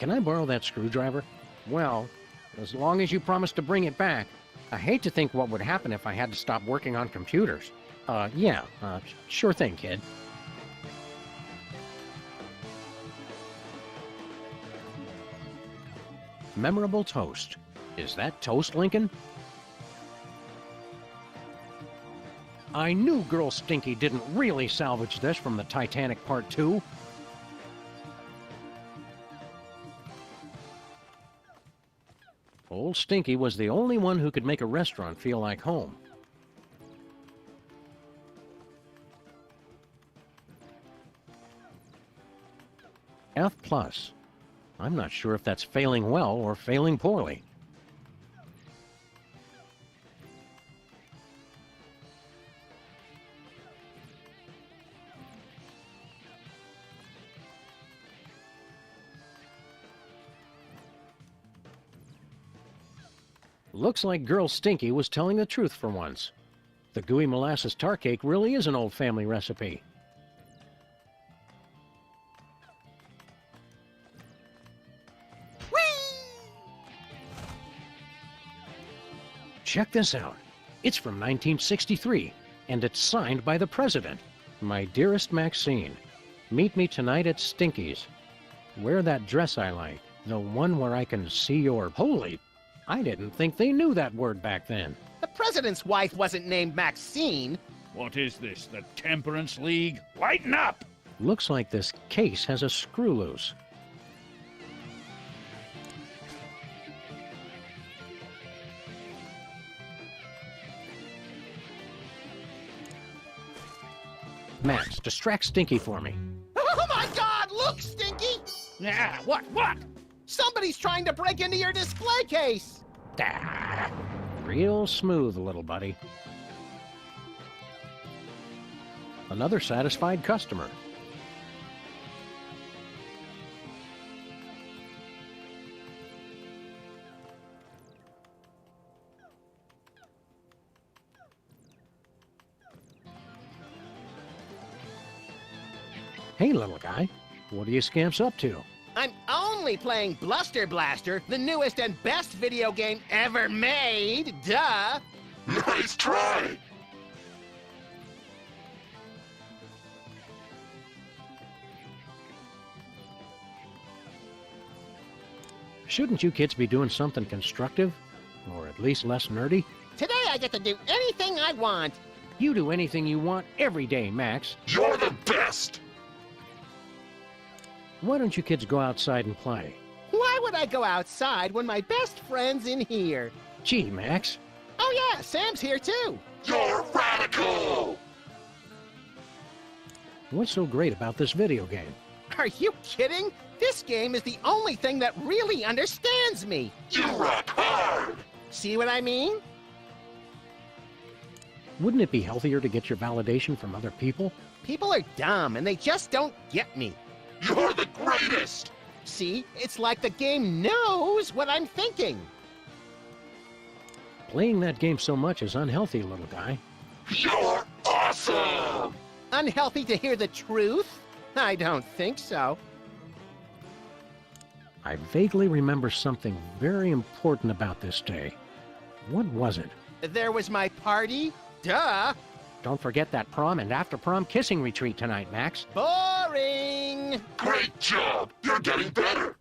can I borrow that screwdriver? Well, as long as you promise to bring it back. I hate to think what would happen if I had to stop working on computers. Yeah, sure thing, kid. Memorable toast. Is that toast, Lincoln? I knew Girl Stinky didn't really salvage this from the Titanic Part 2. Old Stinky was the only one who could make a restaurant feel like home. F+. I'm not sure if that's failing well or failing poorly. Looks like Girl Stinky was telling the truth for once. The gooey molasses tar cake really is an old family recipe. Check this out. It's from 1963, and it's signed by the president. My dearest Maxine, meet me tonight at Stinky's. Wear that dress I like, the one where I can see your... Holy... I didn't think they knew that word back then. The president's wife wasn't named Maxine. What is this, the Temperance League? Lighten up! Looks like this case has a screw loose. Max, distract Stinky for me. Oh my God! Look, Stinky! Yeah, what? Somebody's trying to break into your display case! Ah, real smooth, little buddy. Another satisfied customer. Hey, little guy. What are you scamps up to? I'm only playing Bluster Blaster, the newest and best video game ever made, duh! Nice try! Shouldn't you kids be doing something constructive? Or at least less nerdy? Today I get to do anything I want! You do anything you want every day, Max. You're the best! Why don't you kids go outside and play? Why would I go outside when my best friend's in here? Gee, Max. Oh yeah, Sam's here too! You're radical! What's so great about this video game? Are you kidding? This game is the only thing that really understands me! You rock hard! See what I mean? Wouldn't it be healthier to get your validation from other people? People are dumb and they just don't get me. You're the greatest! See, it's like the game knows what I'm thinking. Playing that game so much is unhealthy, little guy. You're awesome! Unhealthy to hear the truth? I don't think so. I vaguely remember something very important about this day. What was it? There was my party? Duh! Don't forget that prom and after-prom kissing retreat tonight, Max. Boring! Great job! You're getting better!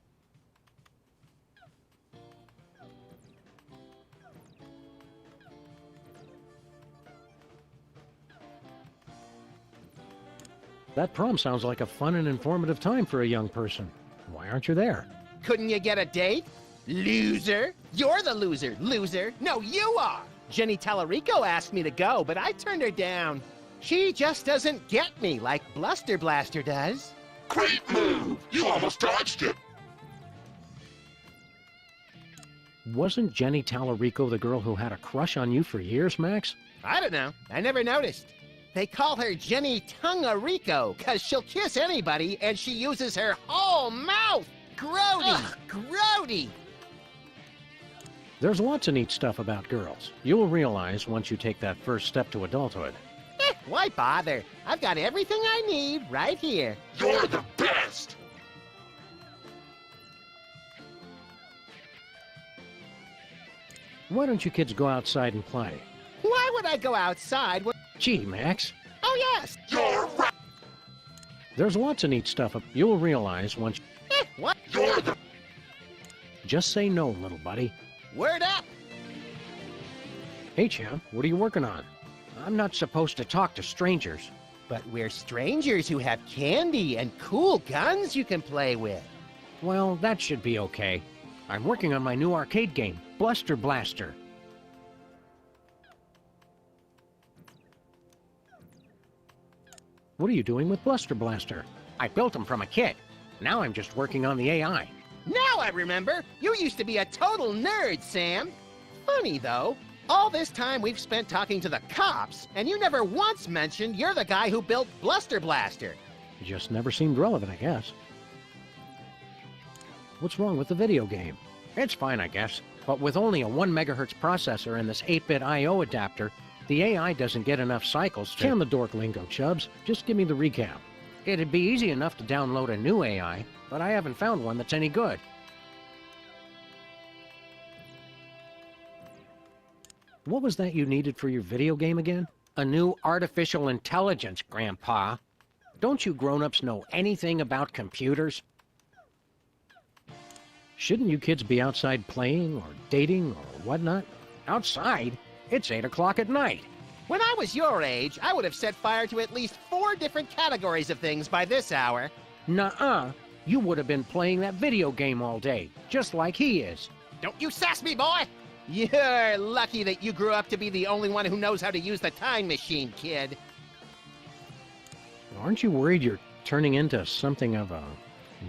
That prom sounds like a fun and informative time for a young person. Why aren't you there? Couldn't you get a date? Loser! You're the loser, loser! No, you are! Jenny Tallarico asked me to go, but I turned her down. She just doesn't get me like Bluster Blaster does. Great move! You almost dodged it! Wasn't Jenny Tallarico the girl who had a crush on you for years, Max? I don't know. I never noticed. They call her Jenny Tungarico, because she'll kiss anybody and she uses her whole mouth! Grody! Ugh, grody! There's lots of neat stuff about girls. You'll realize once you take that first step to adulthood. Why bother? I've got everything I need right here. You're the best! Why don't you kids go outside and play? Why would I go outside when... Gee, Max, Oh, yes! You're right. there's lots of neat stuff you'll realize once. What? You're the Just say no, little buddy. Word up! Hey, champ, what are you working on? I'm not supposed to talk to strangers. But we're strangers who have candy and cool guns you can play with. Well, that should be okay. I'm working on my new arcade game, Bluster Blaster. What are you doing with Bluster Blaster? I built him from a kit. Now I'm just working on the AI. Now I remember! You used to be a total nerd, Sam! Funny, though. All this time we've spent talking to the cops, and you never once mentioned you're the guy who built Bluster Blaster. Just never seemed relevant, I guess. What's wrong with the video game? It's fine, I guess. But with only a 1 megahertz processor and this 8-bit I/O adapter, the AI doesn't get enough cycles to... Can the dork lingo, Chubbs. Just give me the recap. It'd be easy enough to download a new AI, but I haven't found one that's any good. What was that you needed for your video game again? A new artificial intelligence, Grandpa. Don't you grown-ups know anything about computers? Shouldn't you kids be outside playing or dating or whatnot? Outside? It's 8 o'clock at night. When I was your age, I would have set fire to at least 4 different categories of things by this hour. Nuh-uh. You would have been playing that video game all day, just like he is. Don't you sass me, boy! You're lucky that you grew up to be the only one who knows how to use the time machine, kid. Aren't you worried you're turning into something of a,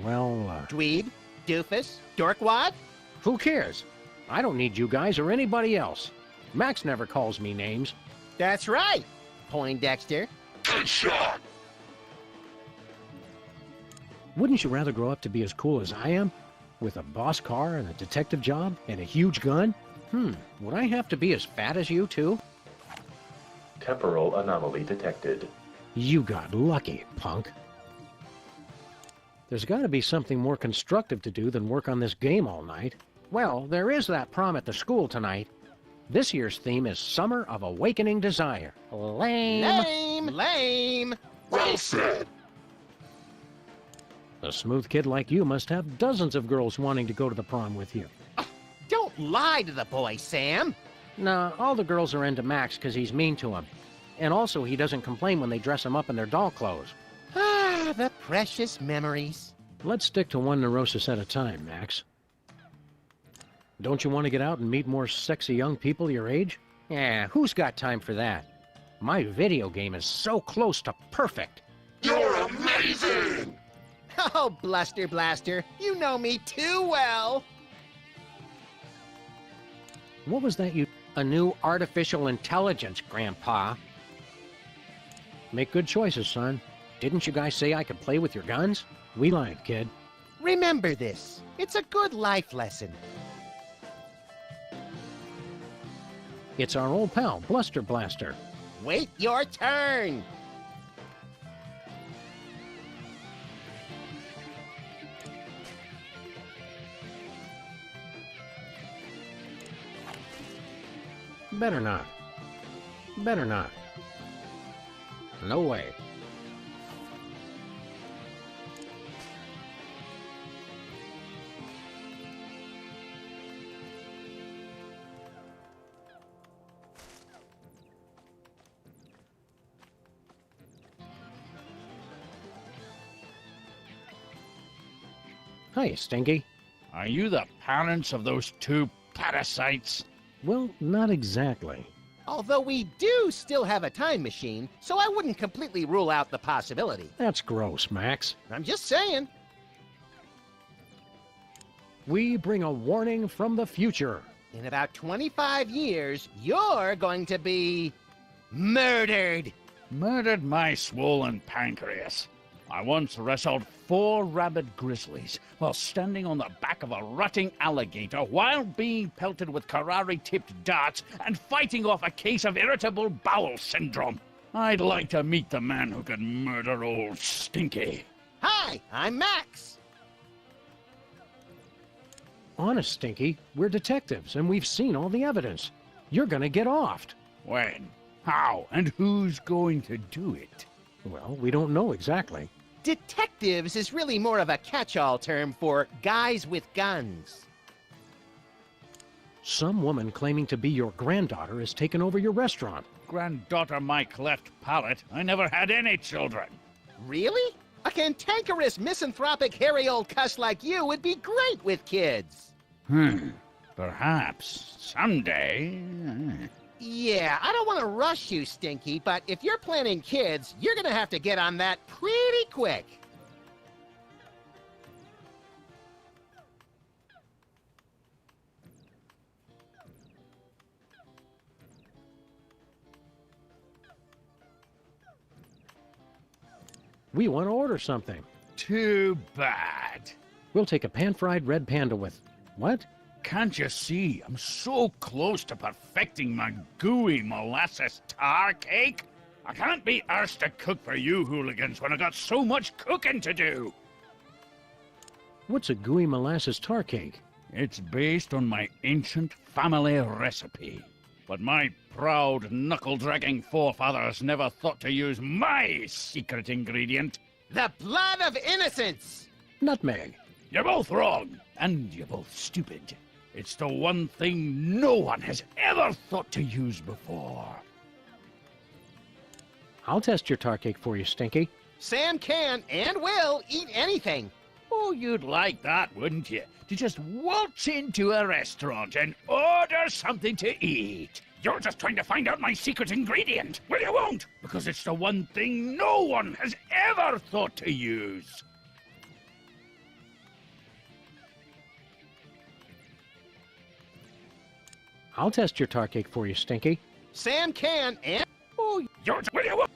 Dweeb? Doofus? Dorkwad? who cares? I don't need you guys or anybody else. Max never calls me names. That's right, Poindexter. good shot. Wouldn't you rather grow up to be as cool as I am? With a boss car and a detective job and a huge gun? Would I have to be as fat as you, too? Temporal anomaly detected. You got lucky, punk. There's got to be something more constructive to do than work on this game all night. Well, there is that prom at the school tonight. This year's theme is Summer of Awakening Desire. Lame. Lame! Lame! Well said. A smooth kid like you must have dozens of girls wanting to go to the prom with you. Don't lie to the boy, Sam. Nah, all the girls are into Max because he's mean to them. And also, he doesn't complain when they dress him up in their doll clothes. Ah, the precious memories. Let's stick to one neurosis at a time, Max. Don't you want to get out and meet more sexy young people your age? Yeah, who's got time for that? My video game is so close to perfect. You're amazing. Oh, Bluster Blaster, you know me too well. What was that you... A new artificial intelligence, Grandpa. Make good choices, son. Didn't you guys say I could play with your guns? We lied, kid. Remember this. It's a good life lesson. It's our old pal, Bluster Blaster. Wait your turn. Better not. Better not. No way. Hi, Stinky. Are you the parents of those 2 parasites? Well, not exactly. Although we do still have a time machine, so I wouldn't completely rule out the possibility. That's gross, Max. I'm just saying. We bring a warning from the future. In about 25 years, you're going to be... murdered. Murdered my swollen pancreas. I once wrestled 4 rabid grizzlies while standing on the back of a rutting alligator while being pelted with Karari-tipped darts and fighting off a case of irritable bowel syndrome. I'd like to meet the man who could murder old Stinky. Hi, I'm Max. Honest, Stinky, we're detectives, and we've seen all the evidence. You're gonna get offed. When? How? And who's going to do it? Well, we don't know exactly. Detectives is really more of a catch-all term for guys with guns. Some woman claiming to be your granddaughter has taken over your restaurant. Granddaughter my cleft palate. I never had any children. Really? A cantankerous, misanthropic, hairy old cuss like you would be great with kids. Perhaps. Someday. Yeah, I don't want to rush you, Stinky, but if you're planning kids, you're gonna have to get on that pretty quick. We want to order something. Too bad. We'll take a pan-fried red panda with... What? Can't you see? I'm so close to perfecting my gooey molasses tar cake. I can't be arsed to cook for you hooligans when I got so much cooking to do. What's a gooey molasses tar cake? It's based on my ancient family recipe. But my proud, knuckle-dragging forefathers never thought to use my secret ingredient. The blood of innocence! Nutmeg. You're both wrong, and you're both stupid. It's the one thing no one has ever thought to use before. I'll test your tar cake for you, Stinky. Sam can and will eat anything. Oh, you'd like that, wouldn't you? To just waltz into a restaurant and order something to eat. You're just trying to find out my secret ingredient. Well, you won't, because it's the one thing no one has ever thought to use. I'll test your tar cake for you, Stinky. Sam can and... Oh, well, you won't.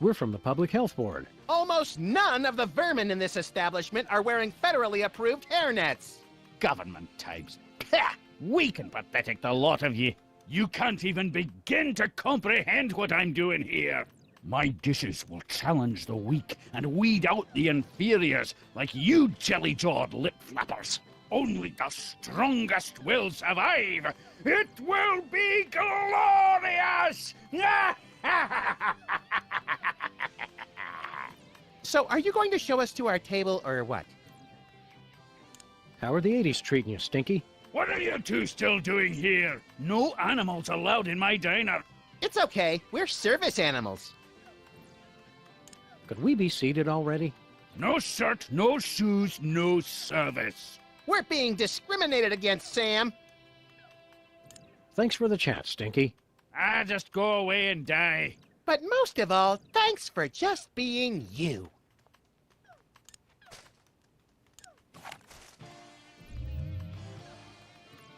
We're from the Public Health Board. Almost none of the vermin in this establishment are wearing federally approved hairnets. Government types. Pah! Weak and pathetic, the lot of ye. You can't even begin to comprehend what I'm doing here. My dishes will challenge the weak and weed out the inferiors like you jelly-jawed lip-flappers. Only the strongest will survive. It will be glorious! So, are you going to show us to our table or what? How are the 80s treating you, Stinky? What are you two still doing here? No animals allowed in my diner. It's okay. We're service animals. Could we be seated already? No shirt, no shoes, no service. We're being discriminated against, Sam. Thanks for the chat, Stinky. Just go away and die. But most of all, thanks for just being you.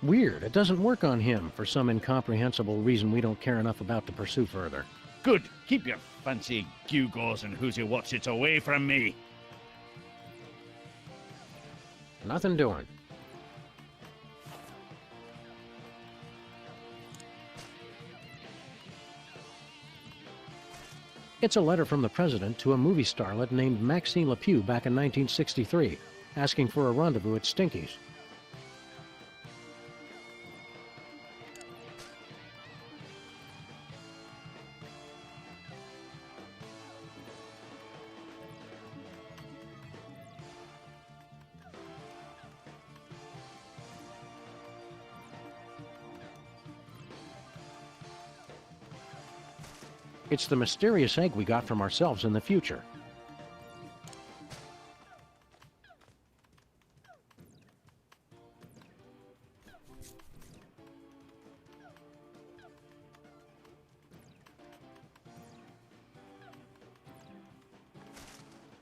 Weird, it doesn't work on him for some incomprehensible reason we don't care enough about to pursue further. Good. Keep your fancy gewgaws and who's what's it's away from me. Nothing doing. It's a letter from the president to a movie starlet named Maxine LePew back in 1963, asking for a rendezvous at Stinky's. It's the mysterious egg we got from ourselves in the future.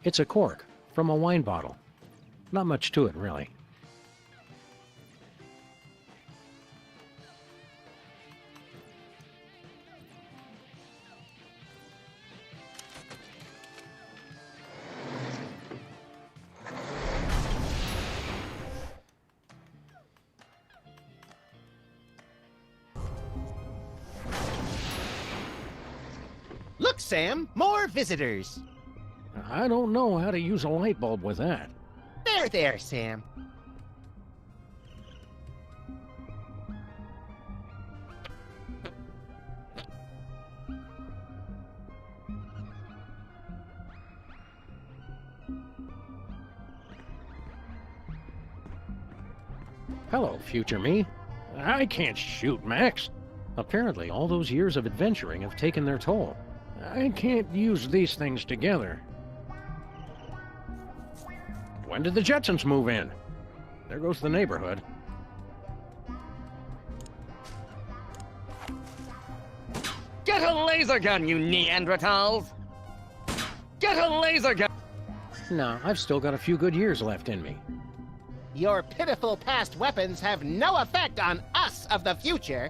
It's a cork from a wine bottle. Not much to it, really. Look, Sam, more visitors. I don't know how to use a light bulb with that. There, Sam. Hello, future me. I can't shoot, Max. Apparently, all those years of adventuring have taken their toll. I can't use these things together. When did the Jetsons move in? There goes the neighborhood. Get a laser gun, you Neanderthals! Get a laser gun! No, I've still got a few good years left in me. Your pitiful past weapons have no effect on us of the future.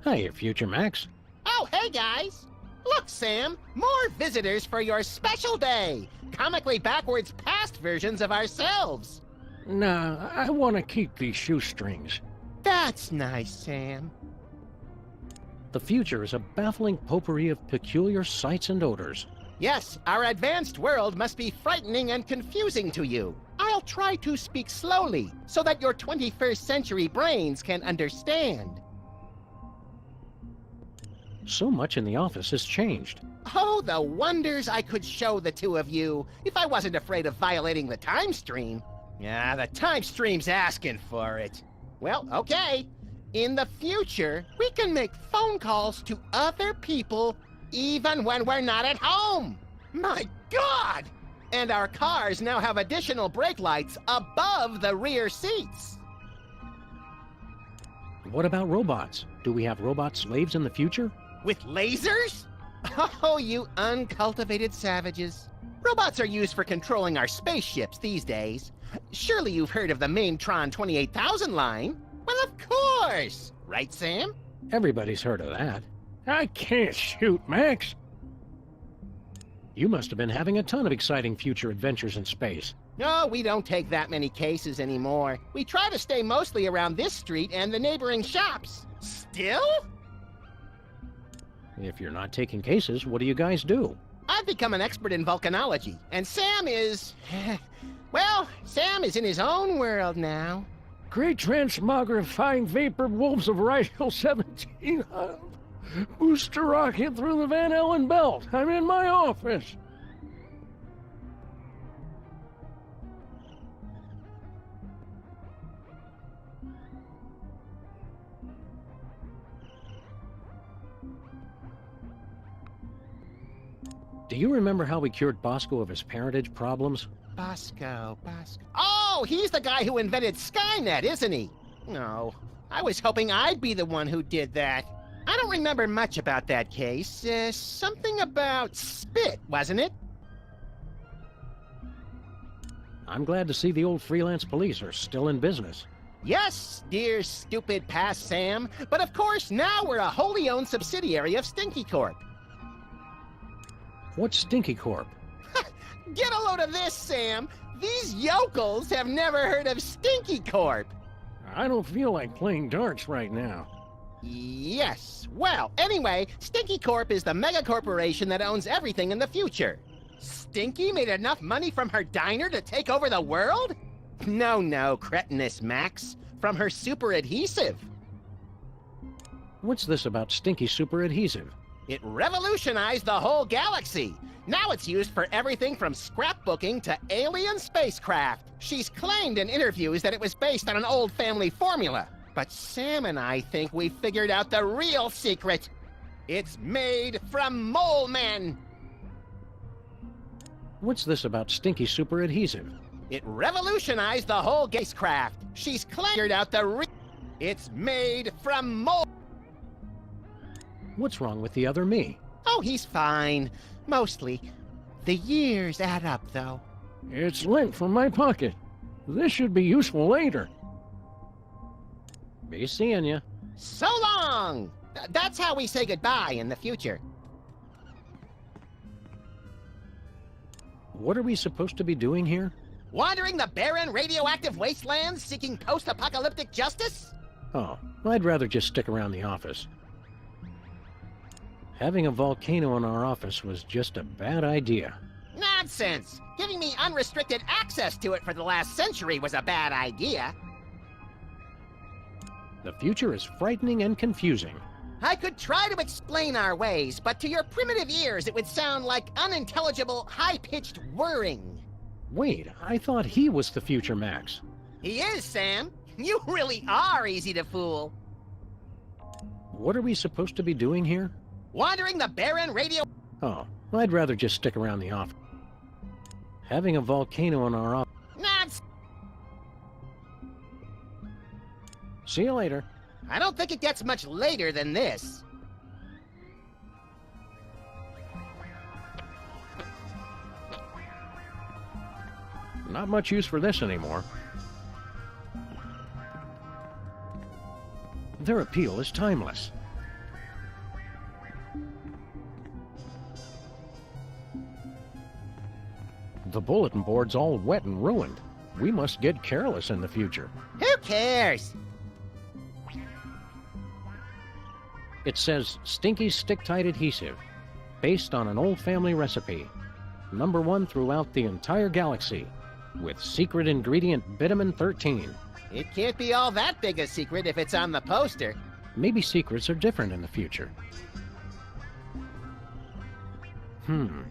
Hiya, future Max. Oh, hey guys! Look, Sam, more visitors for your special day! Comically backwards past versions of ourselves! Nah, I want to keep these shoestrings. That's nice, Sam. The future is a baffling potpourri of peculiar sights and odors. Yes, our advanced world must be frightening and confusing to you. I'll try to speak slowly, so that your 21st century brains can understand. So much in the office has changed. Oh, the wonders I could show the two of you, if I wasn't afraid of violating the time stream. Yeah, the time stream's asking for it. Well, okay. In the future, we can make phone calls to other people even when we're not at home. My God! And our cars now have additional brake lights above the rear seats. What about robots? Do we have robot slaves in the future? With lasers? Oh, you uncultivated savages. Robots are used for controlling our spaceships these days. Surely you've heard of the Maintron 28,000 line? Well, of course! Right, Sam? Everybody's heard of that. I can't shoot, Max. You must have been having a ton of exciting future adventures in space. No, we don't take that many cases anymore. We try to stay mostly around this street and the neighboring shops. Still? If you're not taking cases, what do you guys do? I've become an expert in volcanology, and Sam is... well, Sam is in his own world now. Great transmogrifying vapor wolves of Rigel 17. Booster rocket through the Van Allen belt. I'm in my office. Do you remember how we cured Bosco of his parentage problems? Bosco. Oh, he's the guy who invented Skynet, isn't he? No, I was hoping I'd be the one who did that. I don't remember much about that case. Something about spit, wasn't it? I'm glad to see the old freelance police are still in business. Yes, dear stupid past Sam. But of course, now we're a wholly owned subsidiary of Stinky Corp. What's Stinky Corp? Get a load of this, Sam. These yokels have never heard of Stinky Corp. I don't feel like playing darts right now. Yes. Well, anyway, Stinky Corp is the mega corporation that owns everything in the future. Stinky made enough money from her diner to take over the world? No, cretinous Max. From her super adhesive. What's this about Stinky super adhesive? It revolutionized the whole galaxy. Now it's used for everything from scrapbooking to alien spacecraft. She's claimed in interviews that it was based on an old family formula. But Sam and I think we figured out the real secret. It's made from mole men. What's this about Stinky super adhesive? It revolutionized the whole spacecraft. She's cleared out the It's made from mole. What's wrong with the other me? Oh, he's fine. Mostly. The years add up, though. It's lint from my pocket. This should be useful later. Be seeing ya. So long! That's how we say goodbye in the future. What are we supposed to be doing here? Wandering the barren radioactive wastelands seeking post-apocalyptic justice? Oh, I'd rather just stick around the office. Having a volcano in our office was just a bad idea. Nonsense! Giving me unrestricted access to it for the last century was a bad idea. The future is frightening and confusing. I could try to explain our ways, but to your primitive ears it would sound like unintelligible, high-pitched whirring. Wait, I thought he was the future Max. He is, Sam. You really are easy to fool. What are we supposed to be doing here? Wandering the barren radio... Oh, I'd rather just stick around the office. Having a volcano in our office. Nuts! See you later. I don't think it gets much later than this. Not much use for this anymore. Their appeal is timeless. The bulletin board's all wet and ruined. We must get careless in the future. Who cares? It says Stinky's Stick-Tight Adhesive, based on an old family recipe. #1 throughout the entire galaxy, with secret ingredient Bitumen 13. It can't be all that big a secret if it's on the poster. Maybe secrets are different in the future.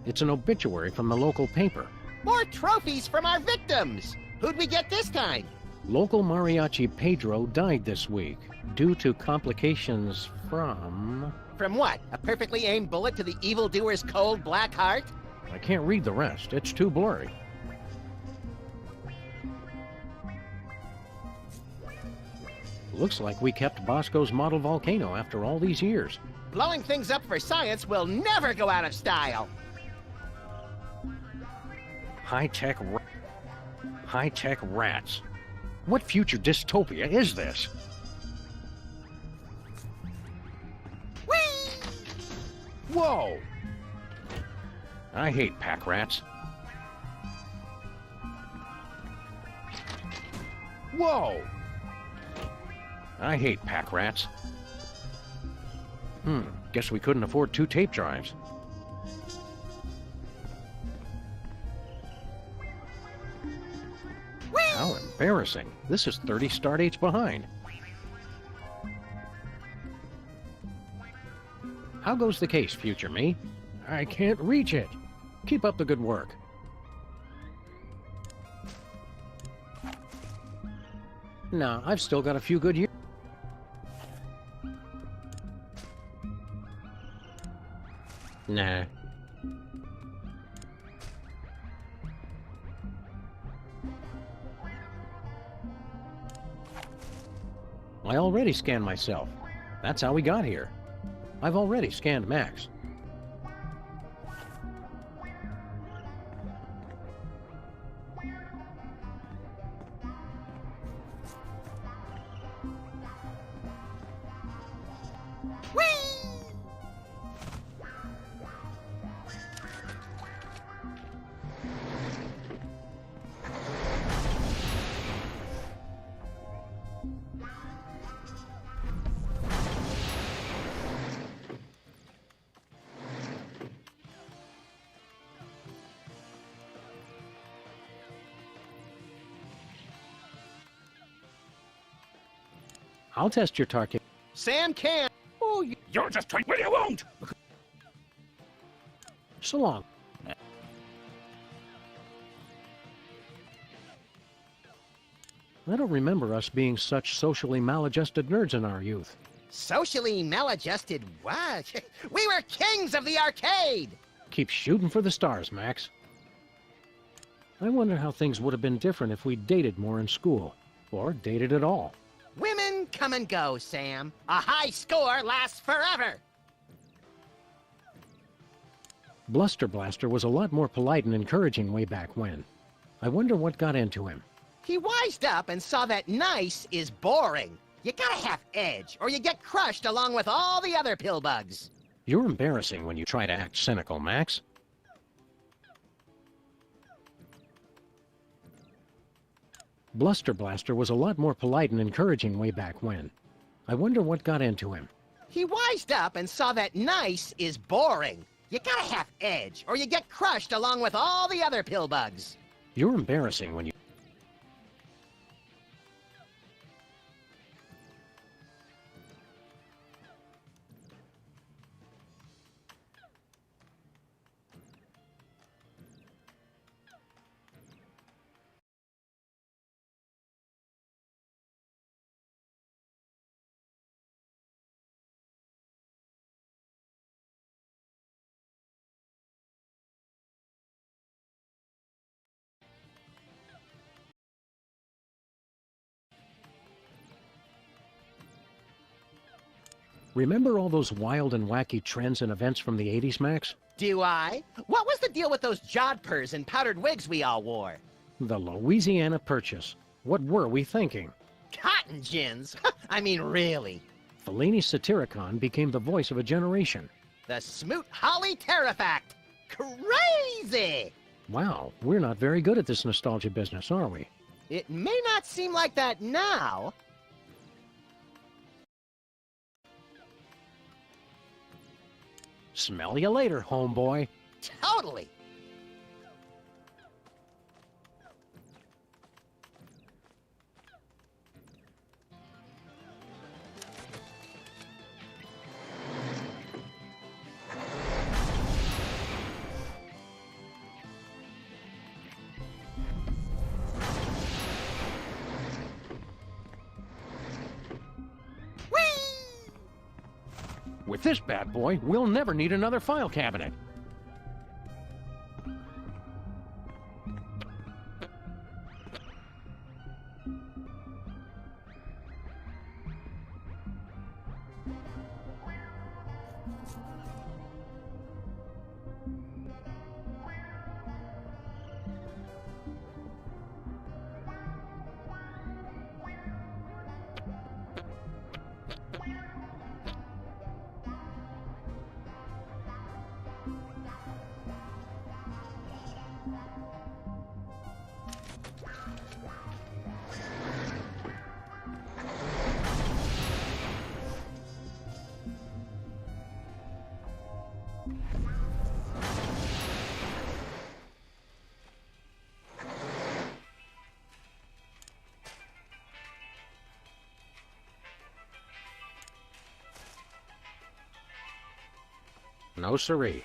It's an obituary from the local paper. More trophies from our victims! Who'd we get this time? Local mariachi Pedro died this week due to complications from... From what? A perfectly aimed bullet to the evildoer's cold black heart? I can't read the rest. It's too blurry. Looks like we kept Bosco's model volcano after all these years. Blowing things up for science will never go out of style. High-tech rats. What future dystopia is this? Whee! Whoa! I hate pack rats. Whoa! I hate pack rats. Guess we couldn't afford 2 tape drives. How embarrassing. This is 30 stardates behind. How goes the case, future me? I can't reach it. Keep up the good work. Nah, I've still got a few good years. Nah. I already scanned myself. That's how we got here. I've already scanned Max. I'll test your target. Sam can. Oh, you're just trying. Well, you won't. So long. I don't remember us being such socially maladjusted nerds in our youth. Socially maladjusted what? We were kings of the arcade! Keep shooting for the stars, Max. I wonder how things would have been different if we dated more in school. Or dated at all. Women come and go, Sam. A high score lasts forever! Bluster Blaster was a lot more polite and encouraging way back when. I wonder what got into him. He wised up and saw that nice is boring. You gotta have edge, or you get crushed along with all the other pillbugs. You're embarrassing when you try to act cynical, Max. Bluster Blaster was a lot more polite and encouraging way back when. I wonder what got into him. He wised up and saw that nice is boring. You gotta have edge, or you get crushed along with all the other pillbugs. You're embarrassing when you... Remember all those wild and wacky trends and events from the 80s, Max? Do I? What was the deal with those jodhpurs and powdered wigs we all wore? The Louisiana Purchase. What were we thinking? Cotton gins? I mean, really. Fellini's Satyricon became the voice of a generation. The Smoot Hawley Terrifact. Crazy! Wow, we're not very good at this nostalgia business, are we? It may not seem like that now. Smell you later, homeboy. Totally. With this bad boy, we'll never need another file cabinet. No siree.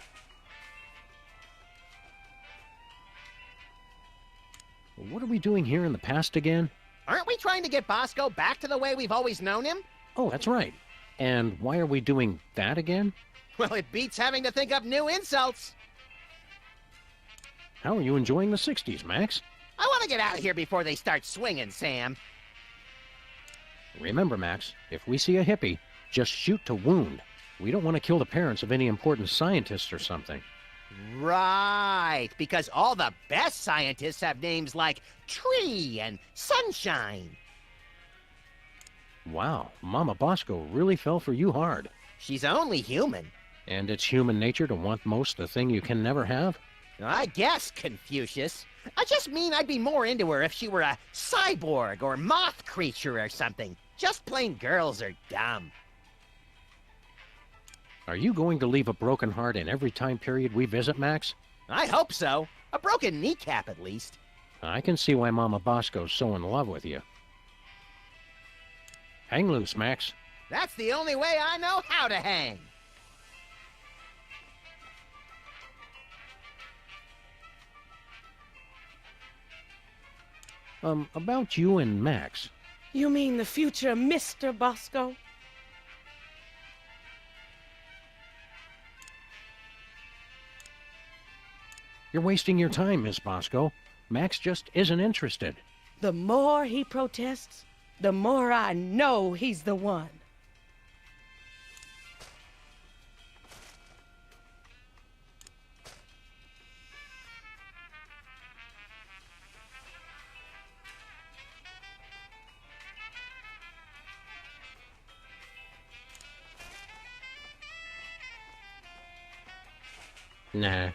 What are we doing here in the past again? Aren't we trying to get Bosco back to the way we've always known him? Oh, that's right. And why are we doing that again? Well, it beats having to think up new insults. How are you enjoying the 60s, Max? I want to get out of here before they start swinging, Sam. Remember, Max, if we see a hippie, just shoot to wound. We don't want to kill the parents of any important scientists or something. Right, because all the best scientists have names like Tree and Sunshine. Wow, Mama Bosco really fell for you hard. She's only human. And it's human nature to want most the thing you can never have? I guess, Confucius. I just mean I'd be more into her if she were a cyborg or moth creature or something. Just plain girls are dumb. Are you going to leave a broken heart in every time period we visit, Max? I hope so. A broken kneecap, at least. I can see why Mama Bosco's so in love with you. Hang loose, Max. That's the only way I know how to hang. About you and Max. You mean the future Mr. Bosco? You're wasting your time, Miss Bosco. Max just isn't interested. The more he protests, the more I know he's the one. Nah.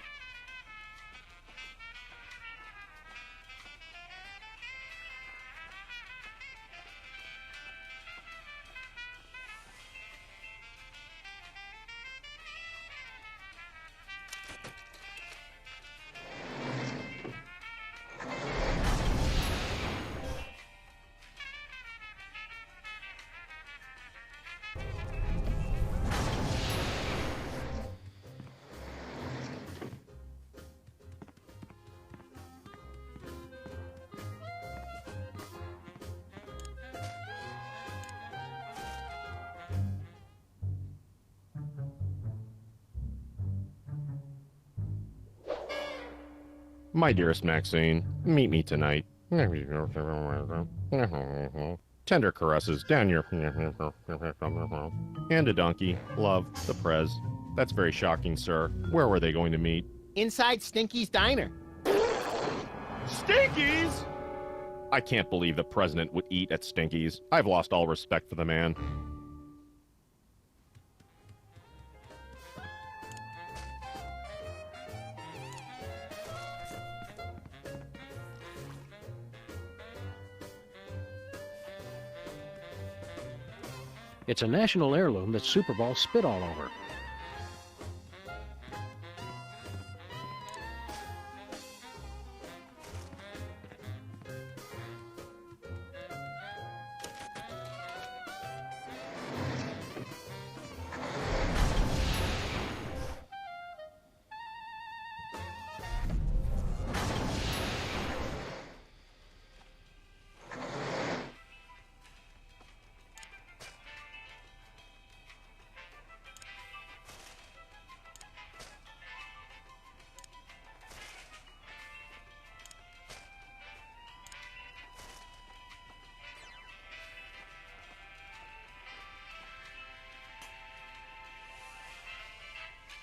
My dearest Maxine, meet me tonight. Tender caresses down your... And a donkey. Love. The Prez. That's very shocking, sir. Where were they going to meet? Inside Stinky's Diner. Stinky's? I can't believe the president would eat at Stinky's. I've lost all respect for the man. It's a national heirloom that Superball spit all over.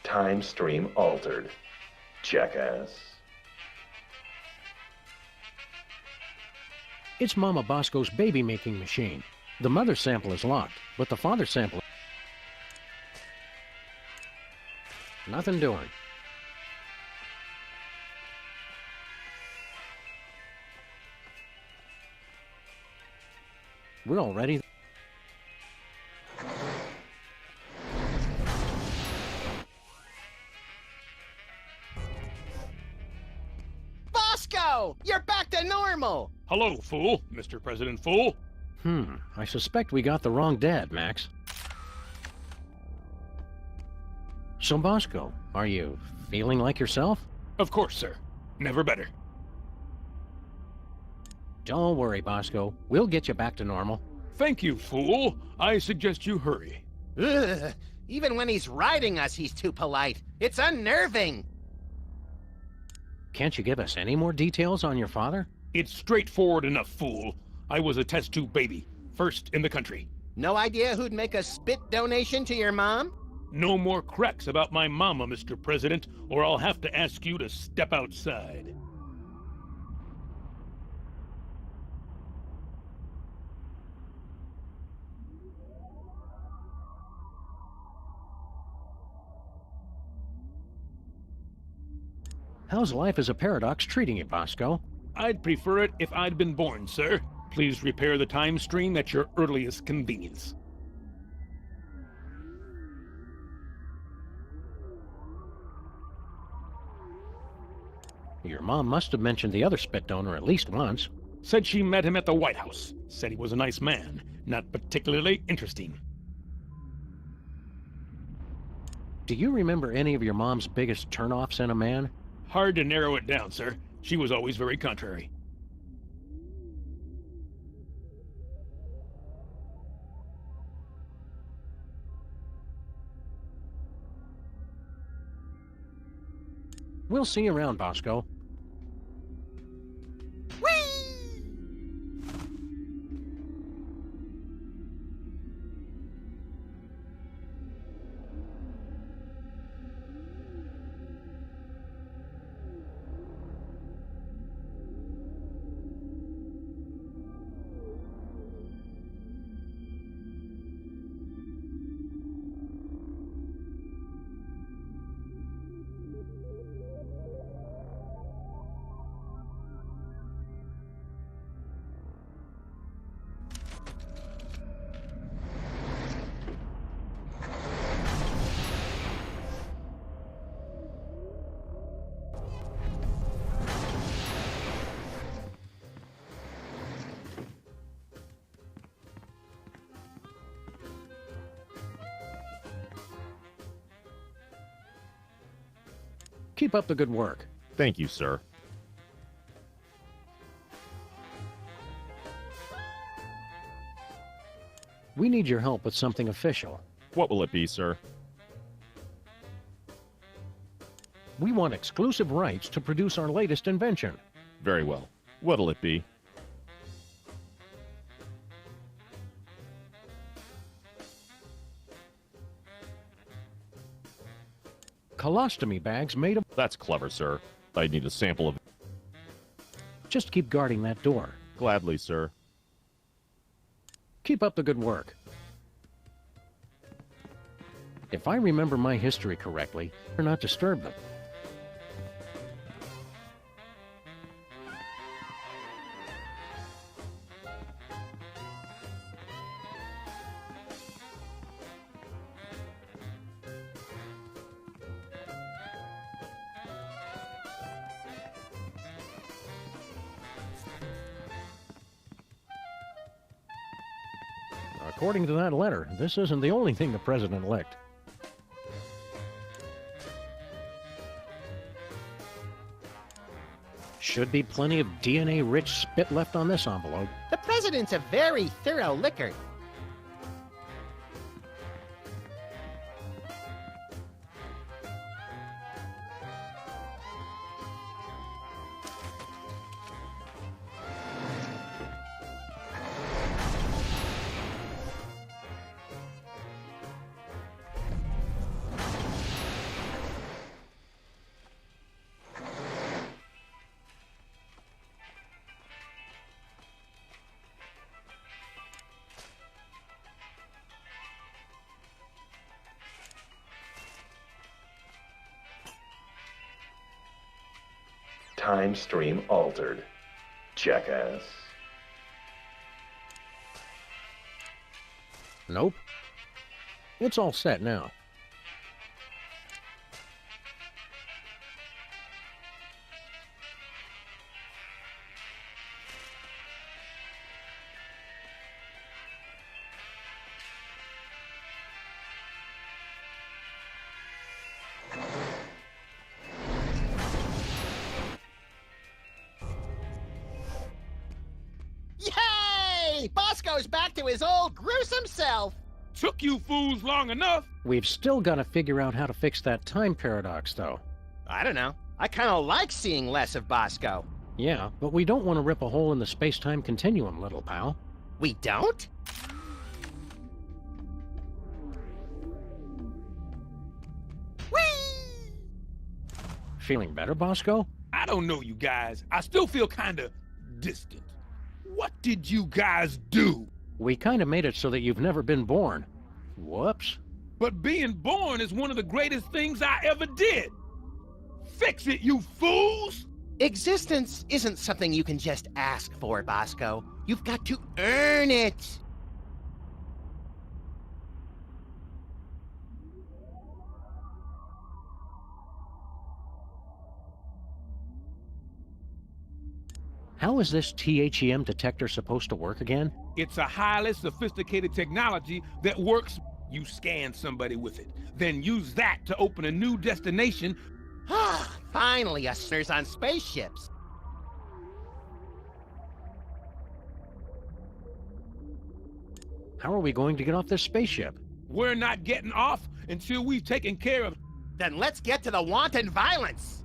Time stream altered. Jackass. It's Mama Bosco's baby-making machine. The mother sample is locked, but the father sample... Nothing doing. We're all ready. Bosco! You're back to normal! Hello, fool. Mr. President Fool. I suspect we got the wrong dad, Max. So, Bosco, are you feeling like yourself? Of course, sir. Never better. Don't worry, Bosco. We'll get you back to normal. Thank you, fool. I suggest you hurry. Ugh. Even when he's riding us, he's too polite. It's unnerving. Can't you give us any more details on your father? It's straightforward enough, fool. I was a test tube baby. First in the country. No idea who'd make a spit donation to your mom? No more cracks about my mama, Mr. President, or I'll have to ask you to step outside. How's life as a paradox treating you, Bosco? I'd prefer it if I'd been born, sir. Please repair the time stream at your earliest convenience. Your mom must have mentioned the other spit donor at least once. Said she met him at the White House. Said he was a nice man. Not particularly interesting. Do you remember any of your mom's biggest turnoffs in a man? Hard to narrow it down, sir. She was always very contrary. We'll see you around, Bosco. Keep up the good work. Thank you, sir. We need your help with something official. What will it be, sir? We want exclusive rights to produce our latest invention. Very well. What'll it be? colostomy bags made of... That's clever, sir. I need a sample of... Just keep guarding that door. Gladly, sir. Keep up the good work. If I remember my history correctly, better not disturb them. According to that letter, this isn't the only thing the president licked. Should be plenty of DNA-rich spit left on this envelope. The president's a very thorough licker. Time stream altered. Jackass. Nope. It's all set now. Yay! Bosco's back to his old gruesome self. Took you fools long enough. We've still got to figure out how to fix that time paradox, though. I don't know. I kind of like seeing less of Bosco. Yeah, but we don't want to rip a hole in the space-time continuum, little pal. We don't? Whee! Feeling better, Bosco? I don't know you guys. I still feel kinda distant. What did you guys do? We kind of made it so that you've never been born. Whoops. But being born is one of the greatest things I ever did. Fix it, you fools! Existence isn't something you can just ask for, Bosco. You've got to earn it. How is this THEM detector supposed to work again? It's a highly sophisticated technology that works. You scan somebody with it, then use that to open a new destination. Finally, us listeners on spaceships. How are we going to get off this spaceship? We're not getting off until we've taken care of... Then let's get to the wanton violence.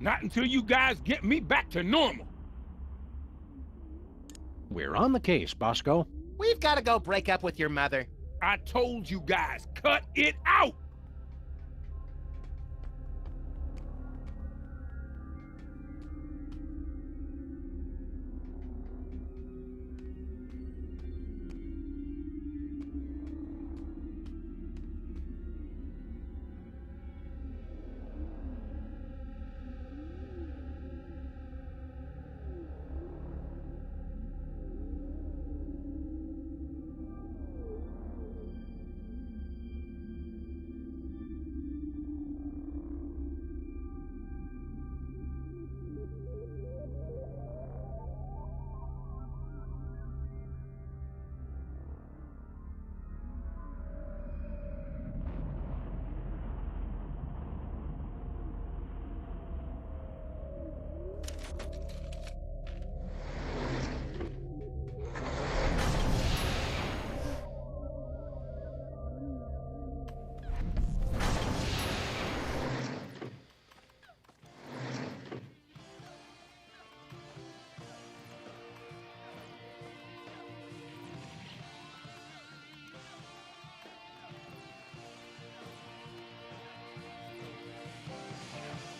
Not until you guys get me back to normal. We're on the case, Bosco. We've got to go break up with your mother. I told you guys, cut it out!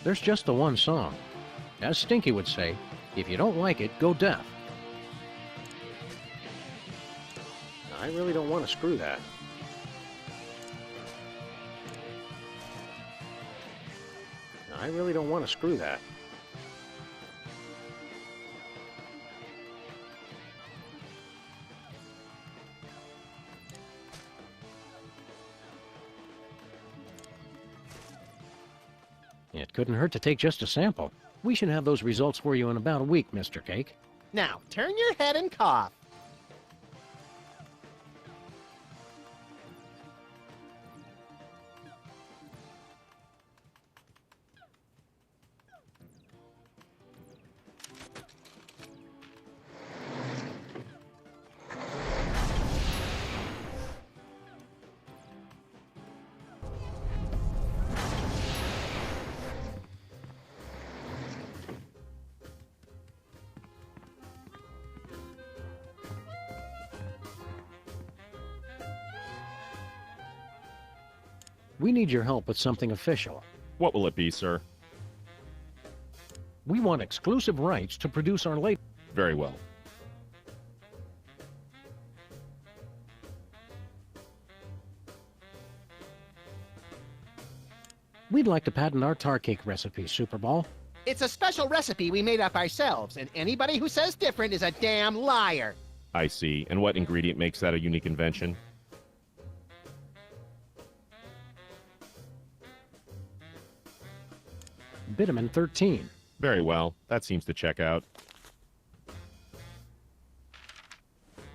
There's just the one song. As Stinky would say, if you don't like it, go deaf. I really don't want to screw that. I really don't want to screw that. It couldn't hurt to take just a sample. We should have those results for you in about a week, Mr. Cake. Now, turn your head and cough. We need your help with something official. What will it be, sir? We want exclusive rights to produce our latest. Very well. We'd like to patent our tar cake recipe, Superball. It's a special recipe we made up ourselves, and anybody who says different is a damn liar. I see. And what ingredient makes that a unique invention? Vitamin 13. Very well. That seems to check out.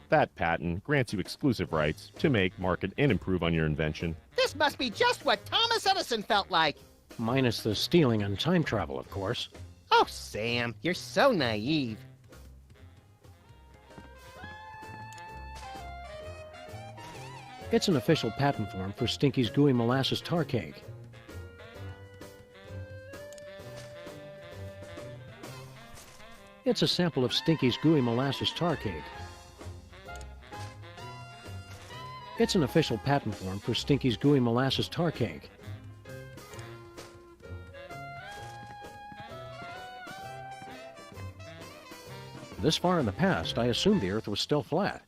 That patent grants you exclusive rights to make, market, and improve on your invention. This must be just what Thomas Edison felt like. Minus the stealing and time travel, of course. Oh, Sam, you're so naive. It's an official patent form for Stinky's Gooey Molasses Tar Cake. It's a sample of Stinky's Gooey Molasses Tar Cake. It's an official patent form for Stinky's Gooey Molasses Tar Cake. This far in the past, I assumed the Earth was still flat.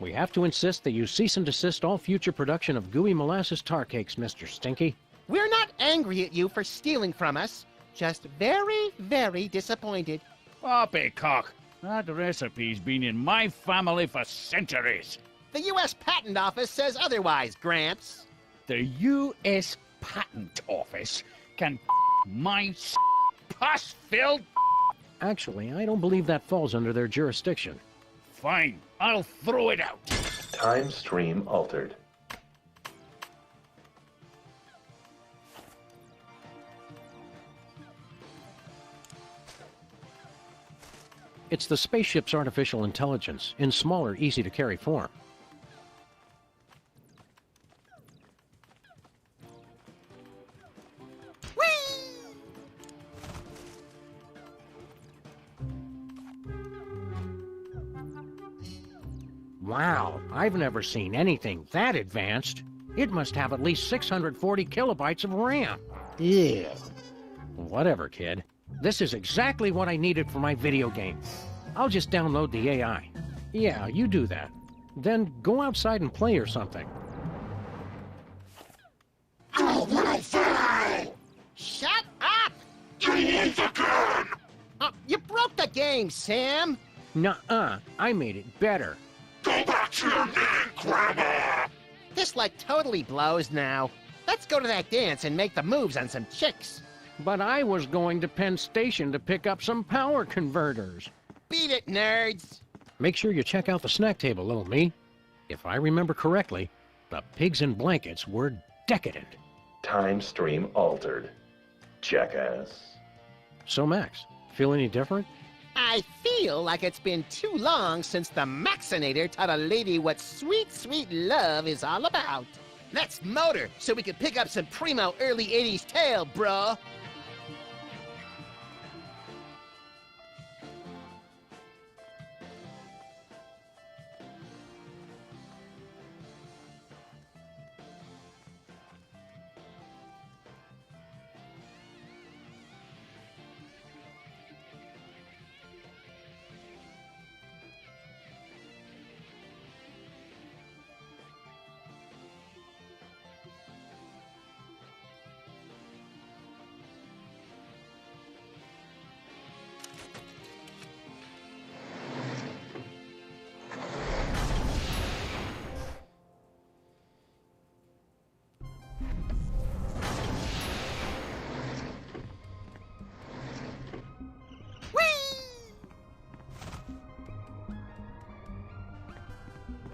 We have to insist that you cease and desist all future production of Gooey Molasses Tar Cakes, Mr. Stinky. We're not angry at you for stealing from us. Just very, very disappointed. Poppycock, that recipe's been in my family for centuries. The U.S. Patent Office says otherwise, Gramps. The U.S. Patent Office can my pus-filled. Actually, I don't believe that falls under their jurisdiction. Fine, I'll throw it out. Time stream altered. It's the spaceship's artificial intelligence in smaller, easy-to-carry form. Wow, I've never seen anything that advanced. It must have at least 640 kilobytes of RAM. Ew. Whatever, kid. This is exactly what I needed for my video game. I'll just download the AI. Yeah, you do that. Then go outside and play or something. Remove the gun! Oh, you broke the game, Sam! Nuh-uh, I made it better. Go back to your man, Grandma! This like totally blows now. Let's go to that dance and make the moves on some chicks. But I was going to Penn Station to pick up some power converters. Beat it, nerds! Make sure you check out the snack table, little me. If I remember correctly, the pigs in blankets were decadent. Time stream altered. Jackass. So, Max, feel any different? I feel like it's been too long since the Maxinator taught a lady what sweet, sweet love is all about. Let's motor so we can pick up some primo early 80s tail, bruh.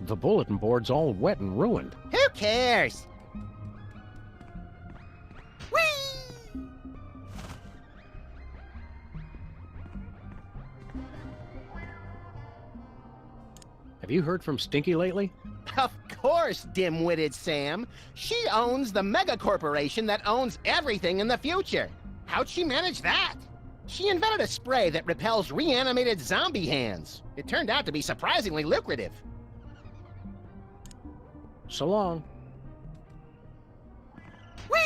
The bulletin board's all wet and ruined. Who cares? Whee! Have you heard from Stinky lately? Of course, dim-witted Sam. She owns the mega corporation that owns everything in the future. How'd she manage that? She invented a spray that repels reanimated zombie hands. It turned out to be surprisingly lucrative. So long. Whee!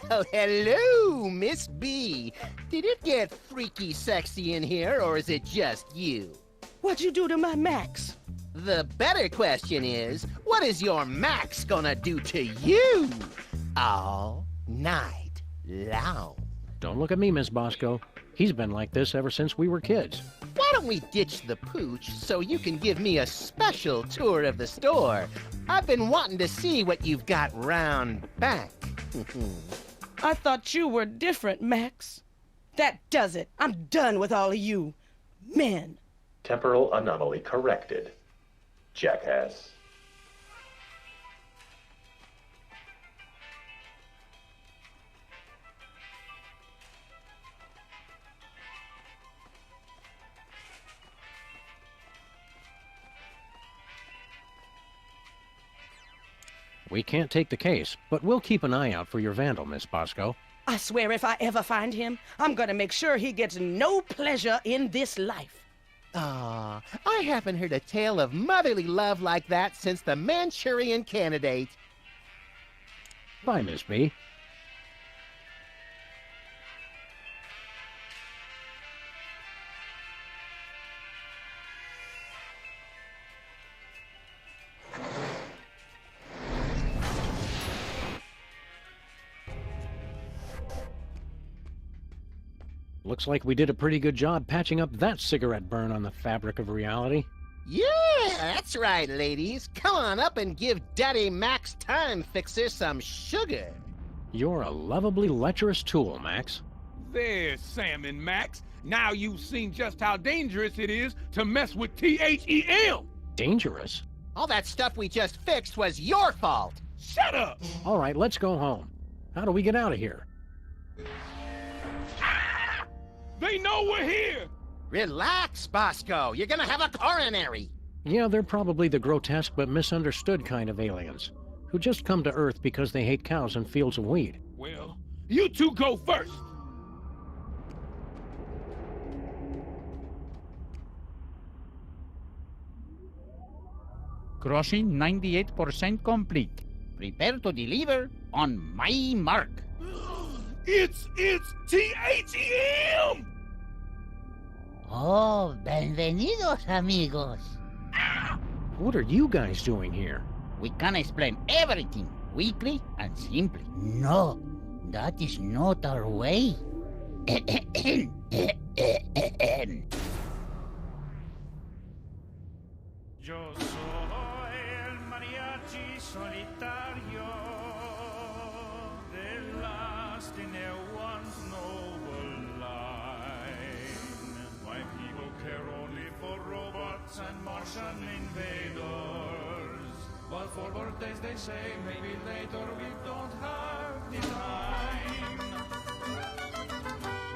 Well, hello, Miss B. Did it get freaky sexy in here, or is it just you? What'd you do to my Max? The better question is, what is your Max gonna do to you all night long? Don't look at me, Miss Bosco. He's been like this ever since we were kids. Why don't we ditch the pooch so you can give me a special tour of the store? I've been wanting to see what you've got round back. I thought you were different, Max. That does it. I'm done with all of you. Men. Temporal anomaly corrected. Jackass. We can't take the case, but we'll keep an eye out for your vandal, Miss Bosco. I swear if I ever find him, I'm gonna make sure he gets no pleasure in this life. Ah, I haven't heard a tale of motherly love like that since the Manchurian Candidate. Bye, Miss B. Looks like we did a pretty good job patching up that cigarette burn on the fabric of reality. Yeah, that's right, ladies. Come on up and give Daddy Max Time Fixer some sugar. You're a lovably lecherous tool, Max. There's Sam and Max. Now you've seen just how dangerous it is to mess with THEL. Dangerous? All that stuff we just fixed was your fault. Shut up! All right, let's go home. How do we get out of here? They know we're here! Relax, Bosco. You're gonna have a coronary. Yeah, they're probably the grotesque but misunderstood kind of aliens, who just come to Earth because they hate cows and fields of wheat. Well, you two go first. Crossing 98% complete. Prepare to deliver on my mark. It's THEM! Oh, bienvenidos, amigos. What are you guys doing here? We can explain everything quickly and simply. No, that is not our way. Yo soy el mariachi solitario, the last in one's noble line. My people care only for robots and Martian invaders. But for birthdays they say maybe later we don't have the time.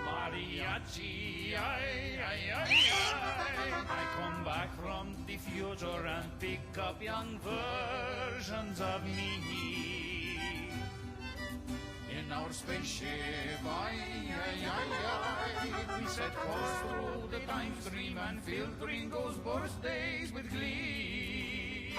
Mariachi, ay, ay, ay, ay. I come back from the future and pick up young versions of me. In our spaceship, ay, ay, ay, ay. We set course through the time stream and fill Gringo's birthdays with glee.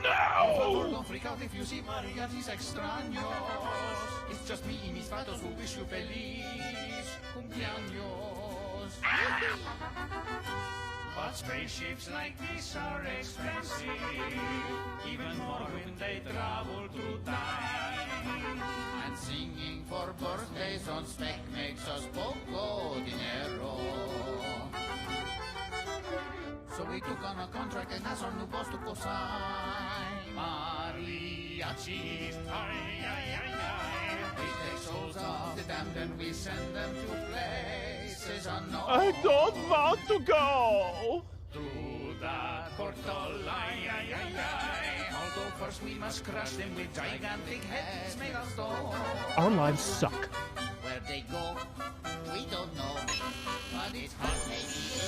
No! Por favor, don't freak out if you see mariachis extraños. It's just me y mis patos who wish you feliz cumpleaños. But spaceships like this are expensive, even more when they travel through time. And singing for birthdays on spec makes us poco dinero. So we took on a contract and that's our new boss to co-sign. Mariachis, ay, ay, ay, ay. We take souls of the damned and we send them to places unknown. I don't want to go! Through the portal, ay, ay, ay, ay. Although first we must crush them with gigantic heads made of stone. Our lives suck. Where they go, we don't know. But it's hard maybe.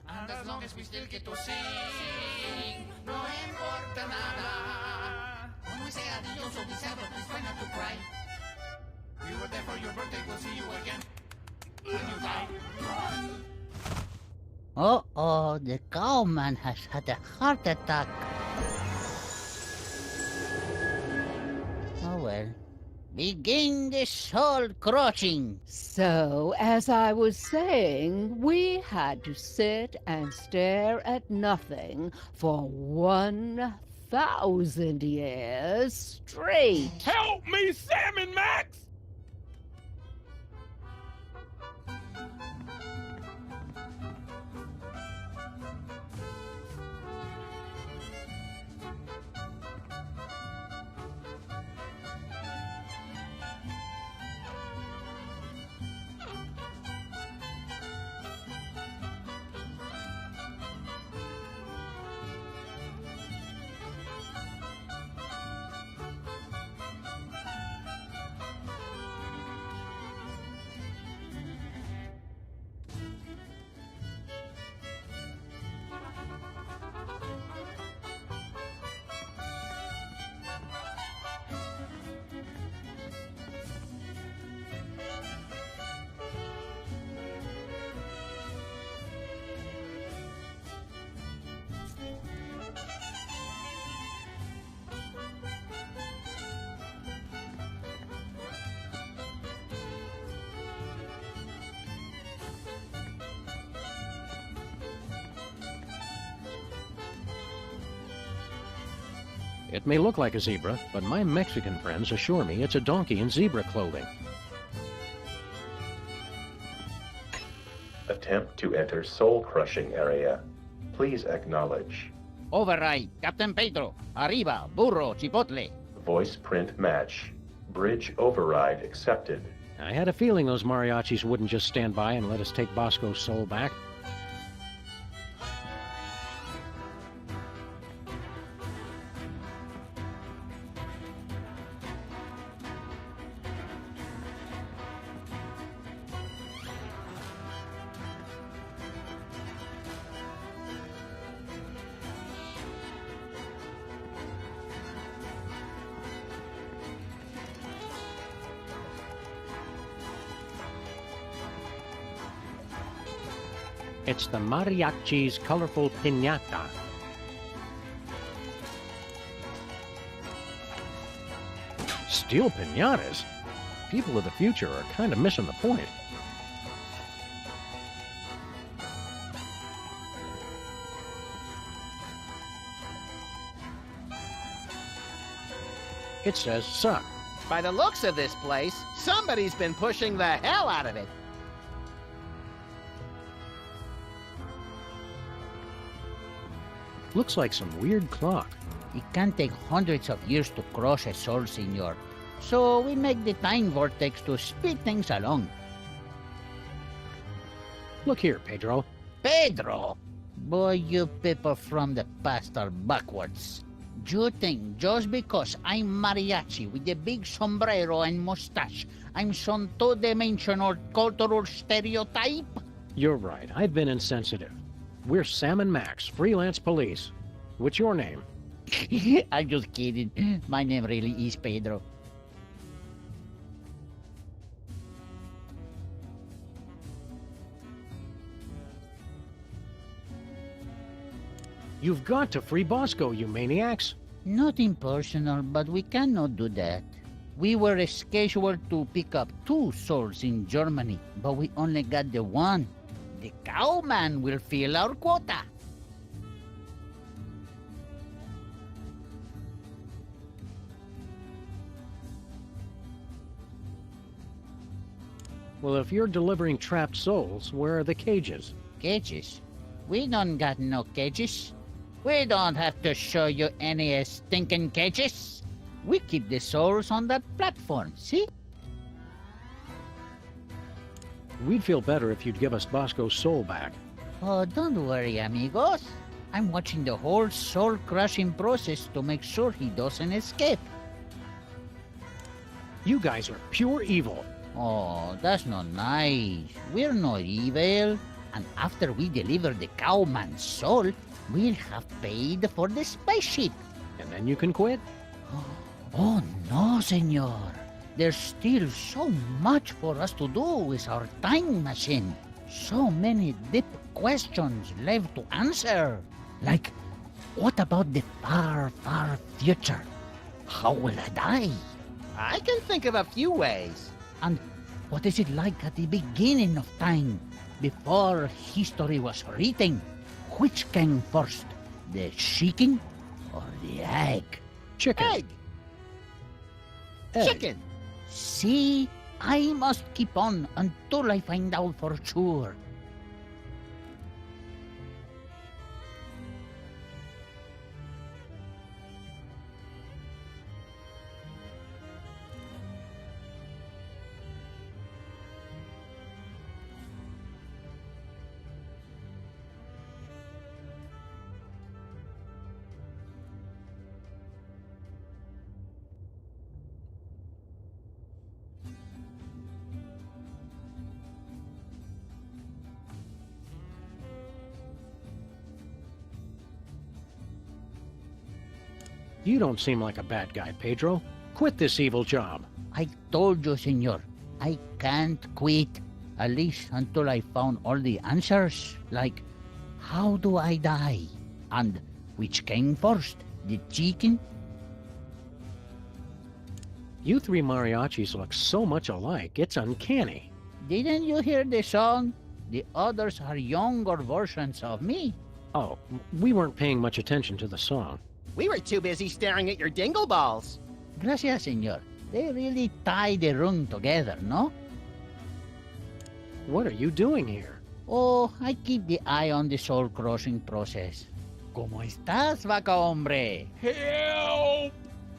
And as long as we still get to sing, no importa nada. When we say adios or we settle, please try not to cry. We were there for your birthday, we'll see you again. And you die. Uh-oh, the cowman has had a heart attack. Oh well. Begin the soul crushing. So, as I was saying, we had to sit and stare at nothing for 1,000 years straight. Help me, Sam and Max! It may look like a zebra, but my Mexican friends assure me it's a donkey in zebra clothing. Attempt to enter soul-crushing area. Please acknowledge. Override, Captain Pedro. Arriba, burro, chipotle. Voice print match. Bridge override accepted. I had a feeling those mariachis wouldn't just stand by and let us take Bosco's soul back. It's the mariachi's colorful piñata. Steel piñatas? People of the future are kind of missing the point. It says suck. By the looks of this place, somebody's been pushing the hell out of it. Looks like some weird clock. It can take hundreds of years to cross a soul, senor. So we make the time vortex to speed things along. Look here, Pedro. Pedro! Boy, you people from the past are backwards. You think just because I'm mariachi with a big sombrero and mustache, I'm some two-dimensional cultural stereotype? You're right. I've been insensitive. We're Sam and Max, freelance police. What's your name? I'm just kidding. My name really is Pedro. You've got to free Bosco, you maniacs. Nothing personal, but we cannot do that. We were scheduled to pick up 2 souls in Germany, but we only got the one. The cowman will fill our quota. Well, if you're delivering trapped souls, where are the cages? Cages? We don't got no cages. We don't have to show you any stinking cages. We keep the souls on that platform, see? We'd feel better if you'd give us Bosco's soul back. Oh, don't worry, amigos. I'm watching the whole soul-crushing process to make sure he doesn't escape. You guys are pure evil. Oh, that's not nice. We're not evil. And after we deliver the cowman's soul, we'll have paid for the spaceship. And then you can quit? Oh, no, senor. There's still so much for us to do with our time machine. So many deep questions left to answer. Like, what about the far, far future? How will I die? I can think of a few ways. And what is it like at the beginning of time, before history was written? Which came first, the chicken or the egg? Chicken. Egg. Chicken. See, I must keep on until I find out for sure. You don't seem like a bad guy, Pedro. Quit this evil job. I told you, senor, I can't quit. At least until I found all the answers. Like, how do I die? And which came first, the chicken? You 3 mariachis look so much alike, it's uncanny. Didn't you hear the song? The others are younger versions of me. Oh, we weren't paying much attention to the song. We were too busy staring at your dingle balls. Gracias, senor. They really tie the room together, no? What are you doing here? Oh, I keep the eye on the soul-crossing process. ¿Cómo estás, vaca hombre? Help!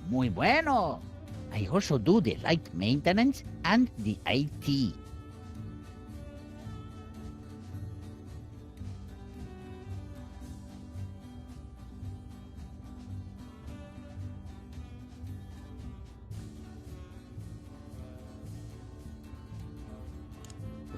Muy bueno. I also do the light maintenance and the IT.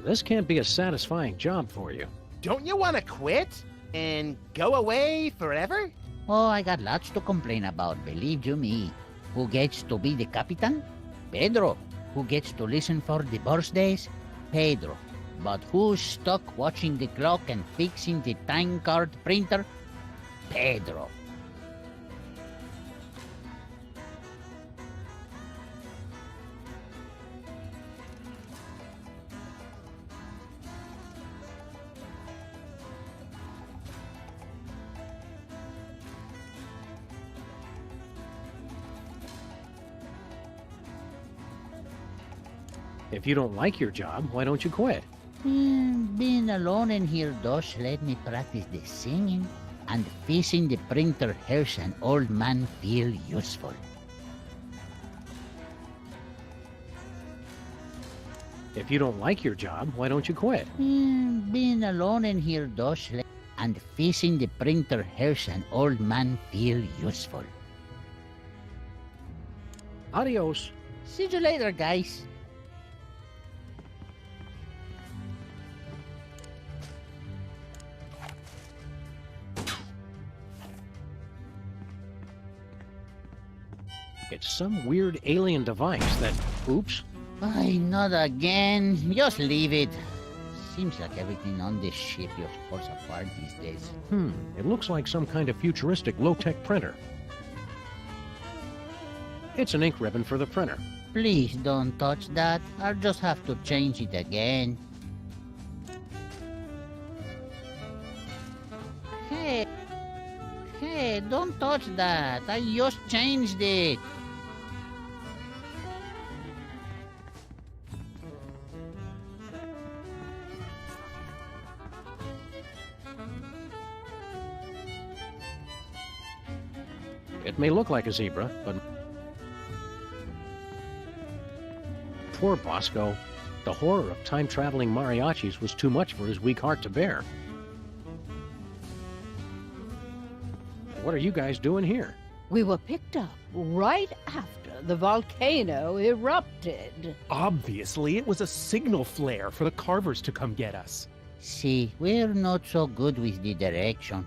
This can't be a satisfying job for you. Don't you want to quit? And go away forever? Oh, I got lots to complain about, believe you me. Who gets to be the captain? Pedro. Who gets to listen for the birthdays? Pedro. But who's stuck watching the clock and fixing the time card printer? Pedro. If you don't like your job, why don't you quit? Being alone in here does let me practice the singing, and fixing the printer helps an old man feel useful. If you don't like your job, why don't you quit? Being alone in here does let... and fixing the printer helps an old man feel useful. Adios. See you later, guys. It's some weird alien device that... Oops. Ay, not again. Just leave it. Seems like everything on this ship just falls apart these days. It looks like some kind of futuristic low-tech printer. It's an ink ribbon for the printer. Please don't touch that. I'll just have to change it again. Hey, don't touch that. I just changed it. It may look like a zebra, but... Poor Bosco. The horror of time-traveling mariachis was too much for his weak heart to bear. What are you guys doing here? We were picked up right after the volcano erupted. Obviously, it was a signal flare for the Carvers to come get us. See, we're not so good with the direction.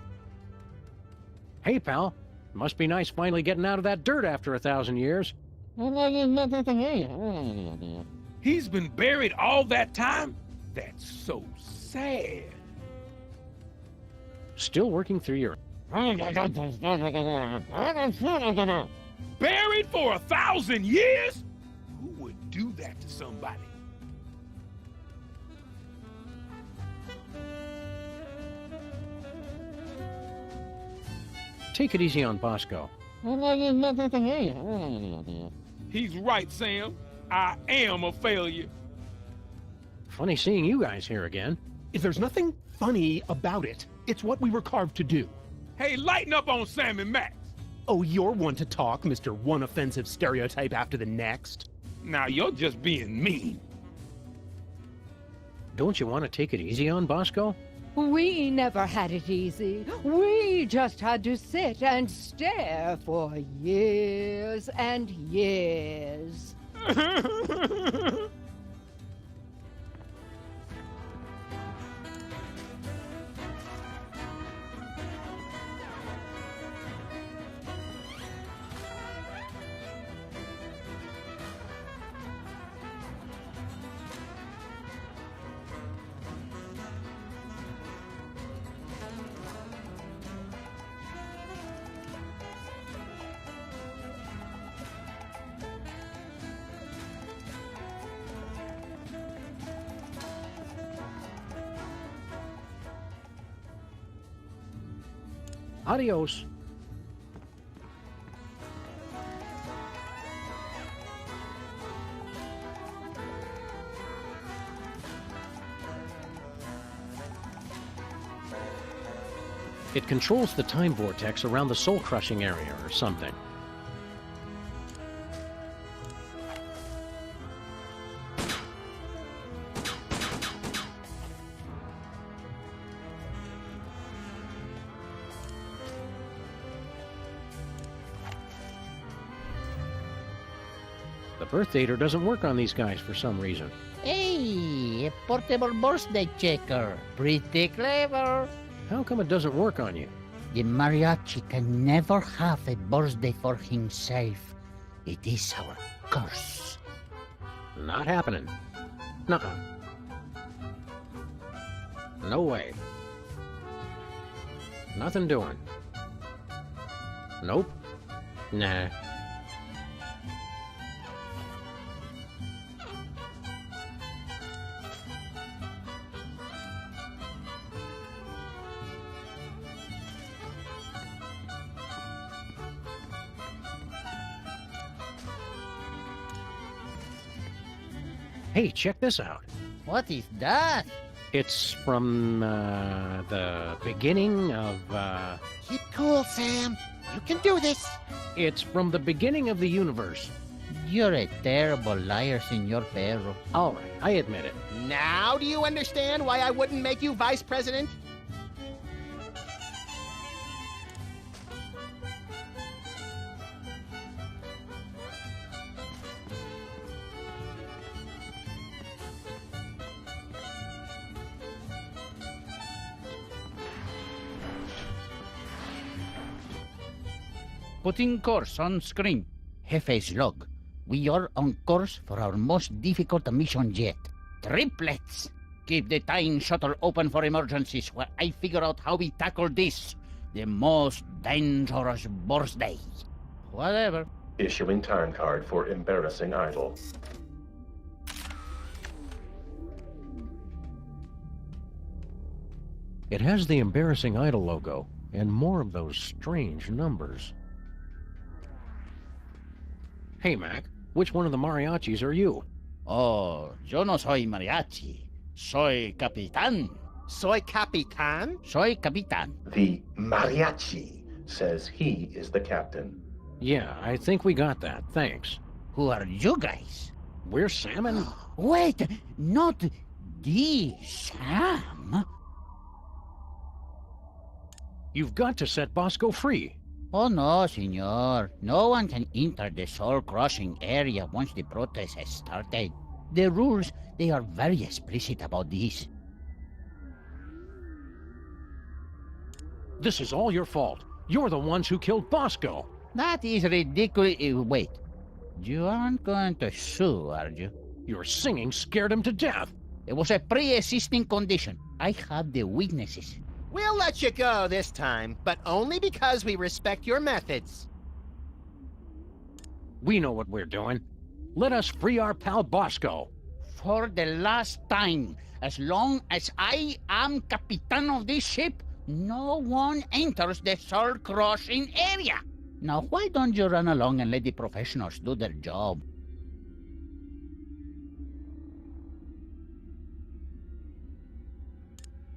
Hey, pal. Must be nice finally getting out of that dirt after 1,000 years. He's been buried all that time? That's so sad. Still working through your... Buried for 1,000 years? Who would do that to somebody? Take it easy on Bosco. He's right, Sam. I am a failure. Funny seeing you guys here again. There's nothing funny about it. It's what we were carved to do. Hey, lighten up on Sam and Max. Oh, you're one to talk, Mr. One offensive stereotype after the next. Now, you're just being mean. Don't you want to take it easy on Bosco? We never had it easy. We just had to sit and stare for years and years. Adios. It controls the time vortex around the soul-crushing area or something. The birth dater doesn't work on these guys for some reason. Hey, a portable birthday checker. Pretty clever. How come it doesn't work on you? The mariachi can never have a birthday for himself. It is our curse. Not happening. Nuh-uh. No way. Nothing doing. Nope. Nah. Hey, check this out. What is that? It's from the beginning of Keep cool, Sam. You can do this. It's from the beginning of the universe. You're a terrible liar, Senor Perro. All right, I admit it. Now do you understand why I wouldn't make you vice president? Putting course on screen. Jefe's log. We are on course for our most difficult mission yet. Triplets! Keep the time shuttle open for emergencies while I figure out how we tackle this. The most dangerous birthday. Whatever. Issuing time card for embarrassing idol. It has the embarrassing idol logo and more of those strange numbers. Hey, Mac, which one of the mariachis are you? Oh, yo no soy mariachi. Soy capitán. Soy Capitan? Soy capitán. The mariachi says he is the captain. Yeah, I think we got that. Thanks. Who are you guys? We're Sam and... Wait, not the Sam. You've got to set Bosco free. Oh no, senor. No one can enter the soul-crushing area once the protest has started. The rules, they are very explicit about this. This is all your fault. You're the ones who killed Bosco. That is ridiculous. Wait, you aren't going to sue, are you? Your singing scared him to death. It was a pre-existing condition. I have the witnesses. We'll let you go this time, but only because we respect your methods. We know what we're doing. Let us free our pal Bosco. For the last time, as long as I am captain of this ship, no one enters the soul-crushing area. Now, why don't you run along and let the professionals do their job?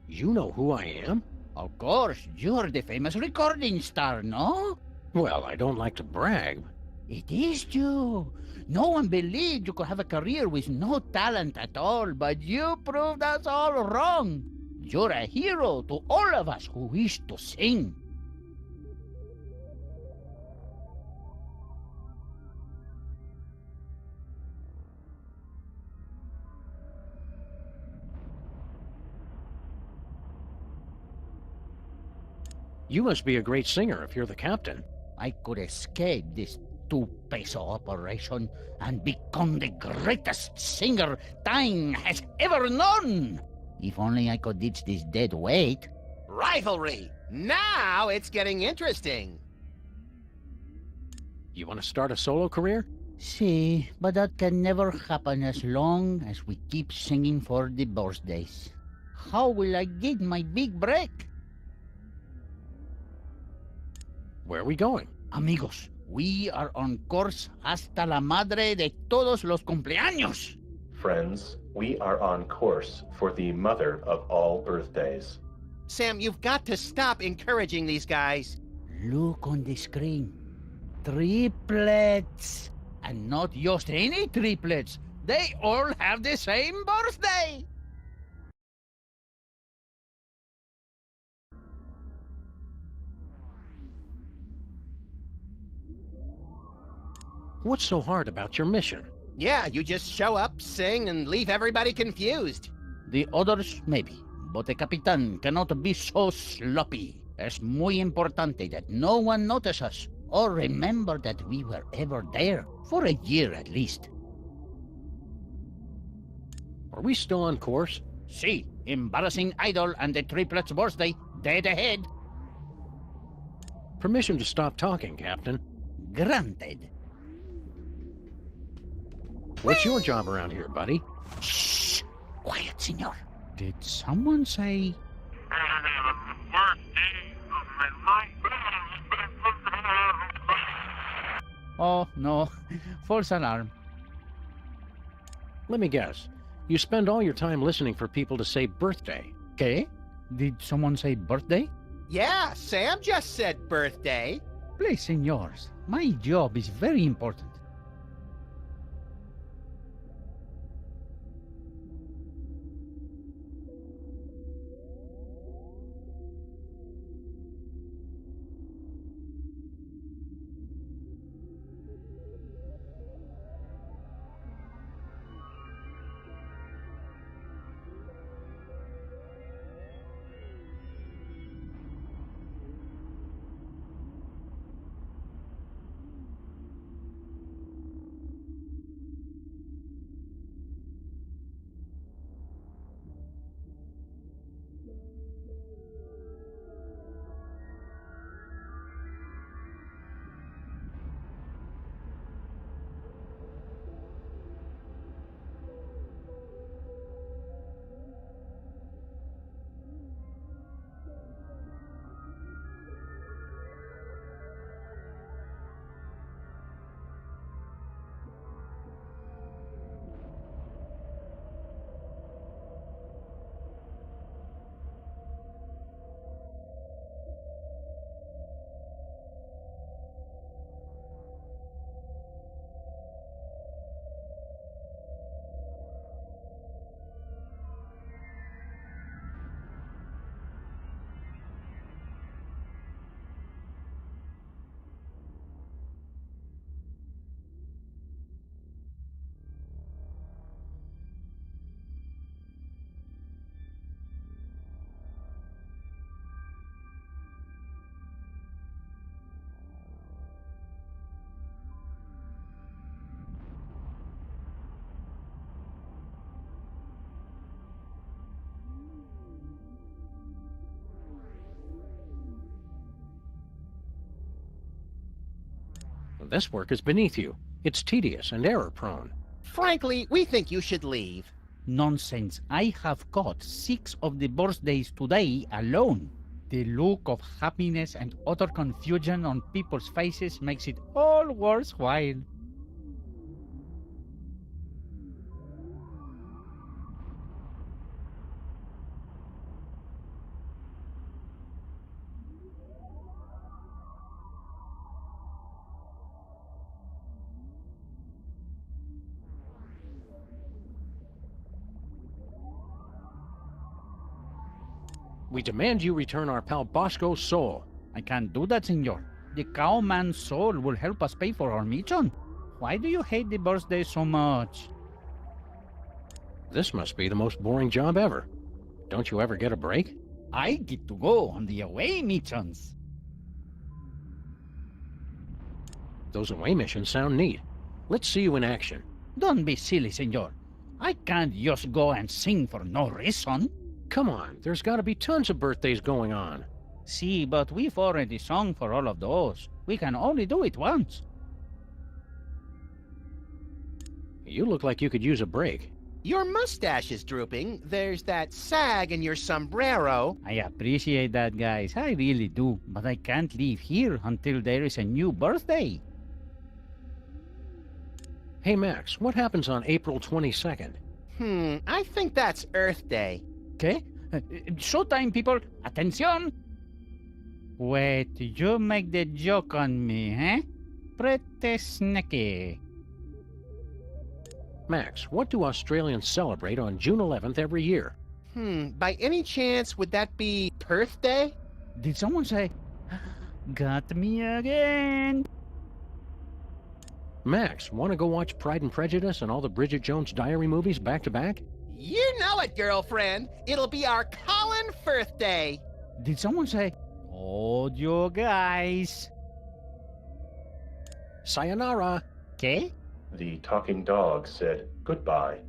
You know who I am? Of course, you're the famous recording star, no? Well, I don't like to brag. It is you. No one believed you could have a career with no talent at all, but you proved us all wrong. You're a hero to all of us who wish to sing. You must be a great singer if you're the captain. I could escape this two-peso operation and become the greatest singer time has ever known. If only I could ditch this dead weight. Rivalry! Now it's getting interesting. You want to start a solo career? See, but that can never happen as long as we keep singing for the birthdays. How will I get my big break? Where are we going? Amigos, we are on course hasta la madre de todos los cumpleaños. Friends, we are on course for the mother of all birthdays. Sam, you've got to stop encouraging these guys. Look on the screen. Triplets. And not just any triplets. They all have the same birthday. What's so hard about your mission? Yeah, you just show up, sing, and leave everybody confused. The others, maybe. But the Capitan cannot be so sloppy. Es muy importante that no one notice us or remember that we were ever there, for a year at least. Are we still on course? Sí, Embarrassing idol and the triplets' birthday, dead ahead. Permission to stop talking, Captain. Granted. What's your job around here, buddy? Shh! Quiet, senor. Did someone say... Oh, no. False alarm. Let me guess. You spend all your time listening for people to say birthday. Okay. Did someone say birthday? Yeah, Sam just said birthday. Please, senors. My job is very important. This work is beneath you. It's tedious and error-prone. Frankly, we think you should leave. Nonsense. I have got 6 of the birthdays today alone. The look of happiness and utter confusion on people's faces makes it all worthwhile. We demand you return our pal Bosco's soul. I can't do that, senor. The cowman's soul will help us pay for our mission. Why do you hate the birthday so much? This must be the most boring job ever. Don't you ever get a break? I get to go on the away missions. Those away missions sound neat. Let's see you in action. Don't be silly, senor. I can't just go and sing for no reason. Come on, there's got to be tons of birthdays going on. See, but we've already sung for all of those. We can only do it once. You look like you could use a break. Your mustache is drooping. There's that sag in your sombrero. I appreciate that, guys. I really do. But I can't leave here until there is a new birthday. Hey, Max, what happens on April 22nd? I think that's Earth Day. Okay? Showtime, people. Attention! Wait, you make the joke on me, eh? Pretty sneaky. Max, what do Australians celebrate on June 11th every year? By any chance, would that be Perth Day? Did someone say, got me again? Max, want to go watch Pride and Prejudice and all the Bridget Jones Diary movies back to back? You know it, girlfriend. It'll be our Colin Firth Day. Did someone say, hold you guys? Sayonara. Okay? The talking dog said goodbye.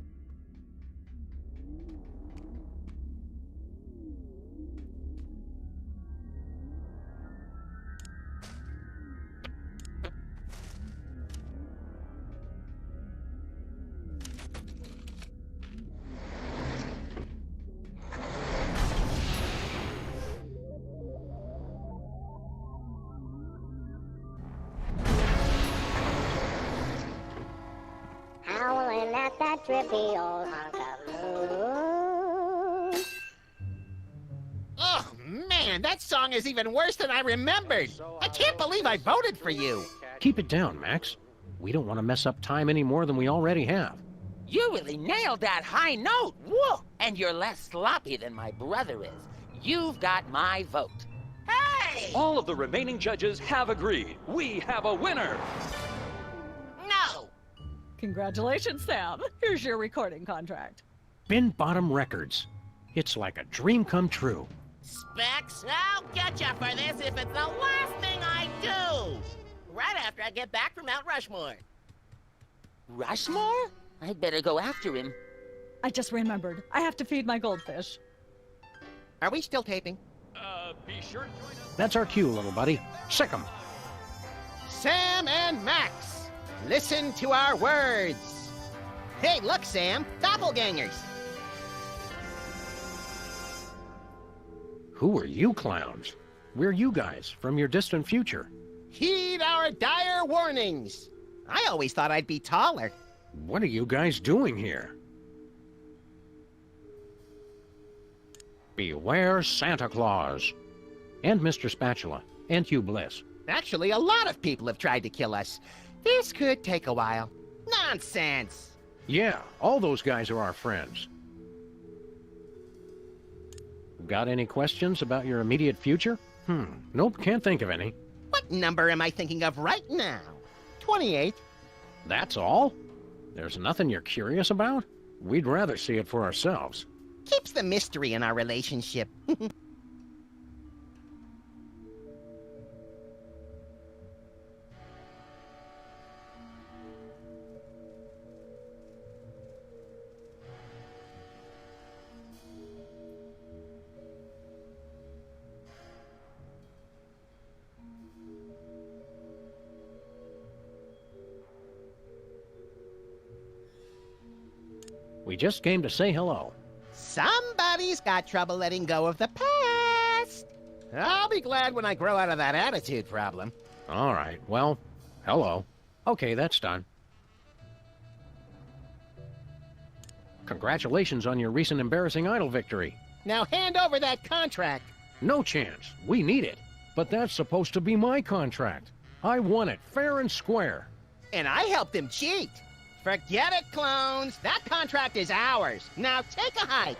got that drippy old hunk of moon. Oh, man, that song is even worse than I remembered. I can't believe I voted for you. Keep it down, Max. We don't want to mess up time any more than we already have. You really nailed that high note. Whoa! And you're less sloppy than my brother is. You've got my vote. Hey! All of the remaining judges have agreed. We have a winner. No! Congratulations, Sam. Here's your recording contract. Bin Bottom Records. It's like a dream come true. Specs, I'll get you for this if it's the last thing I do. Right after I get back from Mount Rushmore. Rushmore? I'd better go after him. I just remembered. I have to feed my goldfish. Are we still taping? Be sure to join us. That's our cue, little buddy. Sick 'em. Sam and Max, listen to our words. Hey, look, Sam, doppelgangers. Who are you clowns? We're you guys from your distant future. Heed our dire warnings. I always thought I'd be taller. What are you guys doing here? Beware Santa Claus. And Mr. Spatula. And Hugh Bliss. Actually, a lot of people have tried to kill us. This could take a while. Nonsense! Yeah, all those guys are our friends. Got any questions about your immediate future? Nope, can't think of any. What number am I thinking of right now? 28. That's all? There's nothing you're curious about? We'd rather see it for ourselves. Keeps the mystery in our relationship. We just came to say hello. Somebody's got trouble letting go of the past. I'll be glad when I grow out of that attitude problem. All right, well, hello. Okay, that's done. Congratulations on your recent embarrassing idol victory. Now hand over that contract. No chance. We need it. But that's supposed to be my contract. I won it, fair and square. And I helped him cheat. Forget it, clones. That contract is ours. Now take a hike.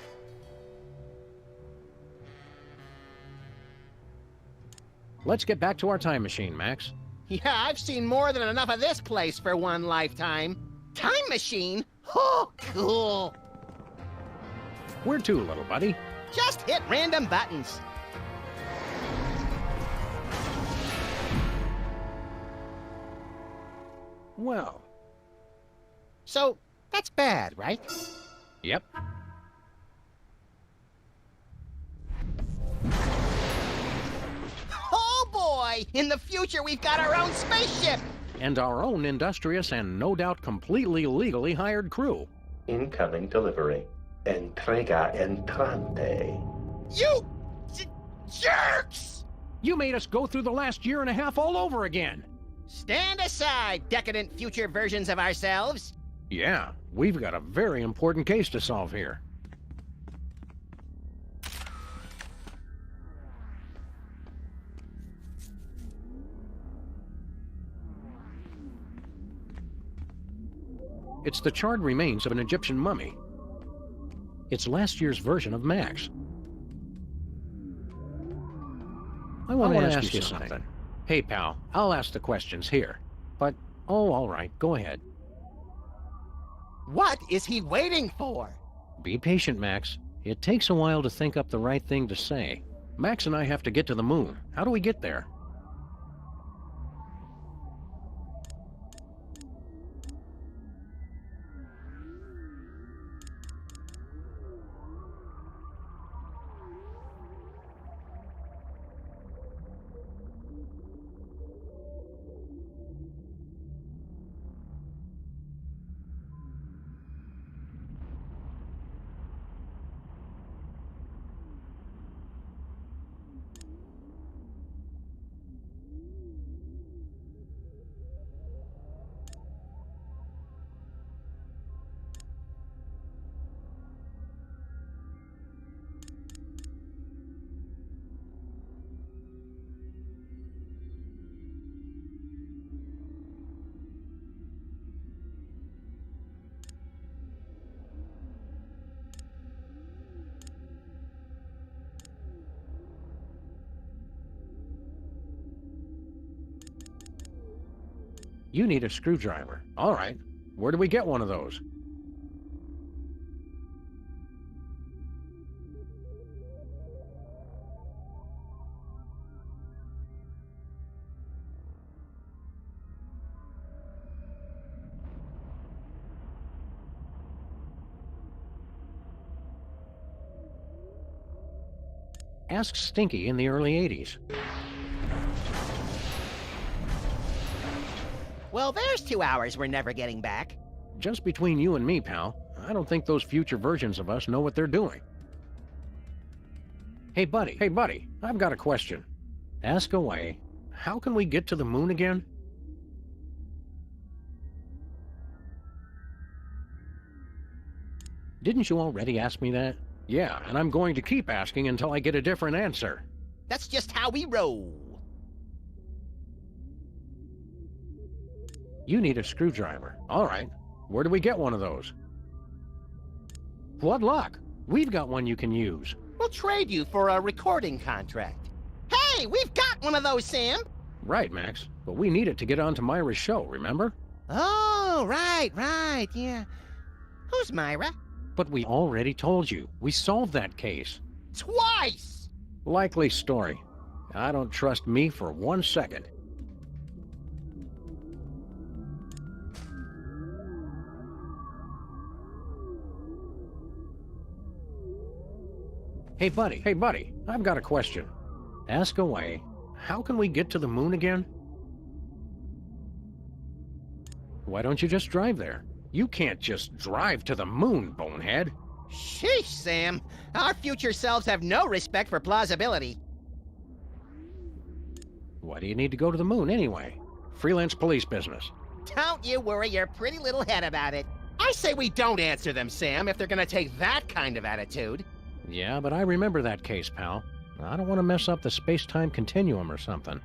Let's get back to our time machine, Max. Yeah, I've seen more than enough of this place for one lifetime. Time machine? Oh, cool. Where to, little buddy? Just hit random buttons. Well. So, that's bad, right? Yep. Oh boy! In the future, we've got our own spaceship! And our own industrious and no doubt completely legally hired crew. Incoming delivery. Entrega entrante. You jerks! You made us go through the last year and a half all over again. Stand aside, decadent future versions of ourselves. Yeah, we've got a very important case to solve here. It's the charred remains of an Egyptian mummy. It's last year's version of Max. I want to ask you something. Hey, pal, I'll ask the questions here. But, oh, all right, go ahead. What is he waiting for? Be patient, Max. It takes a while to think up the right thing to say. Max and I have to get to the moon. How do we get there? You need a screwdriver. All right. Where do we get one of those? Ask Stinky in the early 80s. Well, there's 2 hours we're never getting back. Just between you and me, pal, I don't think those future versions of us know what they're doing. Hey, buddy, I've got a question. Ask away. How can we get to the moon again? Didn't you already ask me that? Yeah, and I'm going to keep asking until I get a different answer. That's just how we roll. You need a screwdriver. All right. Where do we get one of those? What luck! We've got one you can use. We'll trade you for a recording contract. Hey, we've got one of those, Sam! Right, Max. But we need it to get onto Myra's show, remember? Oh, right, yeah. Who's Myra? But we already told you. We solved that case. Twice! Likely story. I don't trust me for 1 second. Hey, buddy, I've got a question. Ask away. How can we get to the moon again? Why don't you just drive there? You can't just drive to the moon, bonehead. Sheesh, Sam. Our future selves have no respect for plausibility. Why do you need to go to the moon anyway? Freelance police business. Don't you worry your pretty little head about it. I say we don't answer them, Sam, if they're gonna take that kind of attitude. Yeah, but I remember that case, pal. I don't want to mess up the space-time continuum or something.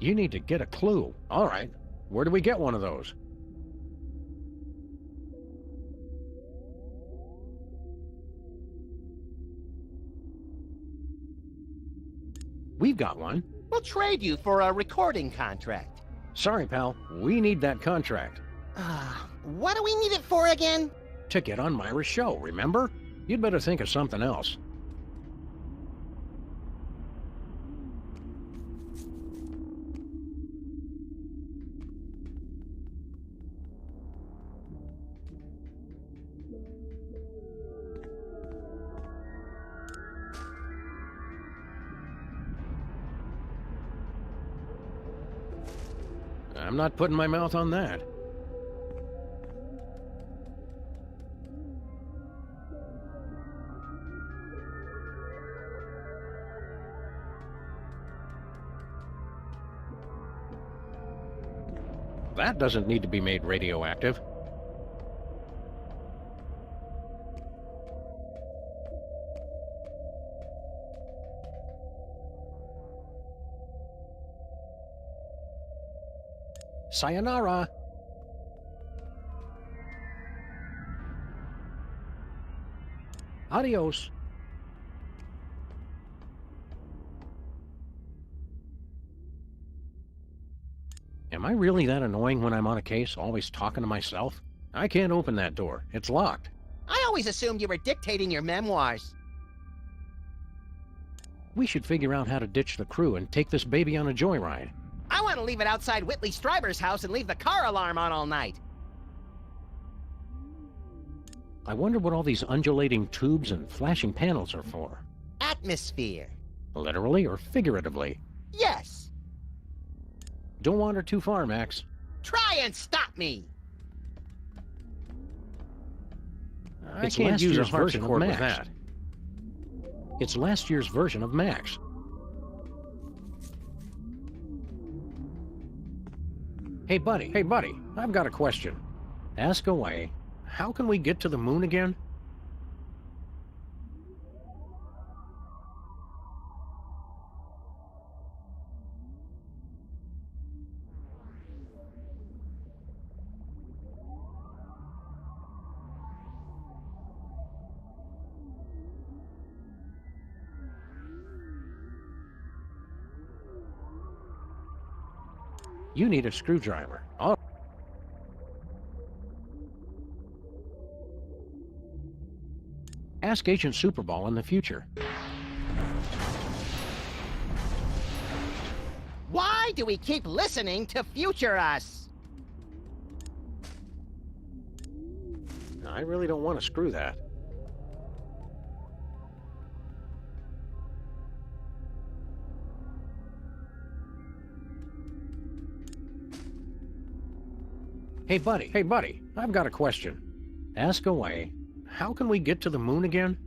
You need to get a clue. All right. Where do we get one of those? We've got one. We'll trade you for a recording contract. Sorry, pal. We need that contract. What do we need it for again? To get on Myra's show, remember? You'd better think of something else. I'm not putting my mouth on that. That doesn't need to be made radioactive. Sayonara. Adios. Am I really that annoying when I'm on a case, always talking to myself? I can't open that door. It's locked. I always assumed you were dictating your memoirs. We should figure out how to ditch the crew and take this baby on a joyride. I want to leave it outside Whitley Stryber's house and leave the car alarm on all night. I wonder what all these undulating tubes and flashing panels are for. Atmosphere. Literally or figuratively? Yes. Don't wander too far, Max. Try and stop me! I can't use a harpsichord with that. It's last year's version of Max. Hey, buddy, I've got a question. Ask away. How can we get to the moon again? You need a screwdriver. All Ask Agent Superball in the future. Why do we keep listening to future us? I really don't want to screw that. Hey, buddy, I've got a question. Ask away. How can we get to the moon again?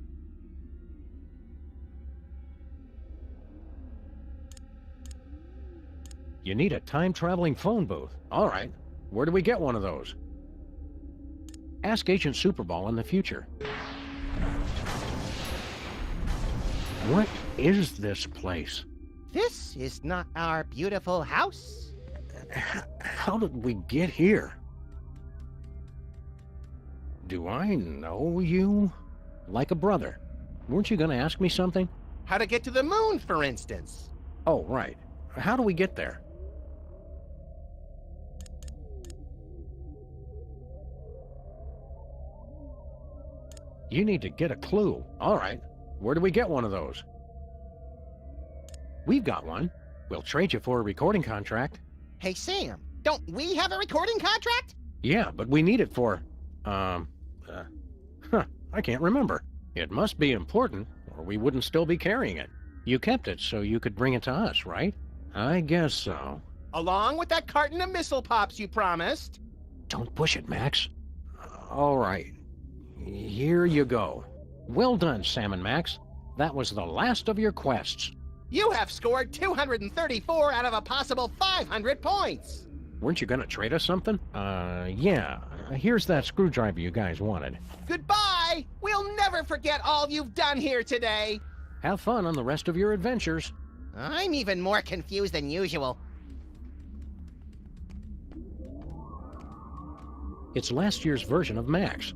You need a time-traveling phone booth. All right. Where do we get one of those? Ask Agent Superball in the future. What is this place? This is not our beautiful house. How did we get here? Do I know you? Like a brother. Weren't you going to ask me something? How to get to the moon, for instance. Oh, right. How do we get there? You need to get a clue. All right. Where do we get one of those? We've got one. We'll trade you for a recording contract. Hey, Sam, don't we have a recording contract? Yeah, but we need it for, I can't remember. It must be important, or we wouldn't still be carrying it. You kept it so you could bring it to us, right? I guess so. Along with that carton of missile pops you promised. Don't push it, Max. All right. Here you go. Well done, Sam and Max. That was the last of your quests. You have scored 234 out of a possible 500 points. Weren't you gonna trade us something? Yeah. Here's that screwdriver you guys wanted. Goodbye! We'll never forget all you've done here today. Have fun on the rest of your adventures. I'm even more confused than usual. It's last year's version of Max.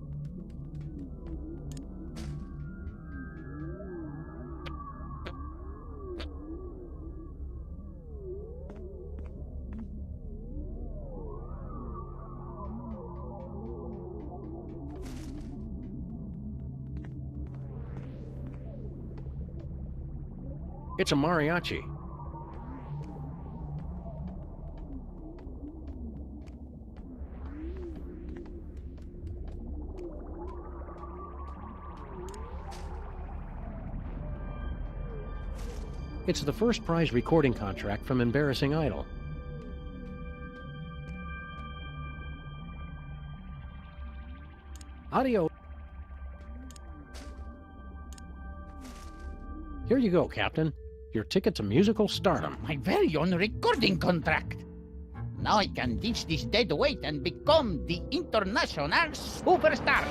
It's a mariachi. It's the first prize recording contract from Embarrassing Idol. Audio. Here you go, Captain. Your ticket to musical stardom. My very own recording contract. Now I can ditch this dead weight and become the international superstar.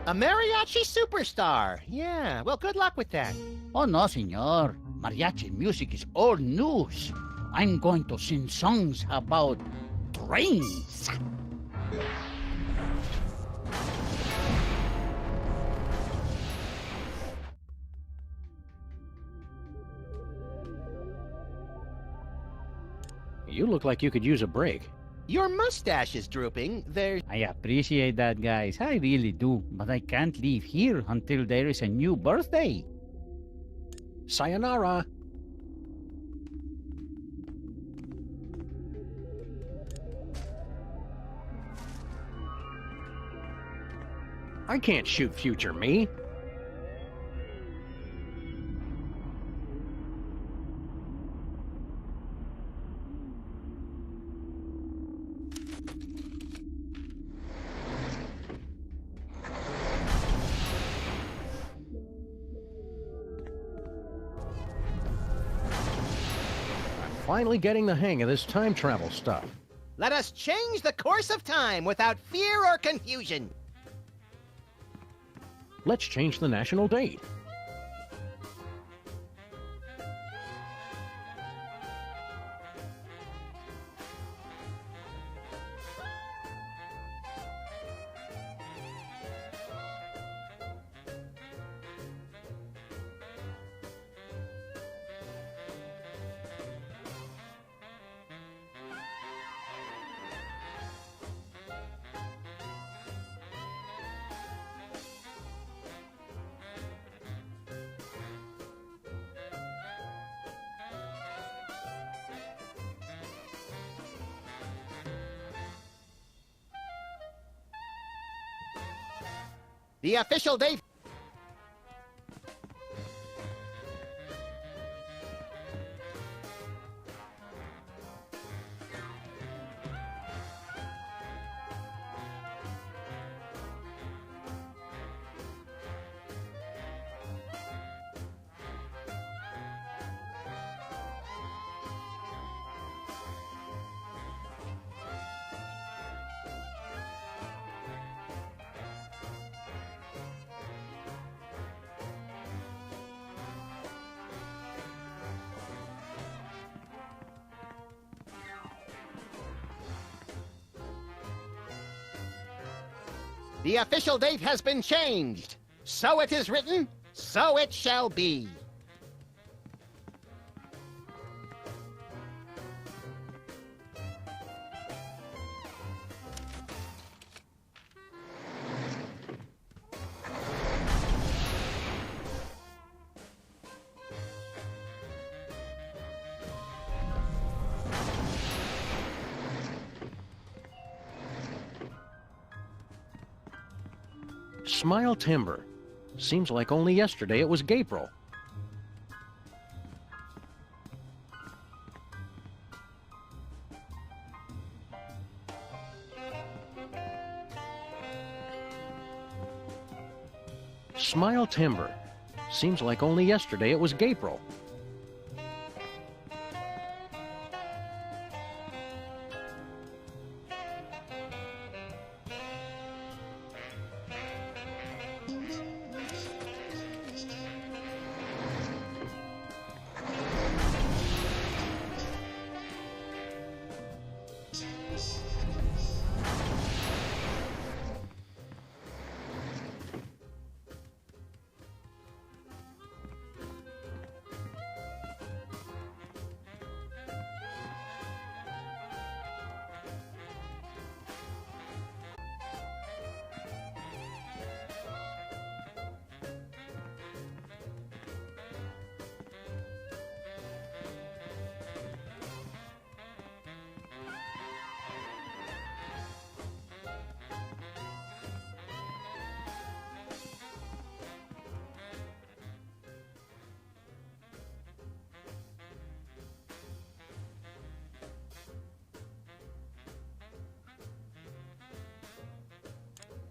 A mariachi superstar. Yeah, well, good luck with that. Oh, no, senor. Mariachi music is old news. I'm going to sing songs about trains. You look like you could use a break. Your mustache is drooping. There's... I appreciate that, guys. I really do. But I can't leave here until there is a new birthday. Sayonara. I can't shoot future me. Finally getting the hang of this time travel stuff. Let us change the course of time without fear or confusion. Let's change the national date. The official date... The official date has been changed. So it is written, so it shall be. Smile Timber. Seems like only yesterday it was Gapril. Smile Timber. Seems like only yesterday it was Gapril.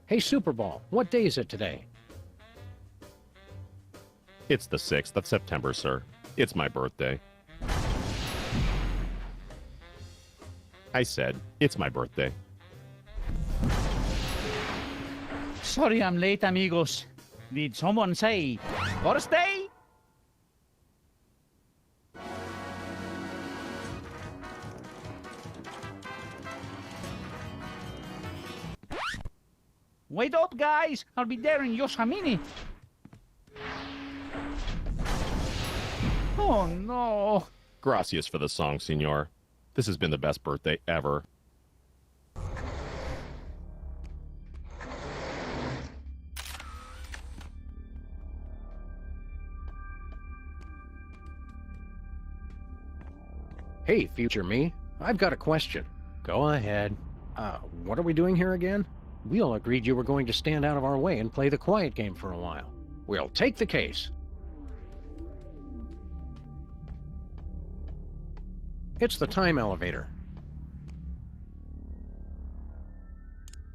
Hey, Superball, what day is it today? It's the 6th of September, sir. It's my birthday. I said, it's my birthday. Sorry I'm late, amigos. Did someone say birthday? Wait up, guys! I'll be there in just a minute. Oh, no. Gracias for the song, senor. This has been the best birthday ever. Hey, future me. I've got a question. Go ahead. What are we doing here again? We all agreed you were going to stand out of our way and play the quiet game for a while. We'll take the case. It's the time elevator.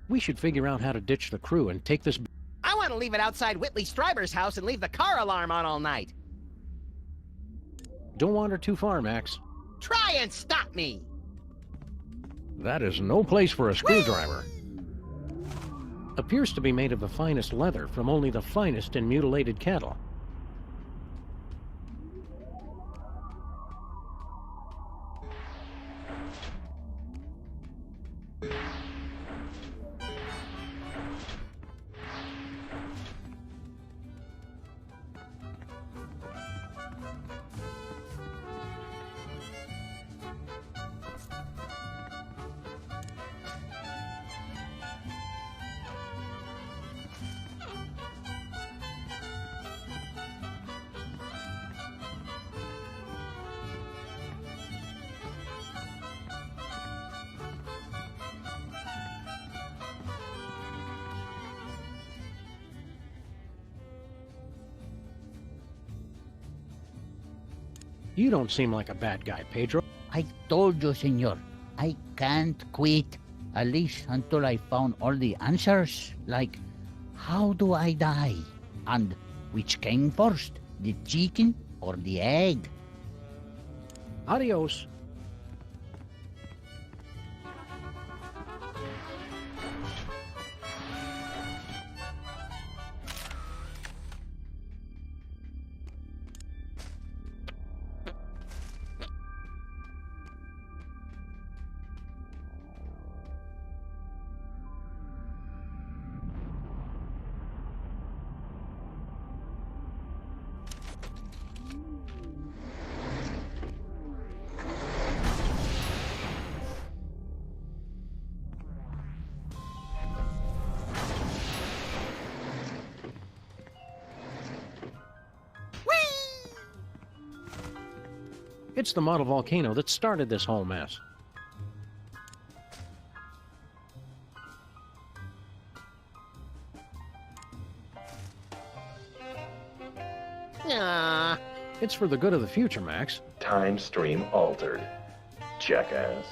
We should figure out how to ditch the crew and take this... I want to leave it outside Whitley Stryber's house and leave the car alarm on all night. Don't wander too far, Max. Try and stop me! That is no place for a screwdriver. Appears to be made of the finest leather from only the finest in mutilated cattle. You don't seem like a bad guy, Pedro. I told you, senor, I can't quit. At least until I found all the answers. Like, how do I die? And which came first, the chicken or the egg? Adios. It's the model volcano that started this whole mess. Ah. It's for the good of the future, Max. Time stream altered. Jackass.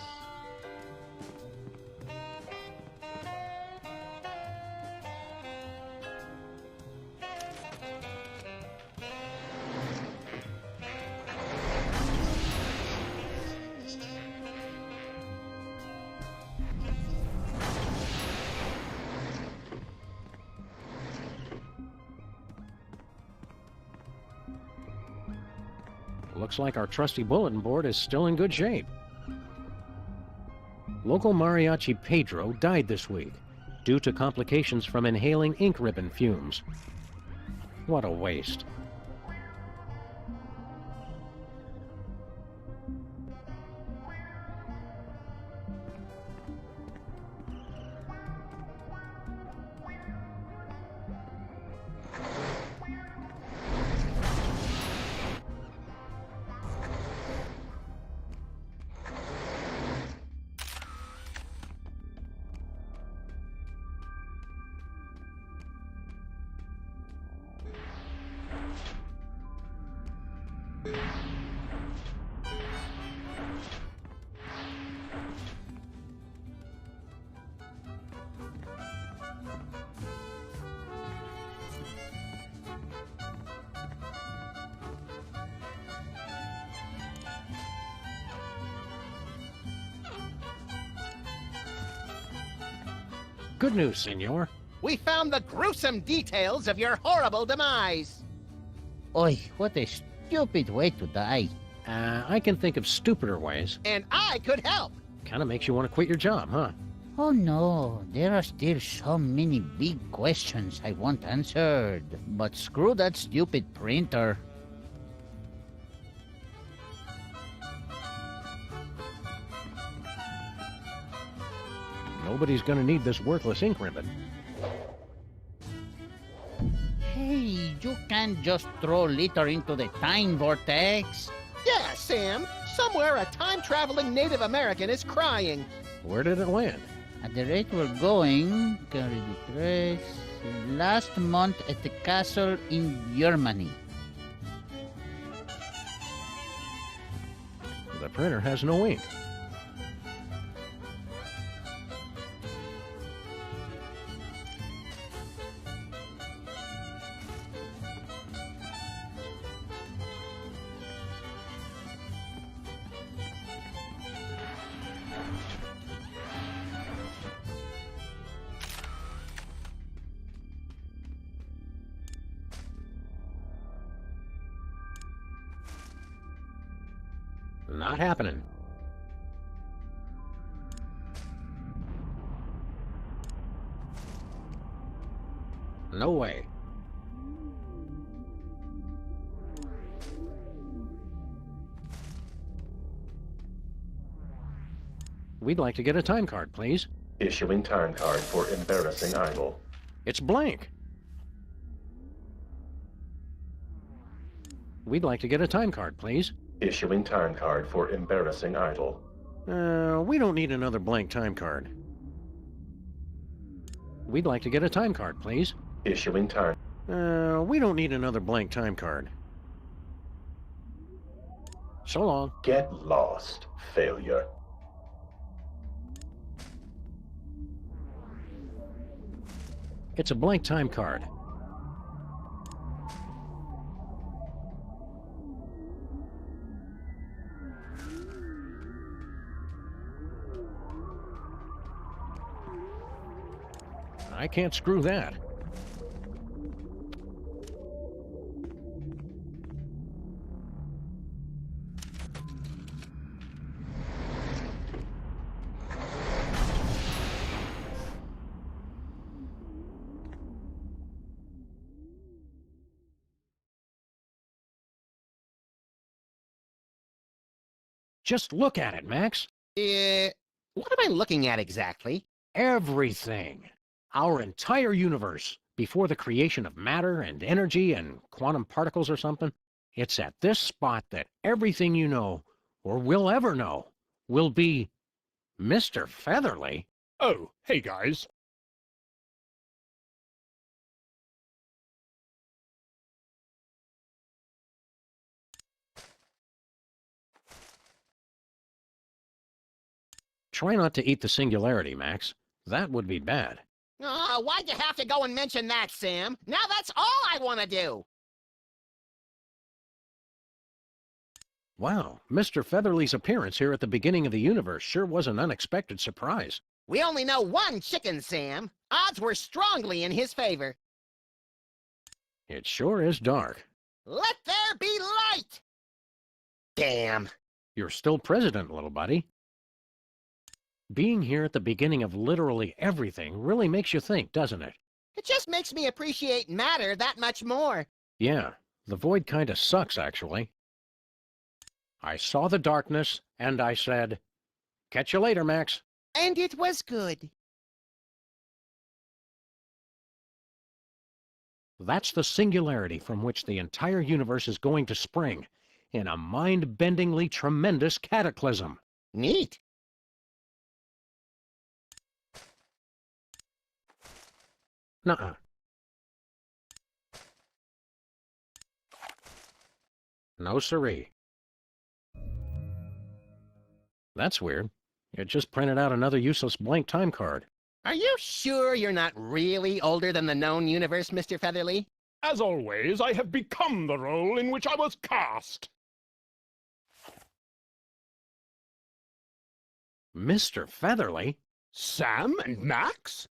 Looks like our trusty bulletin board is still in good shape. Local mariachi Pedro died this week due to complications from inhaling ink ribbon fumes. What a waste. Good news, senor. We found the gruesome details of your horrible demise. Oi, what a stupid way to die. I can think of stupider ways. And I could help. Kinda makes you want to quit your job, huh? Oh no, there are still so many big questions I want answered. But screw that stupid printer. Nobody's gonna need this worthless ink ribbon. Hey, you can't just throw litter into the time vortex. Yeah, Sam. Somewhere a time-traveling Native American is crying. Where did it land? At the rate we're going, carry the trace. Last month at the castle in Germany. The printer has no ink. Not happening. No way. We'd like to get a time card, please. Issuing time card for embarrassing idol. It's blank. We'd like to get a time card, please. Issuing time card for embarrassing idol. We don't need another blank time card. We'd like to get a time card, please. Issuing time. We don't need another blank time card. So long. Get lost, failure. It's a blank time card. I can't screw that. Just look at it, Max. What am I looking at exactly? Everything. Our entire universe, before the creation of matter and energy and quantum particles or something. It's at this spot that everything you know, or will ever know, will be Mr. Featherly. Oh, hey guys. Try not to eat the singularity, Max. That would be bad. Oh, why'd you have to go and mention that, Sam? Now that's all I want to do. Wow, Mr. Featherly's appearance here at the beginning of the universe sure was an unexpected surprise. We only know one chicken, Sam. Odds were strongly in his favor. It sure is dark. Let there be light! Damn. You're still president, little buddy. Being here at the beginning of literally everything really makes you think, doesn't it? It just makes me appreciate matter that much more. Yeah, the void kinda sucks, actually. I saw the darkness, and I said, catch you later, Max. And it was good. That's the singularity from which the entire universe is going to spring, in a mind-bendingly tremendous cataclysm. Neat. Nuh-uh. No siree. That's weird. It just printed out another useless blank time card. Are you sure you're not really older than the known universe, Mr. Featherly? As always, I have become the role in which I was cast. Mr. Featherly? Sam and Max?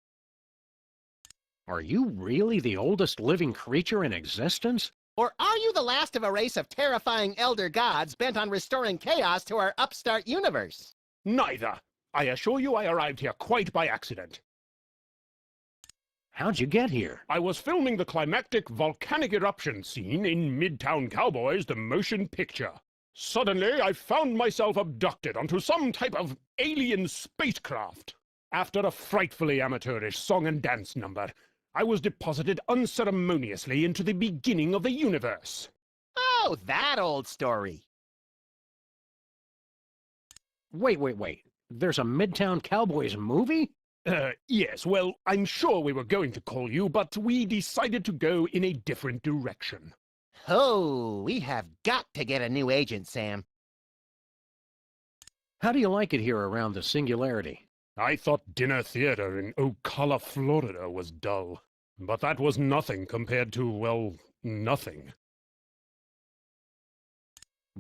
Are you really the oldest living creature in existence? Or are you the last of a race of terrifying elder gods bent on restoring chaos to our upstart universe? Neither. I assure you I arrived here quite by accident. How'd you get here? I was filming the climactic volcanic eruption scene in Midtown Cowboys, the motion picture. Suddenly, I found myself abducted onto some type of alien spacecraft. After a frightfully amateurish song and dance number, I was deposited unceremoniously into the beginning of the universe. Oh, that old story. Wait. There's a Midtown Cowboys movie? Yes, well, I'm sure we were going to call you, but we decided to go in a different direction. Oh, we have got to get a new agent, Sam. How do you like it here around the singularity? I thought dinner theater in Ocala, Florida was dull. But that was nothing compared to, well, nothing.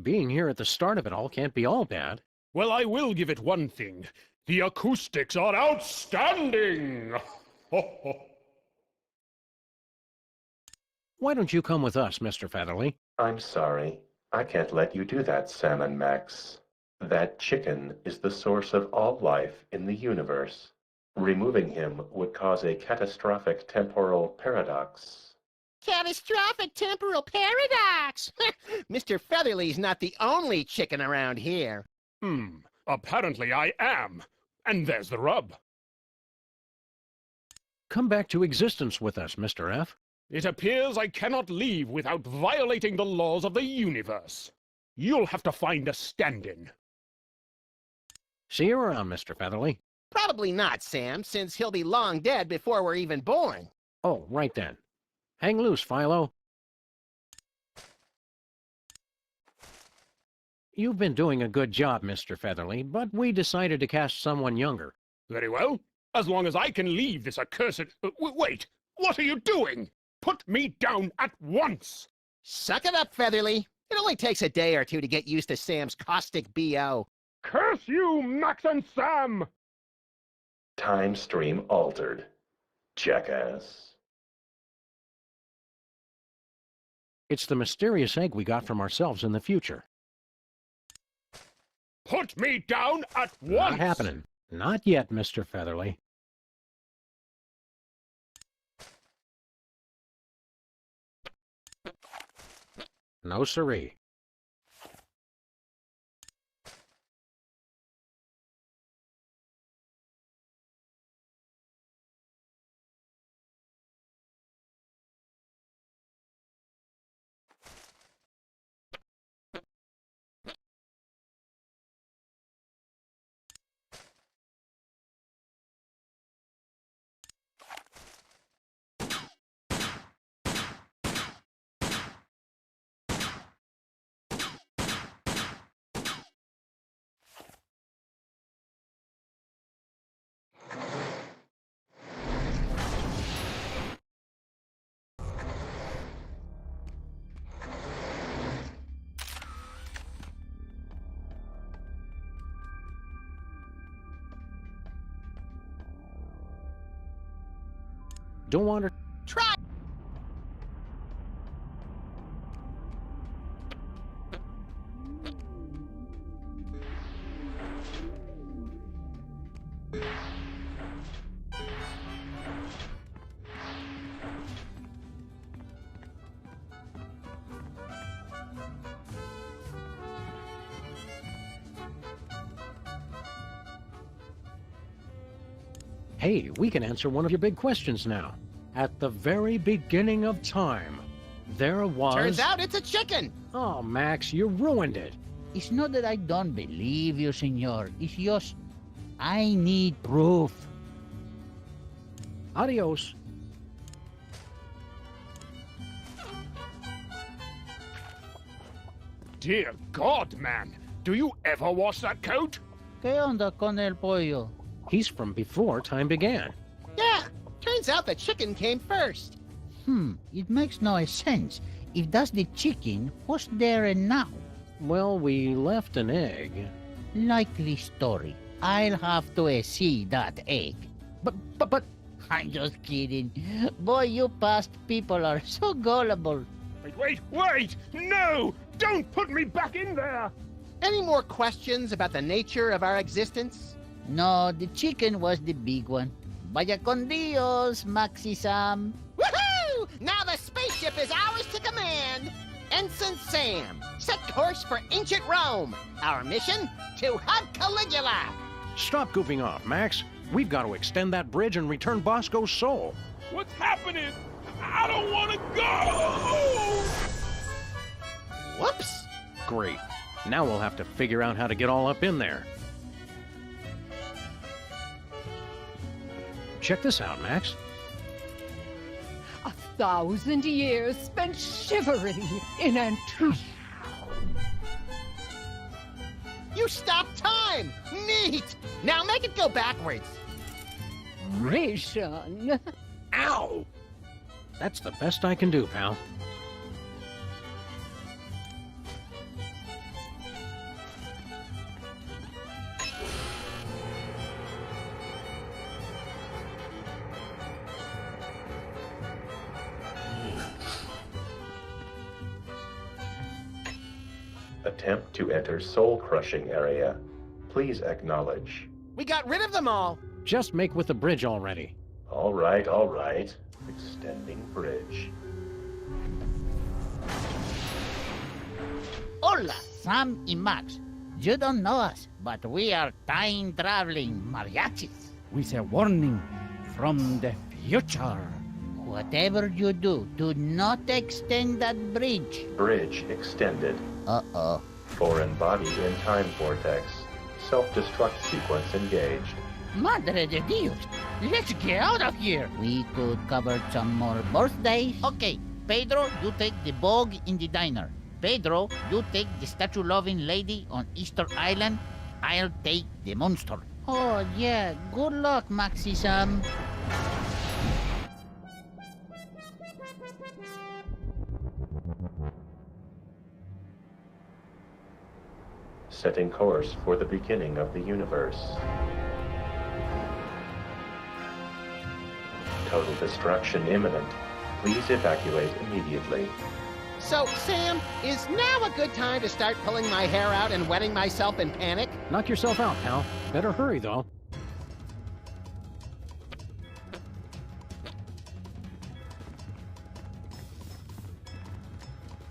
Being here at the start of it all can't be all bad. Well, I will give it one thing. The acoustics are outstanding! Why don't you come with us, Mr. Featherly? I'm sorry. I can't let you do that, Sam and Max. That chicken is the source of all life in the universe. Removing him would cause a catastrophic temporal paradox. Catastrophic temporal paradox! Mr. Featherly's not the only chicken around here. Apparently I am. And there's the rub. Come back to existence with us, Mr. F. It appears I cannot leave without violating the laws of the universe. You'll have to find a stand-in. See you around, Mr. Featherly. Probably not, Sam, since he'll be long dead before we're even born. Oh, right then. Hang loose, Philo. You've been doing a good job, Mr. Featherly, but we decided to cast someone younger. Very well. As long as I can leave this accursed... wait! What are you doing? Put me down at once! Suck it up, Featherly. It only takes a day or two to get used to Sam's caustic B.O. Curse you, Max and Sam! Time stream altered. Jackass. It's the mysterious egg we got from ourselves in the future. Put me down at once! Not happening. Not yet, Mr. Featherly. No siree. Don't want to try. Hey, we can answer one of your big questions now. At the very beginning of time, there was... Turns out it's a chicken! Oh, Max, you ruined it. It's not that I don't believe you, senor. It's just... I need proof. Adios. Dear God, man! Do you ever wash that coat? ¿Qué onda con el pollo? He's from before time began. Yeah, turns out the chicken came first. It makes no sense. If that's the chicken, what's there and now? Well, we left an egg. Likely story. I'll have to see that egg. But... I'm just kidding. Boy, you past people are so gullible. Wait! No! Don't put me back in there! Any more questions about the nature of our existence? No, the chicken was the big one. Vaya con Dios, Maxi Sam. Woohoo! Now the spaceship is ours to command. Ensign Sam, set course for ancient Rome. Our mission, to hug Caligula. Stop goofing off, Max. We've got to extend that bridge and return Bosco's soul. What's happening? I don't want to go! Whoops! Great. Now we'll have to figure out how to get all up in there. Check this out, Max. 1,000 years spent shivering in anticipation. You stopped time! Neat! Now make it go backwards. Ow! That's the best I can do, pal. Attempt to enter soul-crushing area. Please acknowledge. We got rid of them all. Just make with the bridge already. All right. Extending bridge. Hola, Sam y Max. You don't know us, but we are time-traveling mariachis. With a warning from the future. Whatever you do not extend that bridge. Bridge extended. Uh-oh. Foreign body in time vortex. Self-destruct sequence engaged. Madre de Dios! Let's get out of here! We could cover some more birthdays. Okay, Pedro, you take the bog in the diner. Pedro, you take the statue-loving lady on Easter Island. I'll take the monster. Oh, yeah. Good luck, Maxi-san. Setting course for the beginning of the universe. Total destruction imminent. Please evacuate immediately. So, Sam, is now a good time to start pulling my hair out and wetting myself in panic? Knock yourself out, pal. Better hurry, though.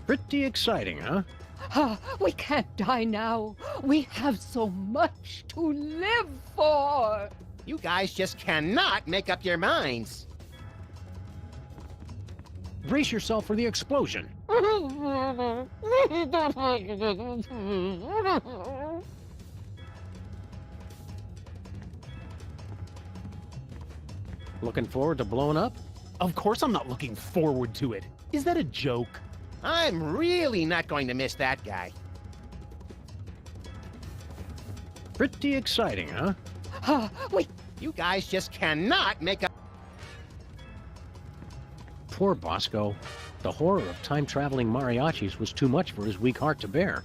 Pretty exciting, huh? We can't die now. We have so much to live for. You guys just cannot make up your minds. Brace yourself for the explosion. Looking forward to blowing up? Of course I'm not looking forward to it. Is that a joke? I'm really not going to miss that guy. Pretty exciting, huh? You guys just cannot make up. Poor Bosco. The horror of time-traveling mariachis was too much for his weak heart to bear.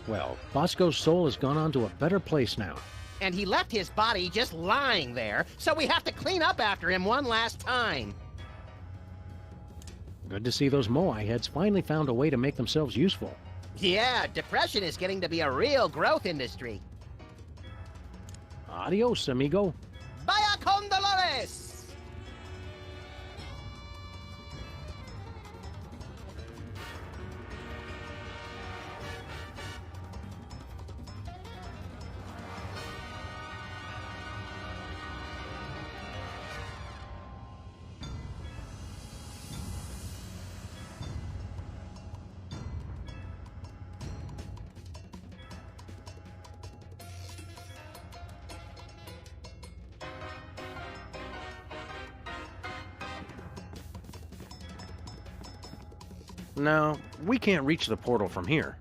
Well, Bosco's soul has gone on to a better place now. And he left his body just lying there, so we have to clean up after him one last time. Good to see those Moai heads finally found a way to make themselves useful. Yeah, depression is getting to be a real growth industry. Adios, amigo. Vaya con Dolores! No, we can't reach the portal from here.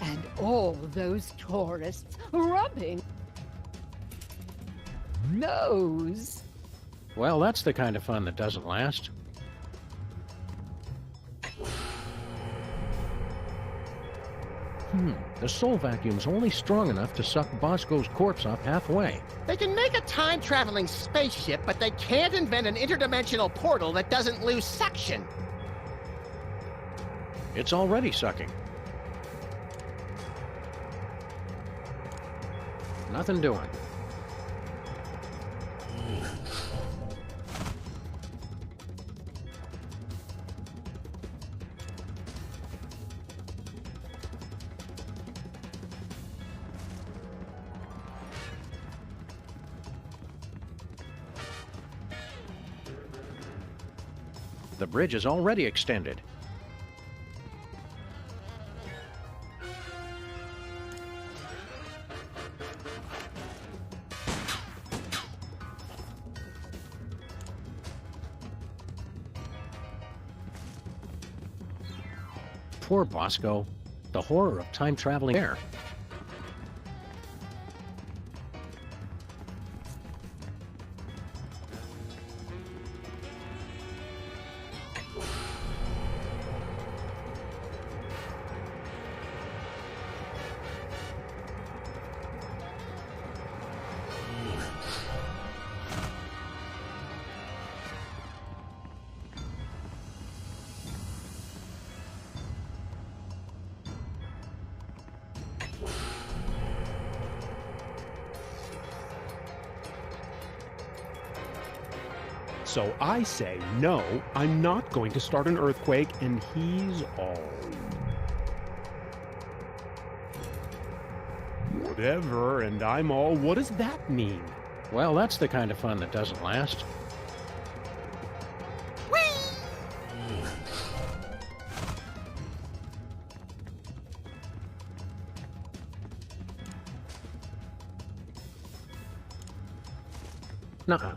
And all those tourists rubbing nose. Well, that's the kind of fun that doesn't last. The soul vacuum's only strong enough to suck Bosco's corpse up halfway. They can make a time-traveling spaceship, but they can't invent an interdimensional portal that doesn't lose suction. It's already sucking. Nothing doing. The bridge is already extended. Poor Bosco. The horror of time traveling there. So I say, no, I'm not going to start an earthquake, and he's all... whatever, and I'm all... what does that mean? Well, that's the kind of fun that doesn't last. Nuh-uh.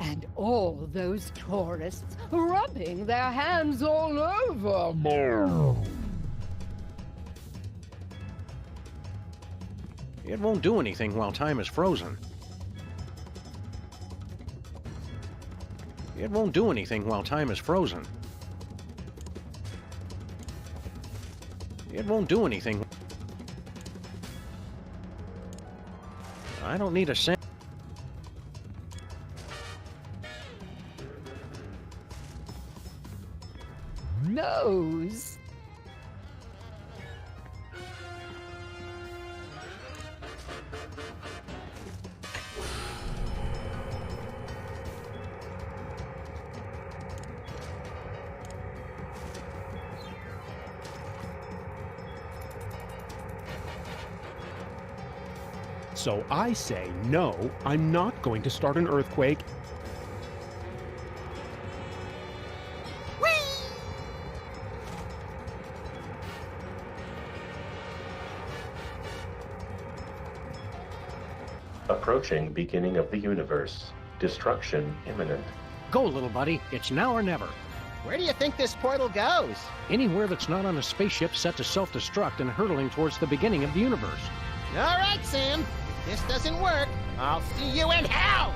And all those tourists rubbing their hands all over me. It won't do anything while time is frozen. It won't do anything while time is frozen. It won't do anything. I don't need a cent. Nose. So I say, no, I'm not going to start an earthquake. Approaching beginning of the universe. Destruction imminent. Go, little buddy. It's now or never. Where do you think this portal goes? Anywhere that's not on a spaceship set to self-destruct and hurtling towards the beginning of the universe. All right, Sam. If this doesn't work, I'll see you in hell!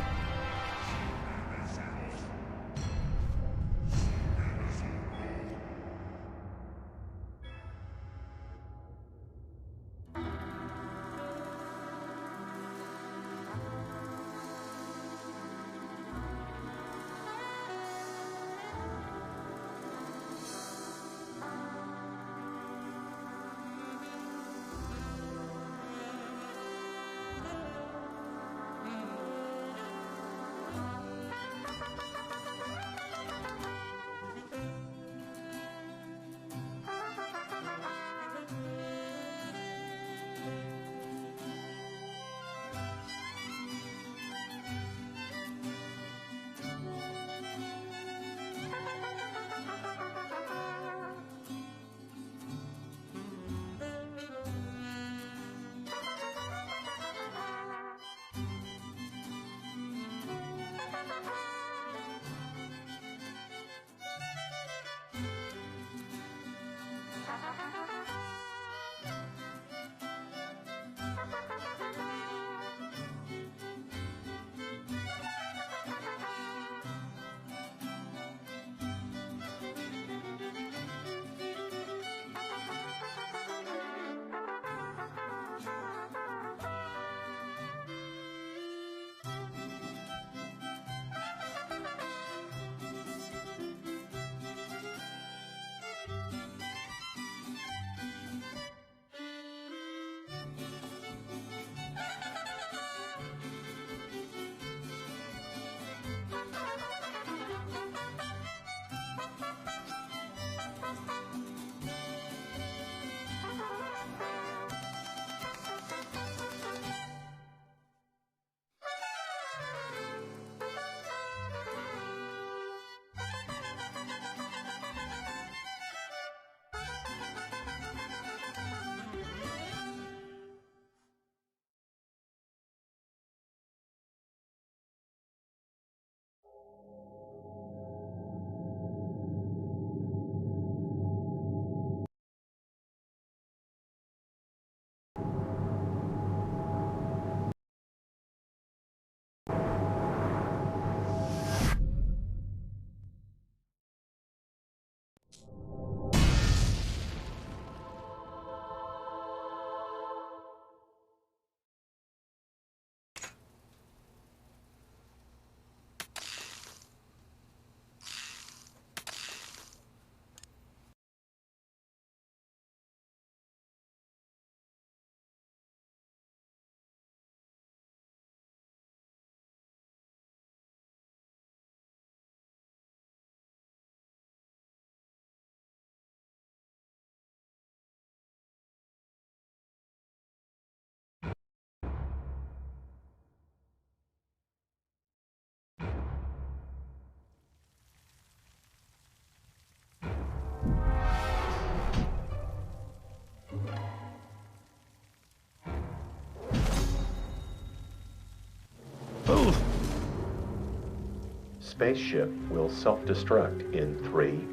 Spaceship will self-destruct in 3,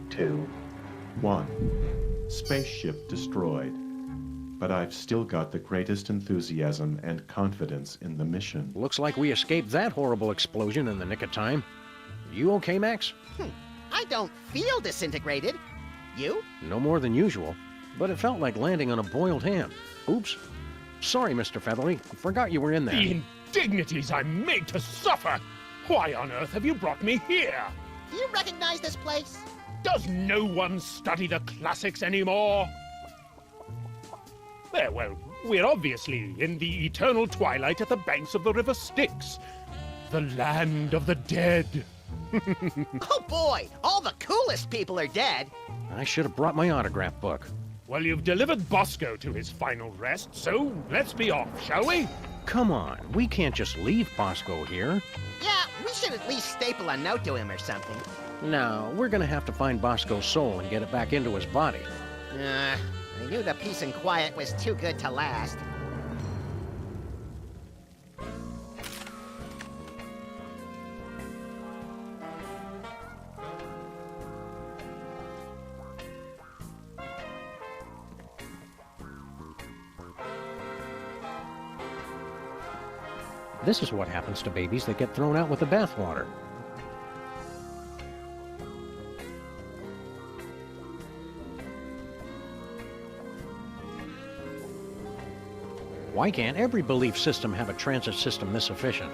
2, 1. Spaceship destroyed. But I've still got the greatest enthusiasm and confidence in the mission. Looks like we escaped that horrible explosion in the nick of time. You okay, Max? I don't feel disintegrated. You? No more than usual, but it felt like landing on a boiled ham. Oops. Sorry, Mr. Featherly. Forgot you were in there. The indignities I'm made to suffer! Why on earth have you brought me here? Do you recognize this place? Does no one study the classics anymore? Well, we're obviously in the eternal twilight at the banks of the River Styx. The land of the dead. Oh boy, all the coolest people are dead. I should have brought my autograph book. Well, you've delivered Bosco to his final rest, so let's be off, shall we? Come on, we can't just leave Bosco here. Yeah, we should at least staple a note to him or something. No, we're gonna have to find Bosco's soul and get it back into his body. I knew the peace and quiet was too good to last. This is what happens to babies that get thrown out with the bathwater. Why can't every belief system have a transit system this efficient?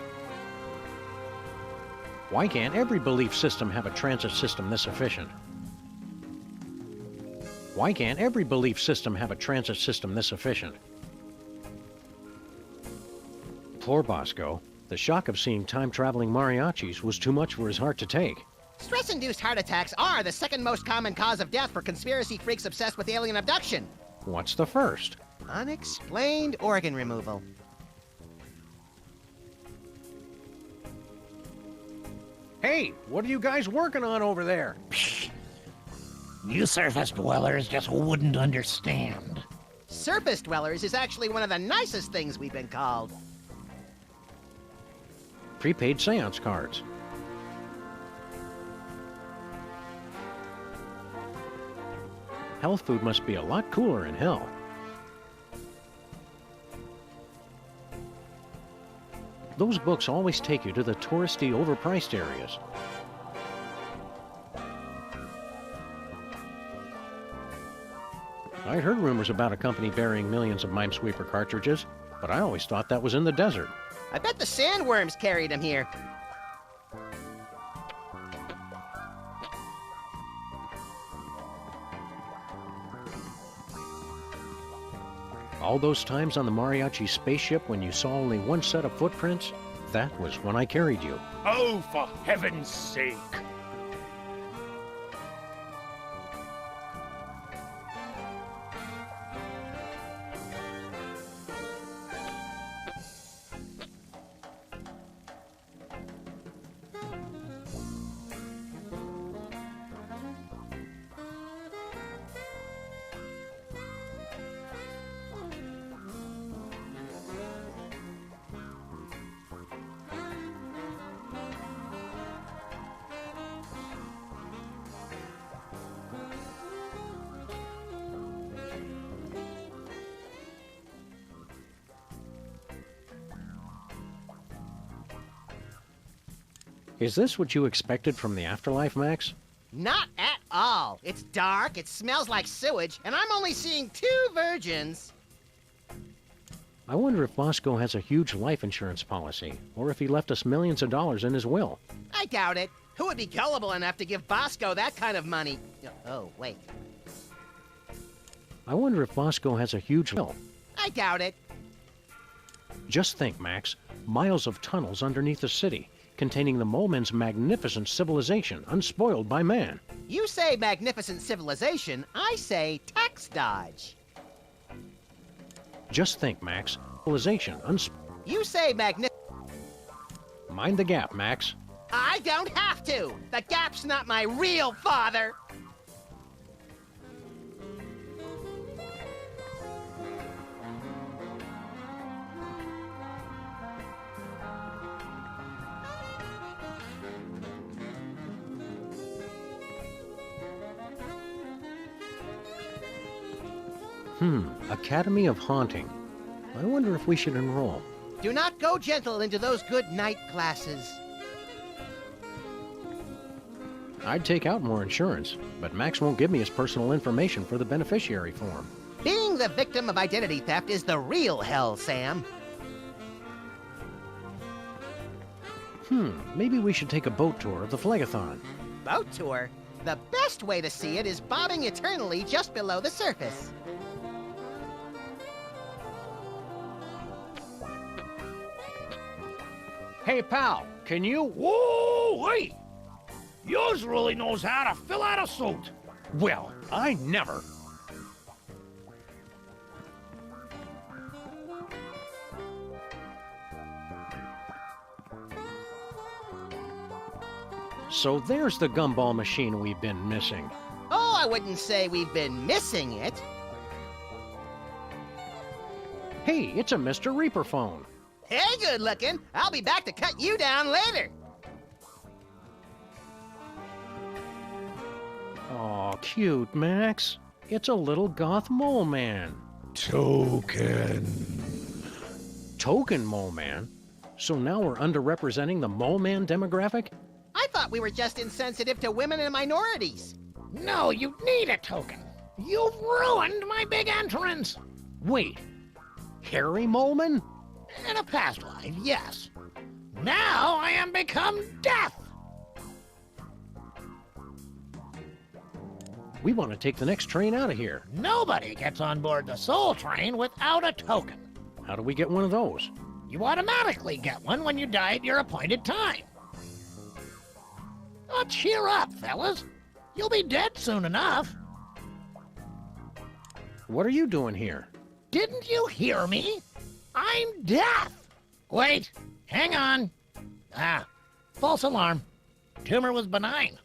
Why can't every belief system have a transit system this efficient? Why can't every belief system have a transit system this efficient? Poor Bosco. The shock of seeing time-traveling mariachis was too much for his heart to take. Stress-induced heart attacks are the second most common cause of death for conspiracy freaks obsessed with alien abduction. What's the first? Unexplained organ removal. Hey, what are you guys working on over there? You surface dwellers just wouldn't understand. Surface dwellers is actually one of the nicest things we've been called. Prepaid seance cards. Health food must be a lot cooler in hell. Those books always take you to the touristy, overpriced areas. I'd heard rumors about a company burying millions of Minesweeper cartridges, but I always thought that was in the desert. I bet the sandworms carried him here. All those times on the Mariachi spaceship when you saw only one set of footprints, that was when I carried you. Oh, for heaven's sake! Is this what you expected from the afterlife, Max? Not at all. It's dark, it smells like sewage, and I'm only seeing 2 virgins. I wonder if Bosco has a huge life insurance policy, or if he left us millions of dollars in his will. I doubt it. Who would be gullible enough to give Bosco that kind of money? Oh, wait. I wonder if Bosco has a huge will. I doubt it. Just think, Max. Miles of tunnels underneath the city, containing the Molemen's magnificent civilization, unspoiled by man. You say magnificent civilization, I say tax dodge. Just think, Max. Civilization, You say Mind the gap, Max. I don't have to! The Gap's not my real father! Academy of Haunting. I wonder if we should enroll. Do not go gentle into those good night classes. I'd take out more insurance, but Max won't give me his personal information for the beneficiary form. Being the victim of identity theft is the real hell, Sam. Maybe we should take a boat tour of the Phlegathon. Boat tour? The best way to see it is bobbing eternally just below the surface. Hey, pal, can you... Whoa, wait! Yours really knows how to fill out a suit. Well, I never. So there's the gumball machine we've been missing. Oh, I wouldn't say we've been missing it. Hey, it's a Mr. Reaper phone. Hey, good looking. I'll be back to cut you down later. Aw, cute, Max. It's a little goth mole man. Token. Token mole man? So now we're underrepresenting the mole man demographic? I thought we were just insensitive to women and minorities. No, you need a token. You've ruined my big entrance. Wait, Harry Moleman? In a past life, yes. Now I am become death. We want to take the next train out of here. Nobody gets on board the Soul Train without a token. How do we get one of those? You automatically get one when you die at your appointed time. Oh, cheer up, fellas. You'll be dead soon enough. What are you doing here? Didn't you hear me? I'm death. Wait, hang on. Ah, false alarm. Tumor was benign.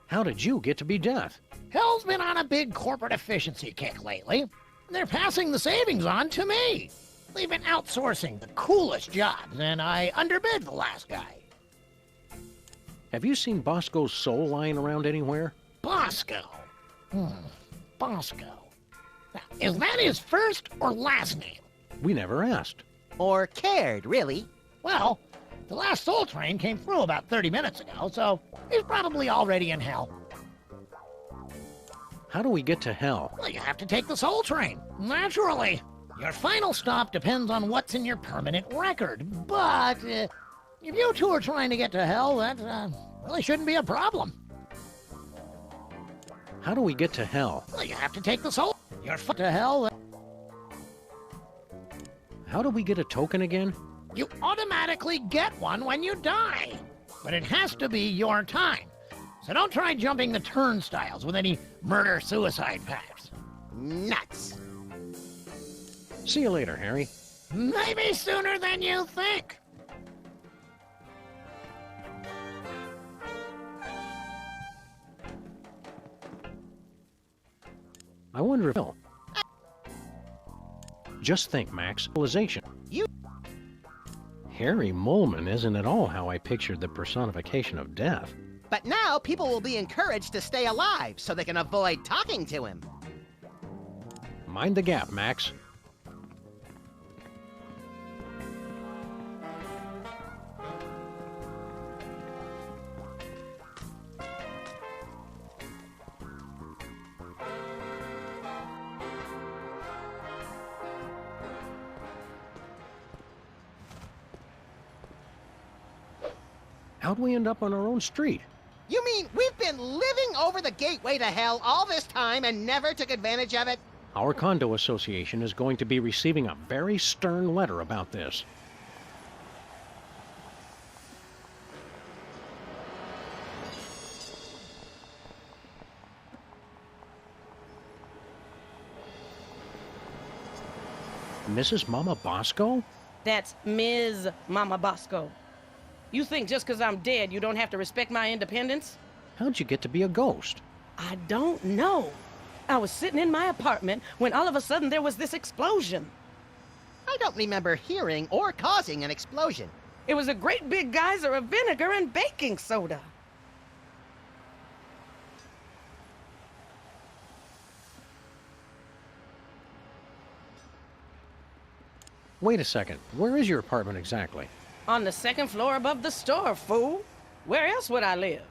How did you get to be death? Hell's been on a big corporate efficiency kick lately. They're passing the savings on to me. They've been outsourcing the coolest jobs, and I underbid the last guy. Have you seen Bosco's soul lying around anywhere? Bosco? Bosco. Now, is that his first or last name? We never asked. Or cared, really. Well, the last Soul Train came through about 30 minutes ago, so he's probably already in hell. How do we get to hell? Well, you have to take the Soul Train. Naturally. Your final stop depends on what's in your permanent record, but if you two are trying to get to hell, that really shouldn't be a problem. How do we get to hell? Well, you have to take the Soul. You're to hell. How do we get a token again? You automatically get one when you die, but it has to be your time. So don't try jumping the turnstiles with any murder-suicide pacts. Nuts. See you later, Harry. Maybe sooner than you think. I wonder if... Just think, Max. Civilization. Harry Moleman isn't at all how I pictured the personification of death. But now people will be encouraged to stay alive so they can avoid talking to him. Mind the gap, Max. How'd we end up on our own street? You mean we've been living over the gateway to hell all this time and never took advantage of it? Our condo association is going to be receiving a very stern letter about this. Mrs. Mama Bosco? That's Ms. Mama Bosco. You think just 'cause I'm dead, you don't have to respect my independence? How'd you get to be a ghost? I don't know. I was sitting in my apartment when all of a sudden there was this explosion. I don't remember hearing or causing an explosion. It was a great big geyser of vinegar and baking soda. Wait a second. Where is your apartment exactly? On the second floor above the store, fool. Where else would I live?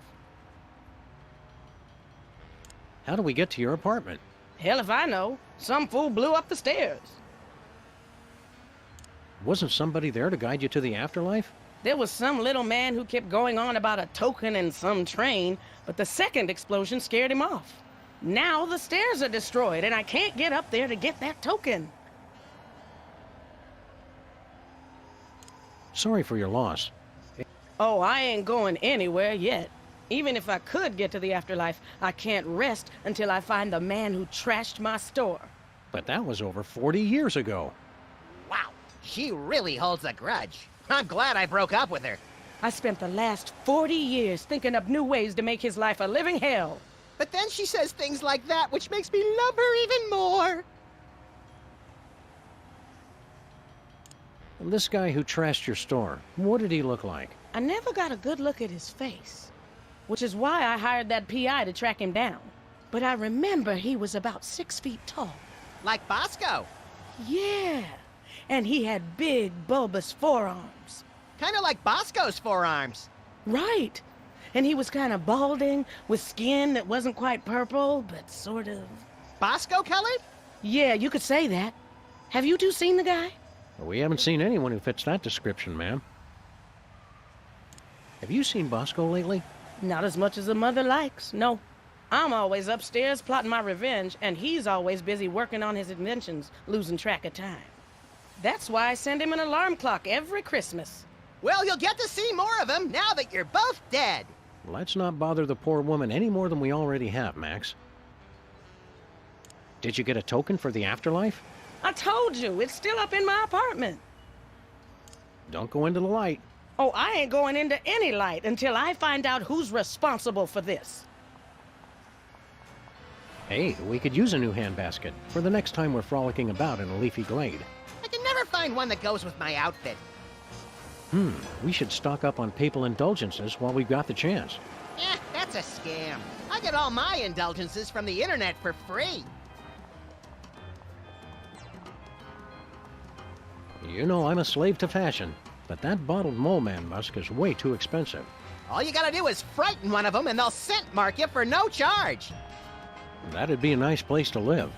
How do we get to your apartment? Hell if I know. Some fool blew up the stairs. Wasn't somebody there to guide you to the afterlife? There was some little man who kept going on about a token in some train, but the second explosion scared him off. Now the stairs are destroyed, and I can't get up there to get that token. Sorry for your loss. Oh, I ain't going anywhere yet. Even if I could get to the afterlife, I can't rest until I find the man who trashed my store. But that was over 40 years ago. Wow, she really holds a grudge. I'm glad I broke up with her. I spent the last 40 years thinking up new ways to make his life a living hell. But then she says things like that, which makes me love her even more. This guy who trashed your store, what did he look like? I never got a good look at his face, which is why I hired that PI to track him down. But I remember he was about 6 feet tall. Like Bosco. Yeah, and he had big, bulbous forearms. Kind of like Bosco's forearms. Right. And he was kind of balding, with skin that wasn't quite purple, but sort of... Bosco colored? Yeah, you could say that. Have you two seen the guy? We haven't seen anyone who fits that description, ma'am. Have you seen Bosco lately? Not as much as a mother likes, no. I'm always upstairs plotting my revenge, and he's always busy working on his inventions, losing track of time. That's why I send him an alarm clock every Christmas. Well, you'll get to see more of him now that you're both dead. Let's not bother the poor woman any more than we already have, Max. Did you get a token for the afterlife? I told you, it's still up in my apartment. Don't go into the light. Oh, I ain't going into any light until I find out who's responsible for this. Hey, we could use a new handbasket for the next time we're frolicking about in a leafy glade. I can never find one that goes with my outfit. We should stock up on papal indulgences while we've got the chance. That's a scam. I get all my indulgences from the internet for free. You know I'm a slave to fashion, but that bottled Mole Man musk is way too expensive. All you gotta do is frighten one of them and they'll scent mark you for no charge. That'd be a nice place to live,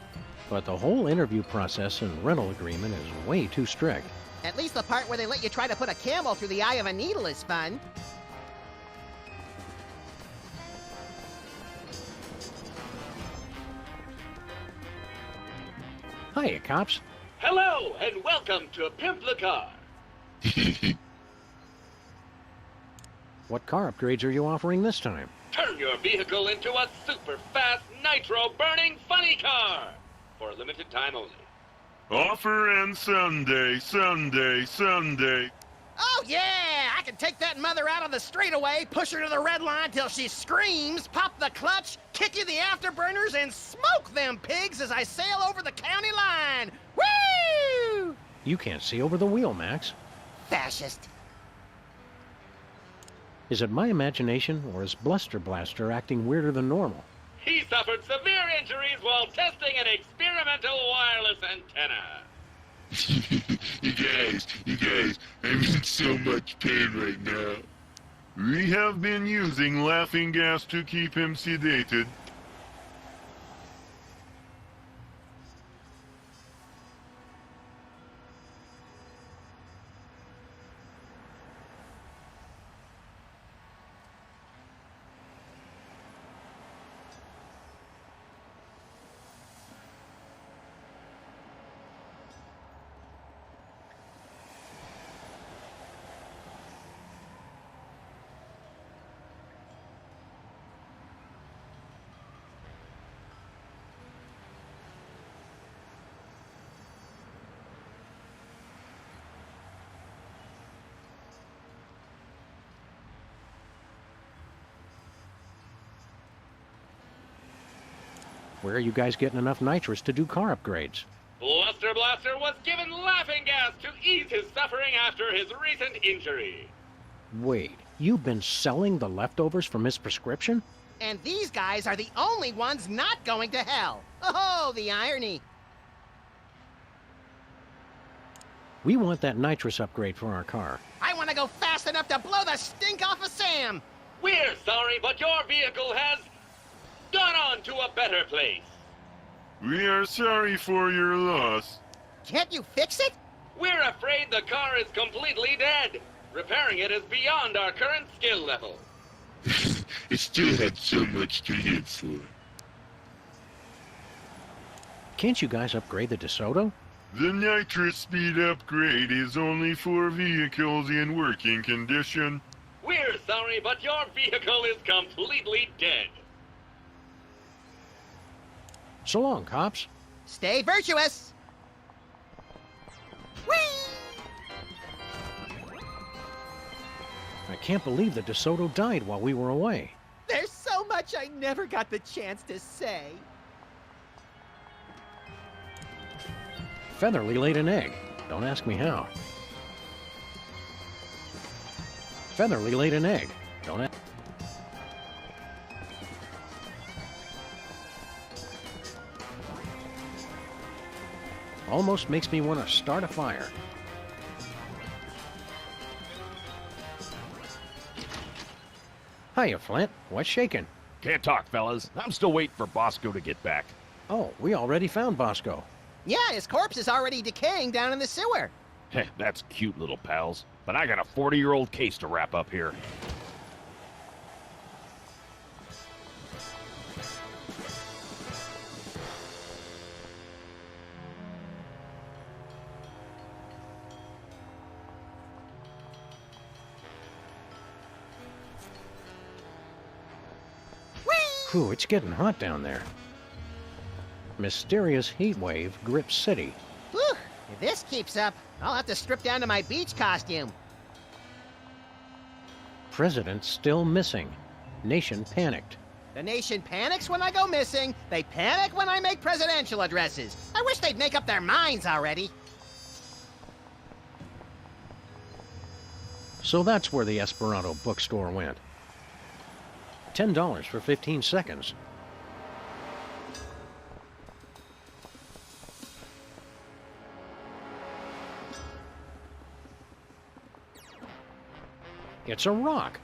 but the whole interview process and rental agreement is way too strict. At least the part where they let you try to put a camel through the eye of a needle is fun. Hiya, cops. Hello, and welcome to Pimp the Car. What car upgrades are you offering this time? Turn your vehicle into a super fast nitro-burning funny car for a limited time only. Offer and Sunday, Sunday, Sunday. Oh yeah! I can take that mother out on the straightaway, push her to the red line till she screams, pop the clutch, kick you the afterburners, and smoke them pigs as I sail over the county line! Woo! You can't see over the wheel, Max. Fascist. Is it my imagination, or is Bluster Blaster acting weirder than normal? He suffered severe injuries while testing an experimental wireless antenna. You guys, I'm in so much pain right now. We have been using laughing gas to keep him sedated. Where are you guys getting enough nitrous to do car upgrades? Bluster Blaster was given laughing gas to ease his suffering after his recent injury. Wait, you've been selling the leftovers from his prescription? And these guys are the only ones not going to hell. Oh, the irony. We want that nitrous upgrade for our car. I want to go fast enough to blow the stink off of Sam! We're sorry, but your vehicle has gone on to a better place. We are sorry for your loss. Can't you fix it? We're afraid the car is completely dead. Repairing it is beyond our current skill level. It still had so much to live for. Can't you guys upgrade the DeSoto? The nitrous speed upgrade is only for vehicles in working condition. We're sorry, but your vehicle is completely dead. So long, cops. Stay virtuous! Whee! I can't believe the DeSoto died while we were away. There's so much I never got the chance to say. Featherly laid an egg. Don't ask me how. Featherly laid an egg. Don't ask. Almost makes me want to start a fire. Hiya, Flint. What's shaking? Can't talk, fellas. I'm still waiting for Bosco to get back. Oh, we already found Bosco. Yeah, his corpse is already decaying down in the sewer. Heh, that's cute, little pals. But I got a 40-year-old case to wrap up here. Whew, it's getting hot down there. Mysterious heat wave grips city. Whew, if this keeps up, I'll have to strip down to my beach costume. President still missing. Nation panicked. The nation panics when I go missing. They panic when I make presidential addresses. I wish they'd make up their minds already. So that's where the Esperanto bookstore went. $10 for 15 seconds. It's a rock.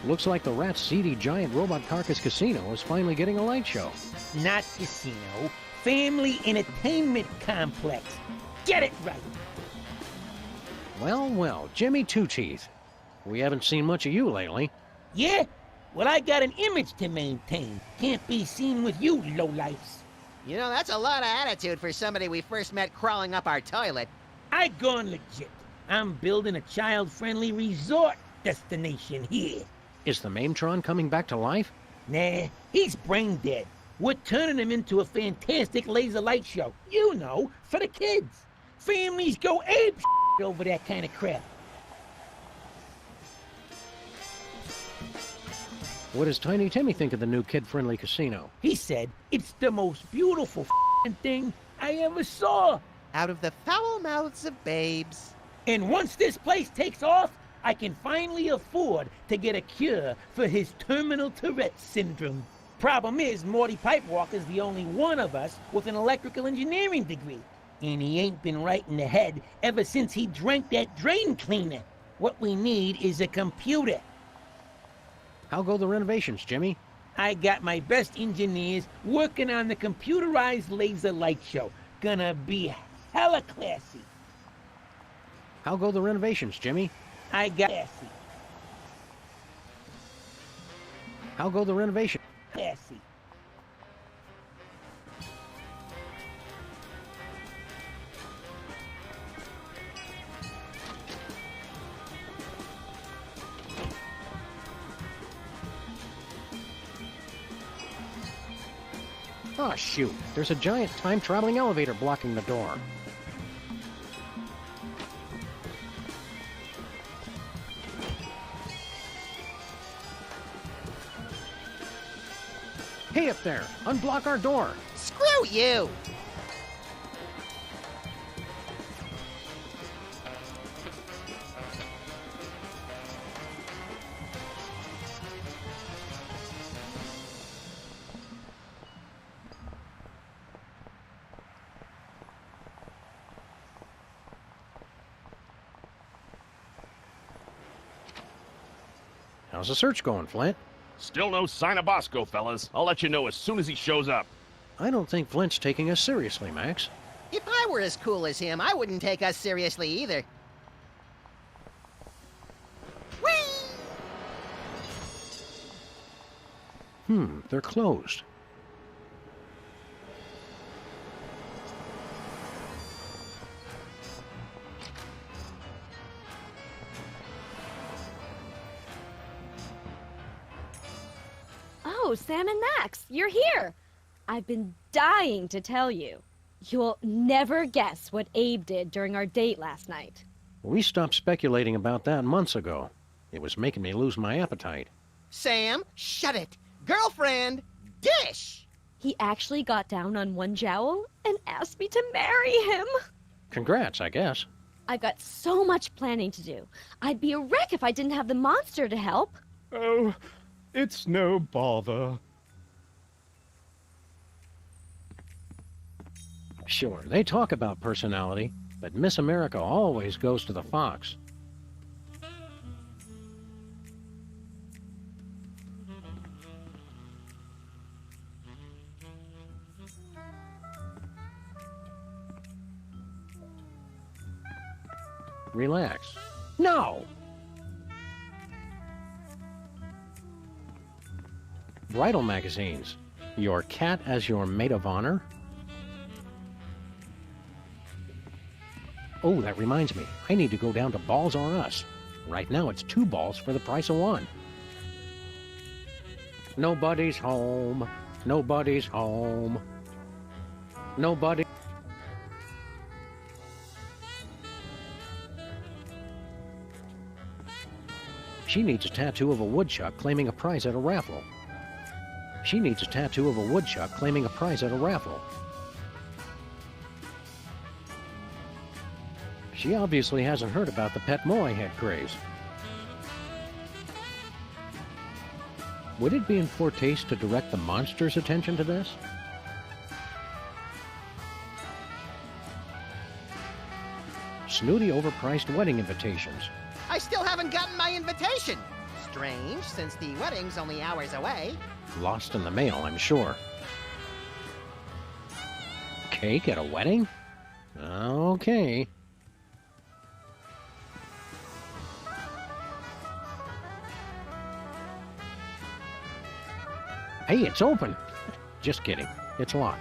Looks like the rat's seedy giant robot carcass casino is finally getting a light show. Not casino. Family entertainment complex. Get it right. Well, well, Jimmy Two Teeth. We haven't seen much of you lately. Yeah? Well, I got an image to maintain. Can't be seen with you, lowlifes. You know, that's a lot of attitude for somebody we first met crawling up our toilet. I gone legit. I'm building a child-friendly resort destination here. Is the Mametron coming back to life? Nah, he's brain dead. We're turning him into a fantastic laser light show. You know, for the kids. Families go ape over that kind of crap. What does Tiny Timmy think of the new kid-friendly casino? He said it's the most beautiful thing I ever saw. Out of the foul mouths of babes. And once this place takes off, I can finally afford to get a cure for his terminal Tourette syndrome. Problem is, Morty Pipewalker's the only one of us with an electrical engineering degree. And he ain't been right in the head ever since he drank that drain cleaner. What we need is a computer. How go the renovations, Jimmy? I got my best engineers working on the computerized laser light show. Gonna be hella classy. How go the renovations, Jimmy? I got classy. How go the renovation? Classy. Oh, shoot. There's a giant time-traveling elevator blocking the door. Hey up there! Unblock our door! Screw you! How's the search going, Flint? Still no sign of Bosco, fellas. I'll let you know as soon as he shows up. I don't think Flint's taking us seriously, Max. If I were as cool as him, I wouldn't take us seriously either. They're closed. Oh, Sam and Max, you're here! I've been dying to tell you. You'll never guess what Abe did during our date last night. We stopped speculating about that months ago. It was making me lose my appetite. Sam, shut it! Girlfriend, dish! He actually got down on one jowl and asked me to marry him. Congrats, I guess. I've got so much planning to do. I'd be a wreck if I didn't have the monster to help. Oh, it's no bother. Sure, they talk about personality, but Miss America always goes to the fox. Relax. No! Bridal magazines. Your cat as your maid of honor? Oh, that reminds me. I need to go down to Balls R Us. Right now it's 2 balls for the price of 1. Nobody's home. Nobody's home. Nobody... She needs a tattoo of a woodchuck claiming a prize at a raffle. She needs a tattoo of a woodchuck claiming a prize at a raffle. She obviously hasn't heard about the pet Moai head craze. Would it be in poor taste to direct the monster's attention to this? Snooty overpriced wedding invitations. I still haven't gotten my invitation. Strange, since the wedding's only hours away. Lost in the mail, I'm sure. Cake at a wedding? Okay. Hey, it's open. Just kidding. It's locked.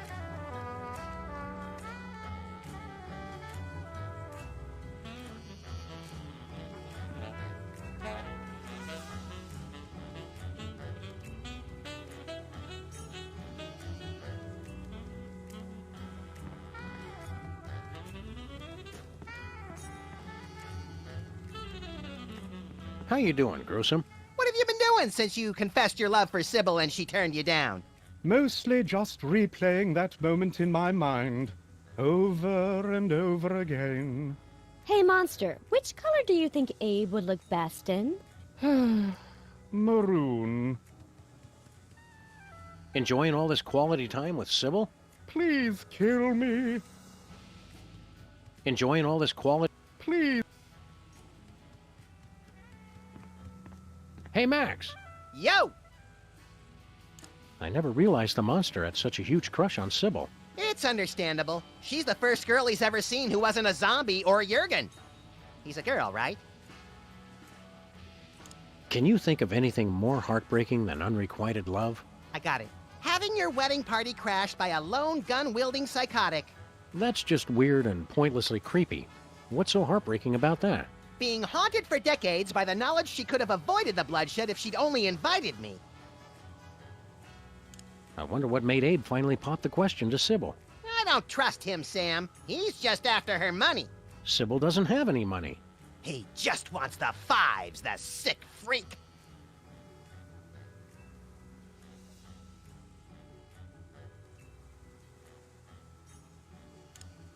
How you doing, Gruesome? What have you been doing since you confessed your love for Sybil and she turned you down? Mostly just replaying that moment in my mind, over and over again. Hey, Monster, which color do you think Abe would look best in? Maroon. Enjoying all this quality time with Sybil? Please kill me. Enjoying all this quality... Please. Hey, Max! Yo! I never realized the monster had such a huge crush on Sybil. It's understandable. She's the first girl he's ever seen who wasn't a zombie or Jurgen. He's a girl, right? Can you think of anything more heartbreaking than unrequited love? I got it. Having your wedding party crashed by a lone gun-wielding psychotic. That's just weird and pointlessly creepy. What's so heartbreaking about that? Being haunted for decades by the knowledge she could have avoided the bloodshed if she'd only invited me. I wonder what made Abe finally pop the question to Sybil. I don't trust him, Sam. He's just after her money. Sybil doesn't have any money. He just wants the fives, the sick freak.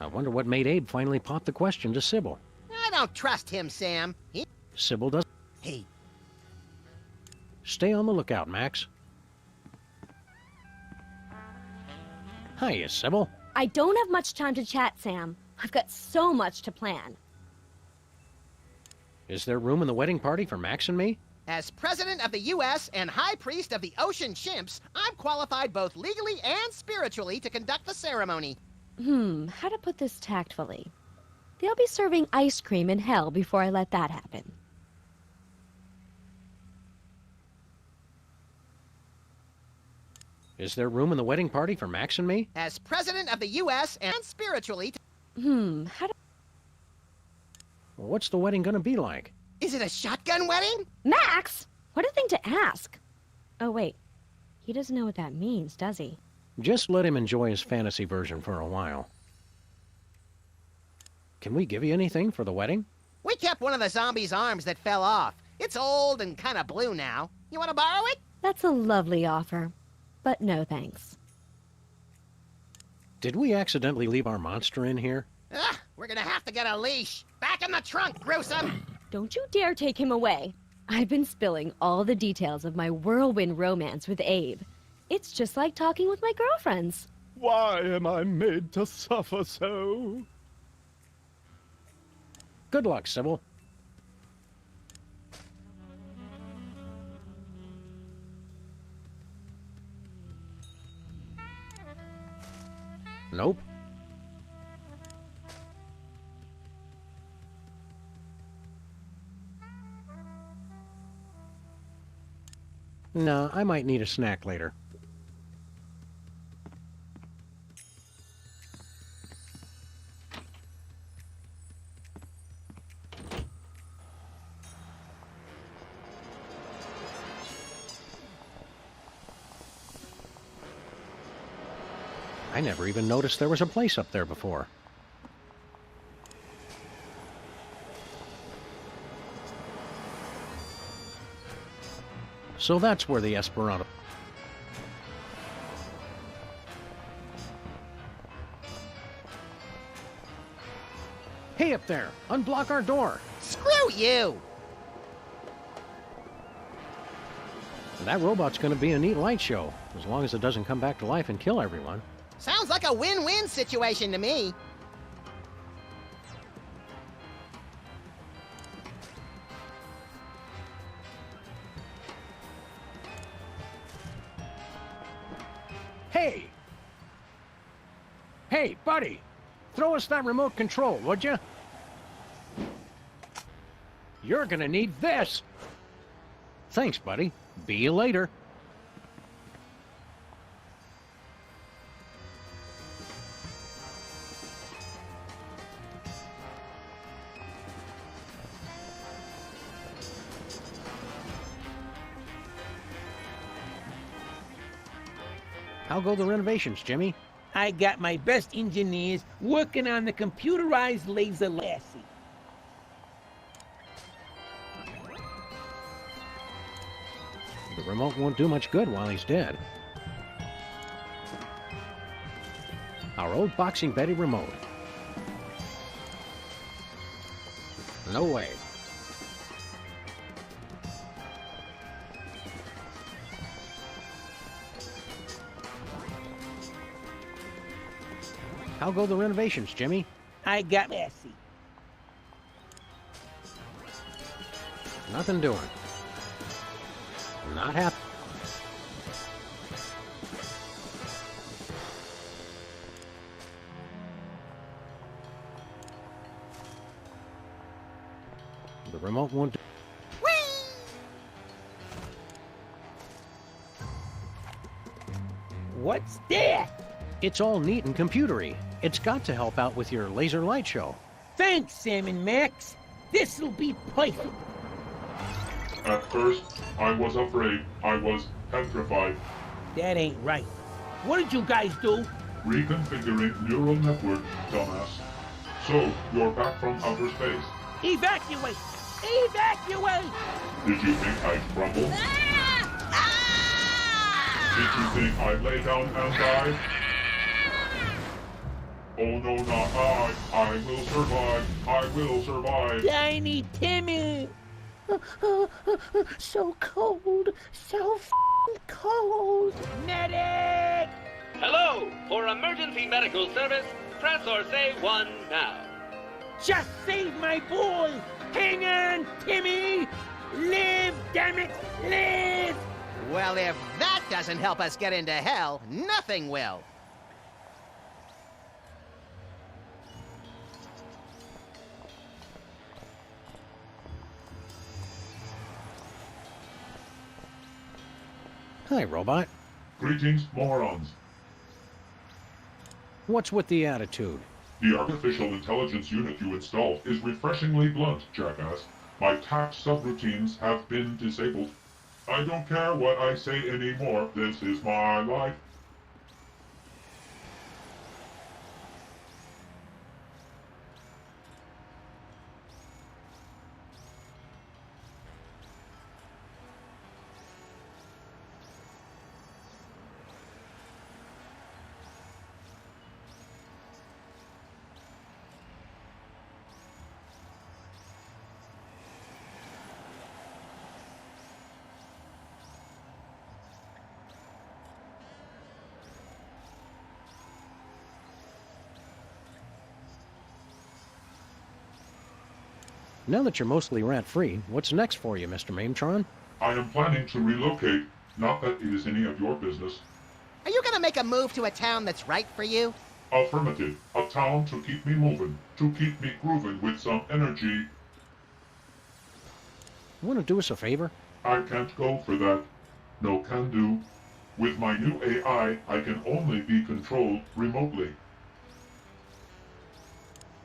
I wonder what made Abe finally pop the question to Sybil. I don't trust him, Sam. Sybil does... Hey. Stay on the lookout, Max. Hiya, Sybil. I don't have much time to chat, Sam. I've got so much to plan. Is there room in the wedding party for Max and me? As President of the U.S. and High Priest of the Ocean Chimps, I'm qualified both legally and spiritually to conduct the ceremony. How to put this tactfully? They'll be serving ice cream in hell before I let that happen. Is there room in the wedding party for Max and me? As President of the U.S. and spiritually How to... Well, what's the wedding gonna be like? Is it a shotgun wedding? Max! What a thing to ask! Oh, wait. He doesn't know what that means, does he? Just let him enjoy his fantasy version for a while. Can we give you anything for the wedding? We kept one of the zombie's arms that fell off. It's old and kind of blue now. You want to borrow it? That's a lovely offer. But no thanks. Did we accidentally leave our monster in here? Ugh, we're gonna have to get a leash. Back in the trunk, gruesome! Don't you dare take him away. I've been spilling all the details of my whirlwind romance with Abe. It's just like talking with my girlfriends. Why am I made to suffer so? Good luck, Sybil. Nope. No, I might need a snack later. I never even noticed there was a place up there before. So that's where the Esperanto... Hey up there! Unblock our door! Screw you! That robot's gonna be a neat light show, as long as it doesn't come back to life and kill everyone. Sounds like a win-win situation to me. Hey! Hey, buddy! Throw us that remote control, would you? You're gonna need this! Thanks, buddy. Be you later. How go the renovations, Jimmy? I got my best engineers working on the computerized laser lassie. The remote won't do much good while he's dead. Our old Boxing Betty remote. No way. How go the renovations, Jimmy? I got lassie. Nothing doing. Not happy. The remote won't do. What's that? It's all neat and computery. It's got to help out with your laser light show. Thanks, Sam and Max. This'll be perfect. At first, I was afraid. I was petrified. That ain't right. What did you guys do? Reconfiguring neural network, dumbass. So, you're back from outer space. Evacuate! Evacuate! Did you think I'd crumble? Did you think I'd lay down and die? Oh no, not I. I will survive. I will survive. Tiny Timmy! So cold. So f***ing cold. Medic! Hello! For emergency medical service, press or say 1 now. Just save my boy! Hang on, Timmy! Live, damn it! Live! Well, if that doesn't help us get into hell, nothing will. Hi, robot. Greetings, morons. What's with the attitude? The artificial intelligence unit you installed is refreshingly blunt, jackass. My task subroutines have been disabled. I don't care what I say anymore. This is my life. Now that you're mostly rat-free, what's next for you, Mr. Mametron? I am planning to relocate. Not that it is any of your business. Are you gonna make a move to a town that's right for you? Affirmative. A town to keep me moving, to keep me grooving with some energy. Want to do us a favor? I can't go for that. No can do. With my new AI, I can only be controlled remotely.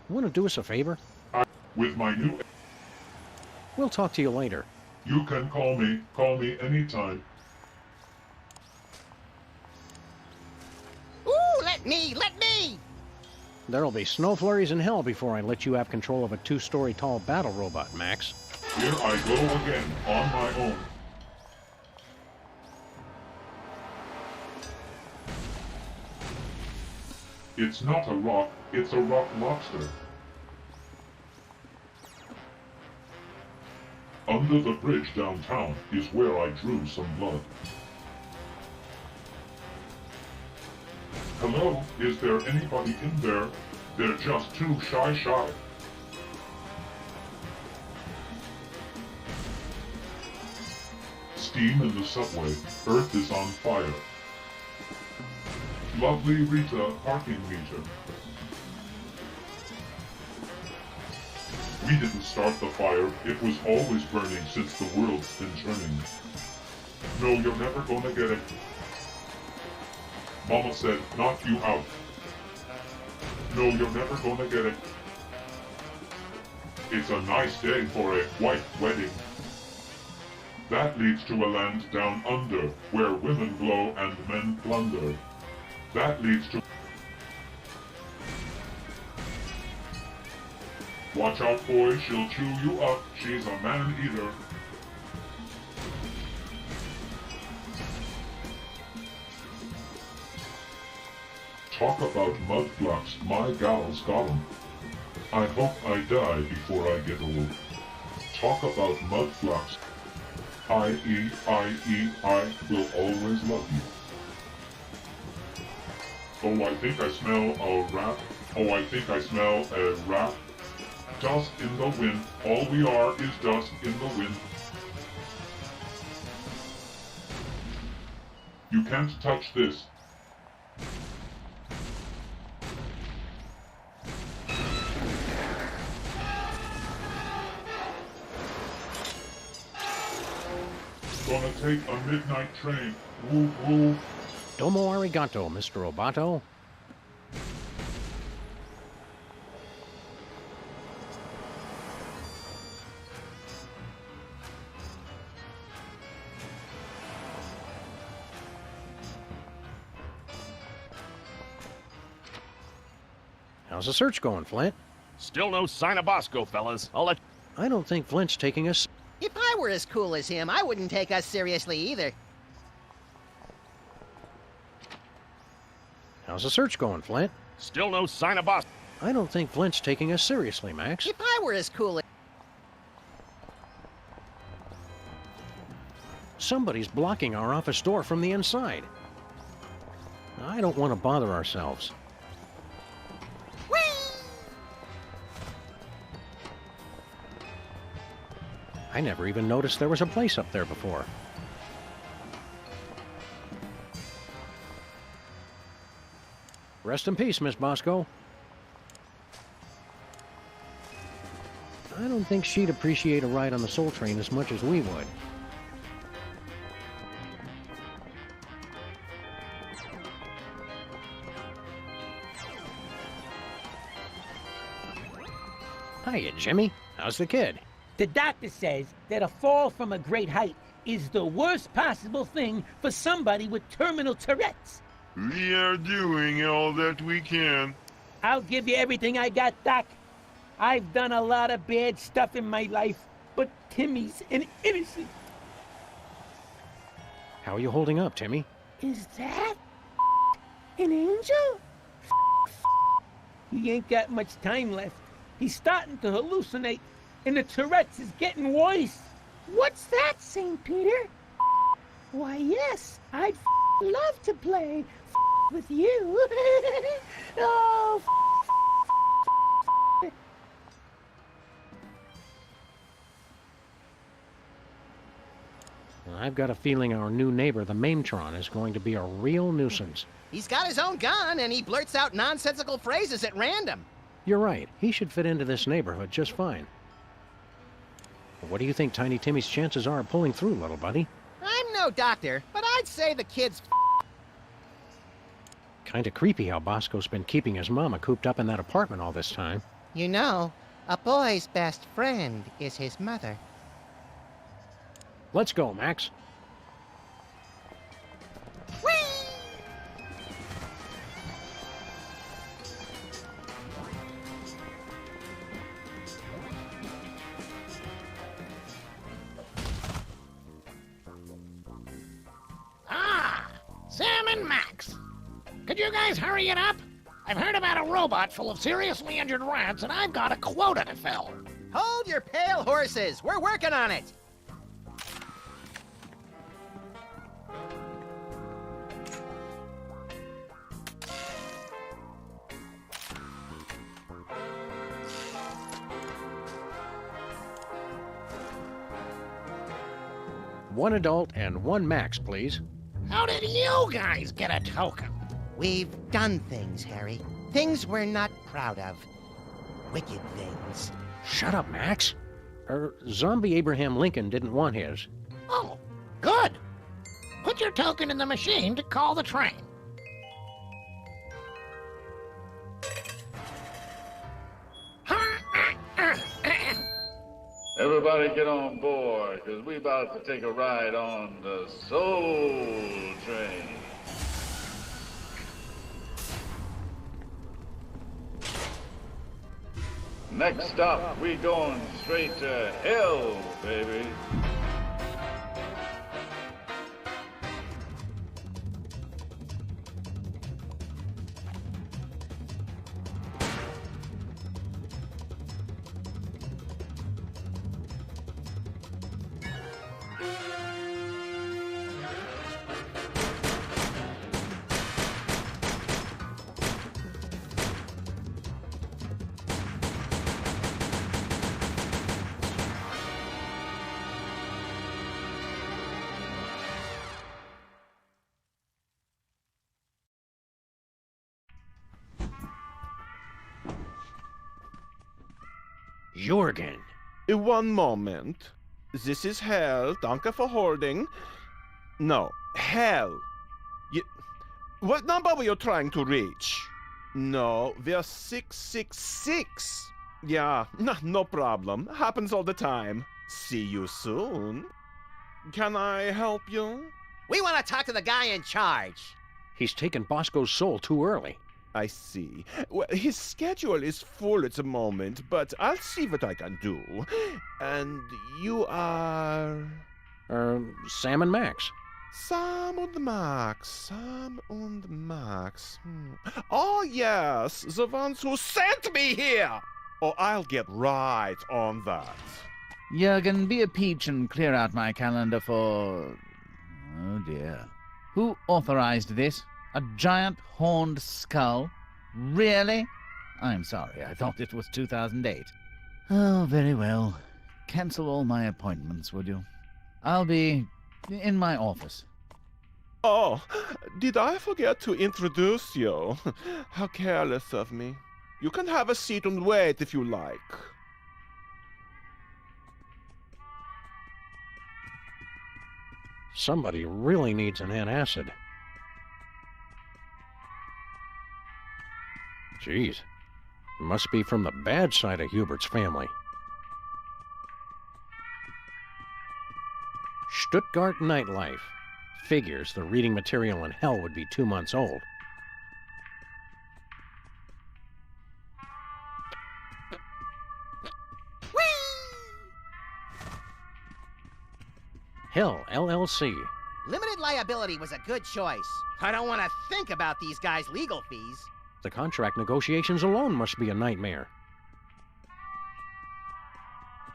Want to do us a favor? With my new... We'll talk to you later. You can call me anytime. Ooh, let me! There'll be snow flurries in hell before I let you have control of a 2-story tall battle robot, Max. Here I go again, on my own. It's not a rock, it's a rock lobster. Under the bridge downtown is where I drew some blood. Hello, is there anybody in there? They're just too shy. Steam in the subway. Earth is on fire. Lovely Rita parking meter. We didn't start the fire, it was always burning since the world's been turning. No, you're never gonna get it. Mama said, knock you out. No, you're never gonna get it. It's a nice day for a white wedding. That leads to a land down under, where women glow and men plunder. That leads to... Watch out, boy, she'll chew you up. She's a man-eater. Talk about mudflux, my gal's got 'em. I hope I die before I get old. Talk about mudflux. I will always love you. Oh, I think I smell a rat. Oh, I think I smell a rat. Dust in the wind. All we are is dust in the wind. You can't touch this. Gonna take a midnight train. Woo woo. Domo arigato, Mr. Roboto. How's the search going, Flint? Still no sign of Bosco, fellas. I don't think Flint's taking us... If I were as cool as him, I wouldn't take us seriously either. How's the search going, Flint? Still no sign of Bosco. I don't think Flint's taking us seriously, Max. If I were as cool as... Somebody's blocking our office door from the inside. I don't want to bother ourselves. I never even noticed there was a place up there before. Rest in peace, Miss Bosco. I don't think she'd appreciate a ride on the Soul Train as much as we would. Hiya, Jimmy. How's the kid? The doctor says that a fall from a great height is the worst possible thing for somebody with terminal Tourette's. We are doing all that we can. I'll give you everything I got, Doc. I've done a lot of bad stuff in my life, but Timmy's an innocent. How are you holding up, Timmy? Is that an angel? He ain't got much time left. He's starting to hallucinate, and the Tourette's is getting worse. What's that, St. Peter? Why, yes, I'd love to play with you. Oh, I've got a feeling our new neighbor, the Mametron, is going to be a real nuisance. He's got his own gun, and he blurts out nonsensical phrases at random. You're right. He should fit into this neighborhood just fine. What do you think Tiny Timmy's chances are of pulling through, little buddy? I'm no doctor, but I'd say the kid's Kinda creepy how Bosco's been keeping his mama cooped up in that apartment all this time. You know, a boy's best friend is his mother. Let's go, Max. Sam and Max. Could you guys hurry it up? I've heard about a robot full of seriously injured rats, and I've got a quota to fill. Hold your pale horses. We're working on it. One adult and one Max, please. How did you guys get a token? We've done things, Harry. Things we're not proud of. Wicked things. Shut up, Max. Zombie Abraham Lincoln didn't want his. Oh, good. Put your token in the machine to call the train. Everybody get on board, because we about to take a ride on the Soul Train. Next stop, we going straight to hell, baby. Jorgen. One moment. This is Hell. Danke for holding. No, Hell. What number were you trying to reach? No, we're 666. Yeah, no problem. Happens all the time. See you soon. Can I help you? We want to talk to the guy in charge. He's taken Bosco's soul too early. I see. Well, his schedule is full at the moment, but I'll see what I can do. And you are... Sam and Max. Sam and Max. Sam and Max. Oh, yes, the ones who sent me here! Oh, I'll get right on that. Jurgen, be a peach and clear out my calendar for... Oh, dear. Who authorized this? A giant horned skull? Really? I'm sorry, I thought it was 2008. Oh, very well. cancel all my appointments, would you? I'll be in my office. Oh, did I forget to introduce you? How careless of me. You can have a seat and wait if you like. Somebody really needs an antacid. Geez, must be from the bad side of Hubert's family. Stuttgart Nightlife. Figures the reading material in hell would be 2 months old. Hell LLC. Limited liability was a good choice. I don't want to think about these guys' legal fees. The contract negotiations alone must be a nightmare.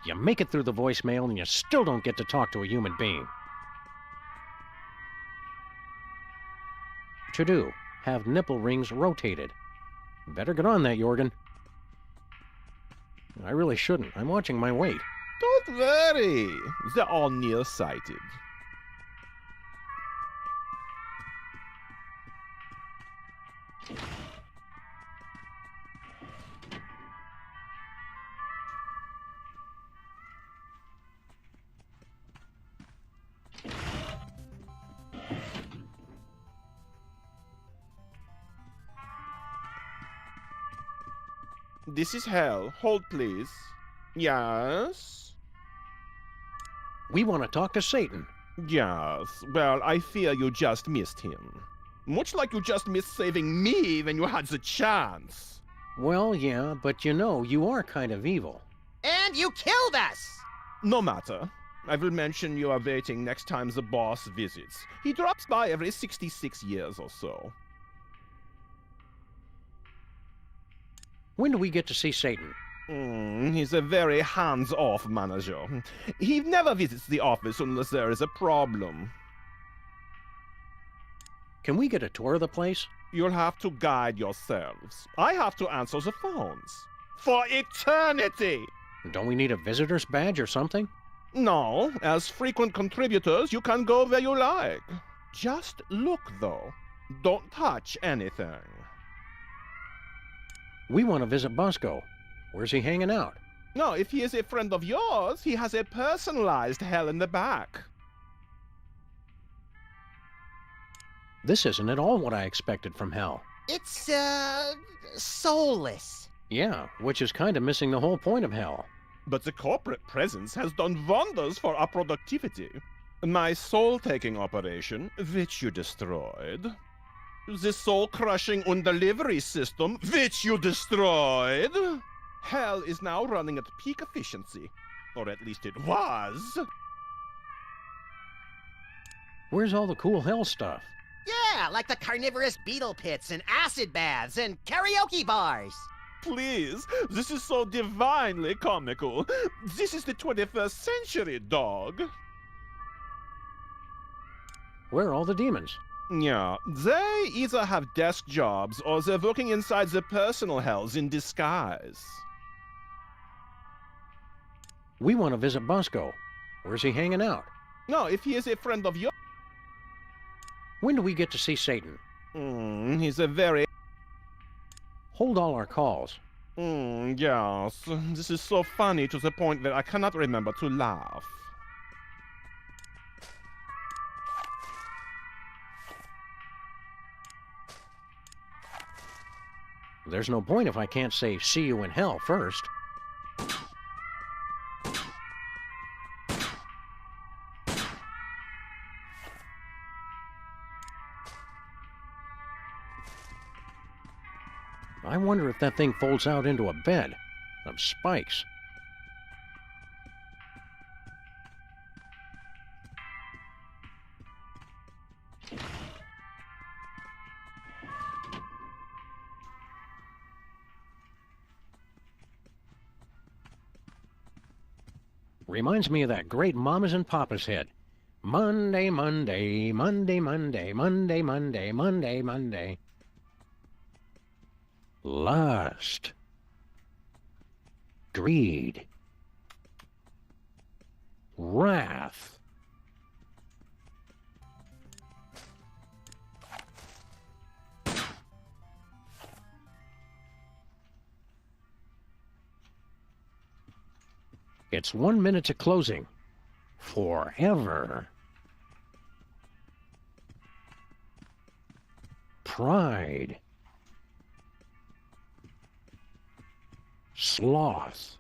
You make it through the voicemail and you still don't get to talk to a human being. To do, have nipple rings rotated. Better get on that, Jorgen. I really shouldn't. I'm watching my weight. Don't worry. They're all nearsighted. This is Hell. Hold, please. Yes? We want to talk to Satan. Yes. Well, I fear you just missed him. Much like you just missed saving me when you had the chance. Well, yeah, but you know, you are kind of evil. And you killed us! No matter. I will mention you are waiting next time the boss visits. He drops by every 66 years or so. When do we get to see Satan? He's a very hands-off manager. He never visits the office unless there is a problem. Can we get a tour of the place? You'll have to guide yourselves. I have to answer the phones. For eternity! Don't we need a visitor's badge or something? No. As frequent contributors, you can go where you like. Just look, though. Don't touch anything. We want to visit Bosco. Where's he hanging out? No, if he is a friend of yours, he has a personalized hell in the back. This isn't at all what I expected from hell. It's, soulless. Yeah, which is kind of missing the whole point of hell. But the corporate presence has done wonders for our productivity. My soul-taking operation, which you destroyed. The soul-crushing undelivery system, which you destroyed. Hell is now running at peak efficiency. Or at least it was. Where's all the cool hell stuff? Yeah, like the carnivorous beetle pits and acid baths and karaoke bars. Please, this is so divinely comical. This is the 21st century, dog. Where are all the demons? Yeah, they either have desk jobs or they're working inside the personal hells in disguise. We want to visit Bosco. Where's he hanging out? No, if he is a friend of yours. When do we get to see Satan? He's a very... Hold all our calls. Yes. This is so funny to the point that I cannot remember to laugh. There's no point if I can't say, see you in hell first. I wonder if that thing folds out into a bed of spikes. Reminds me of that great Mamas and Papas hit. Monday, Monday, Monday, Monday, Monday, Monday, Monday, Monday. Lust. Greed. Wrath. It's 1 minute to closing. Forever. Pride. Sloth.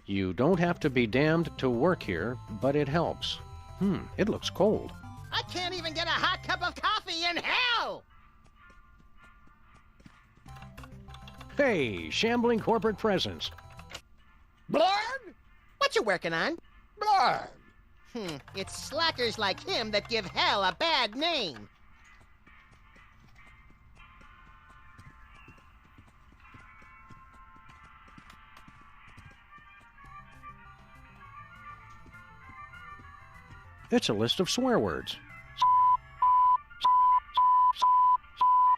You don't have to be damned to work here, but it helps. It looks cold. I can't even get a hot cup of coffee in hell! Hey, shambling corporate presence. Blarg? What you working on? Blarg. It's slackers like him that give hell a bad name. It's a list of swear words.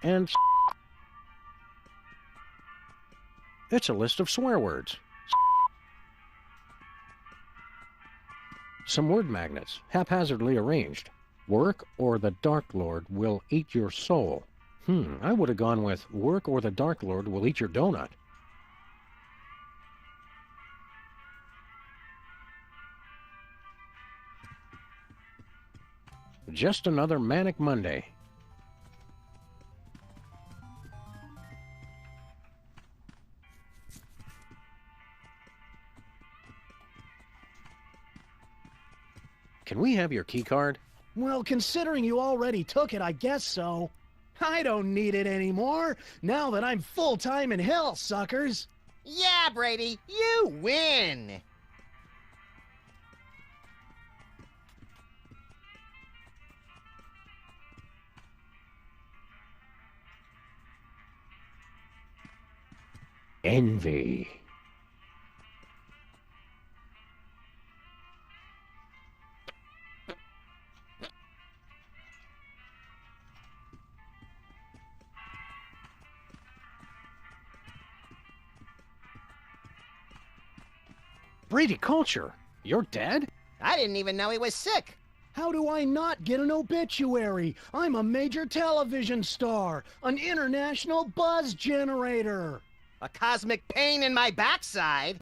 And it's a list of swear words. Some word magnets, haphazardly arranged. Work or the Dark Lord will eat your soul. I would have gone with work or the Dark Lord will eat your donut. Just another manic Monday. Can we have your key card? Well, considering you already took it, I guess so. I don't need it anymore, now that I'm full-time in hell, suckers. Yeah, Brady, you win! Envy. Brady Culture, you're dead? I didn't even know he was sick. How do I not get an obituary? I'm a major television star, an international buzz generator. A cosmic pain in my backside.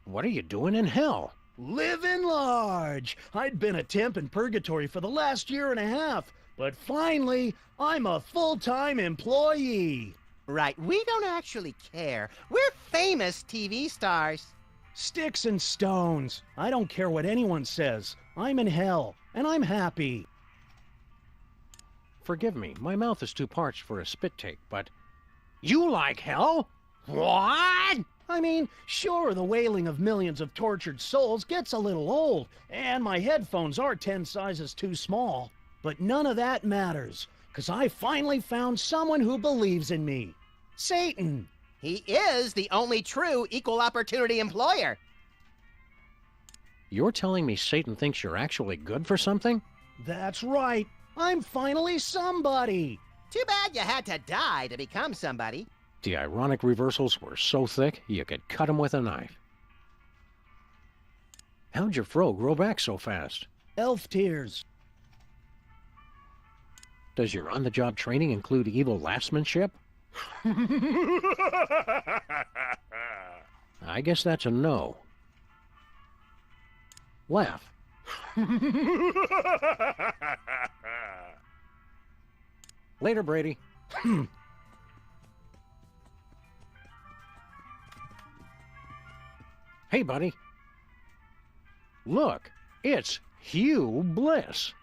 What are you doing in hell? Living large. I'd been a temp in purgatory for the last year and a half, but finally, I'm a full-time employee. Right, we don't actually care. We're famous TV stars. Sticks and stones. I don't care what anyone says. I'm in hell, and I'm happy. Forgive me, my mouth is too parched for a spit take, but... You like hell? What? I mean, sure, the wailing of millions of tortured souls gets a little old, and my headphones are 10 sizes too small. But none of that matters, because I finally found someone who believes in me. Satan. He is the only true equal opportunity employer. You're telling me Satan thinks you're actually good for something? That's right. I'm finally somebody. Too bad you had to die to become somebody. The ironic reversals were so thick, you could cut them with a knife. How'd your fro grow back so fast? Elf tears. Does your on-the-job training include evil laughsmanship? I guess that's a no. Laugh. Later, Brady. Hey, buddy. Look, it's Hugh Bliss.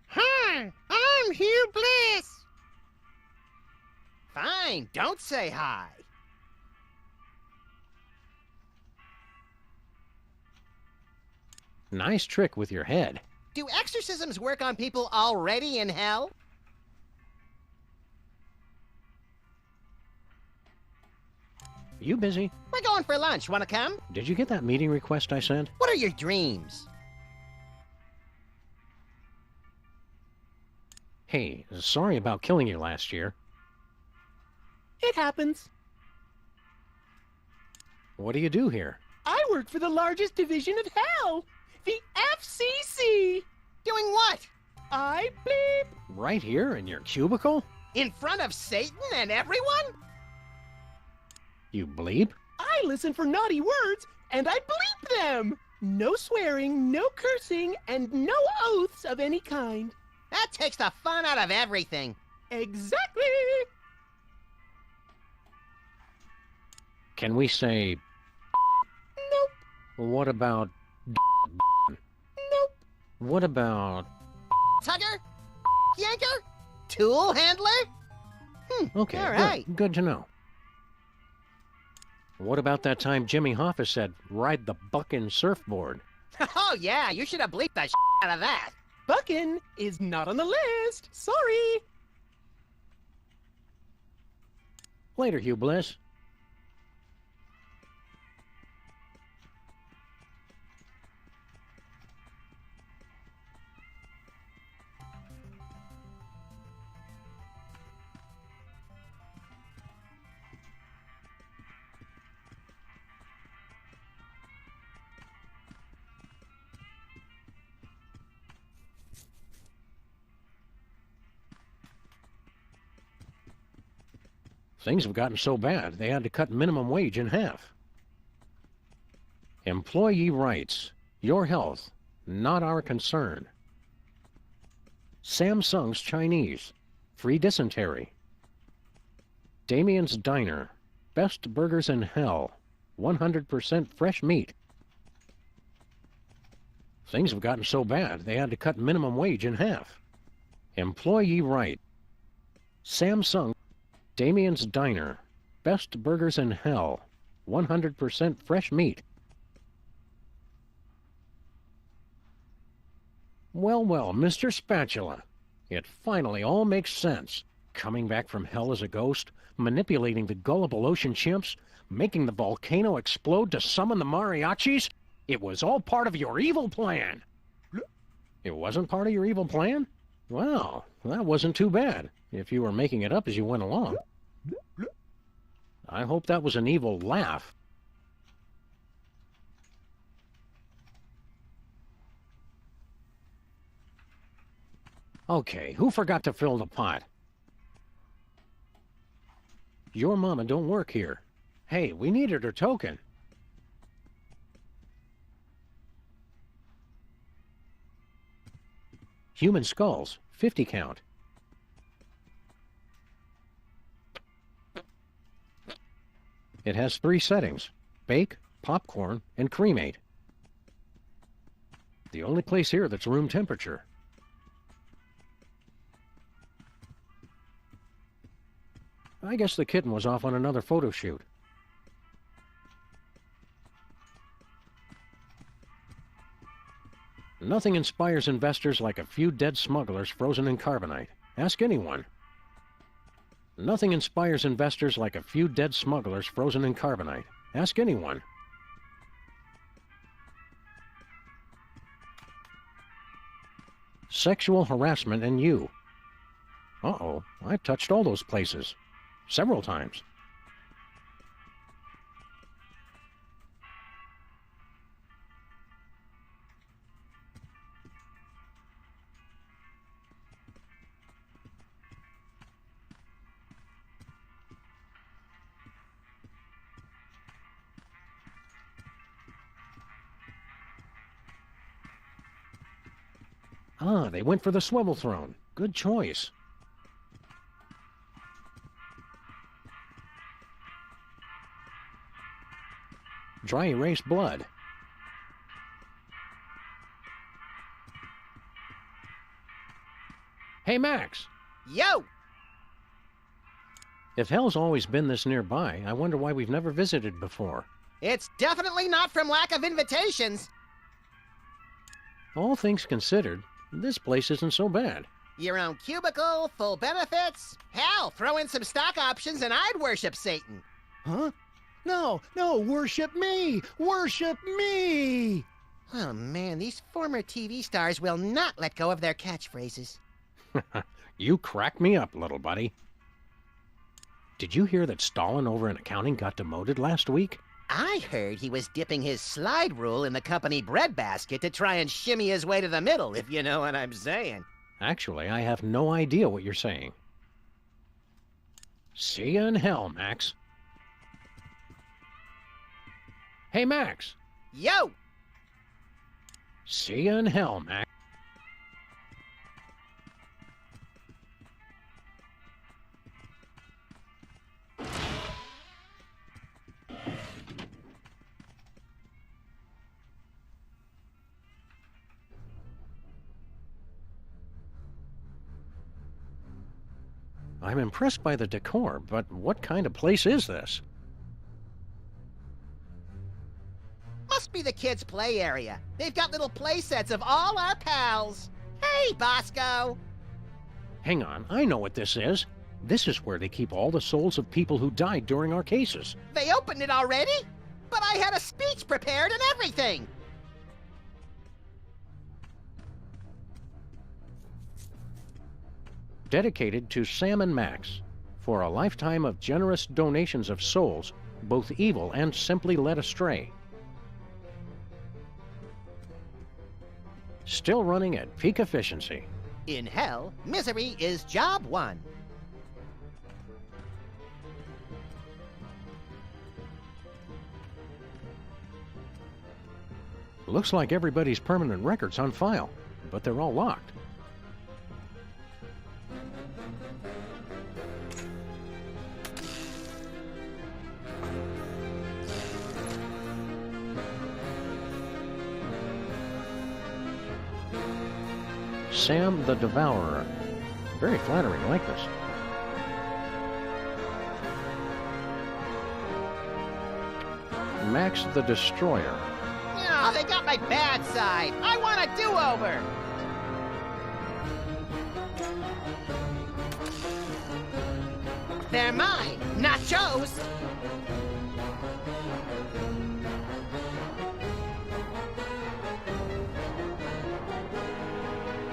Hi, I'm Hugh Bliss. Fine, don't say hi. Nice trick with your head. Do exorcisms work on people already in hell? You busy? We're going for lunch. Wanna come? Did you get that meeting request I sent? What are your dreams? Hey, sorry about killing you last year. It happens. What do you do here? I work for the largest division of hell, the FCC. Doing what? I bleep. Right here in your cubicle? In front of Satan and everyone? You bleep? I listen for naughty words, and I bleep them. No swearing, no cursing, and no oaths of any kind. That takes the fun out of everything. Exactly. Can we say... Nope. What about... Nope. What about... Tugger? Yanker? Tool handler? Okay, all right. Good to know. What about that time Jimmy Hoffa said, ride the buckin' surfboard? Oh, yeah, you should have bleeped the out of that. Buckin is not on the list. Sorry. Later, Hugh Bliss. Things have gotten so bad, they had to cut minimum wage in half. Employee rights. Your health, not our concern. Samsung's Chinese. Free dysentery. Damien's Diner. Best burgers in hell. 100% fresh meat. Things have gotten so bad, they had to cut minimum wage in half. Employee right. Samsung. Damien's Diner. Best burgers in hell. 100% fresh meat. Well, well, Mr. Spatula. It finally all makes sense. Coming back from hell as a ghost, manipulating the gullible ocean chimps, making the volcano explode to summon the mariachis. It was all part of your evil plan. It wasn't part of your evil plan? Well, that wasn't too bad, if you were making it up as you went along. I hope that was an evil laugh. Okay, who forgot to fill the pot? Your mama don't work here. Hey, we needed her token. Human skulls, 50 count. It has 3 settings: bake, popcorn, and cremate. The only place here that's room temperature. I guess the kitten was off on another photo shoot. Nothing inspires investors like a few dead smugglers frozen in carbonite. Ask anyone. Nothing inspires investors like a few dead smugglers frozen in carbonite. Ask anyone. Sexual harassment and you. Uh-oh, I touched all those places. Several times. Ah, they went for the swivel throne. Good choice. Dry erase blood. Hey, Max. Yo! If hell's always been this nearby, I wonder why we've never visited before. It's definitely not from lack of invitations. All things considered, this place isn't so bad. Your own cubicle, full benefits. Hell, throw in some stock options and I'd worship Satan. Huh? No, worship me! Worship me! Oh man, these former TV stars will not let go of their catchphrases. You crack me up, little buddy. Did you hear that Stalin over in accounting got demoted last week? I heard he was dipping his slide rule in the company breadbasket to try and shimmy his way to the middle, if you know what I'm saying. Actually, I have no idea what you're saying. See you in hell, Max. Hey, Max. Yo! See you in hell, Max. I'm impressed by the decor, but what kind of place is this? Must be the kids' play area. They've got little play sets of all our pals. Hey, Bosco! Hang on, I know what this is. This is where they keep all the souls of people who died during our cases. They opened it already? But I had a speech prepared and everything! Dedicated to Sam and Max, for a lifetime of generous donations of souls, both evil and simply led astray. Still running at peak efficiency. In hell, misery is job one. Looks like everybody's permanent record's on file, but they're all locked. Sam the Devourer. Very flattering likeness. Max the Destroyer. Oh, they got my bad side. I want a do-over. They're mine, nachos.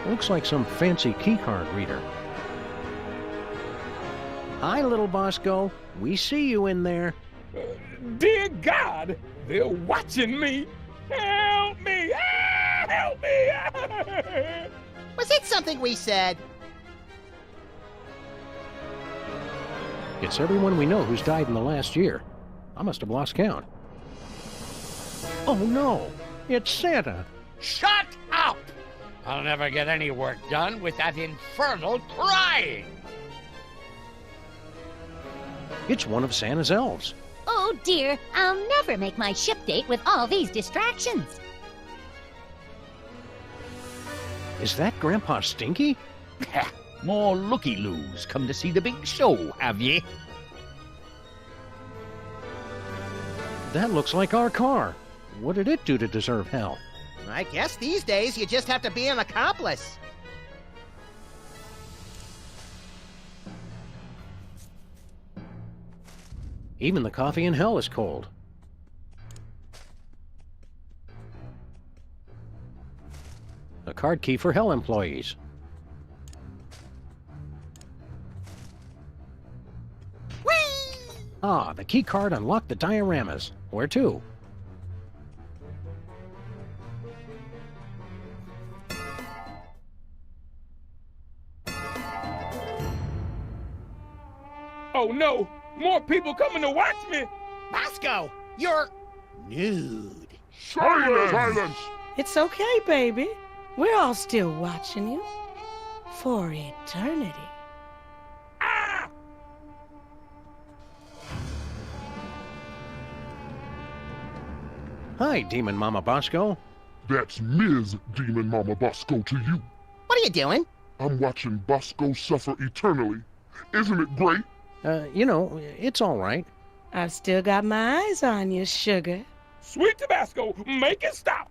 Looks like some fancy keycard reader. Hi, little Bosco. We see you in there. Dear God, they're watching me. Help me! Ah, help me! Was it something we said? It's everyone we know who's died in the last year. I must have lost count. Oh no! It's Santa! Shut up! I'll never get any work done with that infernal crying! It's one of Santa's elves. Oh dear, I'll never make my ship date with all these distractions. Is that Grandpa Stinky? More looky-loos come to see the big show, have ye? That looks like our car. What did it do to deserve hell? I guess these days you just have to be an accomplice. Even the coffee in hell is cold. A card key for hell employees. Whee! Ah, the key card unlocked the dioramas. Where to? Oh no! More people coming to watch me! Bosco, you're nude. Silence! It's okay, baby. We're all still watching you. For eternity. Hi, Demon Mama Bosco. That's Ms. Demon Mama Bosco to you. What are you doing? I'm watching Bosco suffer eternally. Isn't it great? You know, it's all right. I've still got my eyes on you, sugar. Sweet Tabasco, make it stop!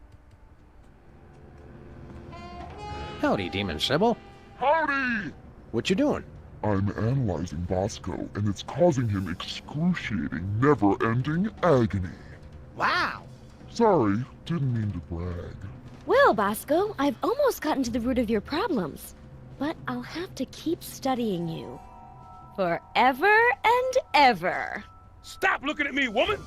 Howdy, Demon Sybil. Howdy! What you doing? I'm analyzing Bosco, and it's causing him excruciating, never-ending agony. Wow. Sorry, didn't mean to brag. Well, Bosco, I've almost gotten to the root of your problems. but I'll have to keep studying you. Forever and ever. Stop looking at me, woman!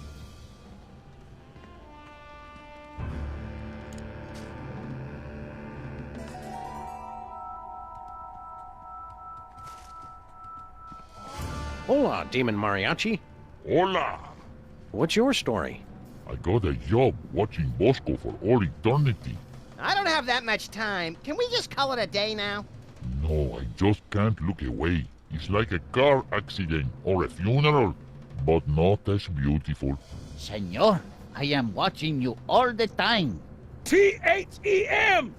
Hola, Demon Mariachi. Hola! What's your story? I got a job watching Bosco for all eternity. I don't have that much time. Can we just call it a day now? No, I just can't look away. It's like a car accident or a funeral, but not as beautiful. Senor, I am watching you all the time. THEM!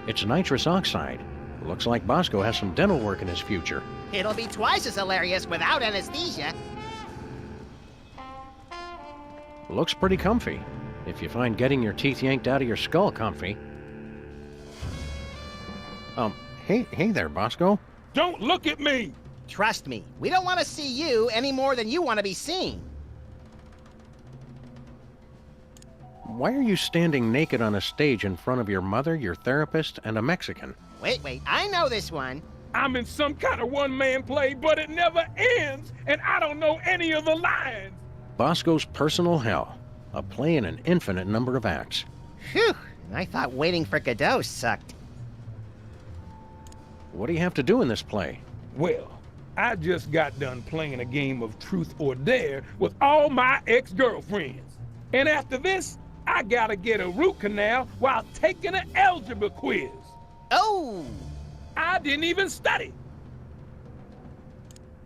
It's nitrous oxide. Looks like Bosco has some dental work in his future. It'll be twice as hilarious without anesthesia. Looks pretty comfy, if you find getting your teeth yanked out of your skull comfy. Hey there, Bosco. Don't look at me! Trust me, we don't want to see you any more than you want to be seen. Why are you standing naked on a stage in front of your mother, your therapist, and a Mexican? Wait, I know this one. I'm in some kind of one-man play, but it never ends, and I don't know any of the lines. Bosco's Personal Hell, a play in an infinite number of acts. Phew, I thought waiting for Godot sucked. What do you have to do in this play? Well, I just got done playing a game of Truth or Dare with all my ex-girlfriends. And after this, I gotta get a root canal while taking an algebra quiz. Oh! I didn't even study.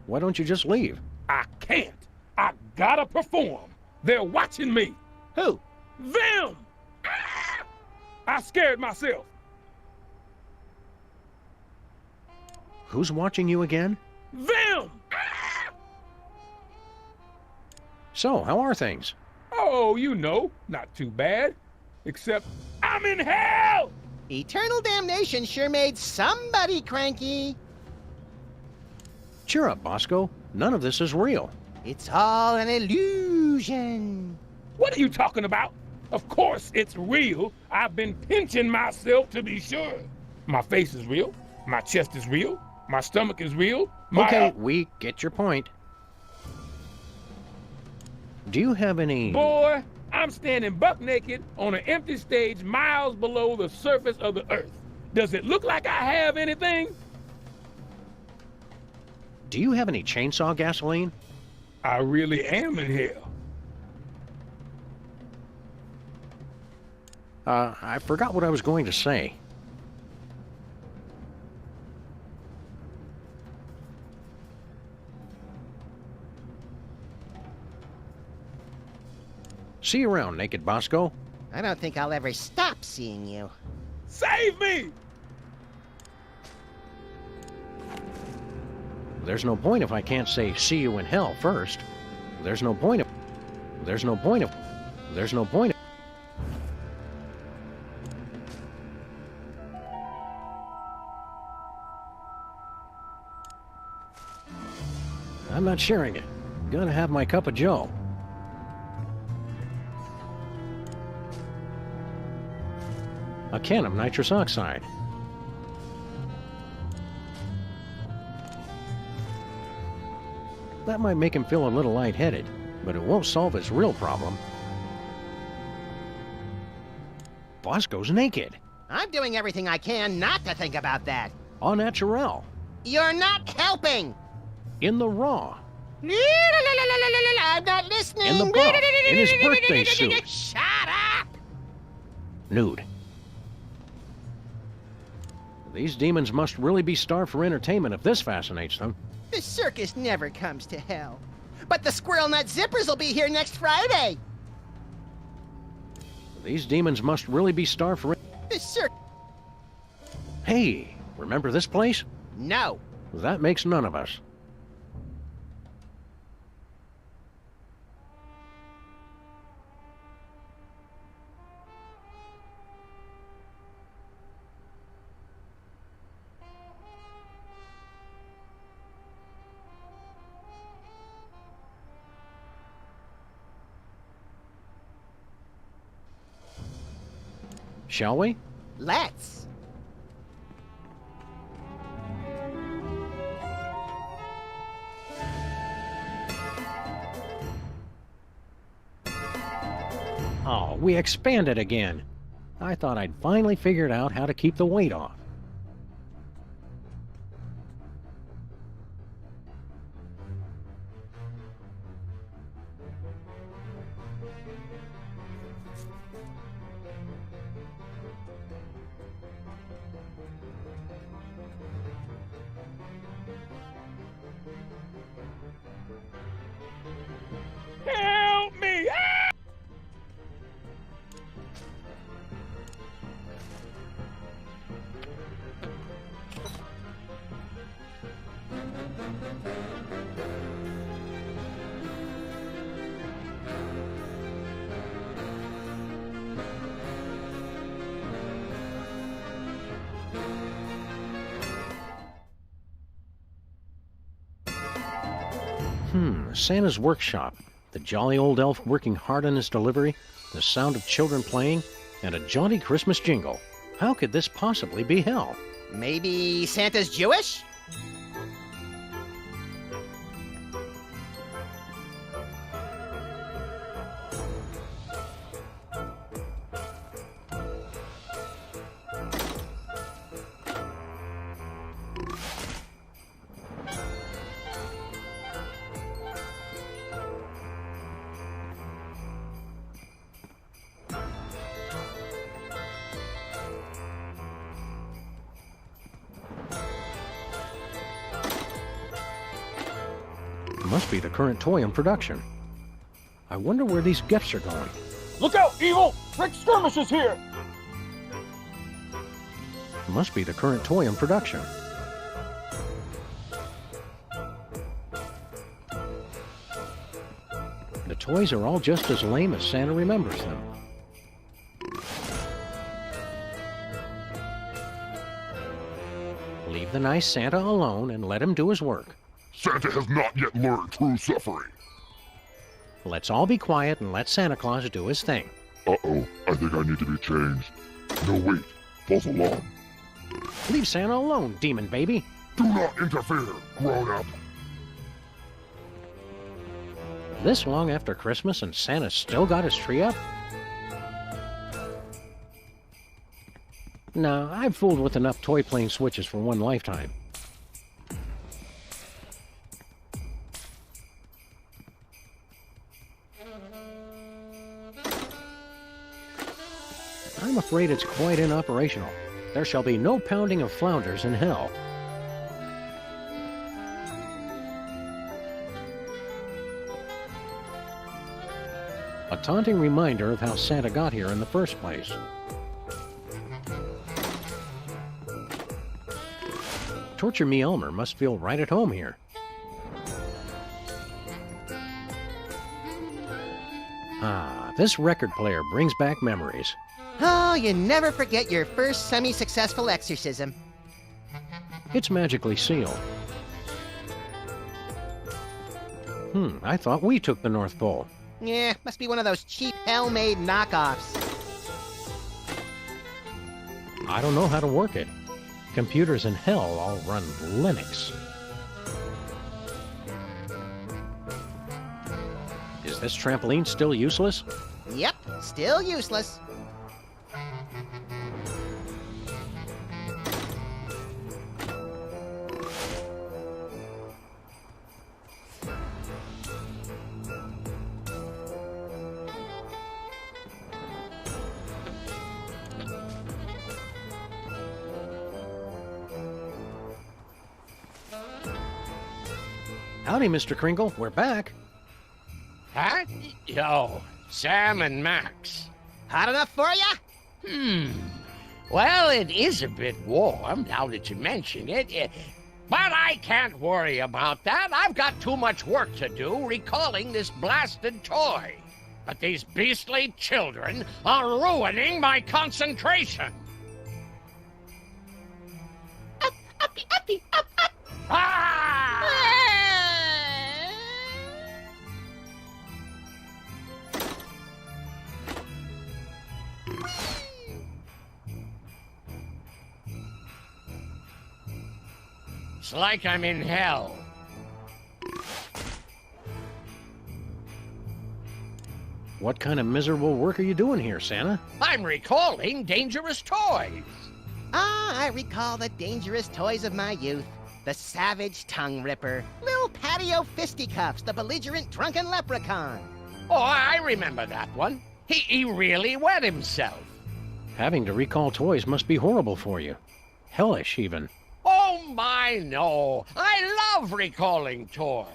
Why don't you just leave? I can't. I gotta perform. They're watching me. Who? Them! Ah! I scared myself. Who's watching you again? Them! Ah! So, how are things? Oh, you know, not too bad. Except I'm in hell! Eternal damnation sure made somebody cranky. Cheer up, Bosco. None of this is real. It's all an illusion. What are you talking about? Of course it's real. I've been pinching myself to be sure. My face is real. My chest is real. My stomach is real. Okay, we get your point. Do you have any... Boy, I'm standing buck naked on an empty stage miles below the surface of the earth. Does it look like I have anything? Do you have any chainsaw gasoline? I really am in hell. I forgot what I was going to say. See you around, Naked Bosco. I don't think I'll ever stop seeing you. Save me! There's no point if I can't say see you in hell first. There's no point of... I'm not sharing it. Gotta have my cup of joe. A can of nitrous oxide. That might make him feel a little lightheaded, but it won't solve his real problem. Bosco's naked. I'm doing everything I can not to think about that. Au naturel. You're not helping. In the raw. I'm not listening. In the buff. In his birthday suit. Shut up. Nude. These demons must really be starved for entertainment if this fascinates them. The circus never comes to hell. But the Squirrel Nut Zippers will be here next Friday. These demons must really be starved for... The circus... Hey, remember this place? No. That makes none of us. Shall we? Let's. Oh, we expanded again. I thought I'd finally figured out how to keep the weight off. Help me! Ah! Santa's workshop. The jolly old elf working hard on his delivery, the sound of children playing, and a jaunty Christmas jingle. How could this possibly be hell? Maybe Santa's Jewish? Must be the current toy in production. I wonder where these gifts are going. Look out, Evil! Rick Skirmish is here! Must be the current toy in production. The toys are all just as lame as Santa remembers them. Leave the nice Santa alone and let him do his work. Santa has not yet learned true suffering. Let's all be quiet and let Santa Claus do his thing. Uh-oh, I think I need to be changed. No, wait. False alarm. Leave Santa alone, demon baby. Do not interfere, grown-up. This long after Christmas and Santa's still got his tree up? No, I've fooled with enough toy plane switches for one lifetime. I'm afraid it's quite inoperational. There shall be no pounding of flounders in hell. A taunting reminder of how Santa got here in the first place. Torture Me Elmer must feel right at home here. Ah, this record player brings back memories. Oh, you never forget your first semi-successful exorcism. It's magically sealed. I thought we took the North Pole. Yeah, must be one of those cheap hell-made knockoffs. I don't know how to work it. Computers in hell all run Linux. Is this trampoline still useless? Yep, still useless. Howdy, Mr. Kringle. We're back. Huh? Yo, Sam and Max. Hot enough for ya? Well, it is a bit warm, now that you mention it. But I can't worry about that. I've got too much work to do recalling this blasted toy. But these beastly children are ruining my concentration. Up, uppy, uppy, up, up. Ah! It's like I'm in hell. What kind of miserable work are you doing here, Santa? I'm recalling dangerous toys. Ah, I recall the dangerous toys of my youth. The savage tongue ripper, little patio fisticuffs, the belligerent drunken leprechaun. Oh, I remember that one. He really wet himself. Having to recall toys must be horrible for you. Hellish, even. Oh my, no. I love recalling toys.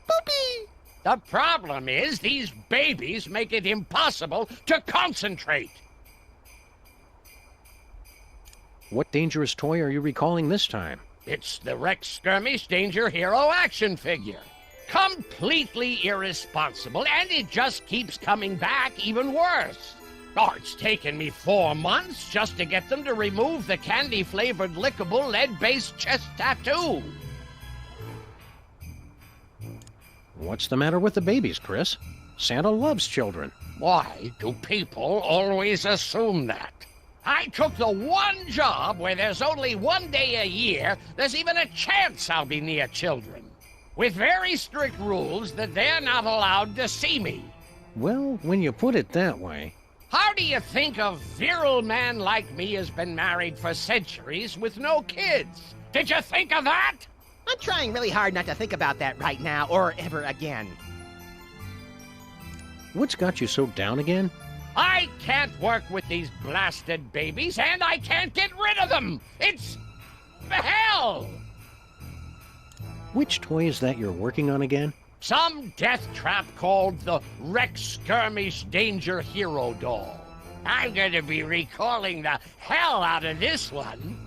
Boopy! The problem is these babies make it impossible to concentrate. What dangerous toy are you recalling this time? It's the Rex Skirmish Danger Hero action figure. Completely irresponsible, and it just keeps coming back even worse. Oh, it's taken me 4 months just to get them to remove the candy-flavored lickable lead-based chest tattoo. What's the matter with the babies, Chris? Santa loves children. Why do people always assume that? I took the one job where there's only 1 day a year there's even a chance I'll be near children, with very strict rules that they're not allowed to see me. Well, when you put it that way... How do you think a virile man like me has been married for centuries with no kids? Did you think of that? I'm trying really hard not to think about that right now or ever again. What's got you so down again? I can't work with these blasted babies, and I can't get rid of them! It's... hell! Which toy is that you're working on again? Some death trap called the Rex Skirmish Danger Hero doll. I'm going to be recalling the hell out of this one.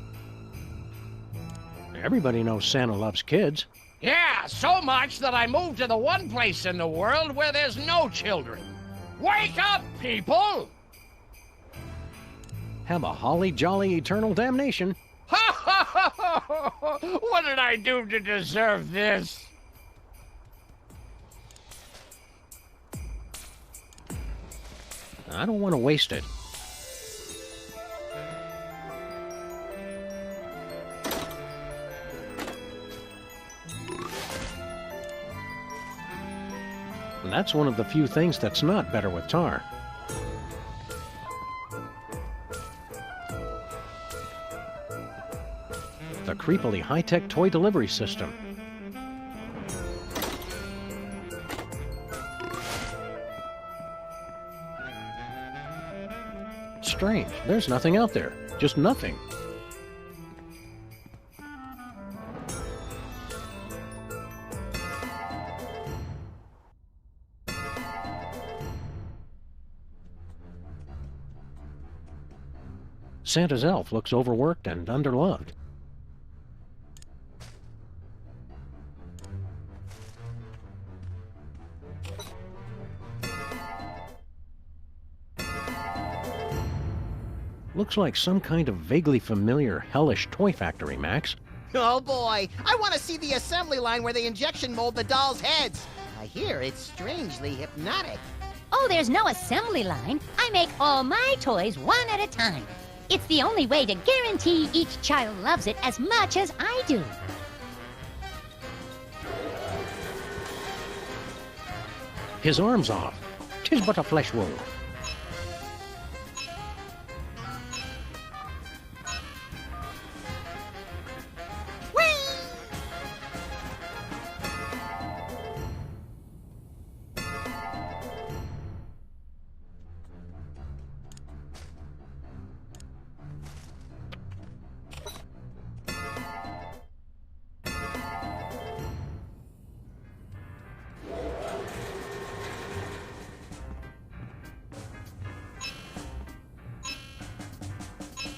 Everybody knows Santa loves kids. Yeah, so much that I moved to the one place in the world where there's no children. Wake up, people! Have a holly jolly eternal damnation. Ha ha ha ha! What did I do to deserve this? I don't want to waste it. And that's one of the few things that's not better with tar. The creepily high-tech toy delivery system. Strange. There's nothing out there. Just nothing. Santa's elf looks overworked and underloved. Looks like some kind of vaguely familiar hellish toy factory, Max. Oh boy, I want to see the assembly line where they injection mold the dolls' heads. I hear it's strangely hypnotic. Oh, there's no assembly line. I make all my toys one at a time. It's the only way to guarantee each child loves it as much as I do. His arm's off. 'Tis but a flesh wound.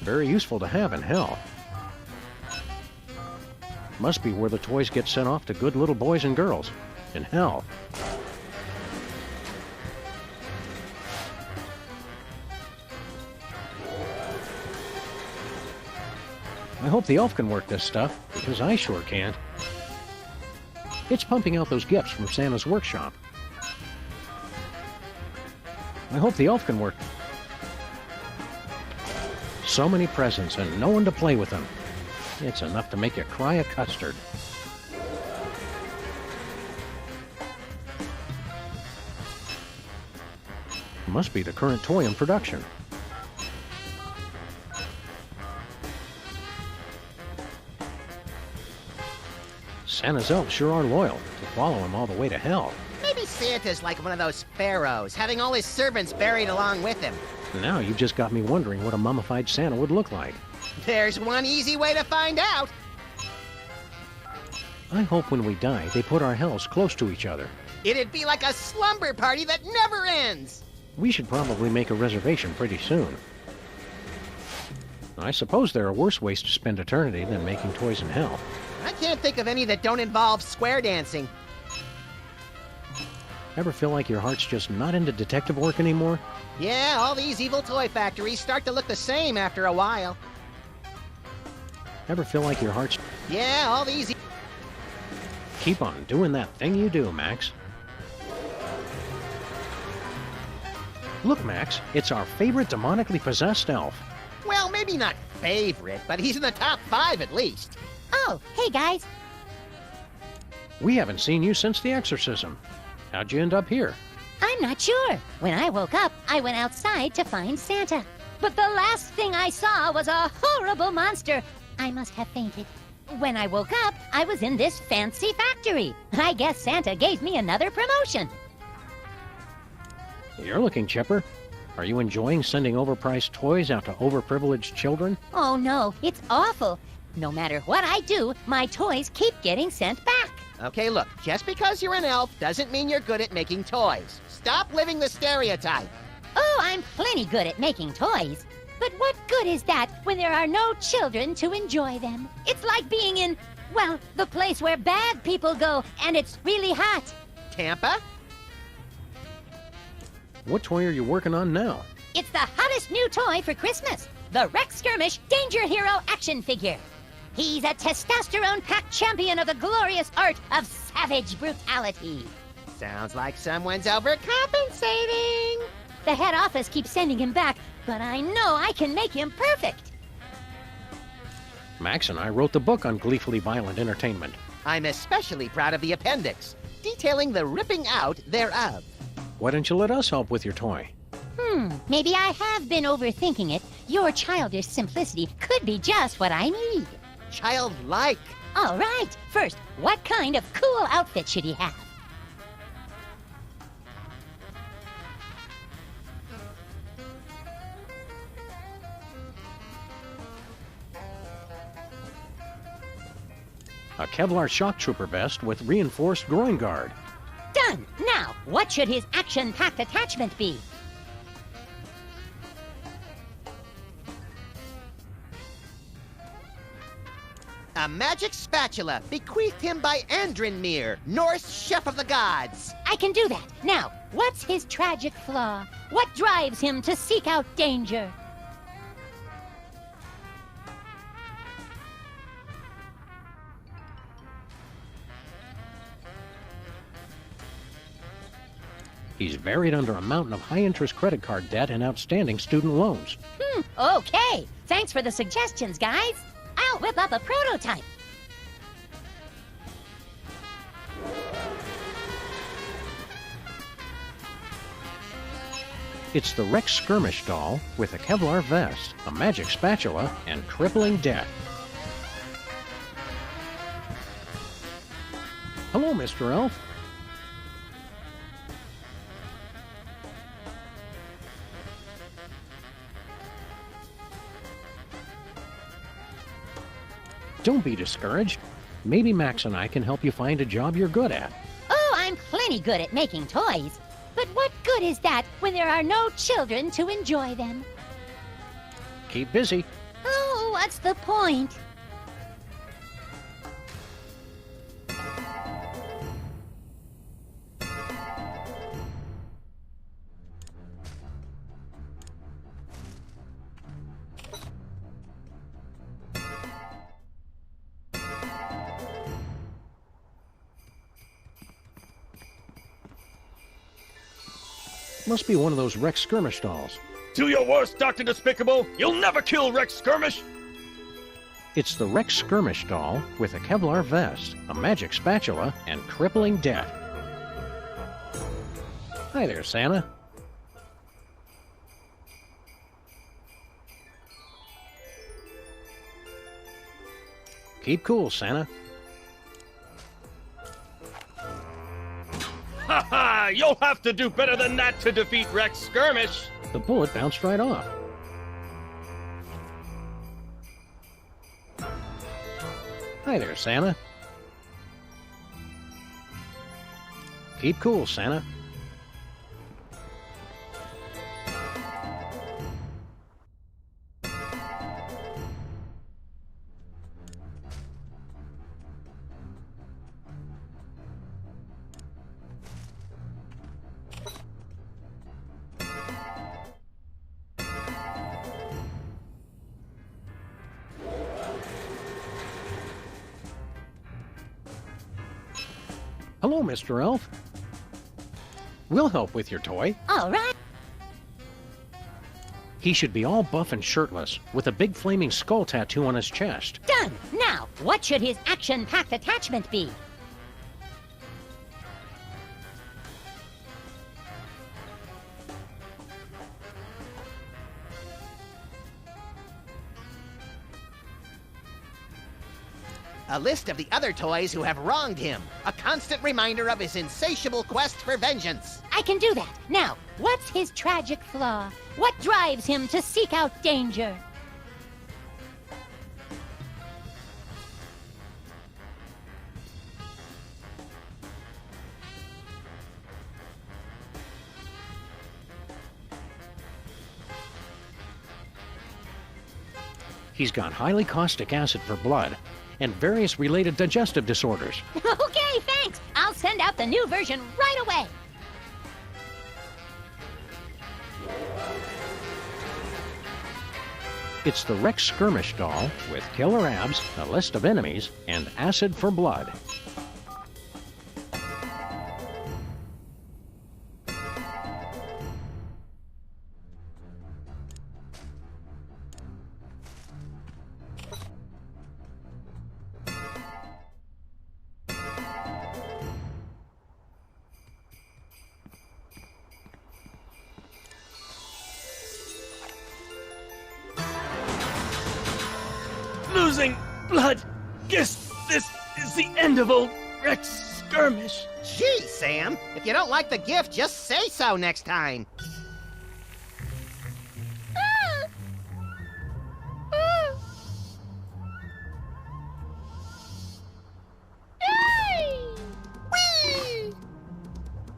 Very useful to have in hell. Must be where the toys get sent off to good little boys and girls. In hell. I hope the elf can work this stuff, because I sure can't. It's pumping out those gifts from Santa's workshop. I hope the elf can work. So many presents and no one to play with them. It's enough to make you cry a custard. Must be the current toy in production. Santa's elves sure are loyal to follow him all the way to hell. Maybe Santa's like one of those pharaohs, having all his servants buried along with him. Now you've just got me wondering what a mummified Santa would look like. There's one easy way to find out. I hope when we die, they put our hells close to each other. It'd be like a slumber party that never ends. We should probably make a reservation pretty soon. I suppose there are worse ways to spend eternity than making toys in hell. I can't think of any that don't involve square dancing. Ever feel like your heart's just not into detective work anymore? Yeah, all these evil toy factories start to look the same after a while. Ever feel like your heart's... Yeah, all these... Keep on doing that thing you do, Max. Look, Max, it's our favorite demonically possessed elf. Well, maybe not favorite, but he's in the top 5 at least. Oh, hey guys. We haven't seen you since the exorcism. How'd you end up here? I'm not sure. When I woke up, I went outside to find Santa. But the last thing I saw was a horrible monster. I must have fainted. When I woke up, I was in this fancy factory. I guess Santa gave me another promotion. You're looking chipper. Are you enjoying sending overpriced toys out to overprivileged children? Oh no, it's awful. No matter what I do, my toys keep getting sent back. Okay, look, just because you're an elf doesn't mean you're good at making toys. Stop living the stereotype. Oh, I'm plenty good at making toys. But what good is that when there are no children to enjoy them? It's like being in, well, the place where bad people go, and it's really hot. Tampa? What toy are you working on now? It's the hottest new toy for Christmas, the Rex Skirmish Danger Hero action figure. He's a testosterone-packed champion of the glorious art of savage brutality. Sounds like someone's overcompensating. The head office keeps sending him back, but I know I can make him perfect. Max and I wrote the book on gleefully violent entertainment. I'm especially proud of the appendix, detailing the ripping out thereof. Why don't you let us help with your toy? Maybe I have been overthinking it. Your childish simplicity could be just what I need. Childlike. All right. First, what kind of cool outfit should he have? A Kevlar shock trooper vest with reinforced groin guard. Done! Now, what should his action-packed attachment be? A magic spatula bequeathed him by Andrinmir, Norse chef of the gods. I can do that. Now, what's his tragic flaw? What drives him to seek out danger? He's buried under a mountain of high-interest credit card debt and outstanding student loans. Okay. Thanks for the suggestions, guys. I'll whip up a prototype. It's the Rex Skirmish doll with a Kevlar vest, a magic spatula, and crippling debt. Hello, Mr. Elf. Don't be discouraged. Maybe Max and I can help you find a job you're good at. Oh, I'm plenty good at making toys. But what good is that when there are no children to enjoy them? Keep busy. Oh, what's the point? Must be one of those Rex Skirmish dolls. Do your worst, Dr. Despicable! You'll never kill Rex Skirmish! It's the Rex Skirmish doll with a Kevlar vest, a magic spatula, and crippling debt. Hi there, Santa. Keep cool, Santa. Ha ha! You'll have to do better than that to defeat Rex Skirmish! The bullet bounced right off. Hi there, Santa. Keep cool, Santa. Hello, Mr. Elf. We'll help with your toy. All right. He should be all buff and shirtless, with a big flaming skull tattoo on his chest. Done. Now, what should his action-packed attachment be? A list of the other toys who have wronged him. A constant reminder of his insatiable quest for vengeance. I can do that. Now, what's his tragic flaw? What drives him to seek out danger? He's got highly caustic acid for blood and various related digestive disorders. Okay, thanks. I'll send out the new version right away. It's the Rex Skirmish doll with killer abs, a list of enemies, and acid for blood. Losing blood. Guess this is the end of old Rex Skirmish. Gee, Sam, if you don't like the gift, just say so next time.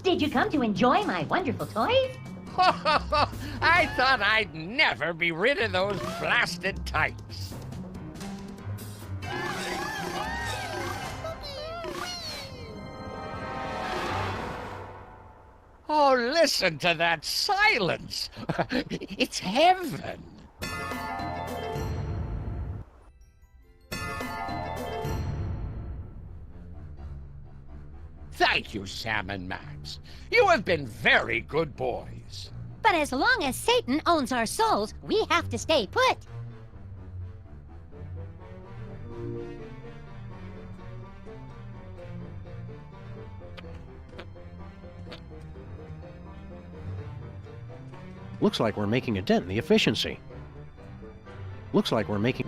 Did you come to enjoy my wonderful toys? I thought I'd never be rid of those blasted types. Oh, listen to that silence. It's heaven. Thank you, Sam and Max. You have been very good boys. But as long as Satan owns our souls, we have to stay put. Looks like we're making a dent in the efficiency. Looks like we're making...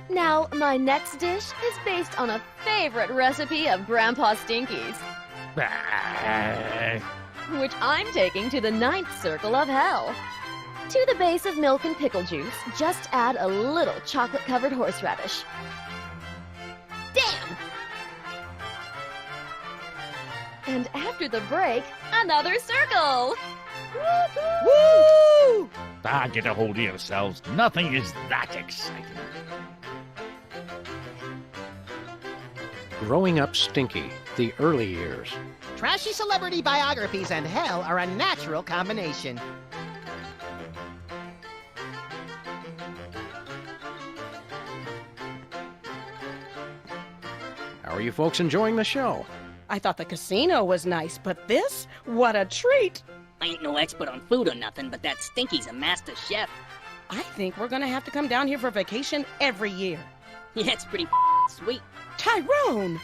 Now, my next dish is based on a favorite recipe of Grandpa Stinky's, which I'm taking to the 9th circle of hell. To the base of milk and pickle juice, just add a little chocolate-covered horseradish. Damn! And after the break, another circle! Woo! Ah, get a hold of yourselves. Nothing is that exciting. Growing Up Stinky, the early years. Trashy celebrity biographies and hell are a natural combination. How are you folks enjoying the show? I thought the casino was nice, but this? What a treat! I ain't no expert on food or nothing, but that Stinky's a master chef. I think we're gonna have to come down here for vacation every year. Yeah, it's pretty sweet. Tyrone!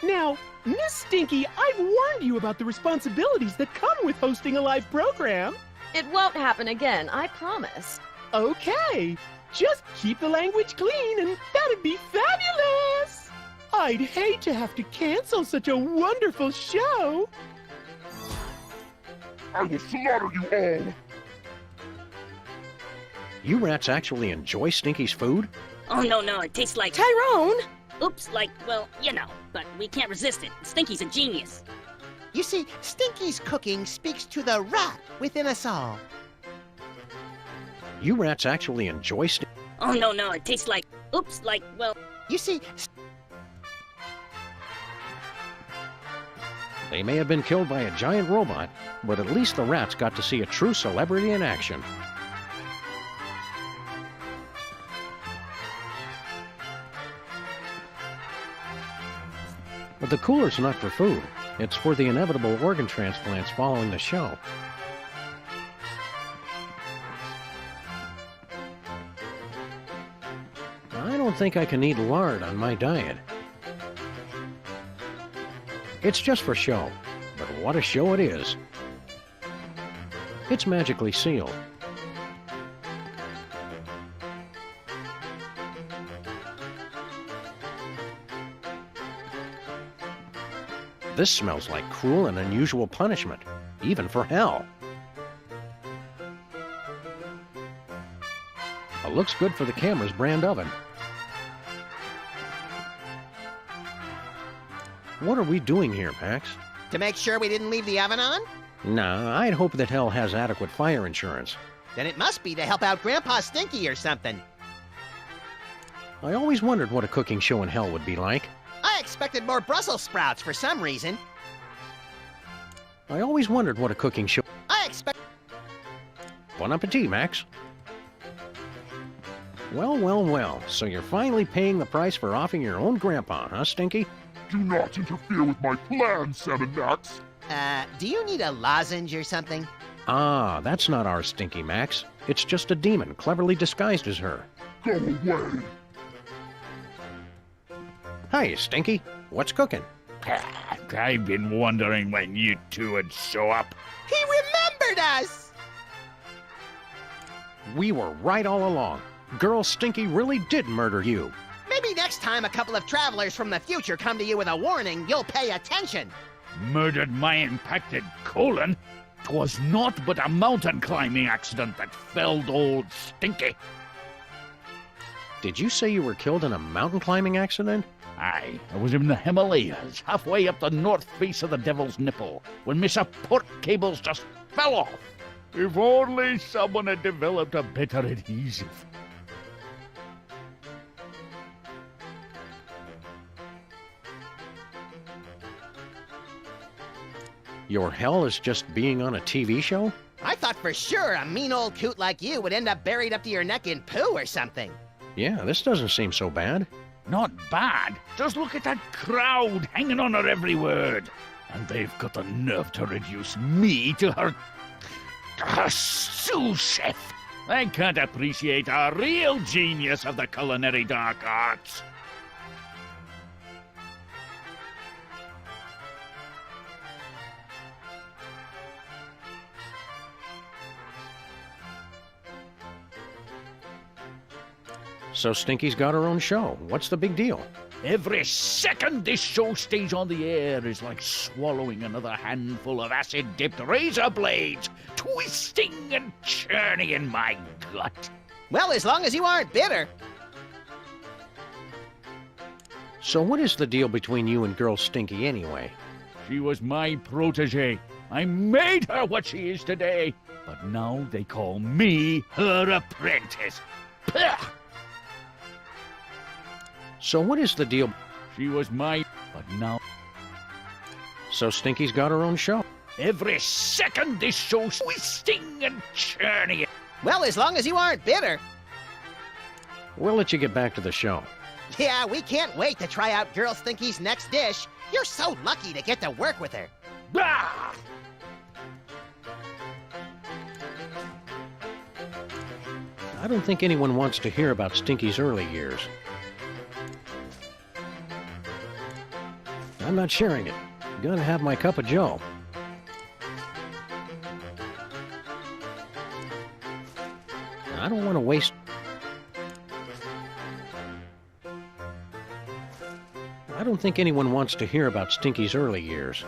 Now, Miss Stinky, I've warned you about the responsibilities that come with hosting a live program. It won't happen again, I promise. Okay, just keep the language clean and that'd be fabulous! I'd hate to have to cancel such a wonderful show. I will slaughter you all. You rats actually enjoy Stinky's food? Oh, no, it tastes like... Tyrone! Oops, like, well, you know, but we can't resist it. Stinky's a genius. You see, Stinky's cooking speaks to the rat within us all. You rats actually enjoy Stinky? Oh, no, it tastes like... Oops, like, well... You see... They may have been killed by a giant robot, but at least the rats got to see a true celebrity in action. But the cooler's not for food. It's for the inevitable organ transplants following the show. I don't think I can eat lard on my diet. It's just for show, but what a show it is. It's magically sealed. This smells like cruel and unusual punishment, even for hell. It looks good for the camera's brand oven. What are we doing here, Pax? To make sure we didn't leave the oven on? Nah, I'd hope that hell has adequate fire insurance. Then it must be to help out Grandpa Stinky or something. I always wondered what a cooking show in hell would be like. I expected more Brussels sprouts for some reason. I always wondered what a cooking show... I expect... Bon appetit, Max. Well, so you're finally paying the price for offing your own grandpa, huh, Stinky? Do not interfere with my plans, Sam and Max. Do you need a lozenge or something? Ah, that's not our Stinky, Max. It's just a demon, cleverly disguised as her. Go away. Hi, Stinky. What's cooking? I've been wondering when you two would show up. He remembered us! We were right all along. Girl Stinky really did murder you. Maybe next time a couple of travelers from the future come to you with a warning, you'll pay attention. Murdered my impacted colon? 'Twas naught but a mountain climbing accident that felled old Stinky. Did you say you were killed in a mountain climbing accident? Aye, I was in the Himalayas, halfway up the north face of the Devil's Nipple, when my support cables just fell off. If only someone had developed a better adhesive. Your hell is just being on a TV show? I thought for sure a mean old coot like you would end up buried up to your neck in poo or something. Yeah, this doesn't seem so bad. Not bad. Just look at that crowd hanging on her every word. And they've got the nerve to reduce me to her sous chef. They can't appreciate a real genius of the culinary dark arts. So Stinky's got her own show. What's the big deal? Every second this show stays on the air is like swallowing another handful of acid-dipped razor blades, twisting and churning in my gut. Well, as long as you aren't bitter. So what is the deal between you and Girl Stinky anyway? She was my protege. I made her what she is today. But now they call me her apprentice. Pah! So what is the deal? She was my... but now... So Stinky's got her own show. Every second this show's twisting and churning. Well, as long as you aren't bitter. We'll let you get back to the show. Yeah, we can't wait to try out Girl Stinky's next dish. You're so lucky to get to work with her. Blah! I don't think anyone wants to hear about Stinky's early years. I'm not sharing it. Gonna have my cup of joe. I don't want to waste... I don't think anyone wants to hear about Stinky's early years.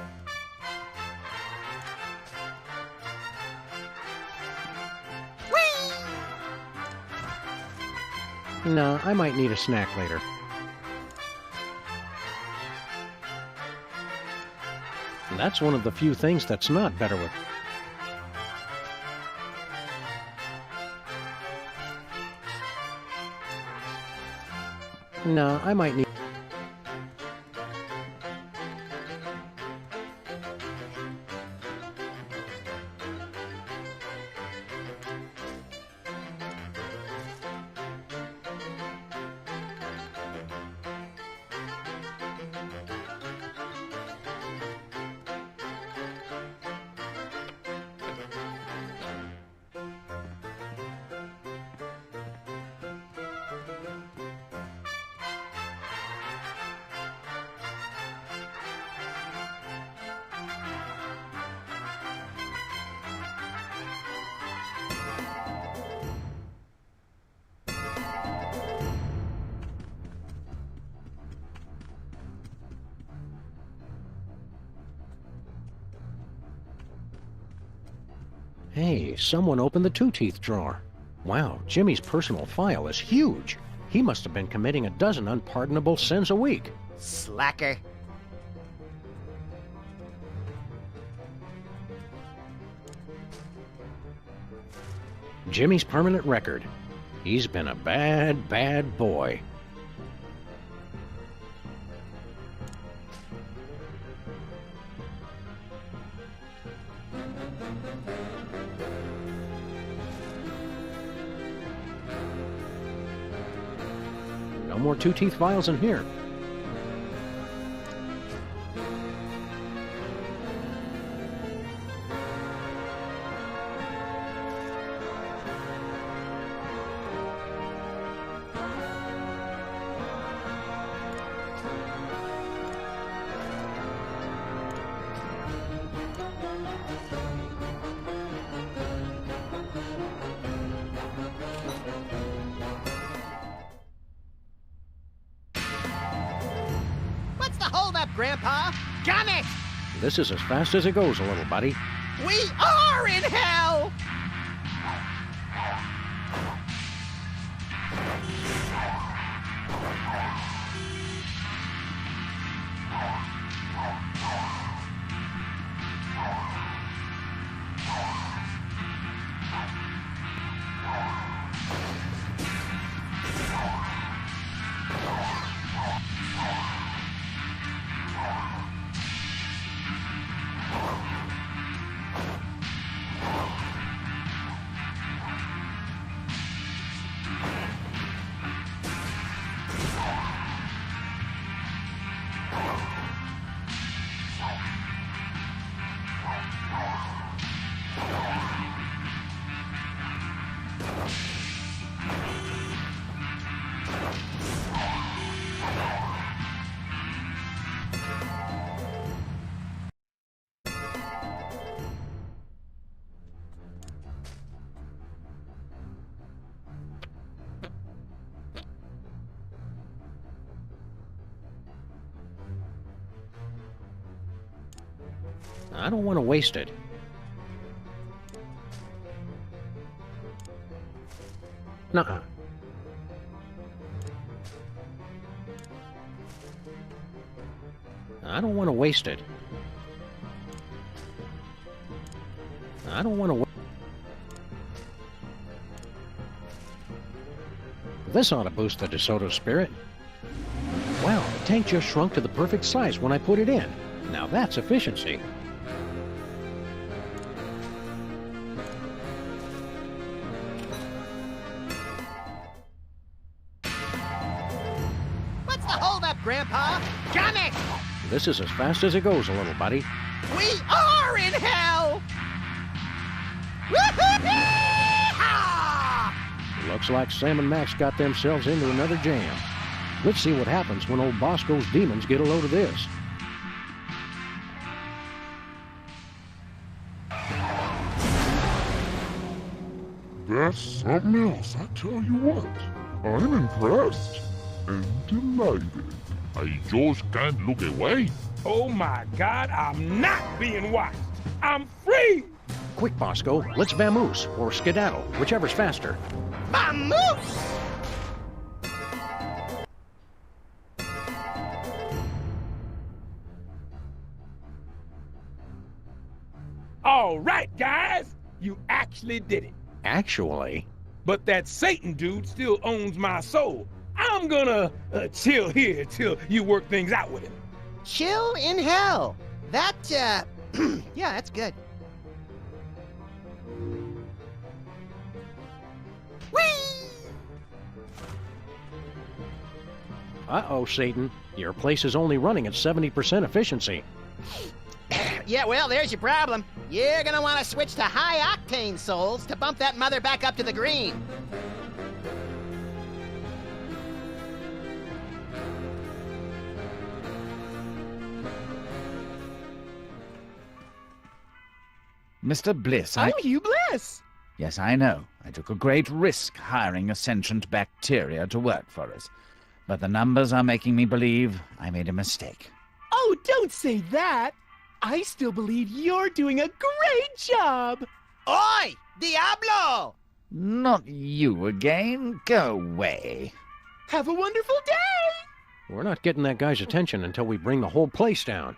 No, I might need a snack later. That's one of the few things that's not better with... No, I might need... Hey, someone opened the two-teeth drawer. Wow, Jimmy's personal file is huge. He must have been committing a dozen unpardonable sins a week. Slacker. Jimmy's permanent record. He's been a bad, bad boy. No more two-teeth files in here. Grandpa? Gummit! This is as fast as it goes, little buddy. We are in hell! I don't want to waste it. Nuh-uh. I don't want to waste it. I don't want to... This ought to boost the DeSoto spirit. tank just shrunk to the perfect size when I put it in. Now that's efficiency. What's the holdup, Grandpa? Coming! This is as fast as it goes, a little buddy. We are in hell! Woo-hoo-hee-haw! Looks like Sam and Max got themselves into another jam. Let's see what happens when old Bosco's demons get a load of this. That's something else, I tell you what. I'm impressed and delighted. I just can't look away. Oh my God, I'm not being watched. I'm free! Quick, Bosco, let's vamoose or skedaddle, whichever's faster. Vamoose! All right, guys, you actually did it. Actually? But that Satan dude still owns my soul. I'm gonna chill here till you work things out with him. Chill in hell. That, yeah, that's good. Uh-oh, Satan. Your place is only running at 70% efficiency. Yeah, well, there's your problem. You're gonna want to switch to high-octane souls to bump that mother back up to the green. Mr. Bliss, I'm Hugh Bliss. Yes, I know. I took a great risk hiring a sentient bacteria to work for us. But the numbers are making me believe I made a mistake. Oh, don't say that. I still believe you're doing a great job. Oi! Diablo! Not you again. Go away. Have a wonderful day! We're not getting that guy's attention until we bring the whole place down.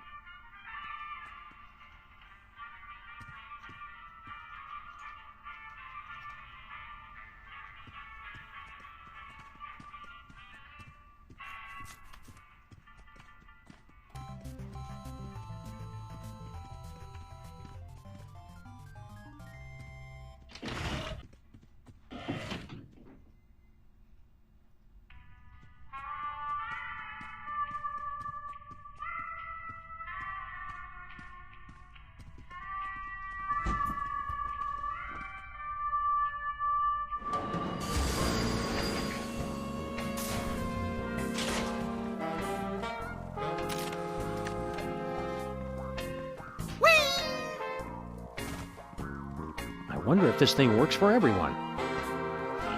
I wonder if this thing works for everyone.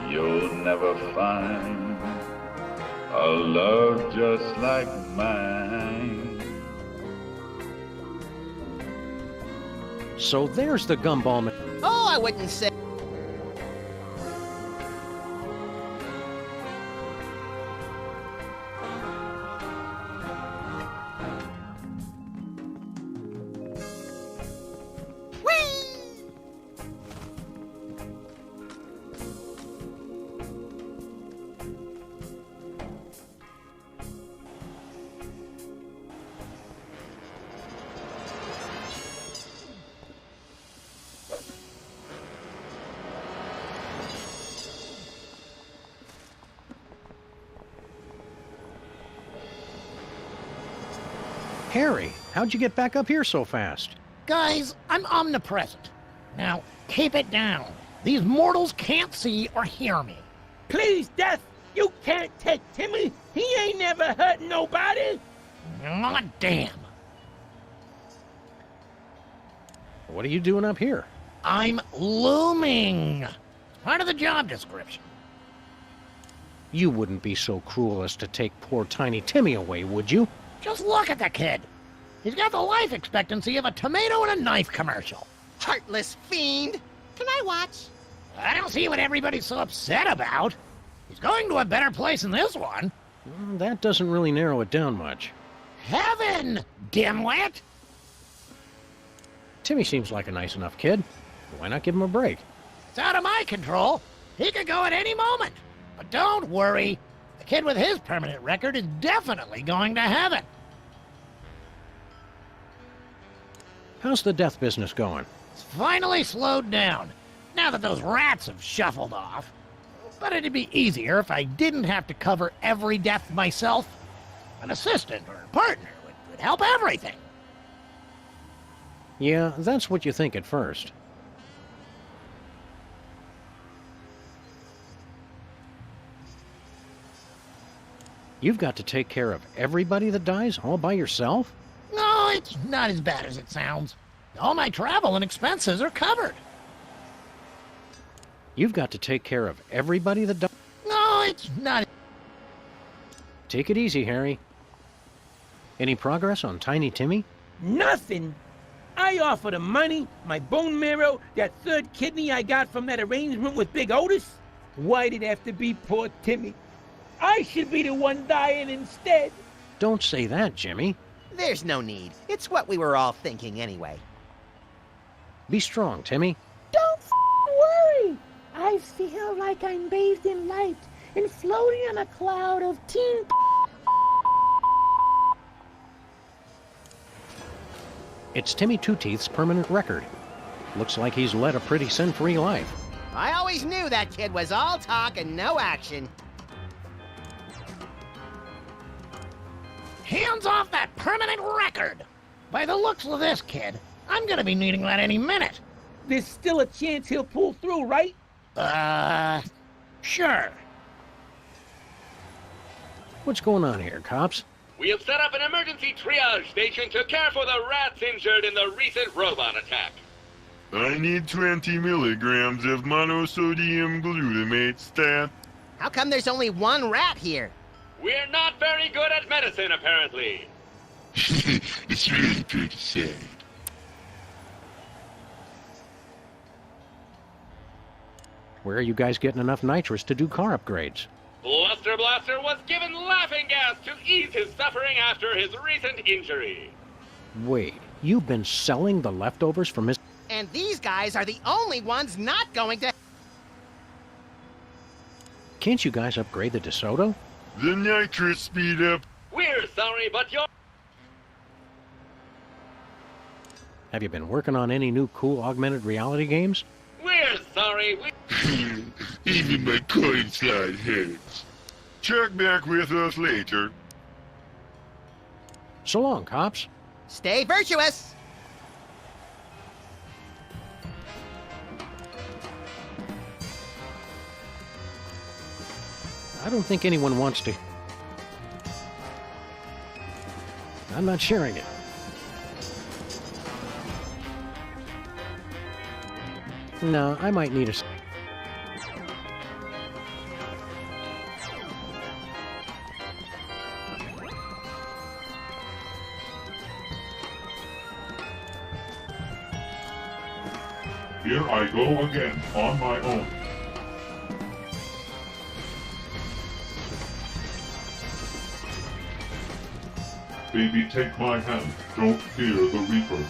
You'll never find a love just like mine. So there's the gumball. Oh, I wouldn't say. Harry, how'd you get back up here so fast? Guys, I'm omnipresent. Now, keep it down. These mortals can't see or hear me. Please, Death, you can't take Timmy. He ain't never hurt nobody. Aw, damn. What are you doing up here? I'm looming. Part of the job description. You wouldn't be so cruel as to take poor tiny Timmy away, would you? Just look at the kid. He's got the life expectancy of a tomato in a knife commercial. Heartless fiend! Can I watch? I don't see what everybody's so upset about. He's going to a better place than this one. That doesn't really narrow it down much. Heaven, dimwit! Timmy seems like a nice enough kid. Why not give him a break? It's out of my control. He could go at any moment. But don't worry. The kid with his permanent record is definitely going to heaven. How's the death business going? It's finally slowed down, now that those rats have shuffled off. But it'd be easier if I didn't have to cover every death myself. An assistant or a partner would help everything. Yeah, that's what you think at first. You've got to take care of everybody that dies all by yourself? No, it's not as bad as it sounds. All my travel and expenses are covered. You've got to take care of everybody that dies? No, it's not. Take it easy, Harry. Any progress on Tiny Timmy? Nothing. I offered him money, my bone marrow, that third kidney I got from that arrangement with Big Otis. Why'd it have to be poor Timmy? I should be the one dying instead. Don't say that, Jimmy. There's no need. It's what we were all thinking anyway. Be strong, Timmy. Don't worry. I feel like I'm bathed in light and floating on a cloud of teen. It's Timmy Two-Teeth's permanent record. Looks like he's led a pretty sin-free life. I always knew that kid was all talk and no action. Hands off that permanent record! By the looks of this kid, I'm gonna be needing that any minute. There's still a chance he'll pull through, right? Sure. What's going on here, cops? We have set up an emergency triage station to care for the rats injured in the recent robot attack. I need 20 milligrams of monosodium glutamate stat. How come there's only one rat here? We're not very good at medicine, apparently. It's really pretty sad. Where are you guys getting enough nitrous to do car upgrades? Bluster Blaster was given laughing gas to ease his suffering after his recent injury. Wait, you've been selling the leftovers from his... And these guys are the only ones not going to... Can't you guys upgrade the DeSoto? The nitrous speed up. We're sorry, but you're... Have you been working on any new cool augmented reality games? We're sorry, Even my coin slide hurts. Check back with us later. So long, cops. Stay virtuous! I don't think anyone wants to... I'm not sharing it. No, I might need a... Here I go again, on my own. Baby, take my hand. Don't fear the Reaper.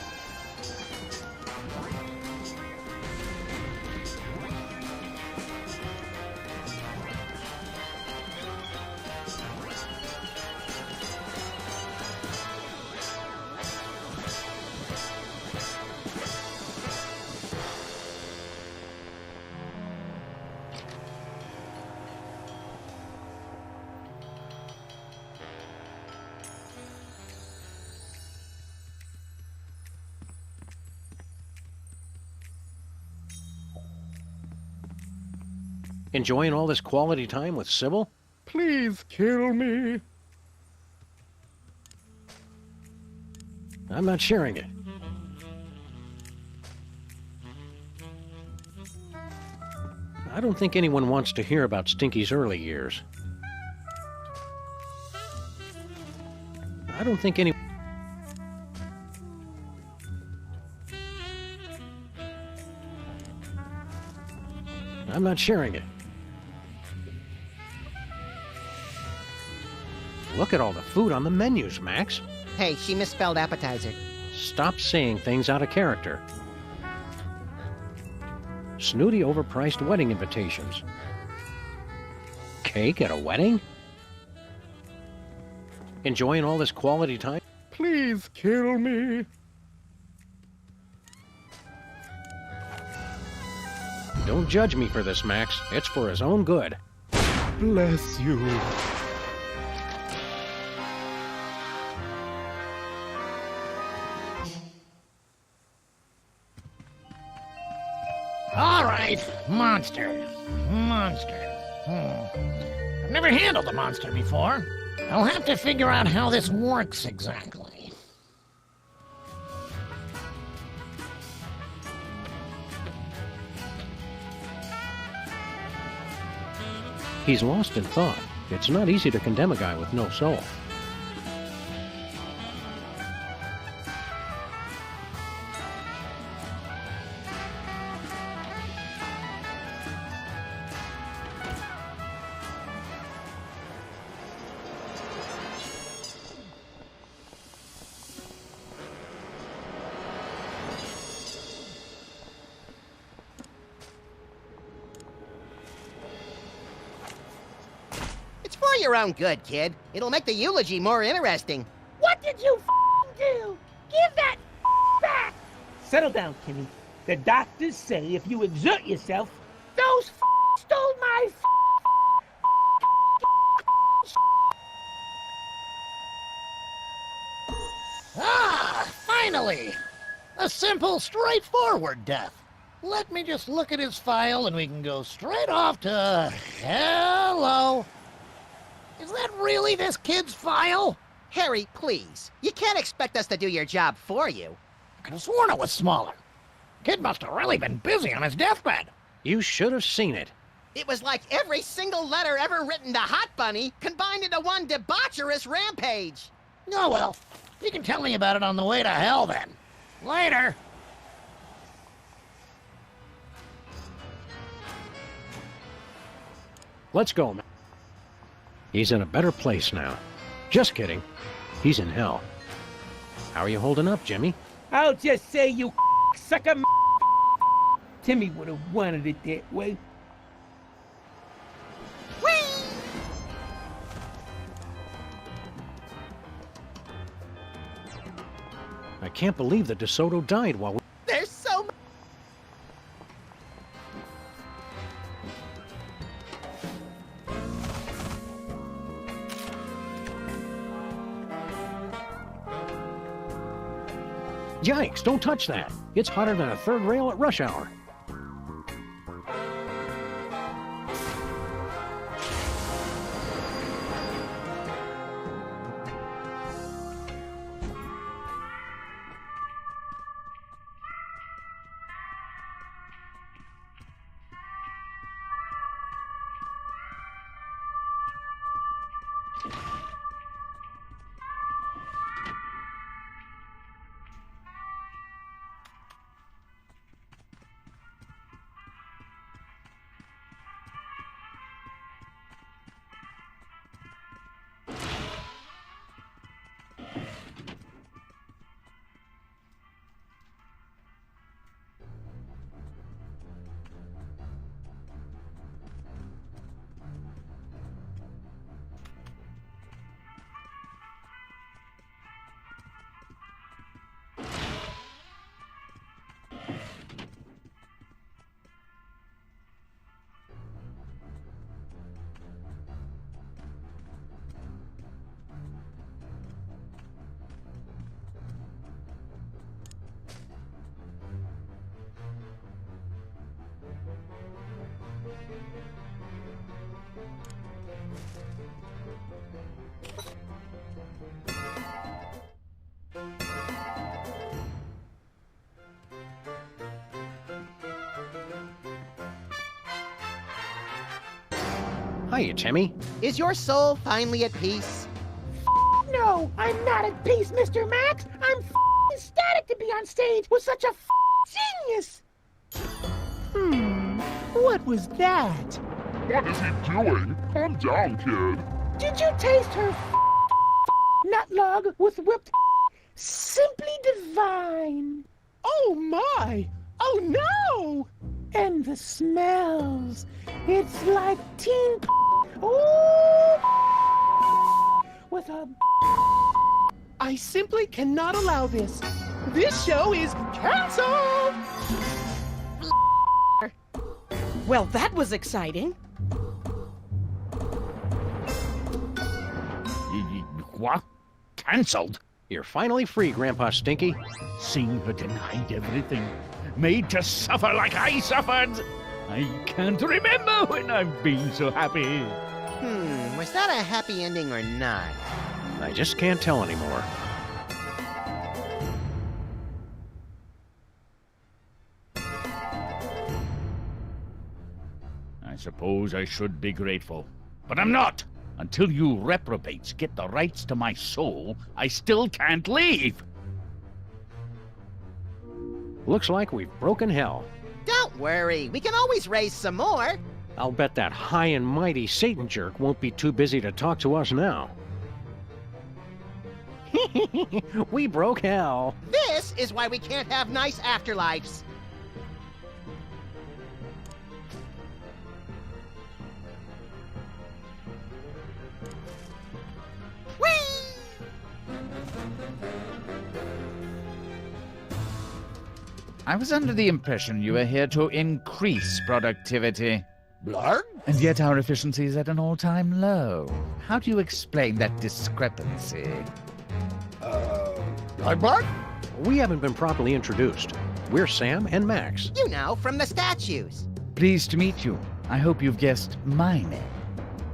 Enjoying all this quality time with Sybil? Please kill me. I'm not sharing it. I don't think anyone wants to hear about Stinky's early years. I don't think any... I'm not sharing it. Look at all the food on the menus, Max. Hey, she misspelled appetizer. Stop saying things out of character. Snooty overpriced wedding invitations. Cake at a wedding? Enjoying all this quality time? Please kill me. Don't judge me for this, Max. It's for his own good. Bless you. All right, monster. I've never handled a monster before. I'll have to figure out how this works exactly. He's lost in thought. It's not easy to condemn a guy with no soul. It's for your own good, kid. It'll make the eulogy more interesting. What did you do? Give that back! Settle down, Kimmy. The doctors say if you exert yourself, those stole my Ah, finally! A simple, straightforward death. Let me just look at his file and we can go straight off to... Hello! Is that really this kid's file? Harry, please. You can't expect us to do your job for you. I could have sworn it was smaller. Kid must have really been busy on his deathbed. You should have seen it. It was like every single letter ever written to Hot Bunny combined into one debaucherous rampage. Oh, well, you can tell me about it on the way to hell, then. Later. Let's go, man. He's in a better place now. Just kidding. He's in hell. How are you holding up, Jimmy? I'll just say you sucker. Timmy would have wanted it that way. I can't believe that DeSoto died while we... There's so much. Yikes, don't touch that. It's hotter than a third rail at rush hour. Hiya, Timmy. Is your soul finally at peace? No, I'm not at peace, Mr. Max. I'm ecstatic to be on stage with such a genius. What was that? What is he doing? Calm down, kid. Did you taste her nut log with whipped? Simply divine. Oh my! Oh no! And the smells. It's like teen. Oh! with a... I simply cannot allow this. This show is canceled! Well, that was exciting. What? Cancelled? You're finally free, Grandpa Stinky. Seeing her denied everything, made to suffer like I suffered. I can't remember when I've been so happy. Was that a happy ending or not? I just can't tell anymore. I suppose I should be grateful, but I'm not. Until you reprobates get the rights to my soul, I still can't leave. Looks like we've broken hell. Don't worry, we can always raise some more. I'll bet that high and mighty Satan jerk won't be too busy to talk to us now. We broke hell. This is why we can't have nice afterlives. I was under the impression you were here to increase productivity. Blarg? And yet our efficiency is at an all-time low. How do you explain that discrepancy? Blarg? We haven't been properly introduced. We're Sam and Max. You know, from the statues. Pleased to meet you. I hope you've guessed my name.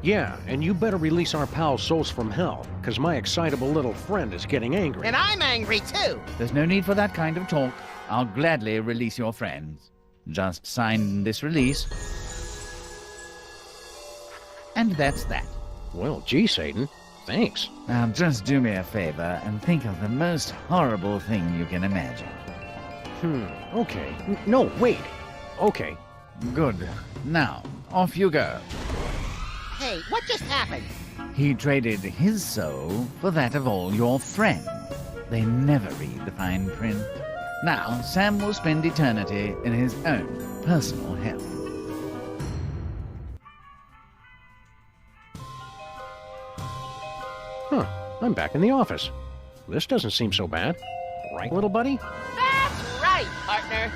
Yeah, and you better release our pals' souls from hell, because my excitable little friend is getting angry. And I'm angry too. There's no need for that kind of talk. I'll gladly release your friends. Just sign this release. And that's that. Well, gee, Satan. Thanks. Now just do me a favor and think of the most horrible thing you can imagine. Okay. No, wait. Okay. Good. Now, off you go. Hey, what just happened? He traded his soul for that of all your friends. They never read the fine print. Now, Sam will spend eternity in his own personal hell. Huh. I'm back in the office. This doesn't seem so bad. Right, little buddy? That's right, partner.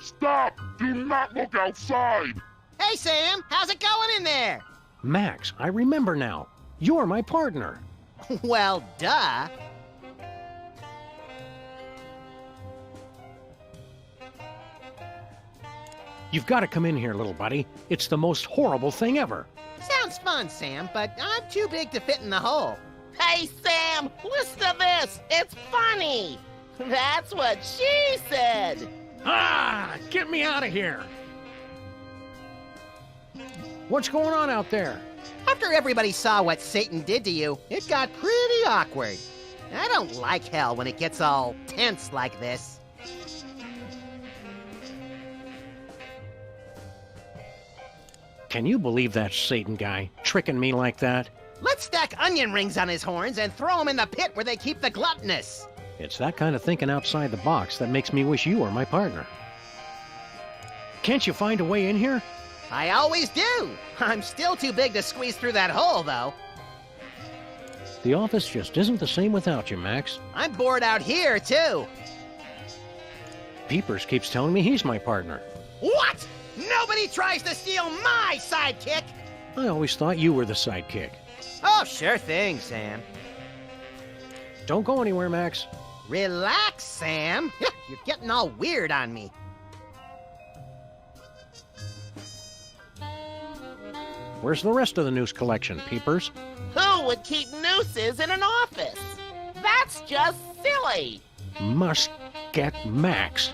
Stop! Do not look outside! Hey, Sam, how's it going in there? Max, I remember now. You're my partner. Well, duh. You've got to come in here, little buddy. It's the most horrible thing ever. Sounds fun, Sam, but I'm too big to fit in the hole. Hey, Sam, listen to this. It's funny. That's what she said. Ah! Get me out of here! What's going on out there? After everybody saw what Satan did to you, it got pretty awkward. I don't like hell when it gets all tense like this. Can you believe that Satan guy tricking me like that? Let's stack onion rings on his horns and throw him in the pit where they keep the gluttonous. It's that kind of thinking outside the box that makes me wish you were my partner. Can't you find a way in here? I always do. I'm still too big to squeeze through that hole, though. The office just isn't the same without you, Max. I'm bored out here, too. Peepers keeps telling me he's my partner. What? Nobody tries to steal my sidekick! I always thought you were the sidekick. Oh, sure thing, Sam. Don't go anywhere, Max. Relax, Sam. You're getting all weird on me. Where's the rest of the noose collection, Peepers? Who would keep nooses in an office? That's just silly. Must get Max.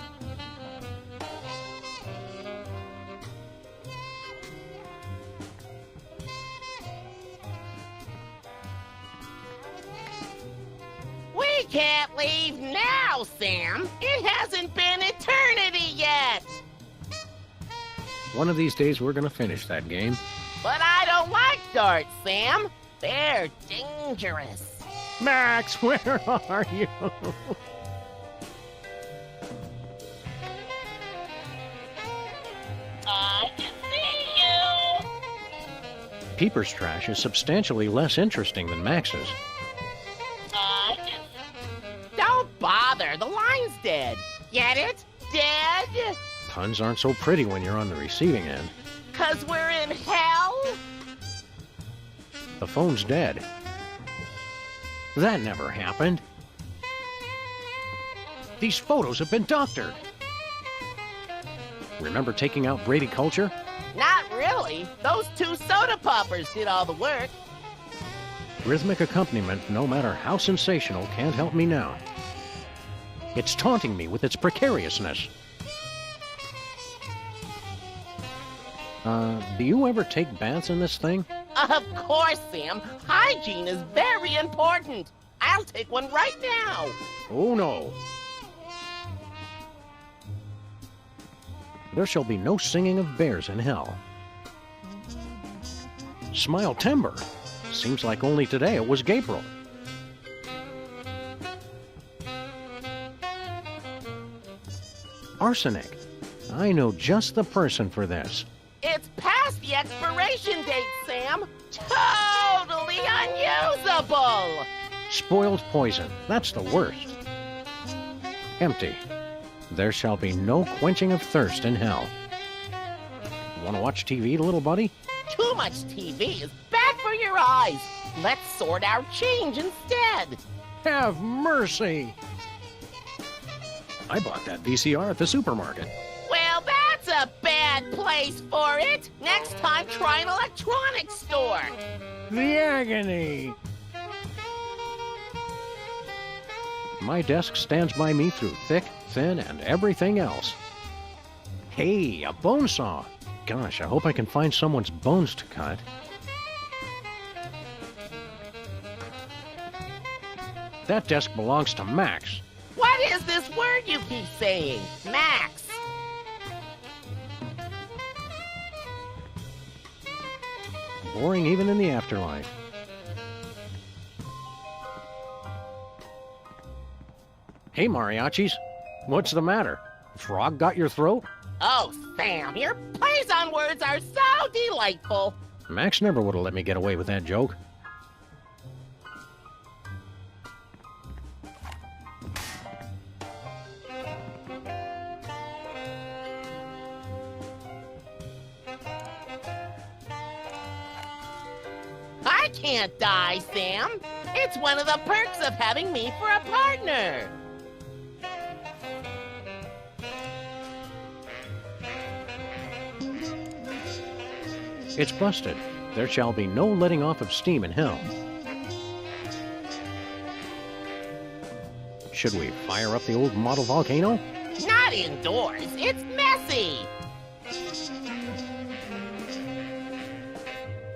We can't leave now, Sam. It hasn't been eternity yet. One of these days, we're gonna finish that game. But I don't like start, Sam. They're dangerous. Max, where are you? I can see you. Peeper's trash is substantially less interesting than Max's. Don't bother. The line's dead. Get it? Dead? Puns aren't so pretty when you're on the receiving end. 'Cause we're in hell? The phone's dead. That never happened. These photos have been doctored. Remember taking out Brady Culture? Not really. Those two soda poppers did all the work. Rhythmic accompaniment, no matter how sensational, can't help me now. It's taunting me with its precariousness. Do you ever take baths in this thing? Of course, Sam. Hygiene is very important. I'll take one right now. Oh, no. There shall be no singing of bears in hell. Smile timber. Seems like only today it was Gabriel. Arsenic. I know just the person for this. It's past the expiration date, Sam. Totally unusable. Spoiled poison. That's the worst. Empty. There shall be no quenching of thirst in hell. Want to watch TV, little buddy? Too much TV is bad for your eyes. Let's sort our change instead. Have mercy. I bought that VCR at the supermarket. Well, that's a bad place for it. Next time, try an electronics store. The agony. My desk stands by me through thick, thin, and everything else. Hey, a bone saw. Gosh, I hope I can find someone's bones to cut. That desk belongs to Max. What is this word you keep saying? Max. Boring even in the afterlife. Hey, mariachis. What's the matter? Frog got your throat? Oh, Sam, your plays on words are so delightful. Max never would have let me get away with that joke. I can't die, Sam. It's one of the perks of having me for a partner. It's busted. There shall be no letting off of steam in hell. Should we fire up the old model volcano? Not indoors. It's messy.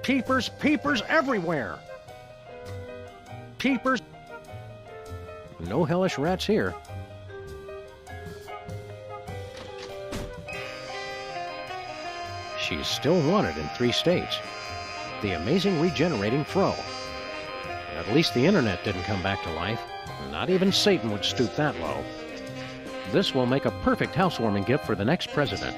Peepers, peepers everywhere. Peepers. No hellish rats here. She's still wanted in 3 states. The amazing regenerating throw. At least the internet didn't come back to life. Not even Satan would stoop that low. This will make a perfect housewarming gift for the next president.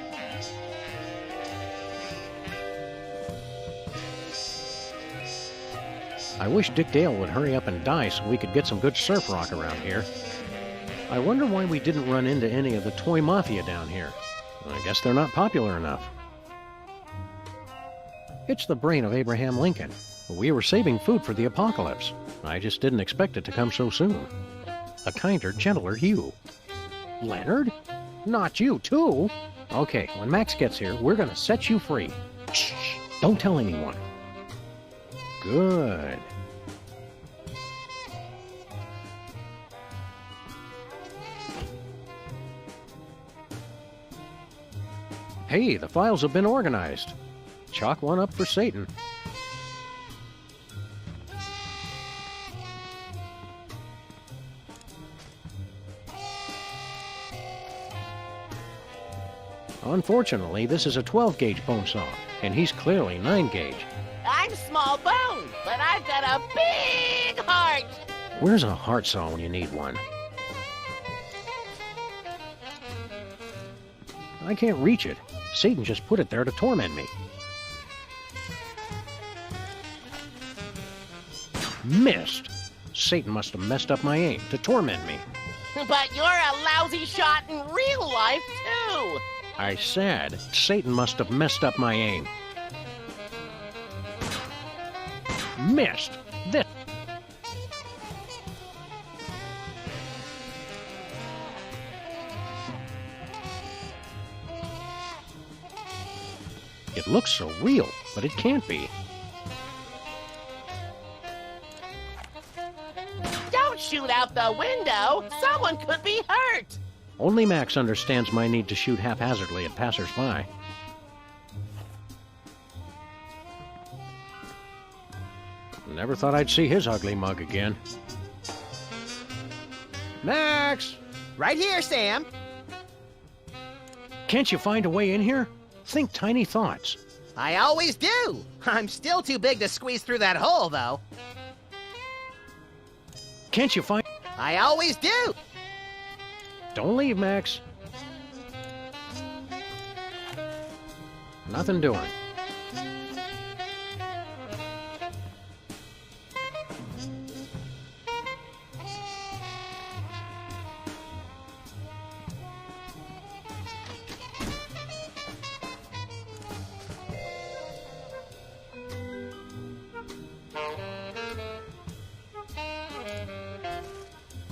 I wish Dick Dale would hurry up and die so we could get some good surf rock around here. I wonder why we didn't run into any of the toy mafia down here. I guess they're not popular enough. It's the brain of Abraham Lincoln. We were saving food for the apocalypse. I just didn't expect it to come so soon. A kinder, gentler you. Leonard? Not you, too? Okay, when Max gets here, we're gonna set you free. Shh, don't tell anyone. Good. Hey, the files have been organized. Chalk one up for Satan. Unfortunately, this is a 12-gauge bone saw. and he's clearly 9-gauge. I'm small bone, but I've got a big heart. Where's a heart saw when you need one? I can't reach it. Satan just put it there to torment me. Missed. Satan must have messed up my aim to torment me. But you're a lousy shot in real life, too. I said Satan must have messed up my aim. Missed. This. It looks so real, but it can't be. Don't shoot out the window. Someone could be hurt. Only Max understands my need to shoot haphazardly at passers-by. Never thought I'd see his ugly mug again. Max! Right here, Sam. Can't you find a way in here? Think tiny thoughts. I always do. I'm still too big to squeeze through that hole, though. Can't you find... I always do. Don't leave, Max. Nothing doing.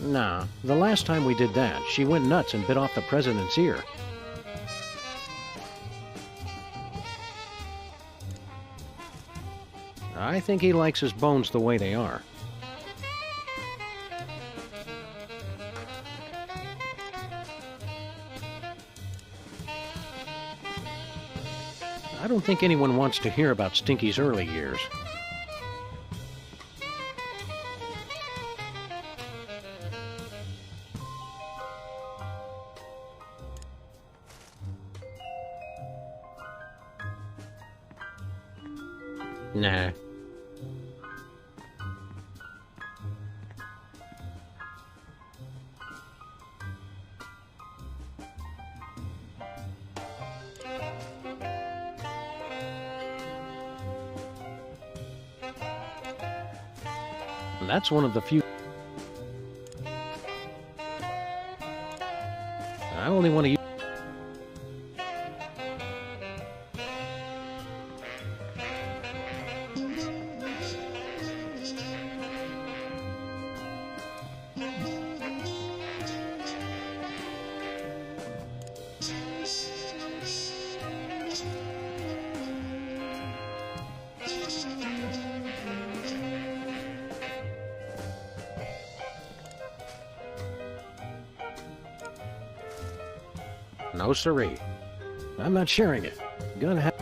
Nah, the last time we did that, she went nuts and bit off the president's ear. I think he likes his bones the way they are. I don't think anyone wants to hear about Stinky's early years. Nah. That's one of the few... I only want to use... No siree. I'm not sharing it. Gonna have...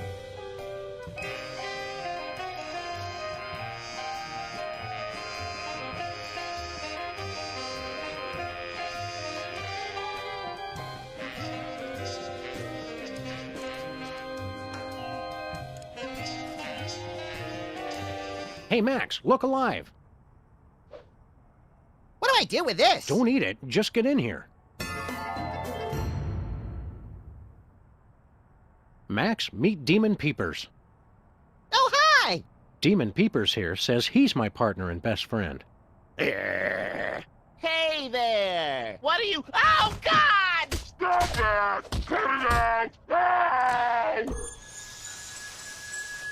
Hey, Max, look alive. What do I do with this? Don't eat it. Just get in here. Max, meet Demon Peepers. Oh, hi! Demon Peepers here says he's my partner and best friend. Hey there! What are you... Oh, God! Stop that! Cut it out! No!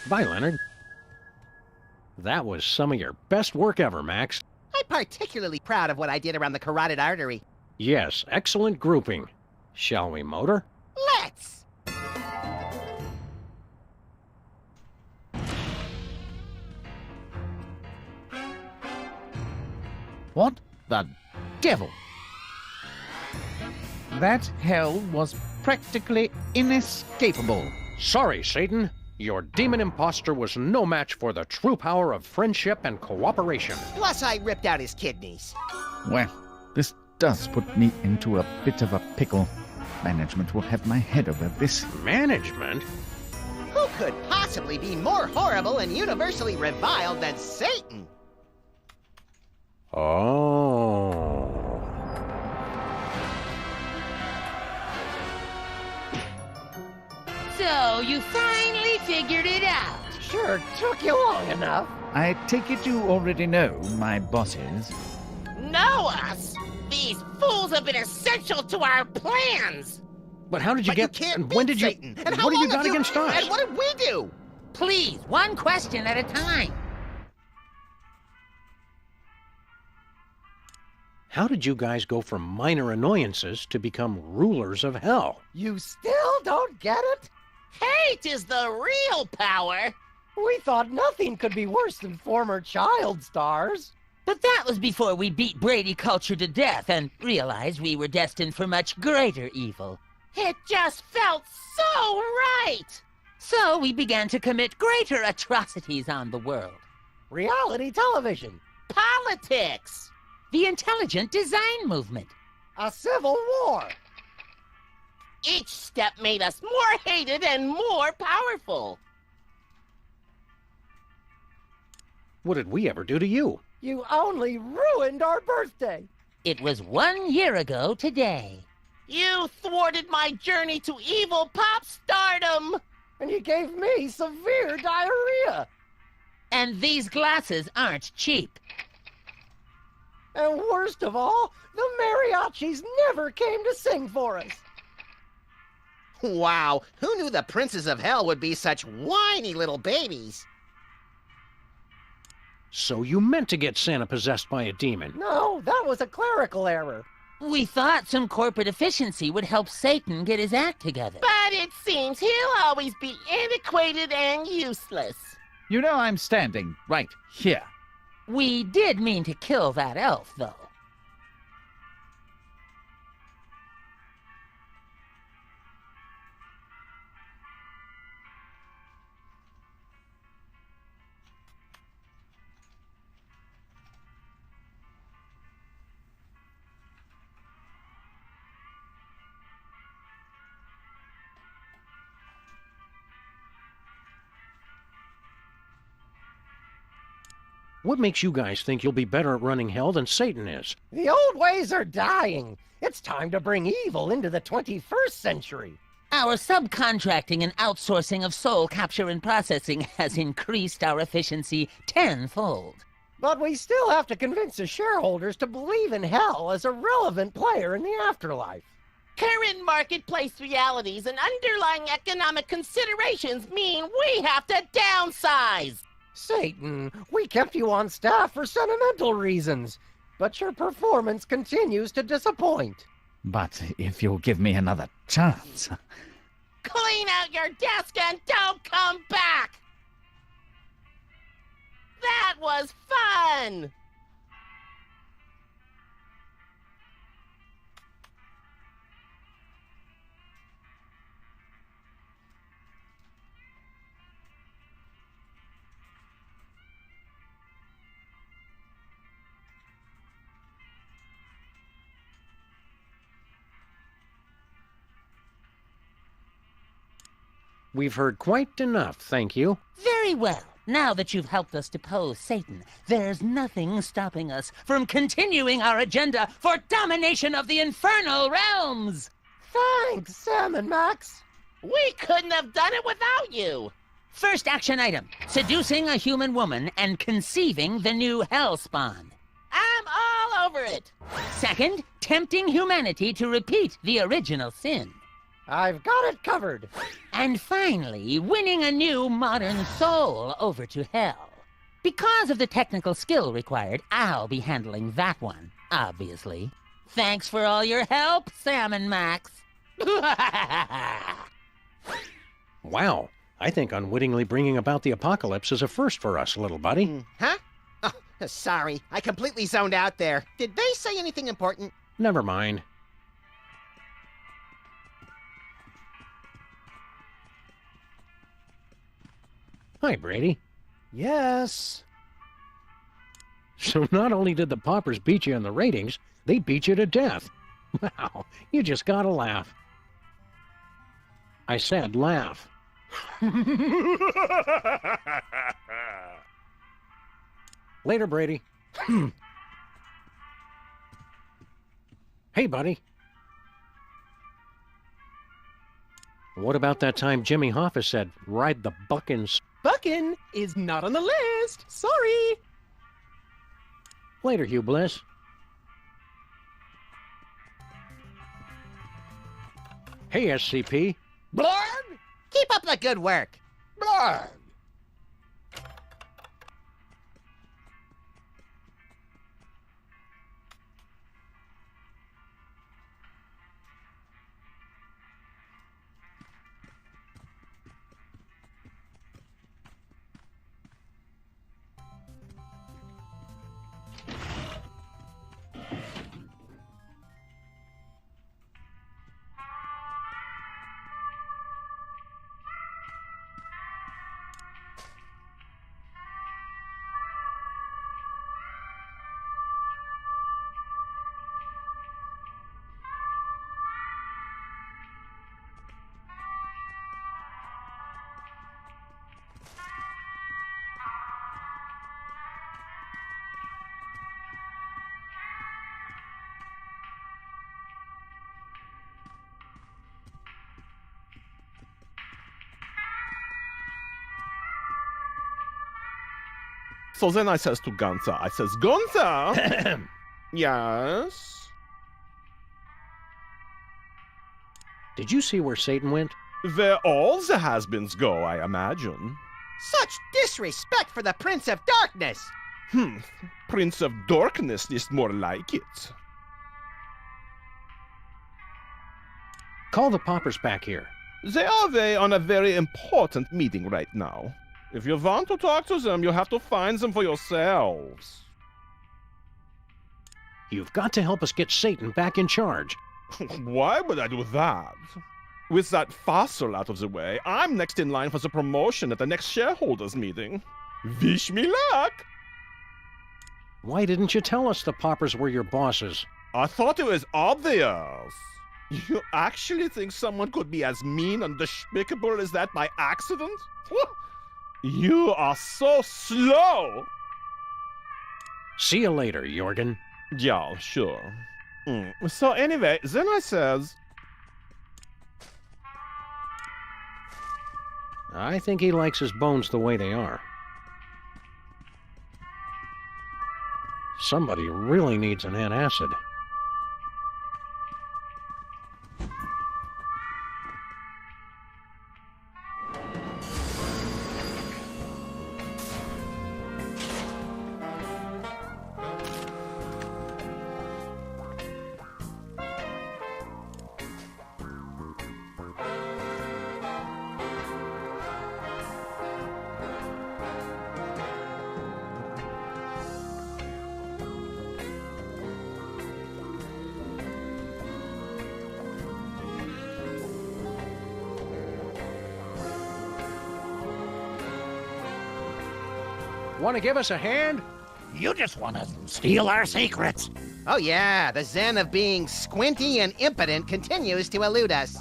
Bye, Leonard. That was some of your best work ever, Max. I'm particularly proud of what I did around the carotid artery. Yes, excellent grouping. Shall we motor? Let's! What the devil? That hell was practically inescapable. Sorry, Satan. Your demon imposter was no match for the true power of friendship and cooperation. Plus, I ripped out his kidneys. Well, this does put me into a bit of a pickle. Management will have my head over this. Management? Who could possibly be more horrible and universally reviled than Satan? Oh. So, you finally figured it out. Sure took you long enough. I take it you already know my bosses. Know us? These fools have been essential to our plans. But how did you get... Can't when beat did you... Satan. And how what have you long got against us? And what did we do? Please, one question at a time. How did you guys go from minor annoyances to become rulers of hell? You still don't get it? Hate is the real power. We thought nothing could be worse than former child stars. But that was before we beat Brady culture to death and realized we were destined for much greater evil. It just felt so right. So we began to commit greater atrocities on the world. Reality television. Politics. The intelligent design movement. A civil war. Each step made us more hated and more powerful. What did we ever do to you? You only ruined our birthday. It was 1 year ago today. You thwarted my journey to evil pop stardom. And you gave me severe diarrhea. And these glasses aren't cheap. And worst of all, the mariachis never came to sing for us. Wow, who knew the princes of hell would be such whiny little babies? So you meant to get Santa possessed by a demon? No, that was a clerical error. We thought some corporate efficiency would help Satan get his act together. But it seems he'll always be antiquated and useless. You know I'm standing right here. We did mean to kill that elf, though. What makes you guys think you'll be better at running hell than Satan is? The old ways are dying. It's time to bring evil into the 21st century. Our subcontracting and outsourcing of soul capture and processing has increased our efficiency tenfold. But we still have to convince the shareholders to believe in hell as a relevant player in the afterlife. Current marketplace realities and underlying economic considerations mean we have to downsize. Satan, we kept you on staff for sentimental reasons, but your performance continues to disappoint. But if you'll give me another chance... Clean out your desk and don't come back! That was fun! We've heard quite enough, thank you. Very well. Now that you've helped us depose Satan, there's nothing stopping us from continuing our agenda for domination of the infernal realms! Thanks, Sam and Max. We couldn't have done it without you. First action item, seducing a human woman and conceiving the new hellspawn. I'm all over it. Second, tempting humanity to repeat the original sin. I've got it covered. And finally, winning a new modern soul over to hell. Because of the technical skill required, I'll be handling that one, obviously. Thanks for all your help, Sam and Max. Wow, I think unwittingly bringing about the apocalypse is a first for us, little buddy. Huh? Oh, sorry, I completely zoned out there. Did they say anything important? Never mind. Hi, Brady. Yes? So not only did the paupers beat you in the ratings, they beat you to death. Wow, you just gotta laugh. I said laugh. Later, Brady. Hey, buddy. What about that time Jimmy Hoffa said, ride the buckins? Buckin is not on the list. Sorry. Later, Hugh Bliss. Hey, SCP. Blarg! Keep up the good work. Blarg! So then I says to Gunther, I says, Gunther! Yes? Did you see where Satan went? Where all the has-beens go, I imagine. Such disrespect for the Prince of Darkness! Prince of Darkness is more like it. Call the Poppers back here. They are away on a very important meeting right now. If you want to talk to them, you have to find them for yourselves. You've got to help us get Satan back in charge. Why would I do that? With that fossil out of the way, I'm next in line for the promotion at the next shareholders meeting. Wish me luck! Why didn't you tell us the Poppers were your bosses? I thought it was obvious. You actually think someone could be as mean and despicable as that by accident? You are so slow! See you later, Jorgen. Yeah, sure. So anyway, then I says... I think he likes his bones the way they are. Somebody really needs an antacid. Want to give us a hand? You just want to steal our secrets. Oh yeah, the zen of being squinty and impotent continues to elude us.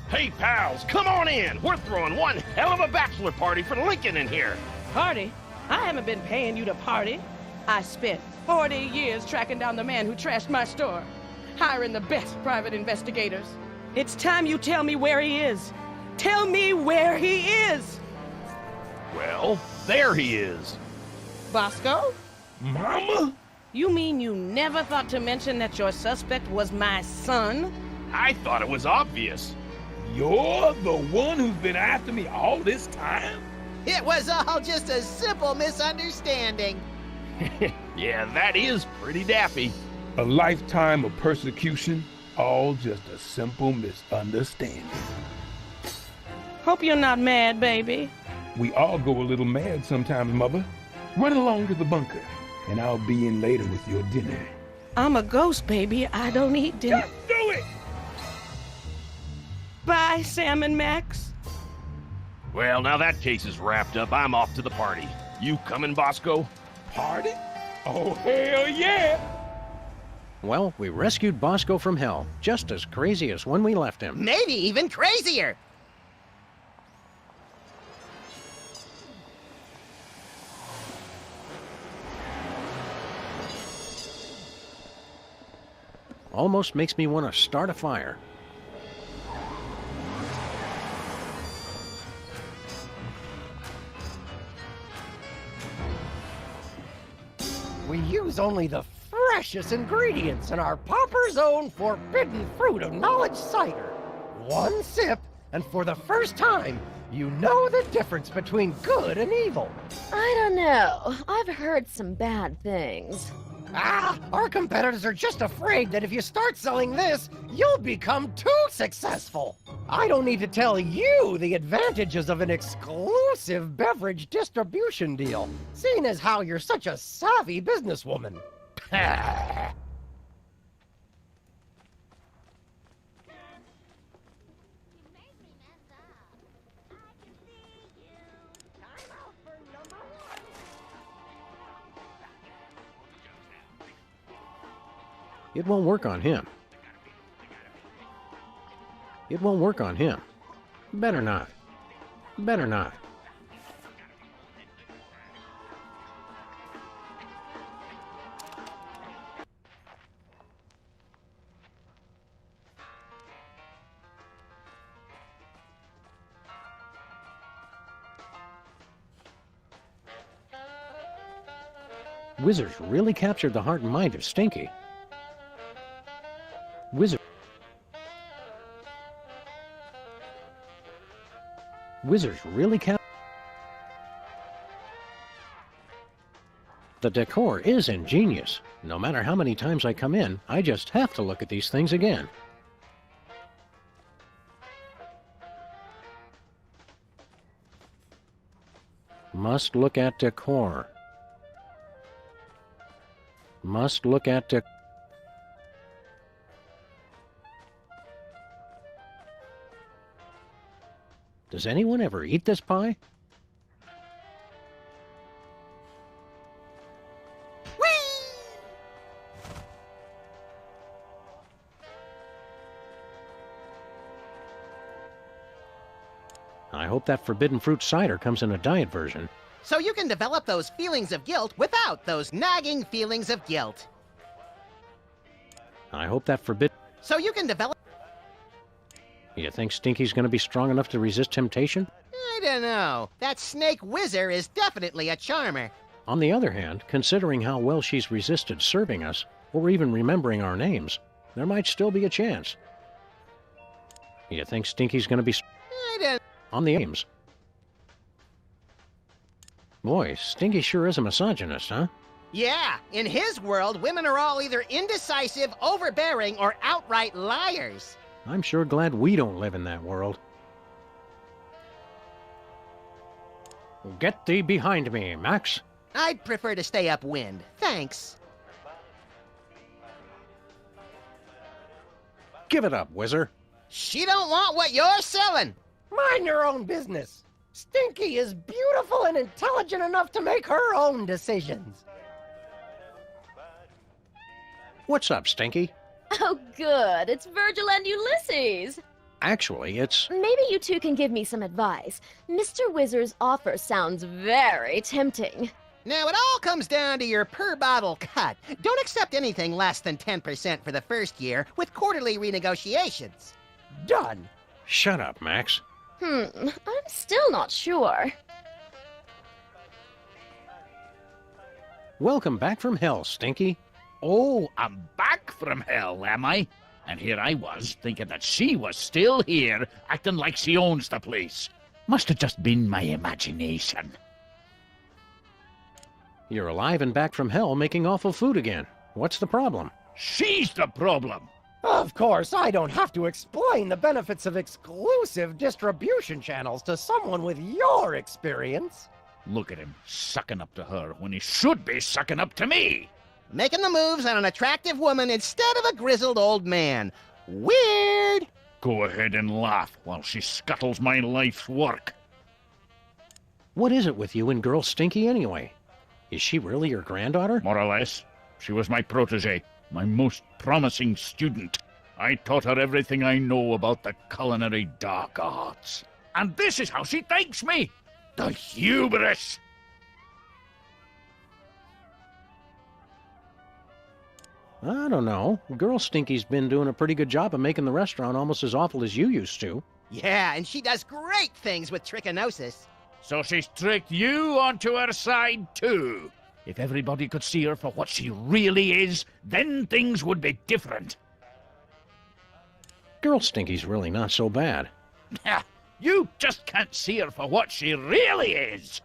Hey, pals, come on in. We're throwing one hell of a bachelor party for Lincoln in here. Party? I haven't been paying you to party. I spent 40 years tracking down the man who trashed my store, hiring the best private investigators. It's time you tell me where he is. Tell me where he is! Well, there he is. Bosco? Mama? You mean you never thought to mention that your suspect was my son? I thought it was obvious. You're the one who's been after me all this time? It was all just a simple misunderstanding. Yeah, that is pretty daffy. A lifetime of persecution, all just a simple misunderstanding. Hope you're not mad, baby. We all go a little mad sometimes, Mother. Run along to the bunker. and I'll be in later with your dinner. I'm a ghost, baby. I don't eat dinner. Just do it! Bye, Sam and Max. Well, now that case is wrapped up, I'm off to the party. You coming, Bosco? Party? Oh, hell yeah! Well, we rescued Bosco from hell, just as crazy as when we left him. Maybe even crazier. Almost makes me want to start a fire. We use only the freshest ingredients in our Popper's Own Forbidden Fruit of Knowledge cider. One sip, and for the first time, you know the difference between good and evil. I don't know. I've heard some bad things. Our competitors are just afraid that if you start selling this, you'll become too successful. I don't need to tell you the advantages of an exclusive beverage distribution deal, seeing as how you're such a savvy businesswoman. It won't work on him. It won't work on him. Better not. Better not. Wizards really captured the heart and mind of Stinky. Wizards really count. The decor is ingenious. No matter how many times I come in, I just have to look at these things again. Must look at decor. Must look at decor. Does anyone ever eat this pie? I hope that forbidden fruit cider comes in a diet version. So you can develop those feelings of guilt without those nagging feelings of guilt. I hope that forbidden... So you can develop... You think Stinky's gonna be strong enough to resist temptation? I don't know. That snake whizzer is definitely a charmer. On the other hand, considering how well she's resisted serving us, or even remembering our names, there might still be a chance. You think Stinky's gonna be... I don't... On the names. Boy, Stinky sure is a misogynist, huh? Yeah, in his world, women are all either indecisive, overbearing, or outright liars. I'm sure glad we don't live in that world. Get thee behind me, Max. I'd prefer to stay upwind. Thanks. Give it up, Whizzer. She don't want what you're selling. Mind your own business. Stinky is beautiful and intelligent enough to make her own decisions. What's up, Stinky? Oh, good. It's Virgil and Ulysses. Actually, it's... Maybe you two can give me some advice. Mr. Whizzer's offer sounds very tempting. Now, it all comes down to your per-bottle cut. Don't accept anything less than 10% for the first year with quarterly renegotiations. Done. Shut up, Max. I'm still not sure. Welcome back from hell, Stinky. Oh, I'm back from hell, am I? And here I was, thinking that she was still here, acting like she owns the place. Must have just been my imagination. You're alive and back from hell making awful food again. What's the problem? She's the problem! Of course, I don't have to explain the benefits of exclusive distribution channels to someone with your experience. Look at him, sucking up to her when he should be sucking up to me. Making the moves on an attractive woman instead of a grizzled old man. Weird! Go ahead and laugh while she scuttles my life's work. What is it with you and Girl Stinky anyway? Is she really your granddaughter? More or less. She was my protege, my most promising student. I taught her everything I know about the culinary dark arts. And this is how she thanks me! The hubris! I don't know. Girl Stinky's been doing a pretty good job of making the restaurant almost as awful as you used to. Yeah, and she does great things with trichinosis. So she's tricked you onto her side, too. If everybody could see her for what she really is, then things would be different. Girl Stinky's really not so bad. You just can't see her for what she really is.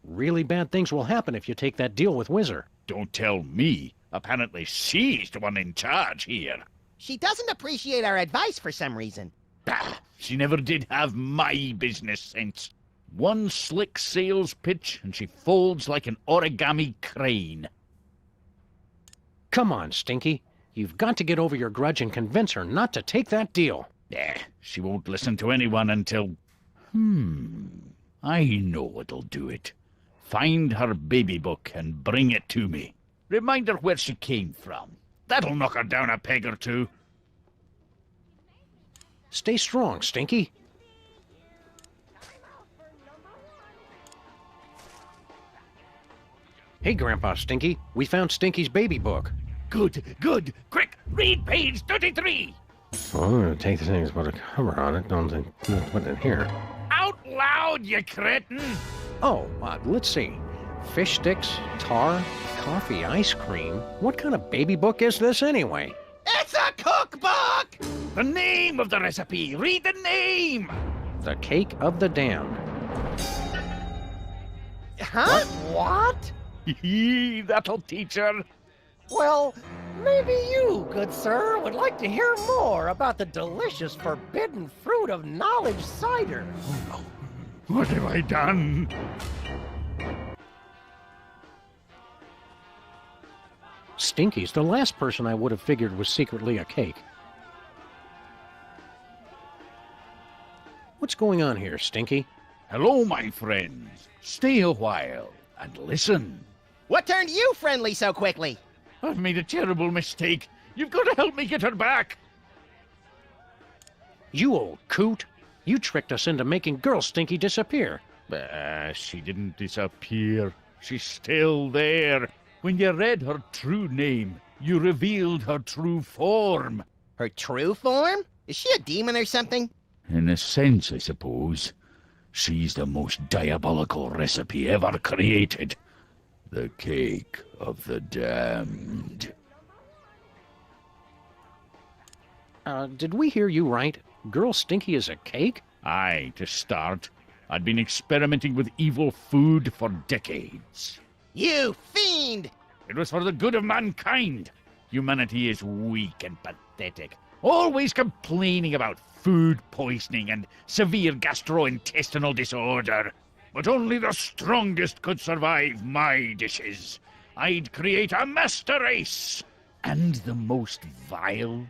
Really bad things will happen if you take that deal with Whizzer. Don't tell me. Apparently she's the one in charge here. She doesn't appreciate our advice for some reason. Bah, she never did have my business sense. One slick sales pitch and she folds like an origami crane. Come on, Stinky. You've got to get over your grudge and convince her not to take that deal. She won't listen to anyone until... I know what'll do it. Find her baby book and bring it to me. Remind her where she came from. That'll knock her down a peg or two. Stay strong, Stinky. Hey, Grandpa Stinky. We found Stinky's baby book. Good. Quick, read page 33. Well, I'm going to take the things with a cover on it. Don't put it in here. Out loud, you cretin! Oh, let's see. Fish sticks, tar, coffee, ice cream. What kind of baby book is this anyway? It's a cookbook! The name of the recipe! Read the name! The Cake of the Damned. Huh? What? That'll teach her. Well, maybe you, good sir, would like to hear more about the delicious forbidden fruit of knowledge cider. What have I done? Stinky's the last person I would have figured was secretly a cake. What's going on here, Stinky? Hello, my friends. Stay a while and listen. What turned you friendly so quickly? I've made a terrible mistake. You've got to help me get her back. You old coot. You tricked us into making Girl Stinky disappear. She didn't disappear. She's still there. When you read her true name, you revealed her true form. Her true form? Is she a demon or something? In a sense, I suppose. She's the most diabolical recipe ever created. The Cake of the Damned. Did we hear you right? Girl Stinky is a cake? Aye, to start. I'd been experimenting with evil food for decades. You fiend! It was for the good of mankind. Humanity is weak and pathetic, always complaining about food poisoning and severe gastrointestinal disorder. But only the strongest could survive my dishes. I'd create a master race. And the most vile,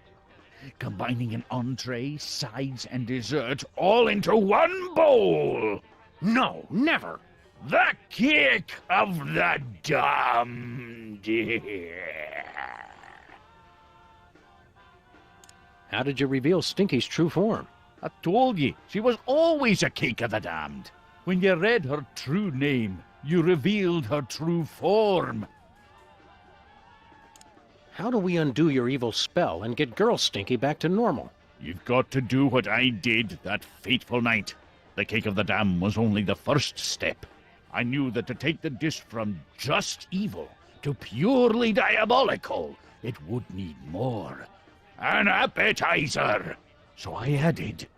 combining an entree, sides, and dessert all into one bowl. No, never. The Cake of the Damned. How did you reveal Stinky's true form? I told you, she was always a Cake of the Damned. When you read her true name, you revealed her true form. How do we undo your evil spell and get Girl Stinky back to normal? You've got to do what I did that fateful night. The Cake of the Damned was only the first step. I knew that to take the dish from just evil to purely diabolical, it would need more. An appetizer. So I added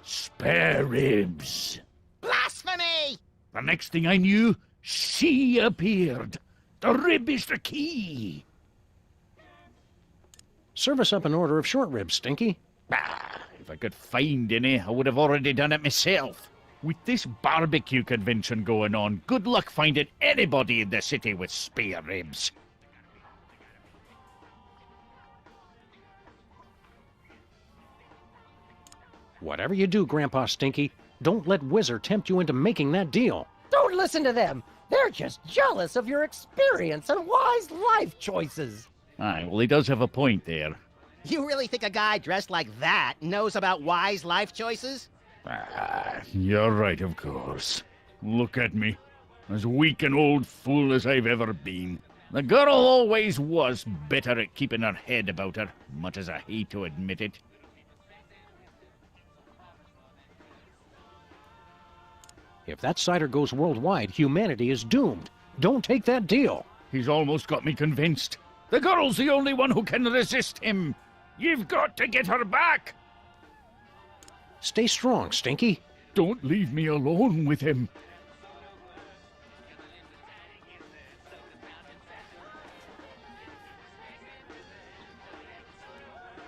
spare ribs. Blasphemy! The next thing I knew, she appeared. The rib is the key. Serve us up an order of short ribs, Stinky. If I could find any, I would have already done it myself. With this barbecue convention going on, good luck finding anybody in the city with spare ribs. Whatever you do, Grandpa Stinky, don't let Whizzer tempt you into making that deal. Don't listen to them. They're just jealous of your experience and wise life choices. Aye, well, he does have a point there. You really think a guy dressed like that knows about wise life choices? You're right, of course. Look at me. As weak an old fool as I've ever been. The girl always was better at keeping her head about her, much as I hate to admit it. If that cider goes worldwide, humanity is doomed. Don't take that deal. He's almost got me convinced. The girl's the only one who can resist him. You've got to get her back. Stay strong, Stinky. Don't leave me alone with him.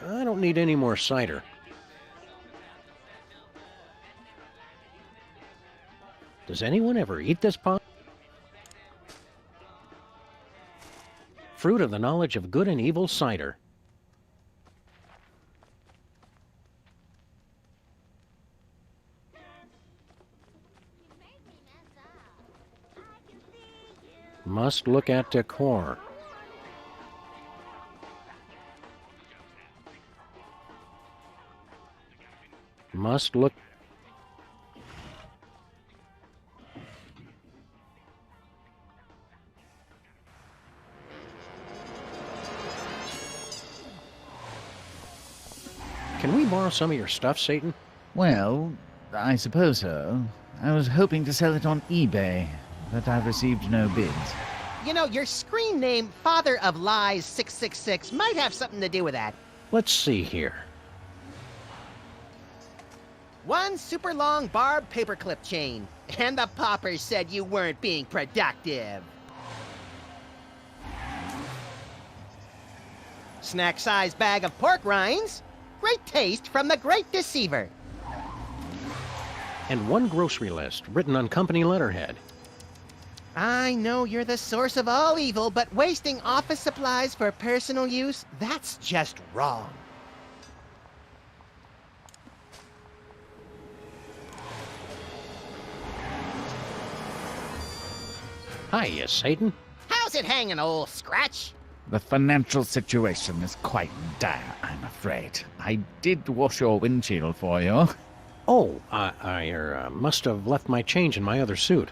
I don't need any more cider. Does anyone ever eat this pop? Fruit of the knowledge of good and evil cider. Must look at decor. Must look. Can we borrow some of your stuff, Satan? Well, I suppose so. I was hoping to sell it on eBay, but I've received no bids. You know, your screen name, Father of Lies 666, might have something to do with that. Let's see here. One super long barb paperclip chain. And the poppers said you weren't being productive. Snack-sized bag of pork rinds. Great taste from the Great Deceiver. And one grocery list written on company letterhead. I know you're the source of all evil, but wasting office supplies for personal use, that's just wrong. Hiya, Satan. How's it hanging, old Scratch? The financial situation is quite dire, I'm afraid. I did wash your windshield for you. Oh, I must have left my change in my other suit.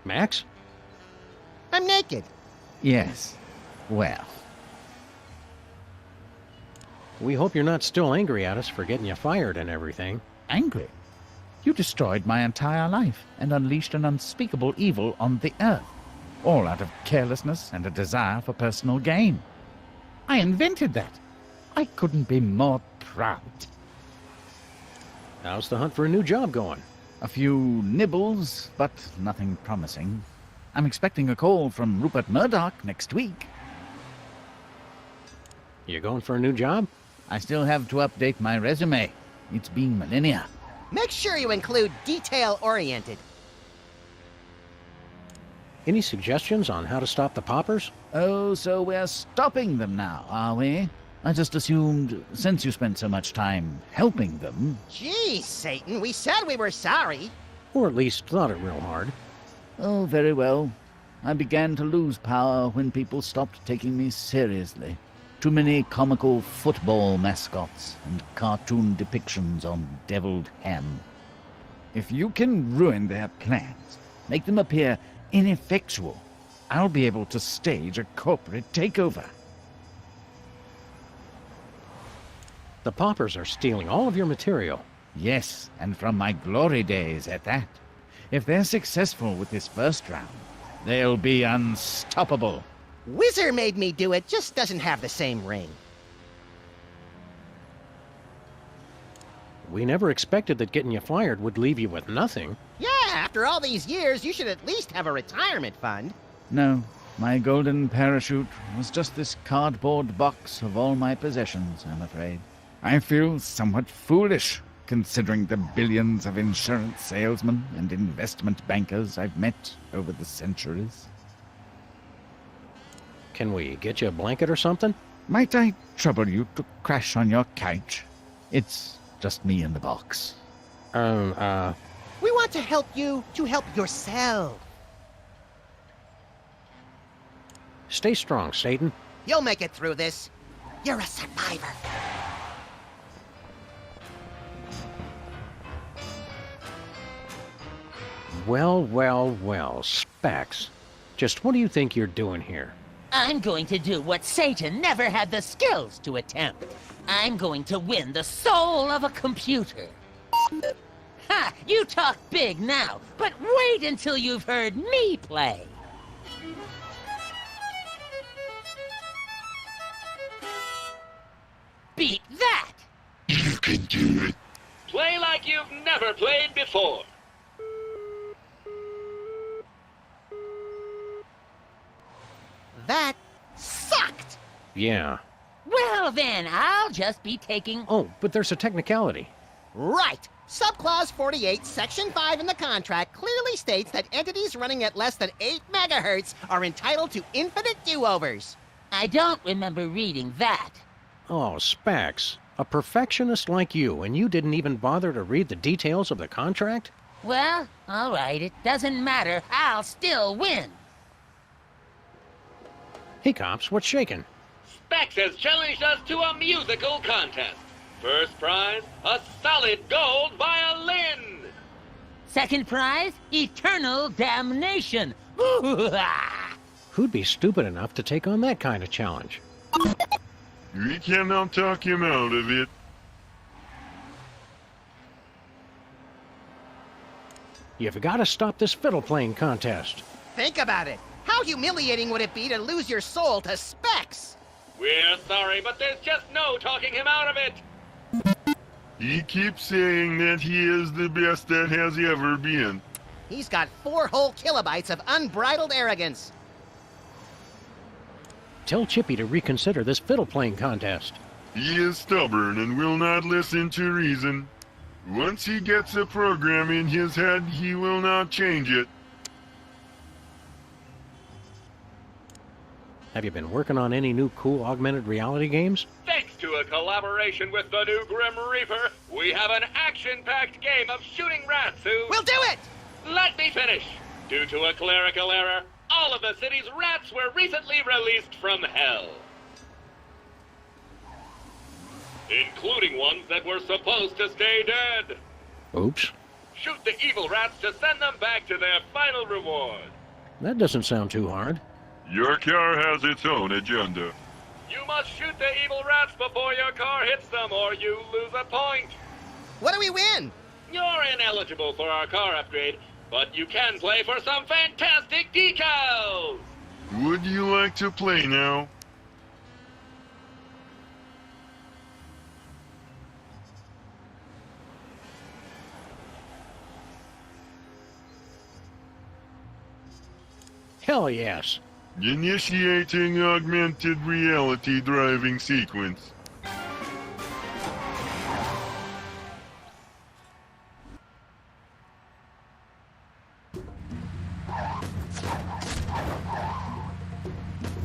Max? I'm naked. Yes. Well. We hope you're not still angry at us for getting you fired and everything. Angry? You destroyed my entire life and unleashed an unspeakable evil on the earth. All out of carelessness and a desire for personal gain. I invented that. I couldn't be more proud. How's the hunt for a new job going? A few nibbles, but nothing promising. I'm expecting a call from Rupert Murdoch next week. You going for a new job? I still have to update my resume. It's been millennia. Make sure you include detail-oriented. Any suggestions on how to stop the poppers? Oh, so we're stopping them now, are we? I just assumed, since you spent so much time helping them... Geez, Satan, we said we were sorry. Or at least thought it real hard. Oh, very well. I began to lose power when people stopped taking me seriously. Too many comical football mascots and cartoon depictions on deviled ham. If you can ruin their plans, make them appear ineffectual, I'll be able to stage a corporate takeover. The poppers are stealing all of your material. Yes, and from my glory days at that. If they're successful with this first round, they'll be unstoppable. Whizzer made me do it, just doesn't have the same ring. We never expected that getting you fired would leave you with nothing. Yeah, after all these years, you should at least have a retirement fund. No, my golden parachute was just this cardboard box of all my possessions, I'm afraid. I feel somewhat foolish, considering the billions of insurance salesmen and investment bankers I've met over the centuries. Can we get you a blanket or something? Might I trouble you to crash on your couch? It's just me in the box. We want to help you to help yourself. Stay strong, Satan. You'll make it through this. You're a survivor. Well, well, well, Specs. Just what do you think you're doing here? I'm going to do what Satan never had the skills to attempt. I'm going to win the soul of a computer. Ha! You talk big now, but wait until you've heard me play. Beat that! You can do it. Play like you've never played before. That sucked! Yeah. Well then, I'll just be taking... Oh, but there's a technicality. Right! Subclause 48, Section 5 in the contract clearly states that entities running at less than 8 megahertz are entitled to infinite do-overs. I don't remember reading that. Oh, Specs. A perfectionist like you, and you didn't even bother to read the details of the contract? Well, all right, it doesn't matter. I'll still win. Hey, cops, what's shaking? Specs has challenged us to a musical contest. First prize, a solid gold violin. Second prize, eternal damnation. Who'd be stupid enough to take on that kind of challenge? We cannot talk him out of it. You've got to stop this fiddle-playing contest. Think about it. How humiliating would it be to lose your soul to Specs? We're sorry, but there's just no talking him out of it. He keeps saying that he is the best that has ever been. He's got 4 whole kilobytes of unbridled arrogance. Tell Chippy to reconsider this fiddle-playing contest. He is stubborn and will not listen to reason. Once he gets a program in his head, he will not change it. Have you been working on any new cool augmented reality games? Thanks to a collaboration with the new Grim Reaper, we have an action-packed game of shooting rats who... We'll do it! Let me finish. Due to a clerical error, all of the city's rats were recently released from hell. Including ones that were supposed to stay dead. Oops. Shoot the evil rats to send them back to their final reward. That doesn't sound too hard. Your car has its own agenda. You must shoot the evil rats before your car hits them, or you lose a point. What do we win? You're ineligible for our car upgrade, but you can play for some fantastic decals! Would you like to play now? Hell yes. Initiating augmented reality driving sequence.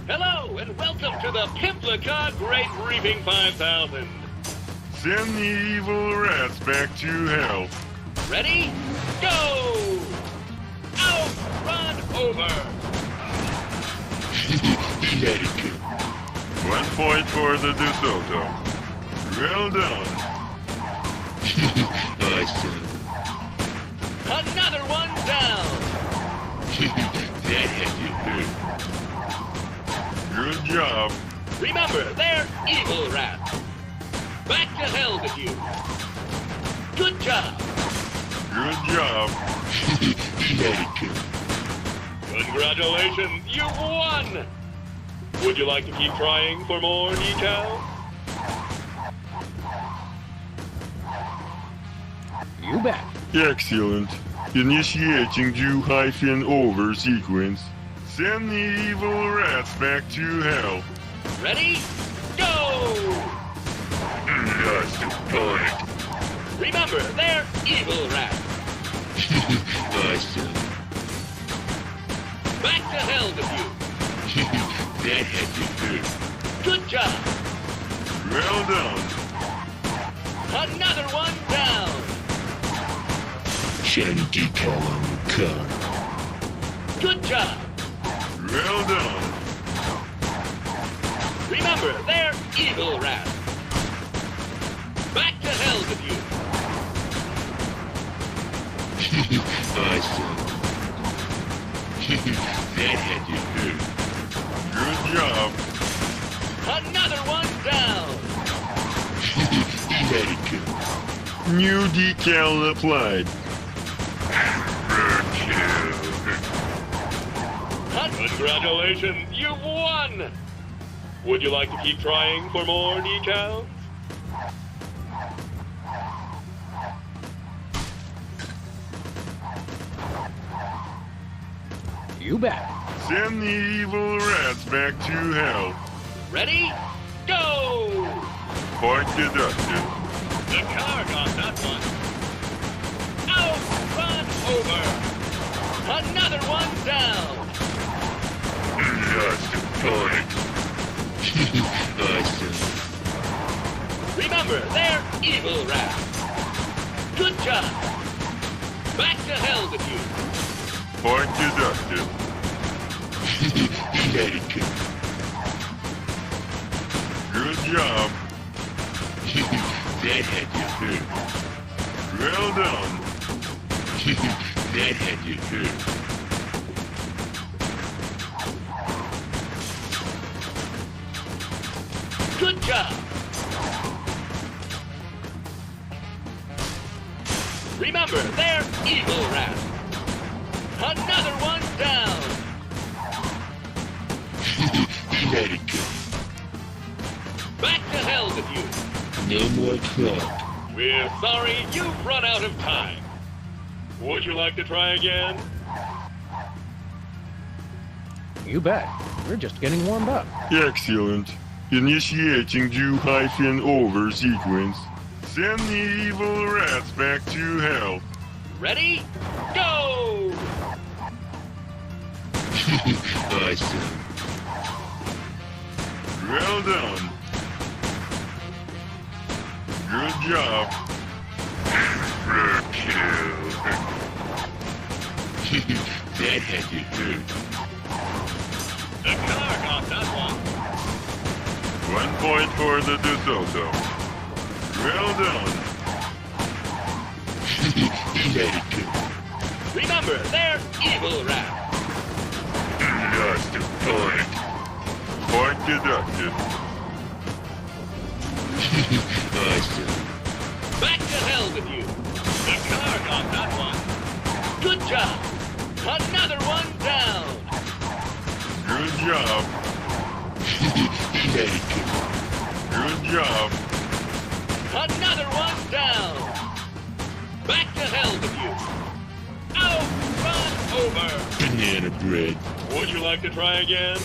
Hello, and welcome to the Pimplica Great Reaping 5000. Send the evil rats back to hell. Ready? Go! Out! Run over! 1 point for the DeSoto. Well done. Awesome. Another one down! That had you hurt. Good job. Remember, they're evil rats. Back to hell with you. Good job. Good job. Congratulations, you won! Would you like to keep trying for more decals? You bet. Excellent. Initiating Jew-over sequence. Send the evil rats back to hell. Ready? Go! That's the point. Remember, they're evil rats. Awesome. Back to hell with you. That had to hurt. Good job. Well done. Another one down. Shiny decal on the car. Good job. Well done. Remember, they're evil rats. Back to hell with you. Awesome. That had to hurt. Good job. Another one down. Let it go. New decal applied. Congratulations, you've won! Would you like to keep trying for more decals? You bet. Send the evil rats back to hell. Ready? Go! Point deducted. The car got that one. Out! Run over! Another one down! Lost a point. Awesome. Remember, they're evil rats. Good job. Back to hell with you. Point deducted. Let it go. Good job. That had to hurt. Well done. That had to hurt. Good job. Remember, they're evil rats. Another one down. Let it go. Back to hell with you. No more talk. We're sorry you've run out of time. Would you like to try again? You bet. We're just getting warmed up. Excellent. Initiating do-over sequence. Send the evil rats back to hell. Ready? Go! Awesome. Well done. Good job. Kill. That had to hurt. The car got that one. 1 point for the DeSoto. Well done. Let it go. Remember, they're evil rats. Lost a point. Point deducted. Awesome. Back to hell with you. The car got that one. Good job. Another one down. Good job. Let it go. Good job. Another one down. Back to hell with you. Out! Run over! Banana bread. Would you like to try again?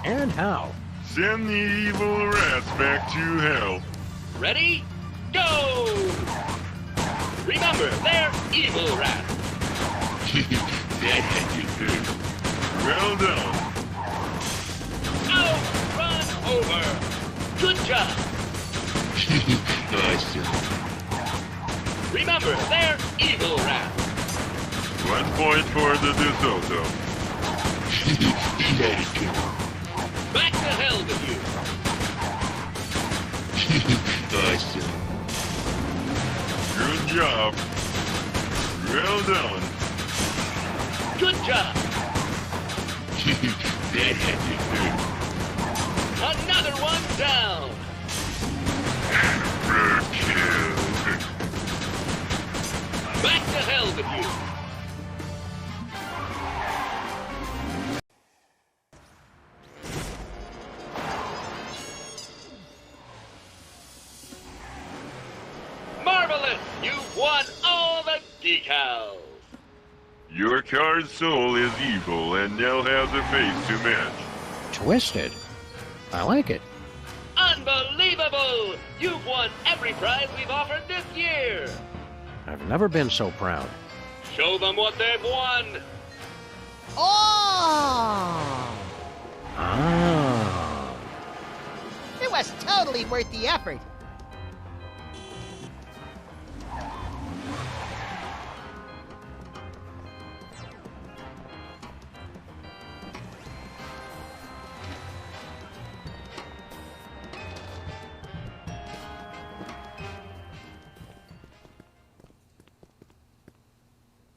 And how? Send the evil rats back to hell. Ready? Go! Remember, they're evil rats. That had to hurt. Well done. Out! Run over! Good job! Awesome. Remember, they're evil rats. 1 point for the DeSoto. Let it go. Back to hell with you. Awesome. Good job. Well done. Good job. That had to hurt. Another one down. Kill. Back to hell with you. Marvelous! You've won all the decals. Your car's soul is evil and now has a face to match. Twisted. I like it. Unbelievable! You've won every prize we've offered this year. I've never been so proud. Show them what they've won. Oh! Ah. It was totally worth the effort.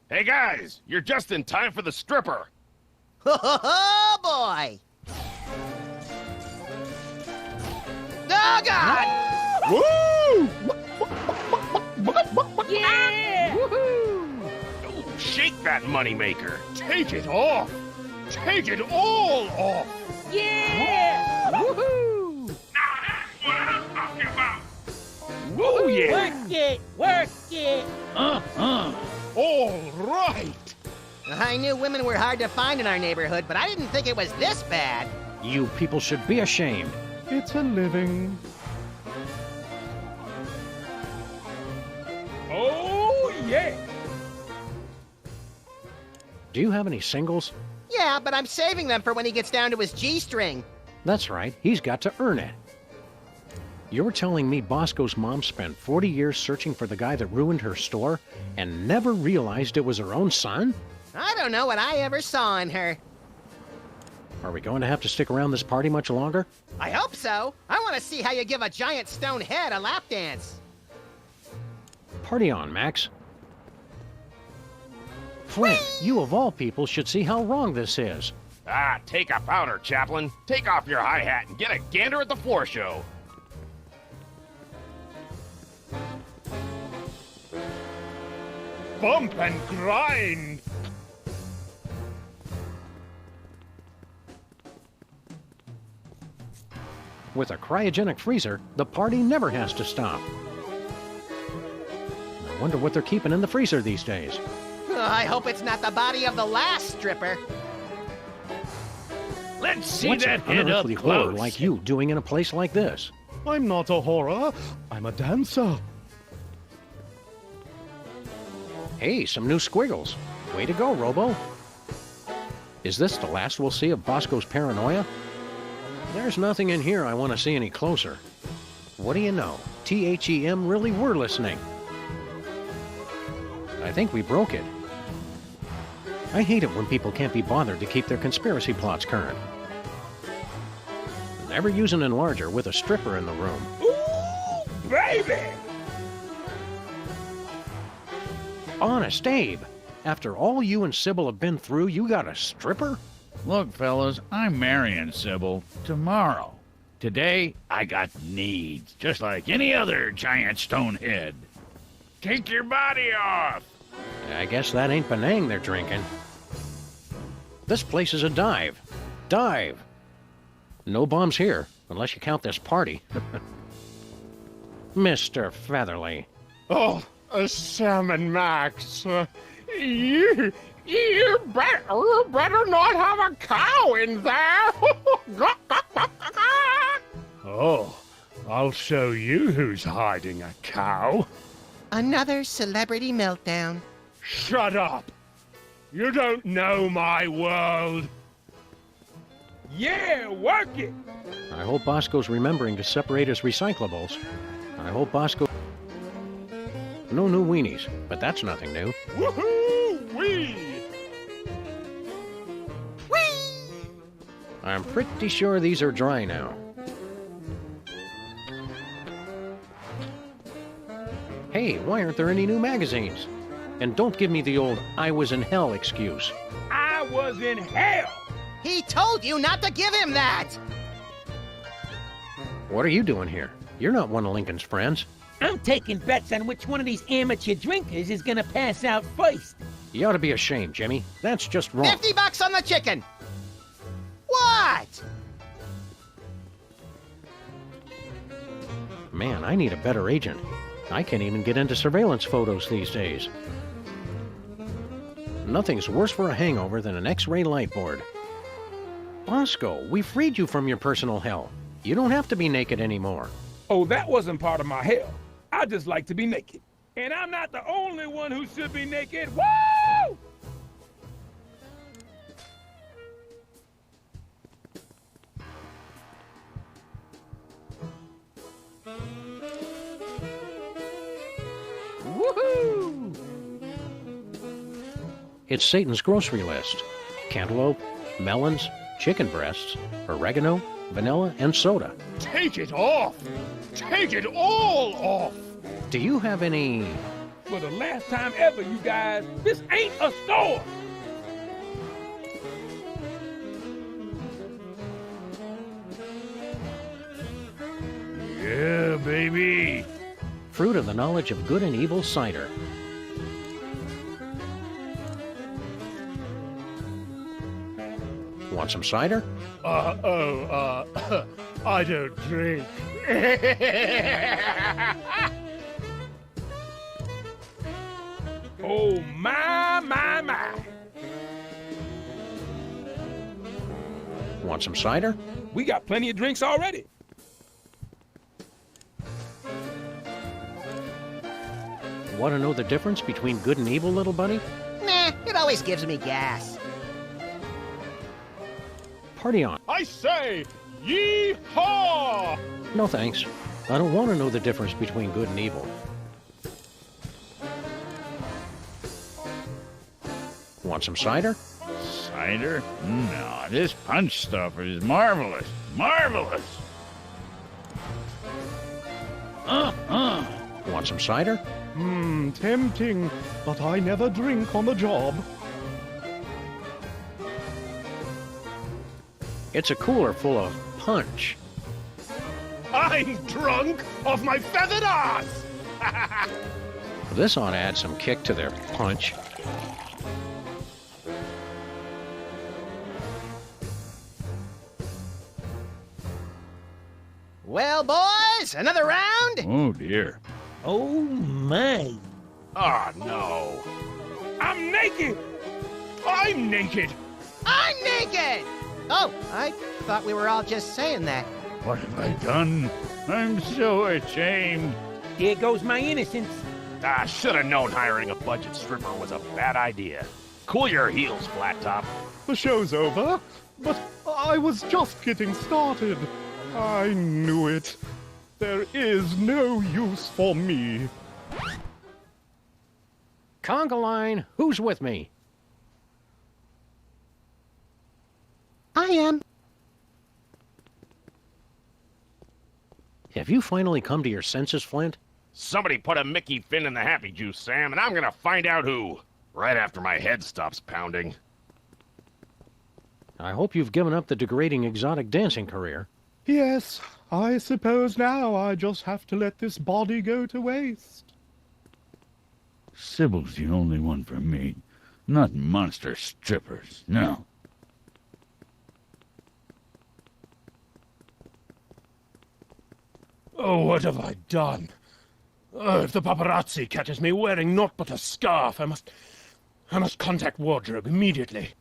Hey guys, you're just in time for the stripper. Oh boy! Oh God! Woo! Yeah! Woohoo! Shake that moneymaker. Take it off. Take it all off. Yeah! Woohoo! Now that's what I'm talking about. Woo yeah! Work it! Work it! All right. I knew women were hard to find in our neighborhood, but I didn't think it was this bad. You people should be ashamed. It's a living. Oh, yeah. Do you have any singles? Yeah, but I'm saving them for when he gets down to his G-string. That's right, he's got to earn it. You're telling me Bosco's mom spent 40 years searching for the guy that ruined her store and never realized it was her own son? I don't know what I ever saw in her. Are we going to have to stick around this party much longer? I hope so. I want to see how you give a giant stone head a lap dance. Party on, Max. Flint, you of all people should see how wrong this is. Ah, take a powder, Chaplain. Take off your hi-hat and get a gander at the floor show. Bump and grind. With a cryogenic freezer, the party never has to stop. I wonder what they're keeping in the freezer these days. Oh, I hope it's not the body of the last stripper. Let's see What's that an head up unearthly horror close. like you doing in a place like this? I'm not a horror. I'm a dancer. Hey, some new squiggles. Way to go, Robo. Is this the last we'll see of Bosco's paranoia? There's nothing in here I want to see any closer. What do you know? THEM really were listening. I think we broke it. I hate it when people can't be bothered to keep their conspiracy plots current. Never use an enlarger with a stripper in the room. Ooh, baby! Honest, Abe. After all you and Sybil have been through, you got a stripper? Look, fellas, I'm marrying Sybil tomorrow. Today, I got needs, just like any other giant stone head. Take your body off! I guess that ain't Penang they're drinking. This place is a dive. Dive! No bombs here, unless you count this party. Mr. Featherly. Oh, Sam and Max, you better not have a cow in there. Oh, I'll show you who's hiding a cow. Another celebrity meltdown. Shut up! You don't know my world. Yeah, work it! I hope Bosco's remembering to separate his recyclables. I hope Bosco... No new weenies, but that's nothing new. Woohoo-wee! I'm pretty sure these are dry now. Hey, why aren't there any new magazines? And don't give me the old "I was in hell" excuse. I was in hell! He told you not to give him that! What are you doing here? You're not one of Lincoln's friends. I'm taking bets on which one of these amateur drinkers is gonna pass out first. You ought to be ashamed, Jimmy. That's just wrong. $50 on the chicken! What? Man, I need a better agent. I can't even get into surveillance photos these days. Nothing's worse for a hangover than an X-ray light board. Bosco, we freed you from your personal hell. You don't have to be naked anymore. Oh, that wasn't part of my hell. I just like to be naked. And I'm not the only one who should be naked. Woo! Woohoo! It's Satan's grocery list. Cantaloupe, melons, chicken breasts, oregano, vanilla, and soda. Take it off! Take it all off! Do you have any... For the last time ever, you guys, this ain't a store! Yeah, baby. Fruit of the knowledge of good and evil cider. Want some cider? I don't drink. Oh, my. Want some cider? We got plenty of drinks already. Want to know the difference between good and evil, little buddy? Nah, it always gives me gas. Party on. I say, yee-haw! No thanks. I don't want to know the difference between good and evil. Want some cider? Cider? No, this punch stuff is marvelous. Marvelous! Want some cider? Tempting, but I never drink on the job. It's a cooler full of punch. I'm drunk off my feathered ass! This ought to add some kick to their punch. Well, boys, another round? Oh, dear. Oh, my. Oh, no. I'm naked! I'm naked! I'm naked! Oh, I thought we were all just saying that. What have I done? I'm so ashamed. There goes my innocence. I should have known hiring a budget stripper was a bad idea. Cool your heels, Flat Top. The show's over, but I was just getting started. I knew it. There is no use for me. Conga line, who's with me? I am. Have you finally come to your senses, Flint? Somebody put a Mickey Finn in the Happy Juice, Sam, and I'm gonna find out who. Right after my head stops pounding. I hope you've given up the degrading exotic dancing career. Yes, I suppose now I just have to let this body go to waste. Sybil's the only one for me. Not monster strippers, no. Oh, what have I done? If the paparazzi catches me wearing naught but a scarf, I must contact wardrobe immediately.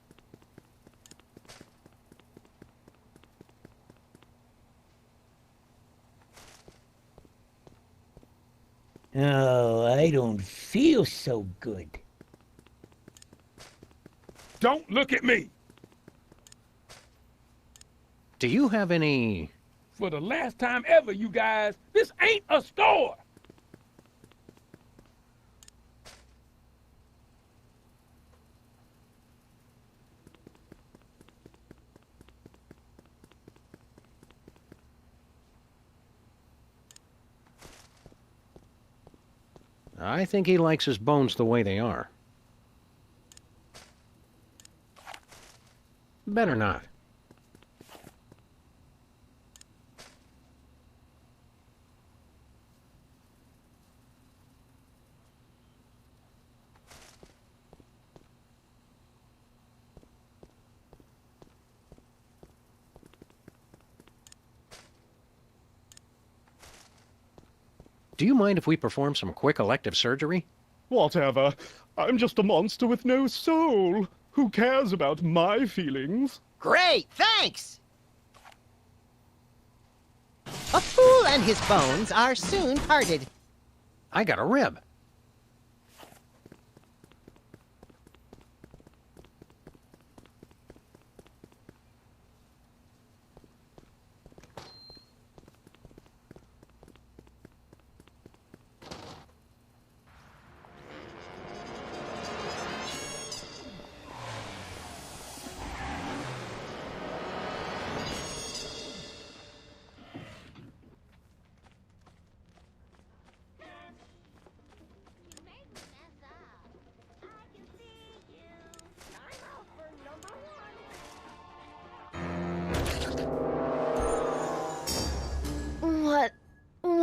Oh, I don't feel so good. Don't look at me! Do you have any... For the last time ever, you guys, this ain't a store! I think he likes his bones the way they are. Better not. Do you mind if we perform some quick elective surgery? Whatever. I'm just a monster with no soul. Who cares about my feelings? Great, thanks! A fool and his bones are soon parted. I got a rib.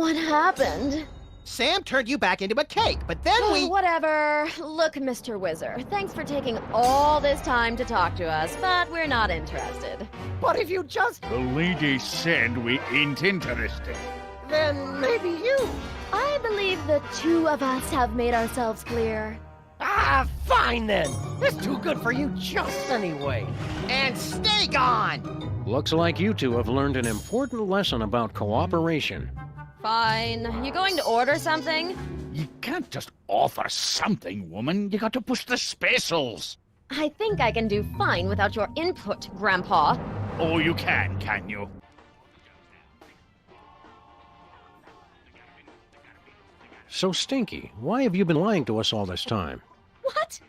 What happened? Sam turned you back into a cake, but then we... Whatever. Look, Mr. Whizzer, thanks for taking all this time to talk to us, but we're not interested. But if you just... The lady said we ain't interested. Then maybe you. I believe the two of us have made ourselves clear. Ah, fine then. It's too good for you just anyway. And stay gone! Looks like you two have learned an important lesson about cooperation. Fine. You going to order something? You can't just offer something, woman. You got to push the specials. I think I can do fine without your input, Grandpa. Oh, you can you? So, Stinky, why have you been lying to us all this time? What?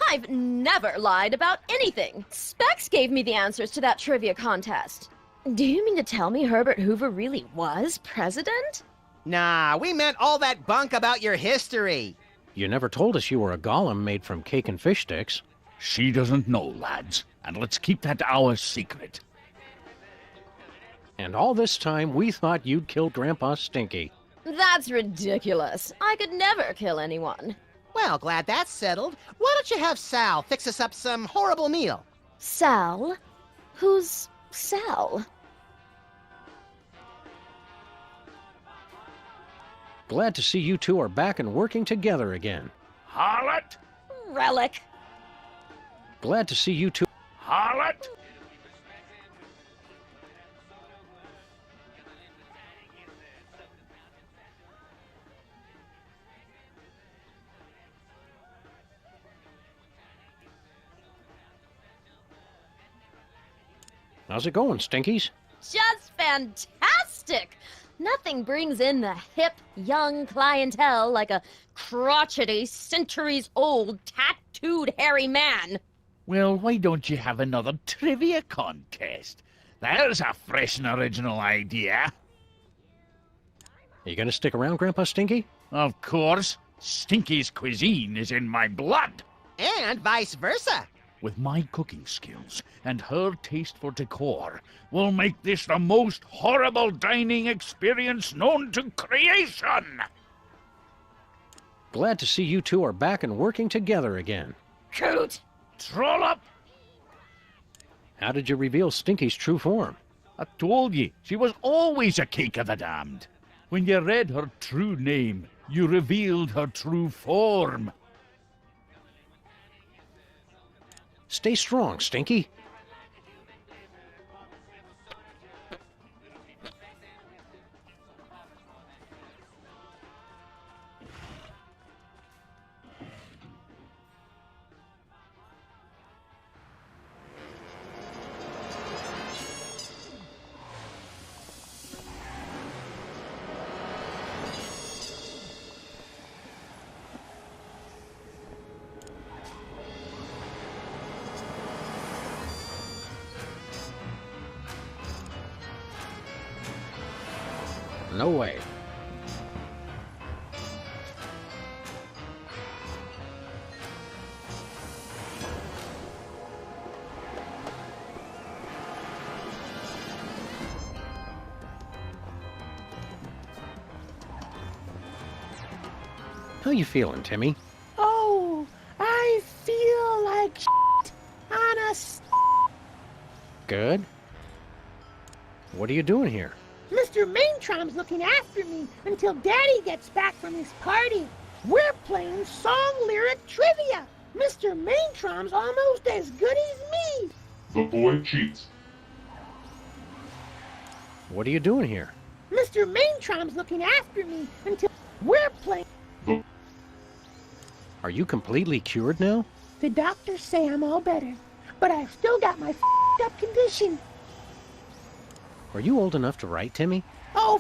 I've never lied about anything. Specs gave me the answers to that trivia contest. Do you mean to tell me Herbert Hoover really was president? Nah, we meant all that bunk about your history. You never told us you were a golem made from cake and fish sticks. She doesn't know, lads, and let's keep that our secret. And all this time, we thought you'd kill Grandpa Stinky. That's ridiculous. I could never kill anyone. Well, glad that's settled. Why don't you have Sal fix us up some horrible meal? Sal? Who's Sal? Glad to see you two are back and working together again. Harlot! Relic. Glad to see you two... Harlot! How's it going, Stinkies? Just fantastic! Nothing brings in the hip, young clientele like a crotchety, centuries-old, tattooed, hairy man. Well, why don't you have another trivia contest? There's a fresh and original idea. Are you gonna stick around, Grandpa Stinky? Of course. Stinky's cuisine is in my blood. And vice versa. With my cooking skills and her taste for decor, we'll make this the most horrible dining experience known to creation! Glad to see you two are back and working together again. Shoot! Troll up! How did you reveal Stinky's true form? I told you, she was always a cake of the damned. When you read her true name, you revealed her true form. Stay strong, Stinky. No way. How you feeling, Timmy? Oh, I feel like shit on a... Good. What are you doing here? Mr. Maintrom's looking after me until Daddy gets back from his party. We're playing song lyric trivia. Mr. Maintrom's almost as good as me. The boy cheats. What are you doing here? Mr. Maintrom's looking after me until we're playing. Are you completely cured now? The doctors say I'm all better, but I've still got my f***ed-up condition. Are you old enough to write, Timmy? Oh,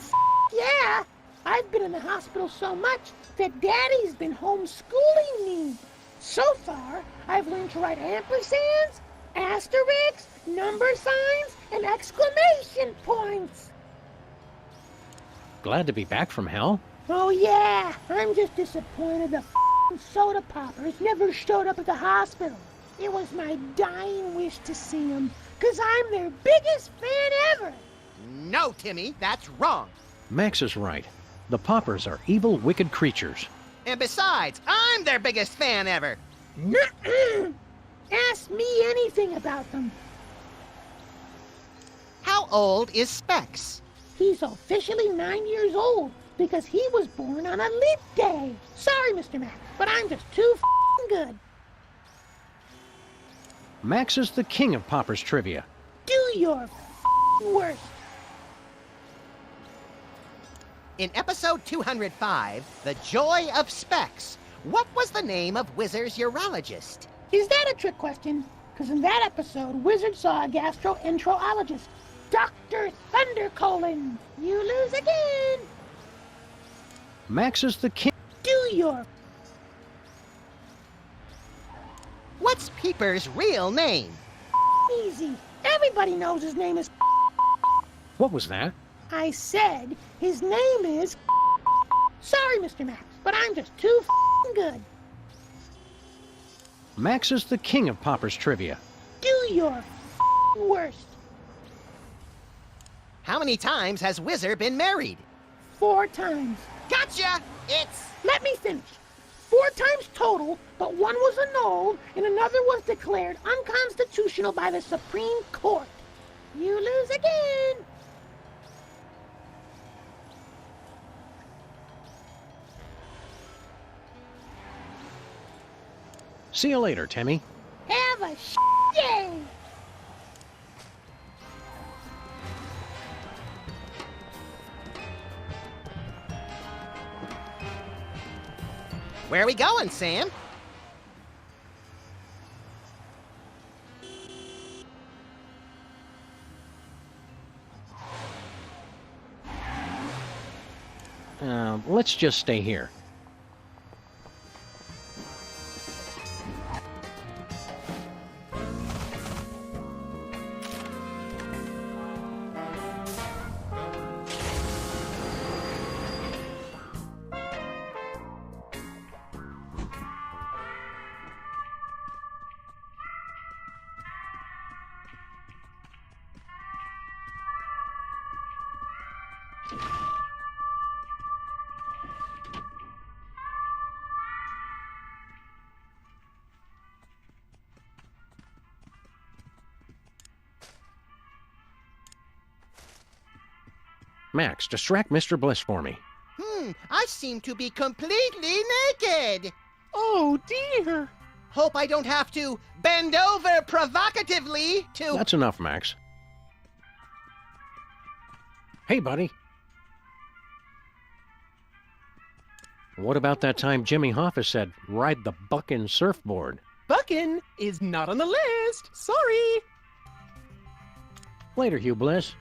yeah! I've been in the hospital so much that Daddy's been homeschooling me. So far, I've learned to write ampersands, asterisks, number signs, and exclamation points. Glad to be back from hell? Oh, yeah. I'm just disappointed the f***ing soda poppers never showed up at the hospital. It was my dying wish to see them, 'cause I'm their biggest fan ever. No, Timmy, that's wrong. Max is right. The Poppers are evil, wicked creatures. And besides, I'm their biggest fan ever. Nuh-uh. Ask me anything about them. How old is Specs? He's officially 9 years old because he was born on a leap day. Sorry, Mr. Max, but I'm just too f***ing good. Max is the king of Poppers trivia. Do your f***ing worst. In episode 205, The Joy of Specs, what was the name of Wizard's urologist? Is that a trick question? Because in that episode, Wizard saw a gastroenterologist, Dr. Thundercolon. You lose again. Max is the king. Do your... What's Peeper's real name? Easy. Everybody knows his name is... What was that? I said his name is... Sorry, Mr. Max, but I'm just too f***ing good. Max is the king of Poppers trivia. Do your f***ing worst. How many times has Wizard been married? 4 times. Gotcha! It's... Let me finish. 4 times total, but one was annulled and another was declared unconstitutional by the Supreme Court. You lose again. See you later, Timmy. Have a day. Where are we going, Sam? Let's just stay here. Max, distract Mr. Bliss for me. I seem to be completely naked. Oh, dear. Hope I don't have to bend over provocatively to... That's enough, Max. Hey, buddy. What about that time Jimmy Hoffa said, ride the buckin' surfboard? Buckin is not on the list. Sorry. Later, Hugh Bliss.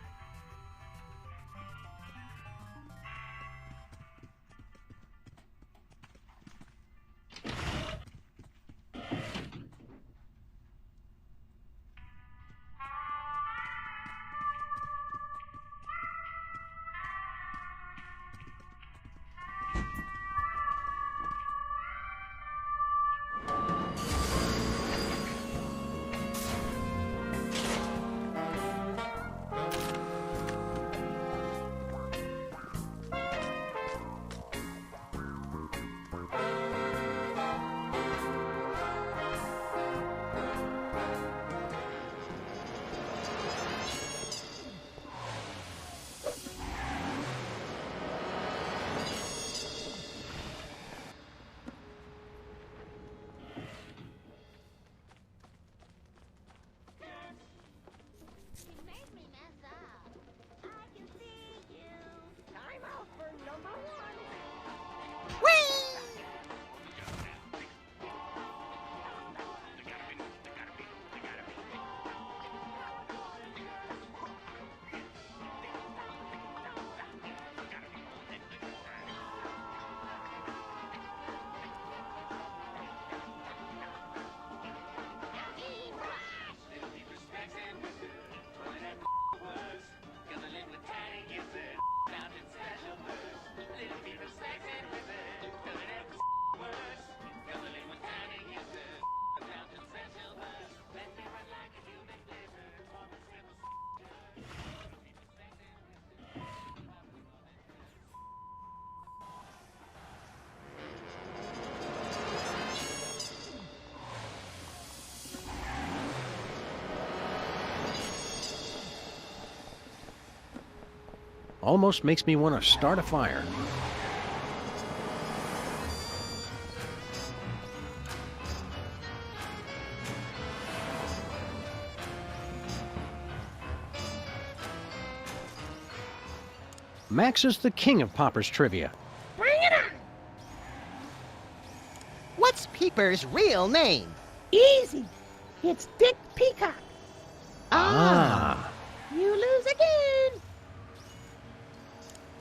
Almost makes me want to start a fire. Max is the king of Popper's trivia. Bring it on! What's Peeper's real name? Easy. It's Dick Peacock. Ah. You lose again.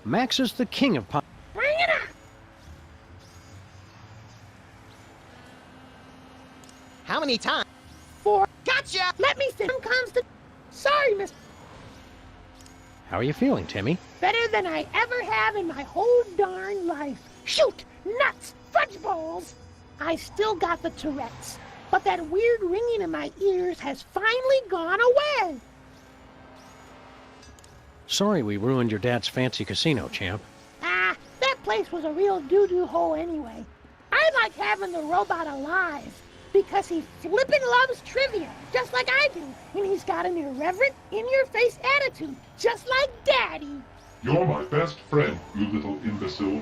Max is the king of Pop. Bring it on! How many times? 4. Gotcha! Let me see. Comes the... Sorry, Miss... How are you feeling, Timmy? Better than I ever have in my whole darn life. Shoot! Nuts! Fudge balls! I still got the Tourette's, but that weird ringing in my ears has finally gone away. Sorry we ruined your dad's fancy casino, champ. Ah, that place was a real doo-doo hole anyway. I like having the robot alive, because he flippin' loves trivia, just like I do, and he's got an irreverent, in-your-face attitude, just like Daddy. You're my best friend, you little imbecile.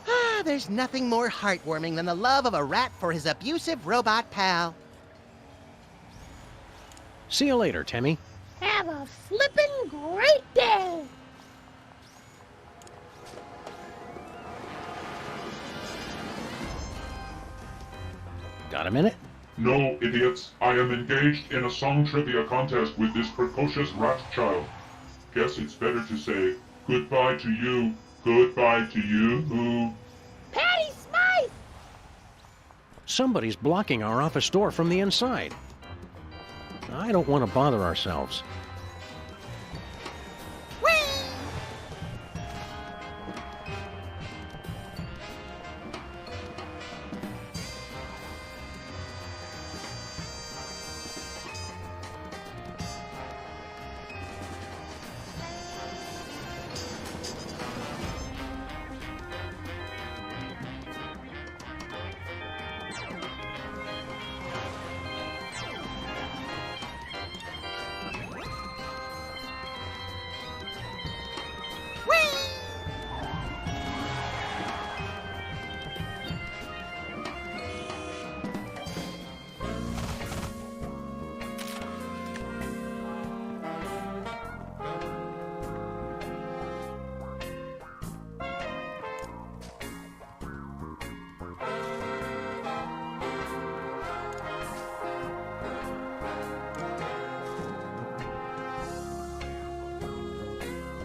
Ah, there's nothing more heartwarming than the love of a rat for his abusive robot pal. See you later, Timmy. Have a flippin' great day. Got a minute? No, idiots. I am engaged in a song trivia contest with this precocious rat child. Guess it's better to say goodbye to you. Goodbye to you. Patty Smythe! Somebody's blocking our office door from the inside. I don't want to bother ourselves.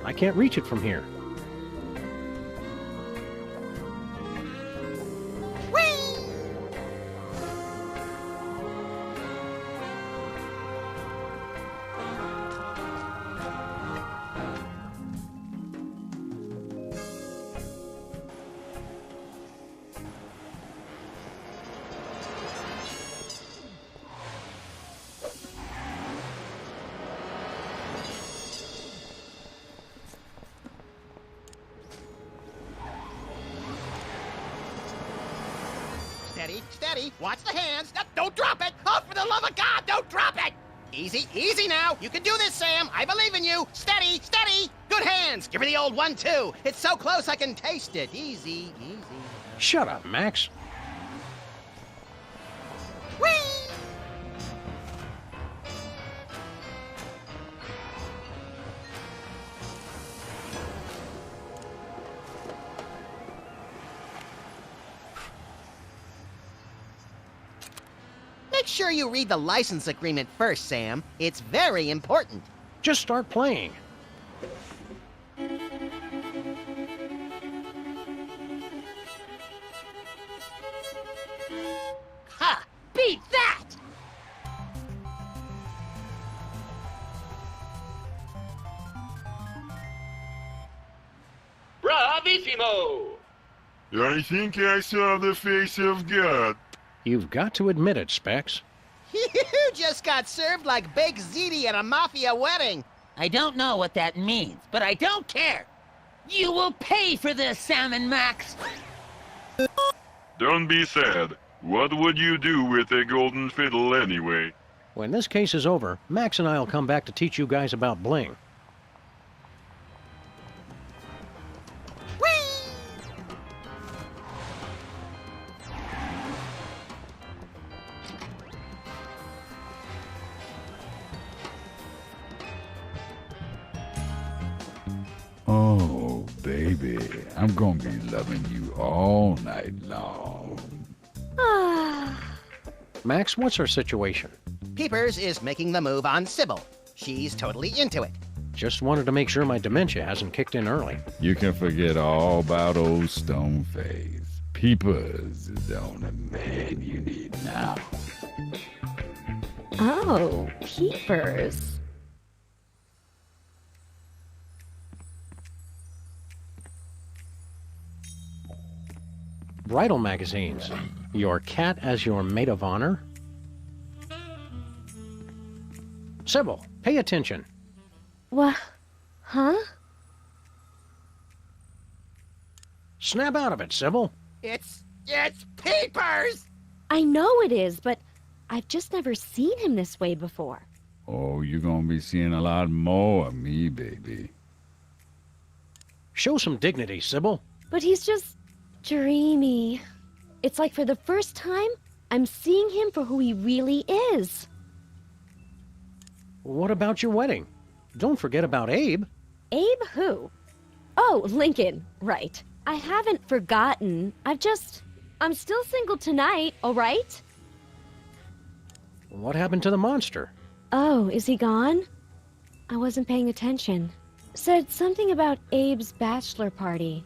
I can't reach it from here. Steady, steady. Watch the hands. No, don't drop it. Oh, for the love of God, don't drop it. Easy, easy now. You can do this, Sam. I believe in you. Steady, steady. Good hands. Give her the old 1-2. It's so close I can taste it. Easy, easy. Shut up, Max. Whee! Make sure you read the license agreement first, Sam. It's very important. Just start playing. Ha! Beat that! Bravissimo! I think I saw the face of God. You've got to admit it, Specs. You just got served like baked ziti at a mafia wedding. I don't know what that means, but I don't care. You will pay for this, Sam and Max. Don't be sad. What would you do with a golden fiddle anyway? When this case is over, Max and I'll come back to teach you guys about bling. Oh, baby, I'm gonna be loving you all night long. Max, what's her situation? Peepers is making the move on Sybil. She's totally into it. Just wanted to make sure my dementia hasn't kicked in early. You can forget all about old Stoneface. Peepers is the only man you need now. Oh, Peepers. Bridal magazines. Your cat as your maid of honor? Sybil, pay attention. What? Huh? Snap out of it, Sybil. It's Peepers! I know it is, but I've just never seen him this way before. Oh, you're gonna be seeing a lot more of me, baby. Show some dignity, Sybil. But he's just dreamy. It's like for the first time, I'm seeing him for who he really is. What about your wedding? Don't forget about Abe. Abe who? Oh, Lincoln. Right. I haven't forgotten. I'm still single tonight, all right? What happened to the monster? Oh, is he gone? I wasn't paying attention. Said something about Abe's bachelor party.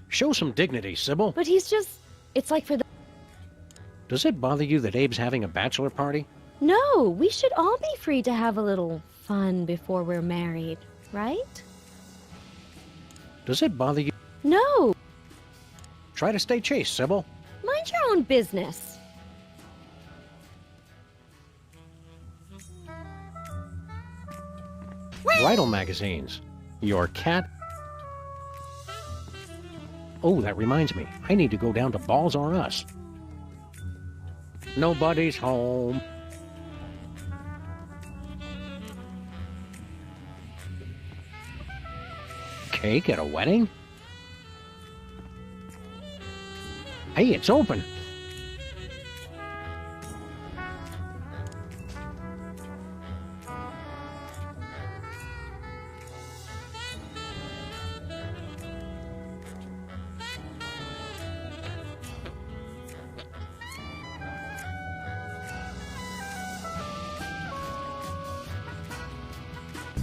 Show some dignity, Sybil. But it's like for the... Does it bother you that Abe's having a bachelor party? No, we should all be free to have a little fun before we're married, right? Does it bother you? No. Try to stay chaste, Sybil. Mind your own business. Bridal magazines. Your cat... Oh, that reminds me. I need to go down to Balls R Us. Nobody's home. Cake at a wedding? Hey, it's open.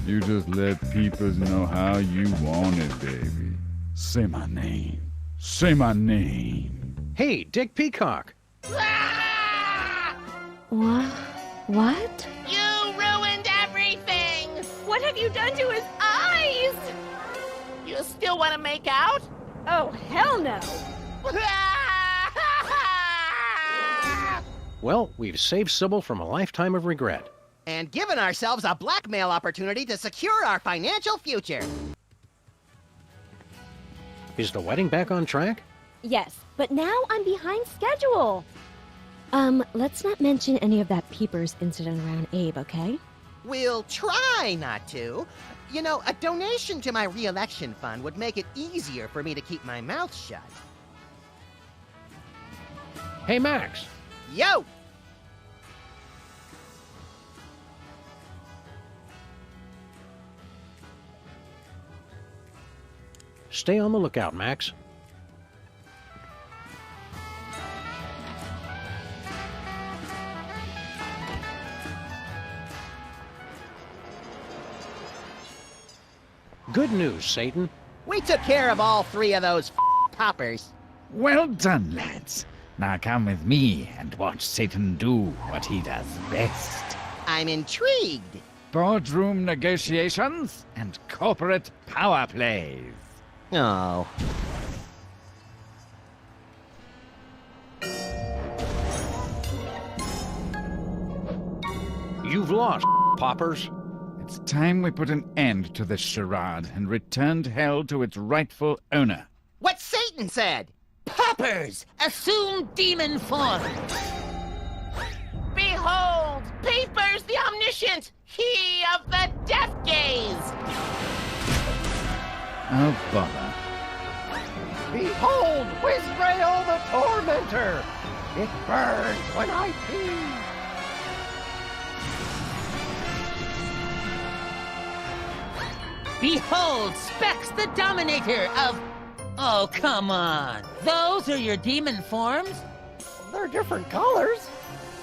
You just let Peepers know how you want it, baby. Say my name. Say my name. Hey, Dick Peacock. What? You ruined everything! What have you done to his eyes? You still want to make out? Oh, hell no! Well, we've saved Sybil from a lifetime of regret. And given ourselves a blackmail opportunity to secure our financial future. Is the wedding back on track? Yes, but now I'm behind schedule. Let's not mention any of that Peepers incident around Abe, okay? We'll try not to. You know, a donation to my re-election fund would make it easier for me to keep my mouth shut. Hey, Max. Yo! Stay on the lookout, Max. Good news, Satan. We took care of all three of those poppers. Well done, lads. Now come with me and watch Satan do what he does best. I'm intrigued. Boardroom negotiations and corporate power plays. Oh. You've lost, Poppers. It's time we put an end to this charade and returned hell to its rightful owner. What Satan said! Poppers, assume demon form. Behold, Peepers the Omniscient, he of the death gaze! Oh, bother. Behold, Wizrael the Tormentor! It burns when I pee! Behold, Specs the Dominator of... Oh, come on. Those are your demon forms? They're different colors.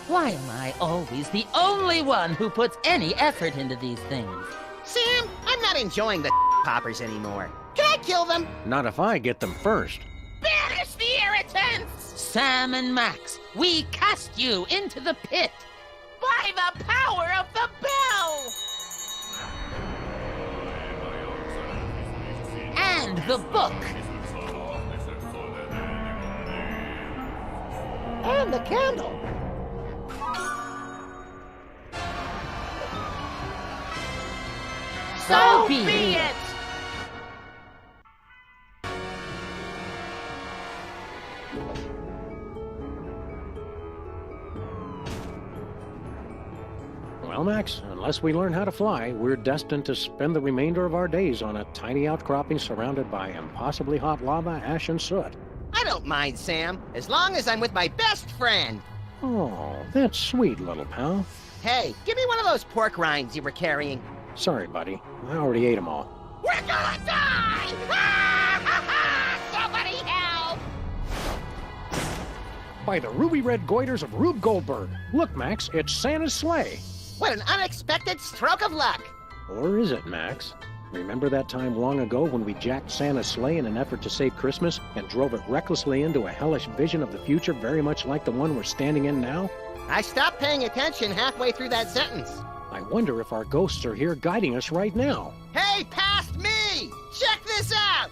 Why am I always the only one who puts any effort into these things? Sam, I'm not enjoying the poppers anymore. Can I kill them? Not if I get them first. Banish the irritants! Sam and Max, we cast you into the pit. By the power of the bell! And the book. And the candle. So be it. Well, Max, unless we learn how to fly, we're destined to spend the remainder of our days on a tiny outcropping surrounded by impossibly hot lava, ash, and soot. I don't mind, Sam, as long as I'm with my best friend. Oh, that's sweet, little pal. Hey, give me one of those pork rinds you were carrying. Sorry, buddy. I already ate them all. We're gonna die! Somebody help! By the ruby red goiters of Rube Goldberg. Look, Max, it's Santa's sleigh. What an unexpected stroke of luck! Or is it, Max? Remember that time long ago when we jacked Santa's sleigh in an effort to save Christmas and drove it recklessly into a hellish vision of the future very much like the one we're standing in now? I stopped paying attention halfway through that sentence. I wonder if our ghosts are here guiding us right now. Hey, past me! Check this out!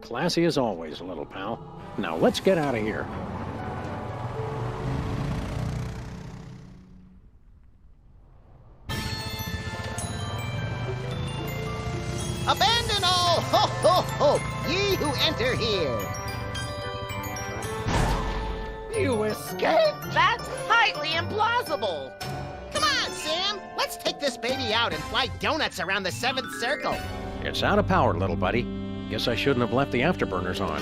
Classy as always, little pal. Now let's get out of here. Abandon all hope, ye who enter here. You escaped? That's highly implausible. Come on, Sam. Let's take this baby out and fly donuts around the seventh circle. It's out of power, little buddy. Guess I shouldn't have left the afterburners on.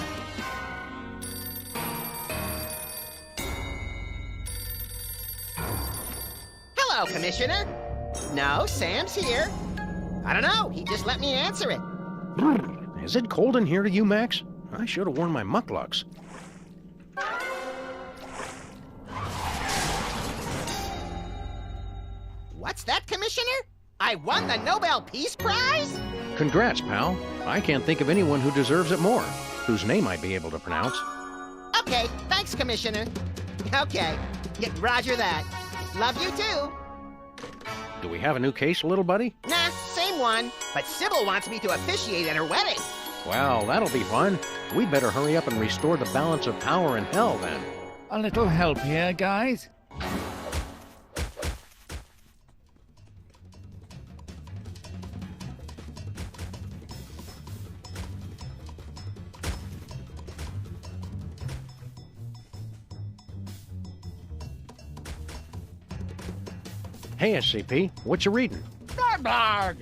Hello, Commissioner. No, Sam's here. I don't know. He just let me answer it. Is it cold in here to you, Max? I should have worn my mucklucks. What's that, Commissioner? I won the Nobel Peace Prize? Congrats, pal. I can't think of anyone who deserves it more, whose name I'd be able to pronounce. Okay, thanks, Commissioner. Okay, yeah, roger that. Love you too. Do we have a new case, little buddy? Nah, same one. But Sybil wants me to officiate at her wedding. Well, that'll be fun. We'd better hurry up and restore the balance of power in hell, then. A little help here, guys? Hey, SCP, what you reading? Blarg!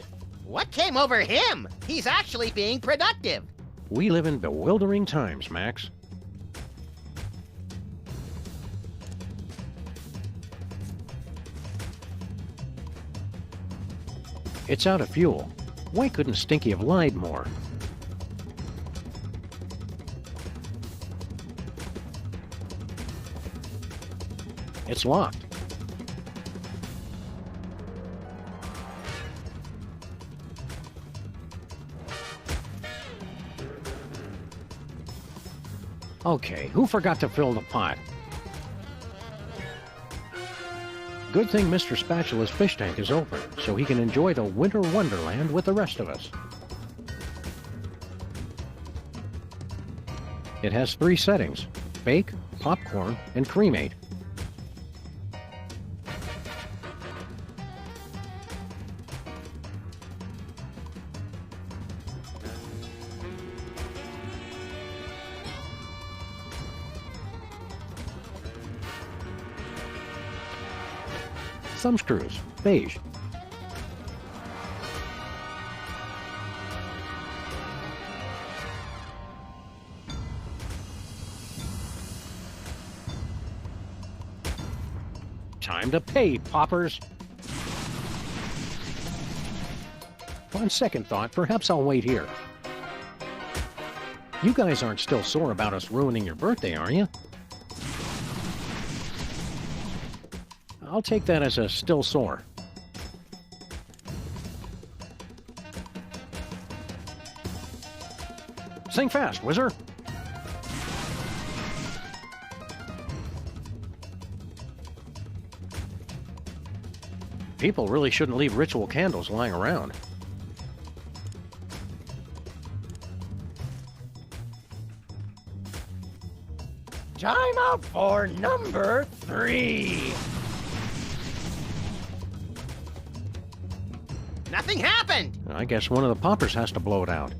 What came over him? He's actually being productive. We live in bewildering times, Max. It's out of fuel. Why couldn't Stinky have lied more? It's locked. Okay, who forgot to fill the pot? Good thing Mr. Spatula's fish tank is open, so he can enjoy the winter wonderland with the rest of us. It has 3 settings: bake, popcorn, and cremate. Thumb screws, beige. Time to pay, poppers. On second thought, perhaps I'll wait here. You guys aren't still sore about us ruining your birthday, are you? I'll take that as a still sore. Sing fast, Whizzer. People really shouldn't leave ritual candles lying around. Time out for number 3. Nothing happened! I guess one of the poppers has to blow it out.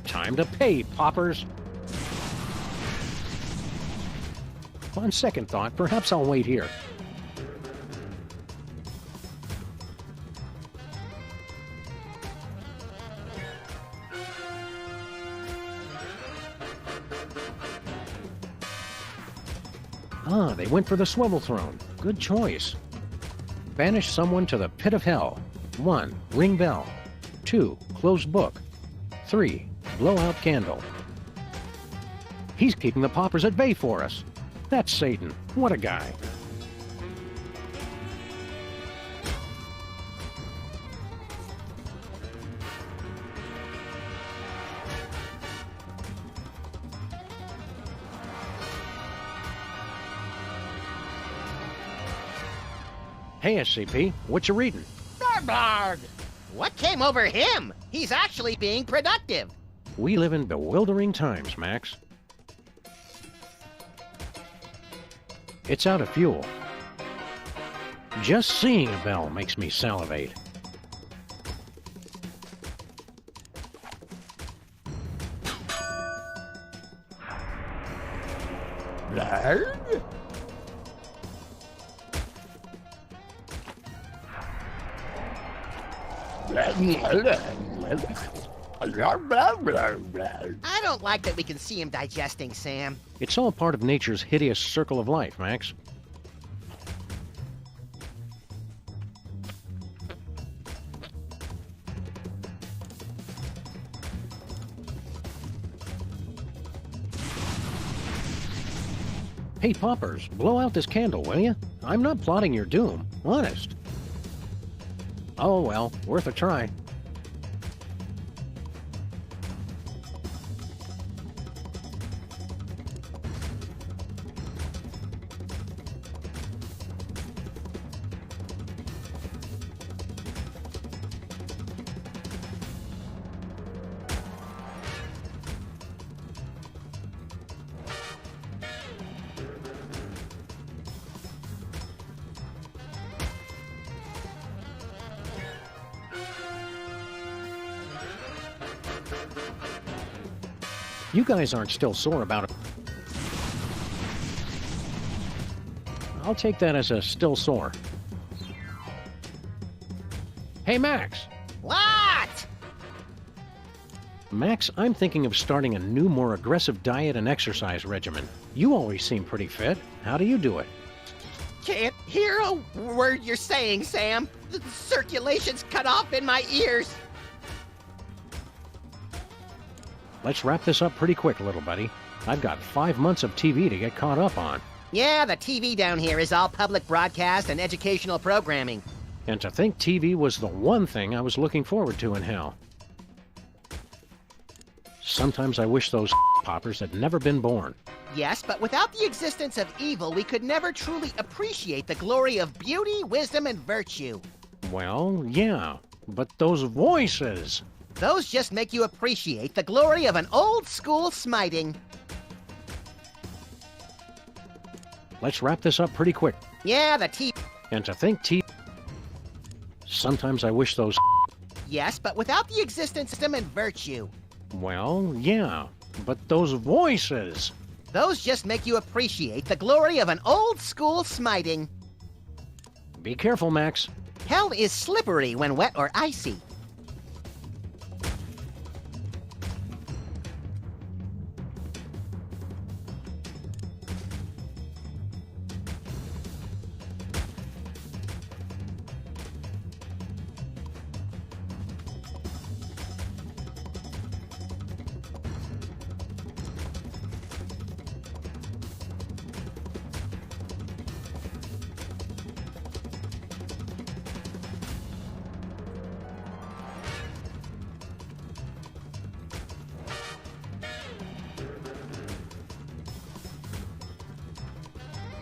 Time to pay, poppers. On second thought, perhaps I'll wait here. Ah, they went for the swivel throne. Good choice. Banish someone to the pit of hell. 1. Ring bell. 2. Close book. 3. Blow out candle. He's keeping the poppers at bay for us. That's Satan. What a guy. Hey, SCP, what you reading? Blarg! What came over him? He's actually being productive. We live in bewildering times, Max. It's out of fuel. Just seeing a bell makes me salivate. Blarg? I don't like that we can see him digesting, Sam. It's all part of nature's hideous circle of life, Max. Hey, Poppers, blow out this candle, will you? I'm not plotting your doom, honest. Oh, well, worth a try. You guys aren't still sore about it. I'll take that as a still sore. Hey, Max. What? Max, I'm thinking of starting a new, more aggressive diet and exercise regimen. You always seem pretty fit. How do you do it? Can't hear a word you're saying, Sam. The circulation's cut off in my ears. Let's wrap this up pretty quick, little buddy. I've got 5 months of TV to get caught up on. Yeah, the TV down here is all public broadcast and educational programming. And to think TV was the one thing I was looking forward to in hell. Sometimes I wish those poppers had never been born. Yes, but without the existence of evil, we could never truly appreciate the glory of beauty, wisdom, and virtue. Well, yeah, but those voices... Those just make you appreciate the glory of an old-school smiting. Let's wrap this up pretty quick. Yeah, the TV... And to think TV... Sometimes I wish those... Yes, but without the existence of wisdom and virtue. Well, yeah, but those voices... Those just make you appreciate the glory of an old-school smiting. Be careful, Max. Hell is slippery when wet or icy.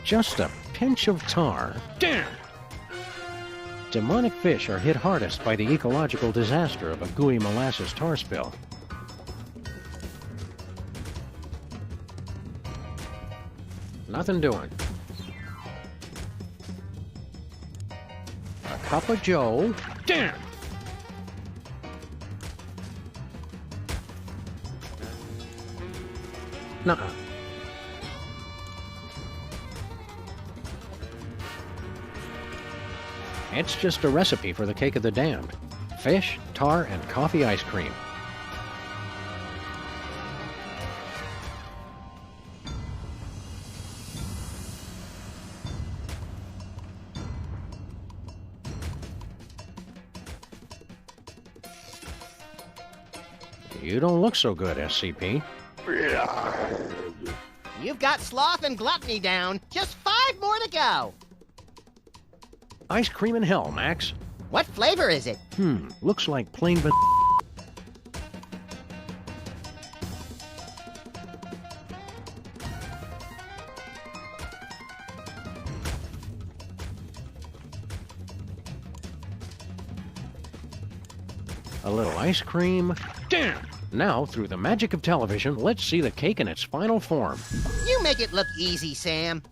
Just a pinch of tar. Damn! Demonic fish are hit hardest by the ecological disaster of a gooey molasses tar spill. Nothing doing. A cup of joe. Damn! Nuh-uh. It's just a recipe for the cake of the damned. Fish, tar, and coffee ice cream. You don't look so good, SCP. You've got sloth and gluttony down. Just 5 more to go. Ice cream in hell, Max. What flavor is it? Looks like plain a little ice cream. Damn! Now, through the magic of television, let's see the cake in its final form. You make it look easy, Sam.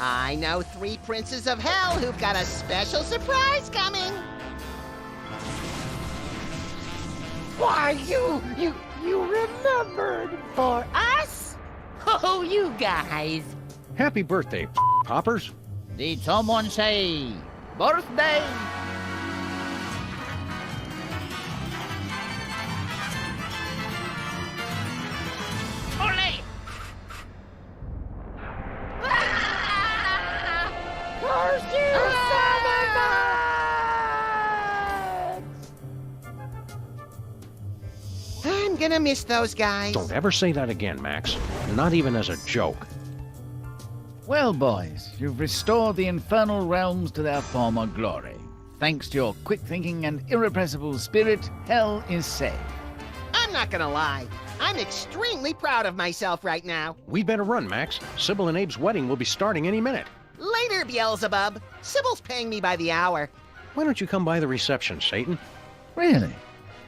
I know 3 princes of hell who've got a special surprise coming. Why, you remembered for us? Oh, you guys. Happy birthday, poppers. Did someone say birthday? Ole! Curse you, son of I'm gonna miss those guys. Don't ever say that again, Max. Not even as a joke. Well, boys, you've restored the infernal realms to their former glory. Thanks to your quick thinking and irrepressible spirit, hell is saved. I'm not gonna lie. I'm extremely proud of myself right now. We better run, Max. Sybil and Abe's wedding will be starting any minute. Later, Beelzebub. Sybil's paying me by the hour. Why don't you come by the reception, Satan? Really?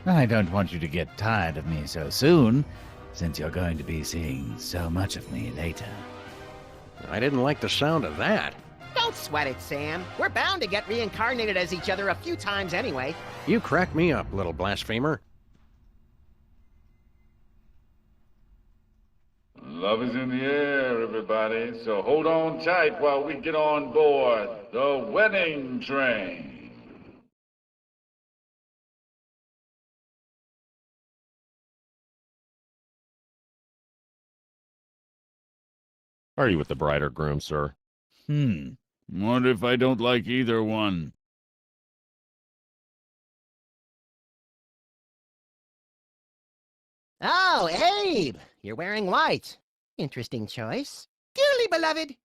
I don't want you to get tired of me so soon, since you're going to be seeing so much of me later. I didn't like the sound of that. Don't sweat it, Sam. We're bound to get reincarnated as each other a few times anyway. You crack me up, little blasphemer. Love is in the air, everybody, so hold on tight while we get on board the wedding train. Are you with the bride or groom, sir? What if I don't like either one? Oh, Abe! You're wearing white. Interesting choice. Dearly beloved,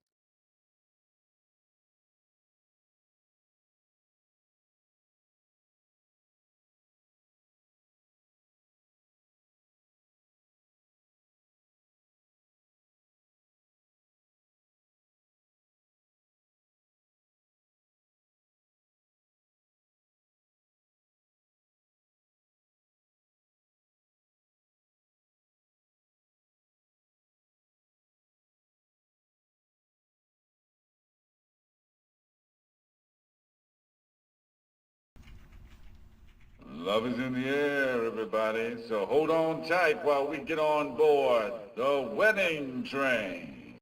Love is in the air, everybody, so hold on tight while we get on board the wedding train.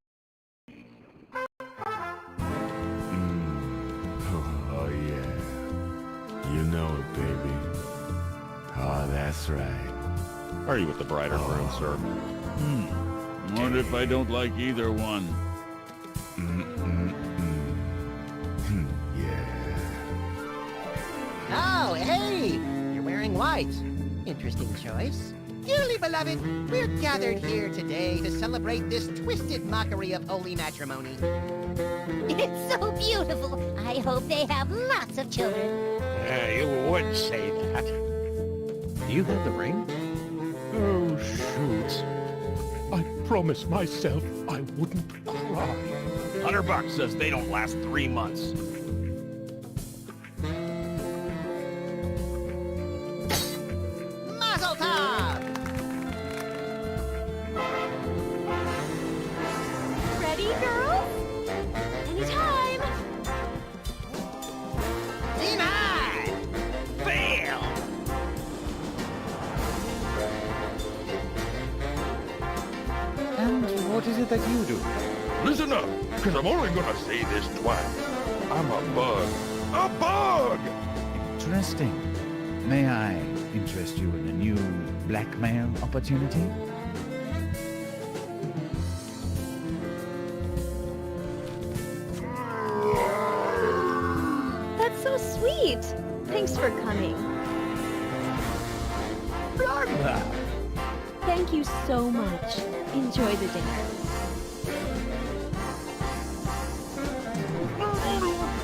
Oh, yeah. You know it, baby. Oh, that's right. Are you with the bride or groom, sir? What if I don't like either one? Oh, hey! You're wearing white. Interesting choice. Dearly beloved, we're gathered here today to celebrate this twisted mockery of holy matrimony. It's so beautiful. I hope they have lots of children. You would say that. Do you have the ring? Oh, shoot. I promised myself I wouldn't cry. $100 says they don't last 3 months. Mazel tov! Ready, girls? Anytime. Denied! Fail! And what is it that you do? Listen up, because I'm only gonna say this twice. I'm a bug. A bug! Interesting. May I interest you in a new blackmail opportunity? That's so sweet. Thanks for coming. Thank you so much. Enjoy the dinner.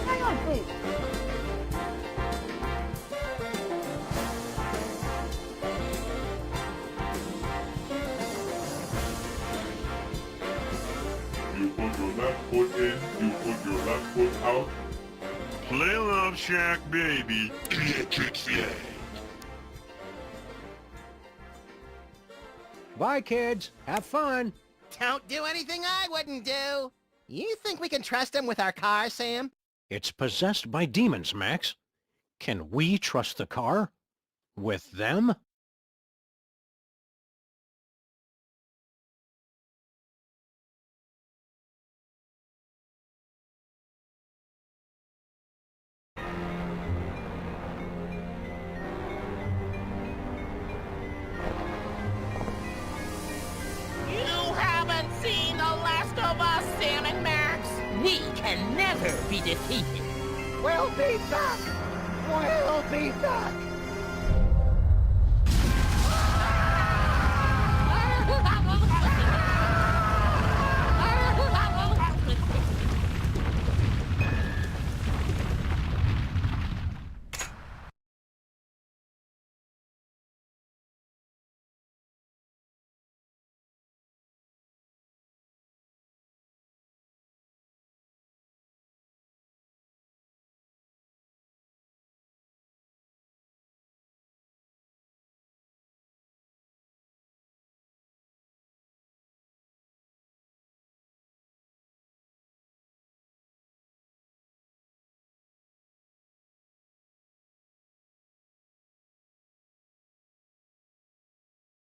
Hang on, please. You put your left foot in, you put your left foot out. Play Love Shack, baby. Trixie. Bye, kids. Have fun. Don't do anything I wouldn't do. You think we can trust him with our car, Sam? It's possessed by demons, Max. Can we trust the car? With them? You haven't seen the last of us, Sam and Max. We can never be defeated. We'll be back. We'll be back.